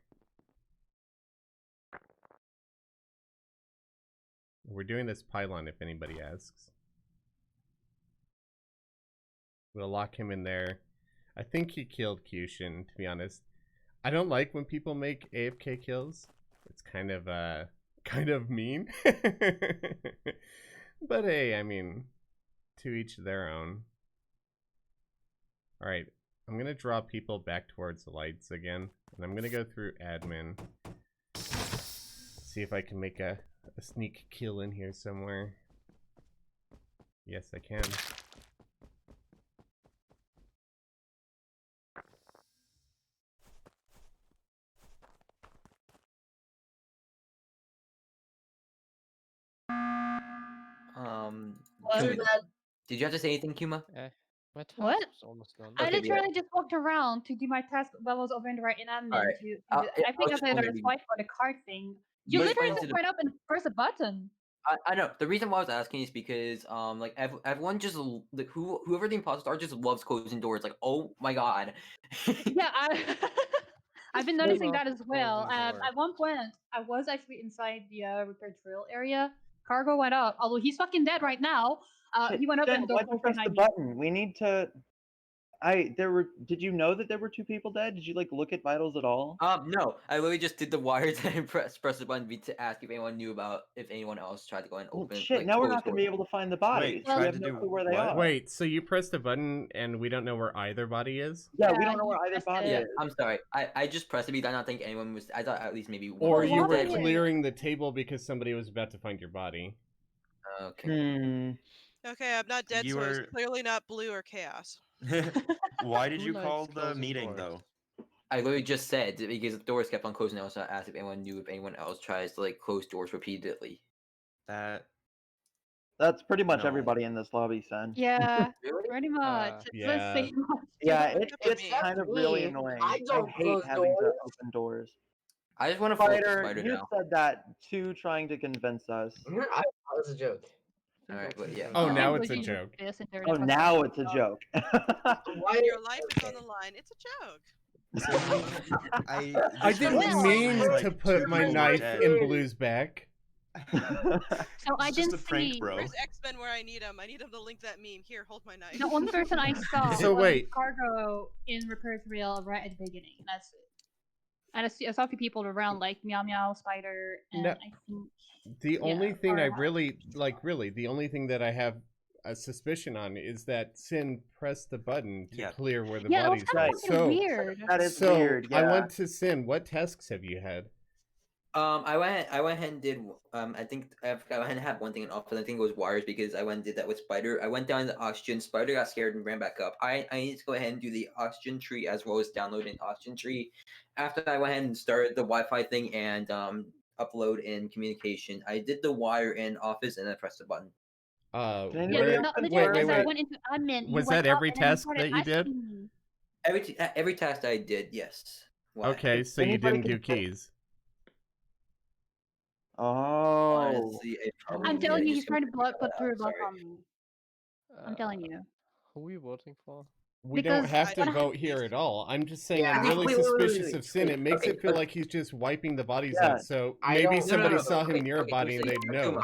We're doing this pylon if anybody asks. We'll lock him in there. I think he killed Kyushin, to be honest. I don't like when people make AFK kills. It's kind of mean. But hey, I mean, to each their own. Alright, I'm gonna draw people back towards the lights again. And I'm gonna go through admin. See if I can make a sneak kill in here somewhere. Yes, I can. What? Kuma, did you have to say anything, Kuma? My task What? was almost done. I Okay, literally just walked around to do my task while I was over in the right in admin. Alright, I think I said I was swipe for the card thing. You But- literally but- just went up and pressed a button. I know. The reason why I was asking is because like everyone just like whoever the imposters are just loves closing doors. Like, oh my god. Yeah, I've been noticing that as well. closing door. At one point, I was actually inside the repair drill area. Cargo went up, although he's fucking dead right now. Shit, He went up Jen, and the why'd you door press the behind me. button? We need to. Did you know that there were 2 people dead? Did you like look at vitals at all? No. I literally just did the wires and press the button to ask if anyone knew about if anyone else tried to go and Well, open. shit, like, now we're close not gonna be doors. able to find the bodies. Wait, Well, we tried have to no do clue where they what? are. Wait, so you pressed the button and we don't know where either body is? Yeah, we Yeah, don't know where you either pressed body it. is. I'm sorry. I just pressed it because I don't think anyone was. I thought at least maybe one Or person you was were dead, but- clearing the table because somebody was about to find your body. Okay. Hmm. Okay, I'm not dead, You so it's were- clearly not blue or chaos. Why did Who you call likes the closing meeting doors? though? I literally just said because the doors kept on closing. I was asked if anyone knew if anyone else tries to like close doors repeatedly. That That's pretty much No. everybody in this lobby, Sen. Yeah, Really? pretty much. It's the yeah. same. Yeah, Don't it, look at it's me. kind of really Me. annoying. I don't hate close having to doors. open doors. I just want to flip Spider, Spider you now. said that too, trying to convince us. That was a joke. Alright, but yeah. Oh, now I it's a think joke. this and Oh, now it's a joke. Why? Your life is on the line. It's a joke. I I this didn't really mean seems like to 2 put my people were knife dead. in Blue's back. So I It's just didn't a prank, see. bro. Where's X-Men where I need him? I need him to link that meme. Here, hold my knife. The only person I saw So was wait. Cargo in repair drill right at the beginning. That's it. And I saw a few people around like Meow Meow, Spider, and No. I think The only Yeah, thing I or- really the only thing that I have a suspicion on is that Sin pressed the button to Yeah. clear where the yeah, it was bodies kind were. of fucking So, weird. That is so weird. Yeah. I went to Sin. What tasks have you had? I went ahead and did I think I went ahead and had one thing in office. I think it was wires because I went and did that with Spider. I went down the oxygen. Spider got scared and ran back up. I need to go ahead and do the oxygen tree as well as download an oxygen tree. After I went ahead and started the Wi-Fi thing and upload in communication, I did the wire in office and then pressed the button. Can Yeah, anybody where, open literally, wait, as wait, I wait. went into admin, you Was went that up every and then you task started that you did? asking me. Every task I did, yes. Why? Okay, so you Anybody didn't do can- keys. Oh. Honestly, it probably I'm telling did. you, Just he's trying to gonna figure put that through a out, block sorry. on me. I'm telling you. Who are we voting for? We don't Because have to I- vote here at all. I'm just saying Yeah. I'm really Wait, wait, wait, suspicious wait, of Sin. wait. It makes Okay, it feel okay. like he's just wiping the bodies Yeah. out. So I maybe don't- somebody no, saw him okay, near a okay, body and so they'd Akuma, know.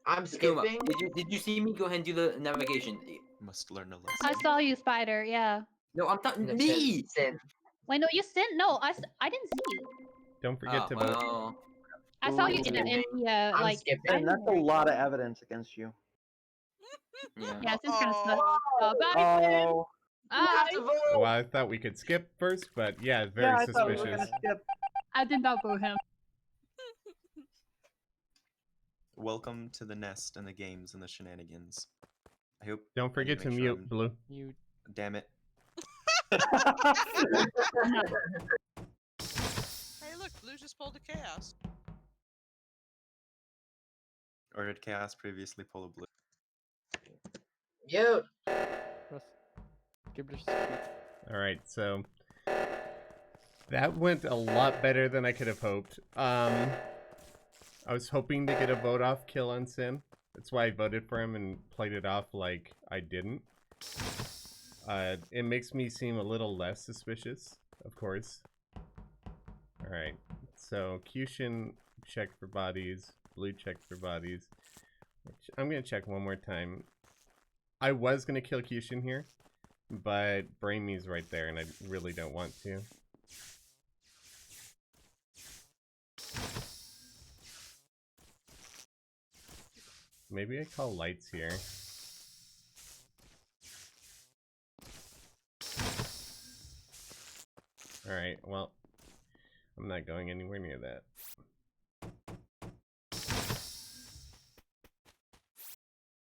I'm Akuma, skipping. did you see me go ahead and do the navigation? Must learn a lesson. I saw you, Spider. Yeah. No, I'm not No, me. Sin. Wait, no, you sent. No, I didn't see. Don't forget to vote. Well, I saw you Ooh. in the I'm like. skipping. And that's a lot of evidence against you. yeah. Yeah, it's kind of stuff. Oh. Bye, Sin. Oh. You have Bye. to vote. Well, I thought we could skip first, but yeah, very Yeah, I thought we were suspicious. gonna skip. I did not boo him. Welcome to the nest and the games and the shenanigans. I hope Don't forget to make sure mute, I'm- Blue. You. Damn it. Hey, look, Blue just pulled a chaos. Or did Chaos previously pull a blue? Yo. All right, so that went a lot better than I could have hoped. I was hoping to get a vote off kill on Sin. That's why I voted for him and played it off like I didn't. It makes me seem a little less suspicious, of course. Alright, so Cushion checked for bodies, Blue checked for bodies. I'm gonna check one more time. I was gonna kill Cushion here, but Braimy's right there and I really don't want to. Maybe I call lights here. Alright, well, I'm not going anywhere near that.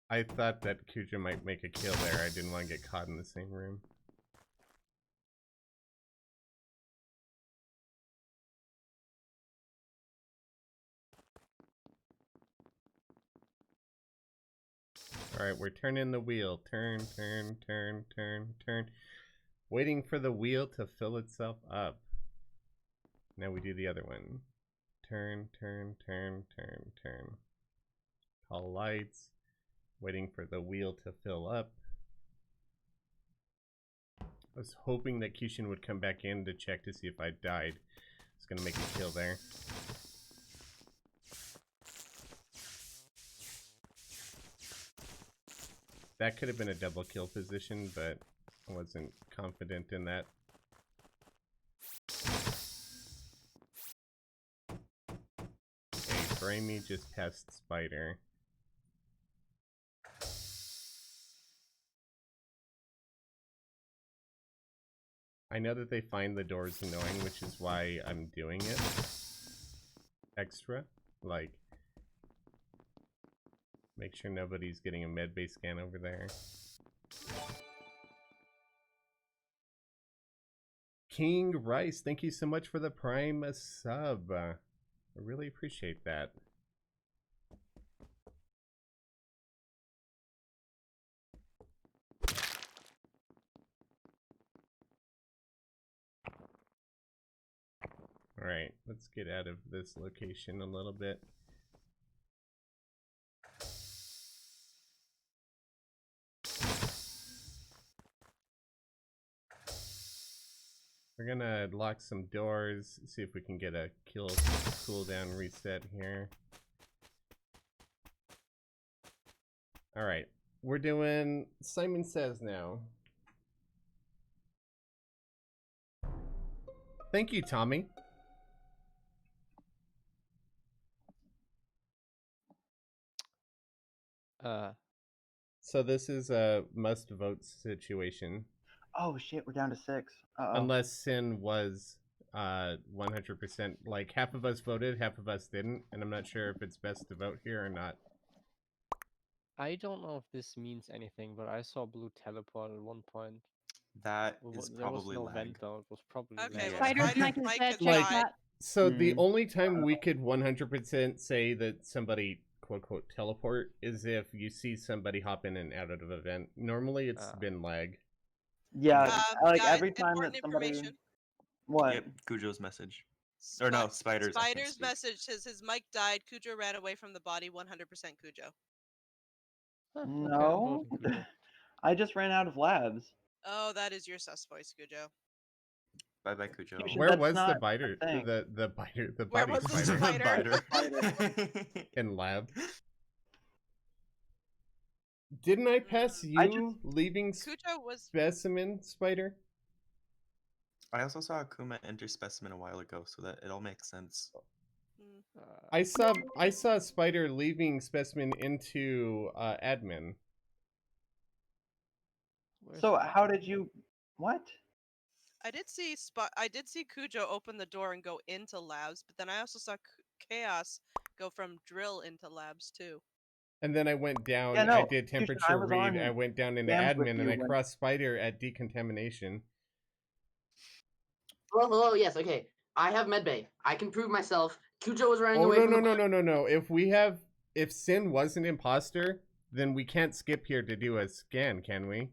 I thought that Kuja might make a kill there. I didn't want to get caught in the same room. Alright, we're turning the wheel. Turn, turn, turn, turn, turn. Waiting for the wheel to fill itself up. Now we do the other one. Turn, turn, turn, turn, turn. Call lights. Waiting for the wheel to fill up. I was hoping that Kishin would come back in to check to see if I died. I was gonna make a kill there. That could have been a double kill position, but I wasn't confident in that. Okay, Braimy just passed Spider. I know that they find the doors annoying, which is why I'm doing it extra. Like, make sure nobody's getting a med-based scan over there. King Rice, thank you so much for the Prime sub. I really appreciate that. Alright, let's get out of this location a little bit. We're gonna lock some doors, see if we can get a kill cooldown reset here. Alright, we're doing Simon Says now. Thank you, Tommy. So this is a must vote situation. Oh shit, we're down to 6. Uh-oh. Unless Sin was 100%, like half of us voted, half of us didn't, and I'm not sure if it's best to vote here or not. I don't know if this means anything, but I saw Blue teleport at one point. That is There was probably no lag. vent though. It was probably Okay, lag. well, Spider's Mike is Mike dead. has Check Like- that. So the Hmm. only time we could 100% say that somebody quote-unquote teleport is if you see somebody hop in and out of an event. Normally it's been lag. Yeah, like guys, every time that important somebody... information. What? Yep, Cujo's message. Or no, Spider's. I can't Spider's speak. message says his mic died. Cujo ran away from the body. 100% Cujo. Huh, okay, I'm No. voting Cujo. I just ran out of labs. Oh, that is your sus voice, Cujo. Bye bye, Cujo. Cujo. Where That's was the not biter? a thing. The biter, the Where body was the spider spider? in lab. Didn't I pass you leaving Cujo was. specimen spider? I also saw Akuma enter specimen a while ago, so that it all makes sense. I saw Spider leaving specimen into admin. So how did you... What? I did see Cujo open the door and go into labs, but then I also saw Chaos go from drill into labs too. And then I went down. Yeah, no, I did Fusion, temperature was read. on I went down into cams with admin, and you I when- crossed Spider at decontamination. Hello, yes, okay. I have medbay. I can prove myself. Cujo was running Oh away no from no the no no no no! If Sin was an imposter, then we can't skip here to do a scan, can we?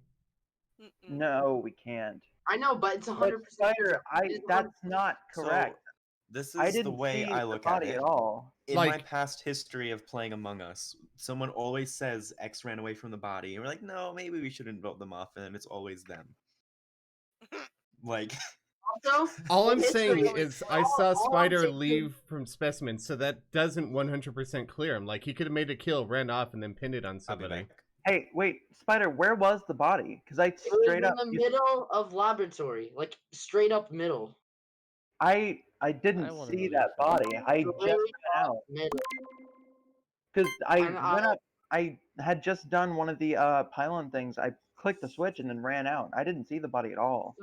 No, we can't. I know, but it's 100%. But Spider, that's not correct. So, this I is the didn't way see I the look body at it. at all. In my Like- past history of playing Among Us, someone always says X ran away from the body, and we're like, no, maybe we shouldn't vote them off, and it's always them. Like, Also, All in I'm saying history, is I saw all I'm Spider saying is- leave from specimen, so that doesn't 100% clear him. Like, he could have made a kill, ran off, and then pinned it on I'll be somebody. back. Hey, wait, Spider, where was the body? Because I It was straight up, in the middle of laboratory, like straight up middle. I didn't wanna see believe that you. body. I just Straight went up out middle. because I And went up. I had just done one of the pylon things. I clicked the switch and then ran out. I didn't see the body at all.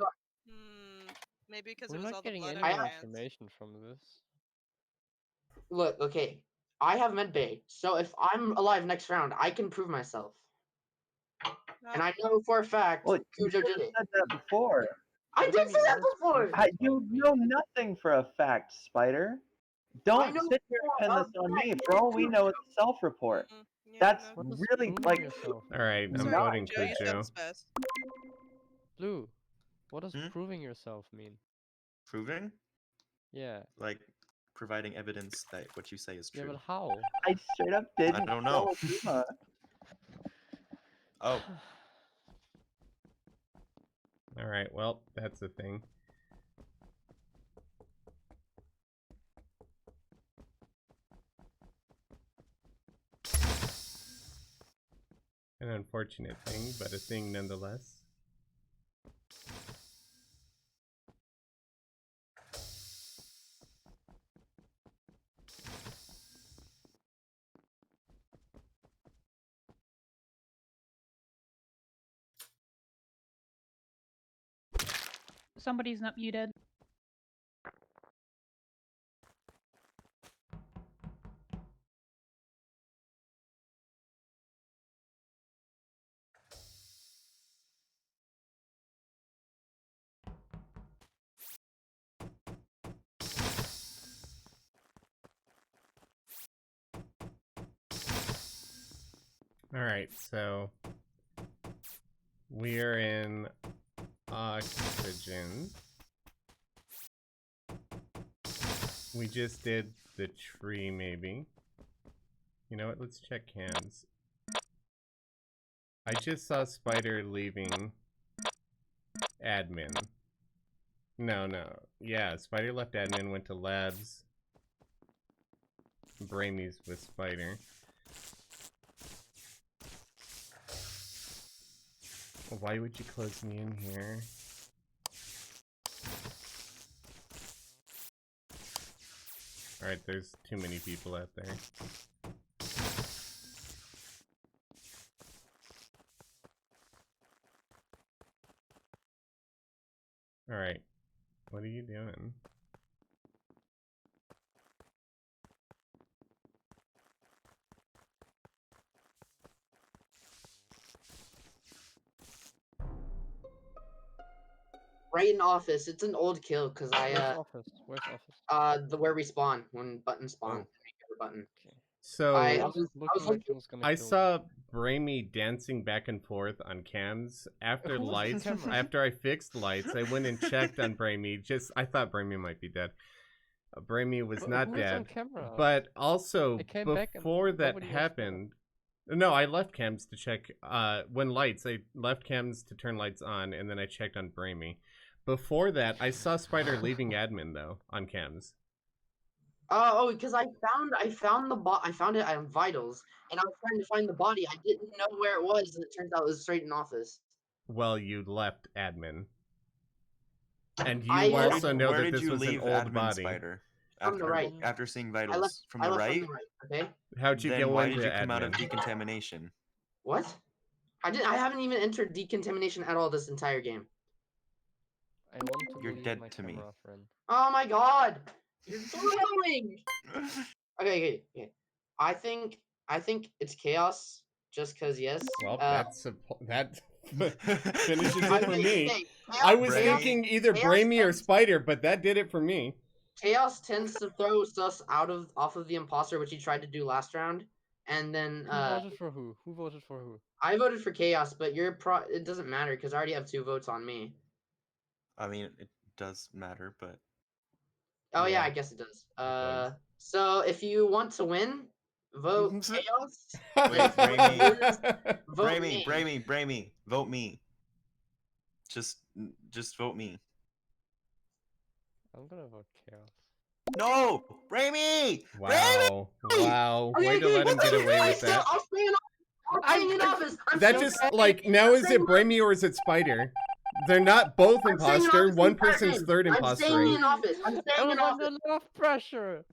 Maybe because We're it was not all the getting blood any in more your hands. information from this. Look, okay. I have medbay, so if I'm alive next round, I can prove myself. And I know for a fact Well, you Cujo should did have it. said that before. I What do you did say mean? that What does before. prove You yourself mean? know nothing for a fact, Spider. Don't know sit here and for pin a this on me. fact For all we know, it's a self-report. Yeah, That's no. What does really proving like. yourself mean? Alright, I'm Sorry, voting Joe, you Cujo. sound spaz. Blue, what does Hmm? proving yourself mean? Proving? Yeah. Like, providing evidence that what you say is Yeah, true. but how? I straight up didn't don't know. kill Akuma. Oh, Alright, well, that's a thing. An unfortunate thing, but a thing nonetheless. Somebody's not muted. Alright, so we're in oxygen. We just did the tree, maybe. You know what? Let's check cans. I just saw Spider leaving admin. No. Yeah, Spider left admin, went to labs. Braimy's with Spider. Why would you close me in here? Alright, there's too many people out there. Alright, what are you doing? Right in office. It's an old kill because Where's I office? Where's office? the where we spawn when buttons spawn. Oh. Button. So I Looking like he was gonna I kill me. saw Braimy dancing back and forth on cams after Who was on lights. camera? After I fixed lights, I went and checked on Braimy. I thought Braimy might be dead. Braimy was But not who was on dead. camera? But also I came back and before that nobody was there. happened, no, I left cams to check. When lights, I left cams to turn lights on, and then I checked on Braimy. Before that, I saw Spider leaving admin though on cams. Because I found it on vitals, and I was trying to find the body. I didn't know where it was, and it turns out it was straight in office. Well, you left admin, and you I- also know where that did this you was an leave old admin, body. Spider? From the right. After seeing I vitals, left from I the left right? from the right. Okay. How'd you Then go why into did you come out of admin? decontamination? What? I haven't even entered decontamination at all this entire game. I want to You're believe dead my to me. camera friend. Oh my god! You're so annoying! Okay. I think I think it's chaos. Just cause yes. Well, that finishes I it for mean, me. okay, I was Brainy. thinking either chaos Bramey or tends- Spider, but that did it for me. Chaos tends to throw sus off of the imposter, which he tried to do last round, and then Who voted for who? Who voted for who? I voted for chaos, but it doesn't matter because I already have 2 votes on me. I mean, it does matter, but Oh yeah, Yeah, I guess it does. does. So if you want to win, vote chaos. Wait, If you want to Bramey. lose, vote me. Bramey, vote me. Just vote me. I'm gonna vote chaos. No, Bramey. Wow. Wow. Okay, Way to let him get away with that. I'll stay in office. I'm staying in office. That just, like, now is it Bramey or is it Spider? They're not both I'm staying in imposter. office One the entire person's game. third I'm staying imposter. in office. I'm I staying was in office. under a lot of pressure.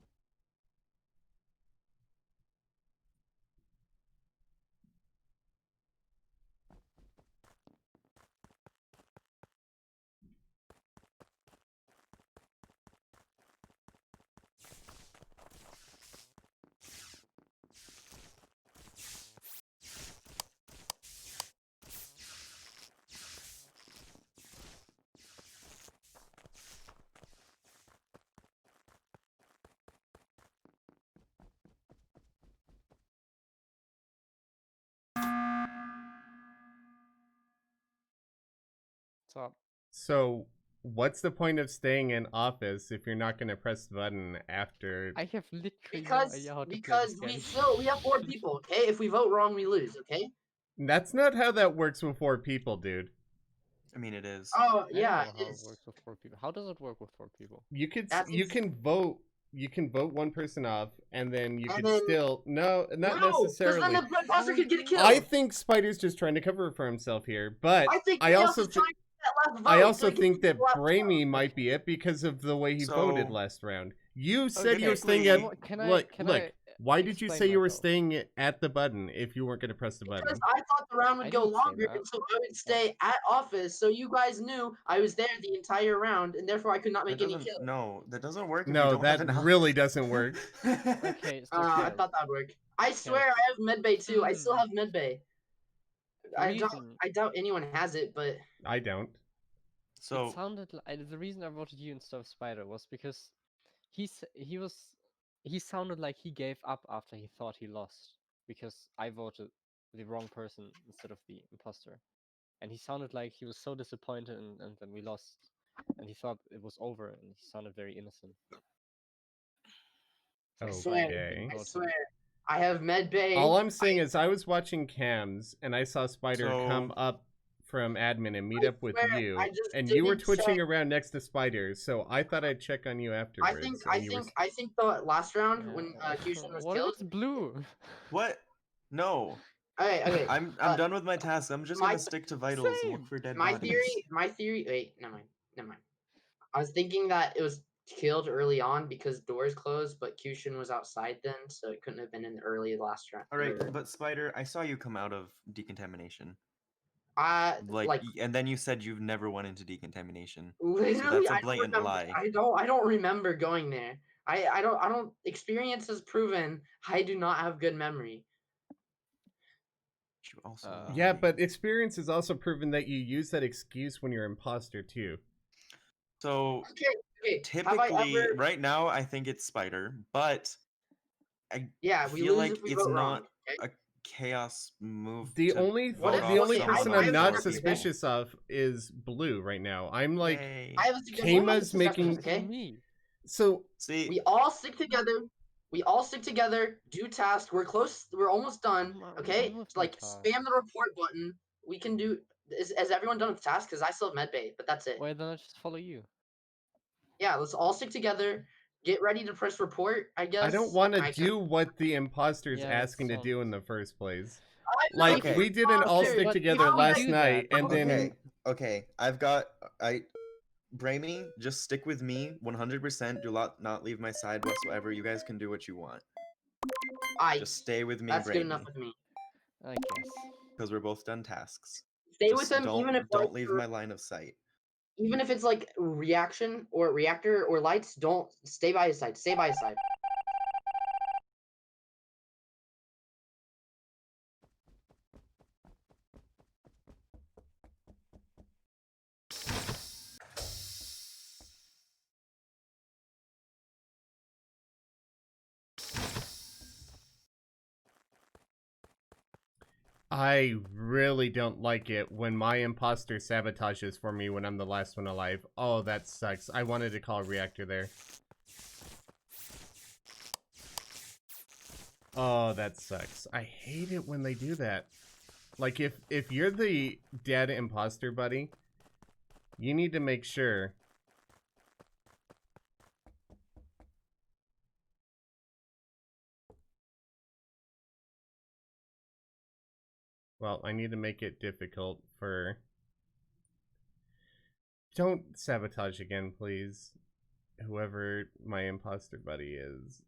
Stop. So, what's the point of staying in office if you're not going to press the button after? I have literally no Because idea how to play because this game. we have 4 people. Okay, if we vote wrong, we lose. Okay. That's not how that works with 4 people, dude. I mean, it is. Oh I yeah, don't know it how it is. works with 4 people. How does it work with 4 people? You could That's you ins- can vote. You can vote one person off, and then you And could then- still not No, because necessarily. then the imposter could get a kill. I think Spider's just trying to cover for himself here, but I think I Chaos also is trying to get that last vote. I so also he can think get that the last Bramey vote. might be it because of the way he voted So- last round. You said you were technically- staying at. Look, I why did you explain say you were myself? staying at the button if you weren't going to press the button? Because I thought the round would I go didn't say longer, that. and so I would stay at office, so you guys knew I was there the entire round, and therefore I could not make any kills. No, that doesn't work. If No, you don't have that enough. really doesn't work. Okay, so I chaos. thought that would work. I swear I have medbay too. I still Hmm. have medbay. The reason I doubt anyone has it, but I don't. So it sounded like the reason I voted you instead of Spider was because he sounded like he gave up after he thought he lost because I voted the wrong person instead of the imposter, and he sounded like he was so disappointed and then we lost, and he thought it was over, and he sounded very innocent. I swear, Okay. I swear, I have medbay. All I'm saying is I was watching cams and I saw Spider So- come up from admin and meet I up with swear, you, I just and you were didn't twitching check. around next to Spider, so I thought I'd check on you afterwards. I think the last round when Kyushin was What killed. if it's blue? what? No. Okay. I'm done with my task. I'm just my- gonna stick to vitals and look for dead My bodies. theory. Wait, never mind. I was thinking that it was killed early on because doors closed, but Kyushin was outside then, so it couldn't have been in the early last round. All right, but Spider, I saw you come out of decontamination. Like And then you said you've never went into decontamination. literally, that's a I don't blatant remember. lie. I don't remember going there. I don't. Experience has proven I do not have good memory. You also Yeah, lie. but experience has also proven that you use that excuse when you're imposter too. So Okay. typically, Have I ever? right now, I think it's Spider, but I Yeah, we feel lose like if we it's vote not wrong. Okay? a chaos move. The to only vote if- the off only okay, person someone I'm of not four people. suspicious of is Blue right now. I'm like, Yay. I have a suggestion. Kama's making- Okay. Me. so See, We all stick together. Do task. We're close. We're almost done. I'm Okay. done with my Like task. spam the report button. We can do. Is everyone done with the task? Because I still have medbay, but that's it. Why don't I just follow you? Yeah. Let's all stick together. Get ready to press report. I guess. I don't want to I do what the imposter's Yeah, that asking to do sounds- in the first place. I know Like Okay. we did an all imposter, stick but together how would last you do night, that? and then okay. Bramey, just stick with me 100%. Do not leave my side whatsoever. You guys can do what you want. Just stay with me, That's good enough Bramey, with me. I guess. because we're both done tasks. Stay Just with him, don't, even if don't lights leave are- my line of sight. even if it's like reaction or reactor or lights. Don't stay by his side. Stay by his side. I really don't like it when my imposter sabotages for me when I'm the last one alive. Oh, that sucks. I wanted to call reactor there. Oh, that sucks. I hate it when they do that. Like, if you're the dead imposter, buddy, you need to make sure. Well, I need to make it difficult for... Don't sabotage again, please. Whoever my imposter buddy is.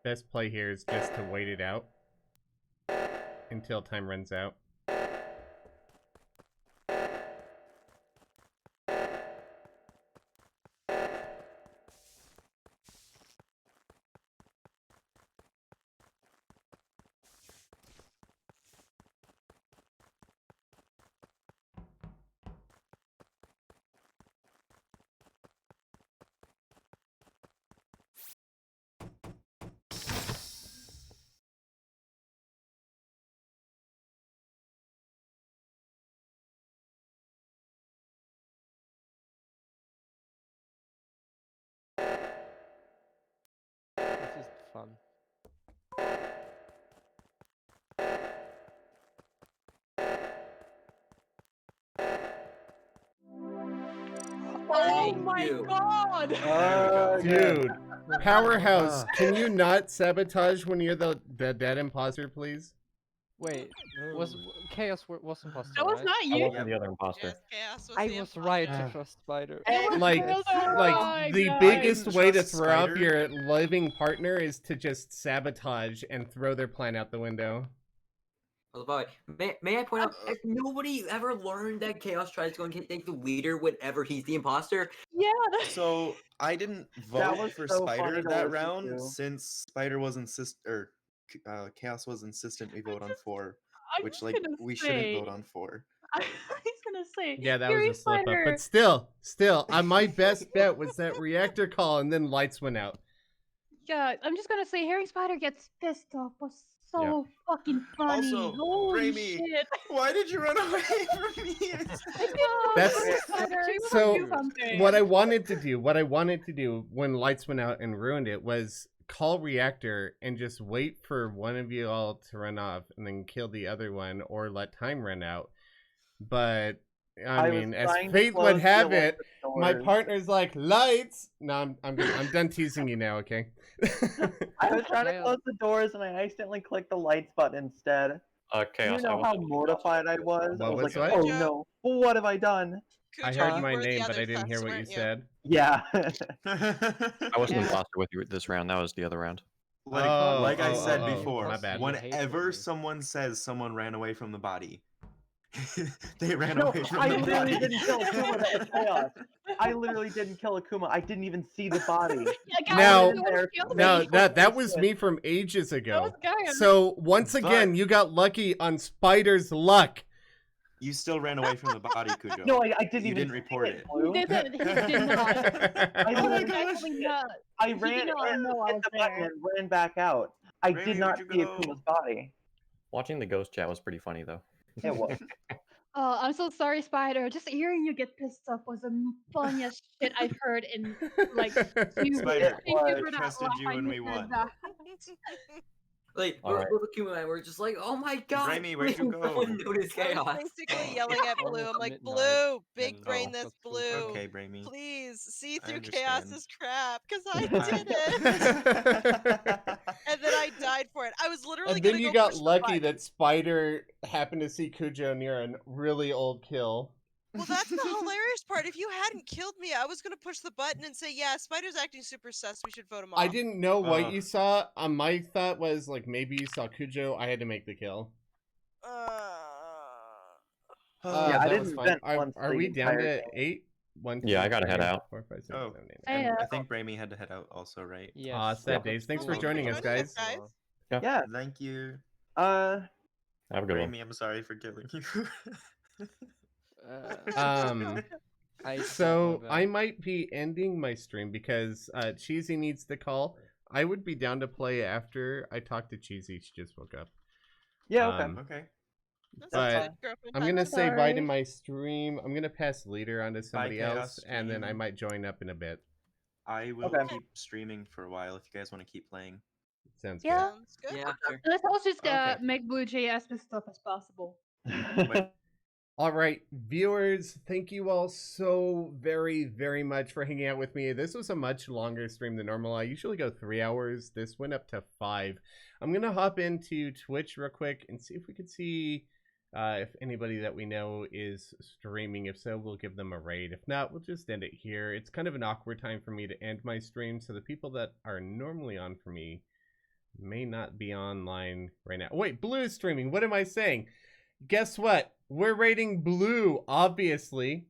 Best play here is just to wait it out until time runs out. This is fun. Oh Thank my you. god! Dude, Powerhouse, can you not sabotage when you're the dead imposter, please? Wait, was Chaos was imposter, That was right? not I you. wasn't the other imposter. Yes, Chaos was I the was right imposter. to trust Spider. It was Like, Chaos. like the God. biggest didn't way to trust throw off Spider. your living partner is to just sabotage and throw their plan out the window. May I point out, if nobody ever learned that Chaos tries to go and take the leader whenever he's the imposter? Yeah. That's... So I didn't That vote was for so Spider funny to that listen round to. since Spider was Chaos was insistent we vote on 4, I'm which just like gonna we say. shouldn't vote on 4. I was gonna say. Yeah, that Fury was a slip up. Spider. But still, my best bet was that reactor call and then lights went out. Yeah, I'm just gonna say, Harry Spider gets pissed off was so fucking funny. Also, Holy Bramy, shit! why did you run away from me? I didn't know That's- Harry Spider. He was So, do something. What I wanted to do when lights went out and ruined it was call reactor and just wait for one of you all to run off and then kill the other one or let time run out. But I was mean, as trying to fate close would the have it, electric my doors. partner's like lights. No, I'm done teasing you now. Okay. I was trying to Chaos. close the doors and I accidentally clicked the lights button instead. Chaos. You know how mortified I was? What I was was like, what? oh no, well, what have I done? I Cujo, heard you my were the name, but other I didn't hear sus, what you weren't said. Yeah. I wasn't imposter with you this round. That was the other round. Like, Oh, like I oh, said oh, oh, before, my bad. whenever me. someone says someone ran away from the body, they ran No, away from I the literally body. didn't kill Akuma. That was chaos. I literally didn't kill Akuma. I didn't even see the body. Yeah, guys, Now- you almost killed me. No, Wait, that was me from ages That ago. was Gaia. So once again, But- you got lucky on Spider's luck. You still ran away from the body, Cujo. No, I didn't You even didn't report it. Blue. He didn't. He did not. I Oh my literally, gosh. Definitely not. I He ran did not in, know I hit was the button, there. and ran back out. I Raimi, did not where'd see you go? Akuma's body. Watching the ghost chat was pretty funny though. It was. Oh, I'm so sorry, Spider. Just hearing you get pissed off was the funniest shit I've heard in like 2 weeks. Spider, Thank you I for that trusted laugh you when and you we said won. that. Like, Alright. both Akuma and I were just like, oh my god! Raimi, where'd you go? Someone noticed I Chaos. was basically yelling at Blue. I'm Almost like, midnight, Blue, big and brain I this got through Blue. to- Okay, Bramy. Please see I through understand. Chaos's crap, because I I- did it. And then I died for it. I was literally And gonna then you go got push the lucky button. that Spider happened to see Cujo near a really old kill. Well, that's the hilarious part. If you hadn't killed me, I was gonna push the button and say, "Yeah, Spider's acting super sus. We should vote him off." I didn't know what Ugh. you saw. My thought was like maybe you saw Cujo. I had to make the kill. Yeah, that I was didn't fun. vent once Are the we down entire to 8? 1, Yeah, 2, I gotta head 3, out. 4, 5, 6, Oh. 7, 8, 9. Oh, And Yeah. I think Bramy had to head out also, right? Yes. Aw, sad days. Thanks for Thank joining you us, for joining guys. us, Yeah. Thank you. Uh, Have a good one. Bramy, I'm sorry for killing you. Um, I don't so know I that. might be ending my stream because Cheesy needs the call. I would be down to play after I talk to Cheesy. She just woke up. Yeah, okay. Okay. That But sounds good. Girlfriend I'm time. gonna say bye to Sorry. my stream. I'm gonna pass leader on to somebody else, Chaos and then I Stream. might join up in a bit. I will Okay. keep streaming for a while if you guys want to keep playing. Sounds Yeah. Sounds good. Yeah, sure. Let's also just Okay. make Blue Jay as much stuff as possible. good. All right, viewers, thank you all so very, very much for hanging out with me. This was a much longer stream than normal. I usually go 3 hours. This went up to 5. I'm going to hop into Twitch real quick and see if we could see if anybody that we know is streaming. If so, we'll give them a raid. If not, we'll just end it here. It's kind of an awkward time for me to end my stream, so the people that are normally on for me may not be online right now. Wait, Blue is streaming. What am I saying? Guess what? We're rating Blue, obviously.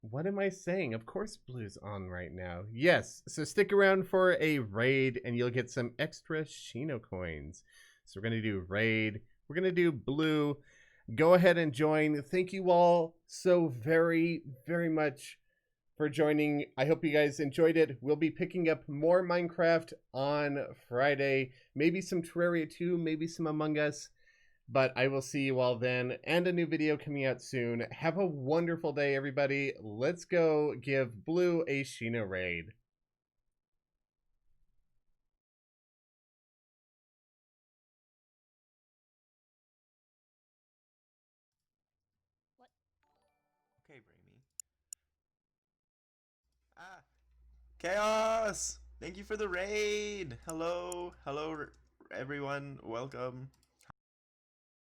What am I saying? Of course Blue's on right now. Yes, so stick around for a raid and you'll get some extra Shino coins. So we're going to do raid. We're going to do Blue. Go ahead and join. Thank you all so very, very much for joining. I hope you guys enjoyed it. We'll be picking up more Minecraft on Friday. Maybe some Terraria 2, maybe some Among Us. But I will see you all then, and a new video coming out soon. Have a wonderful day, everybody. Let's go give Blue a Shino raid. Okay, Brainy. Ah, Chaos! Thank you for the raid! Hello, everyone. Welcome.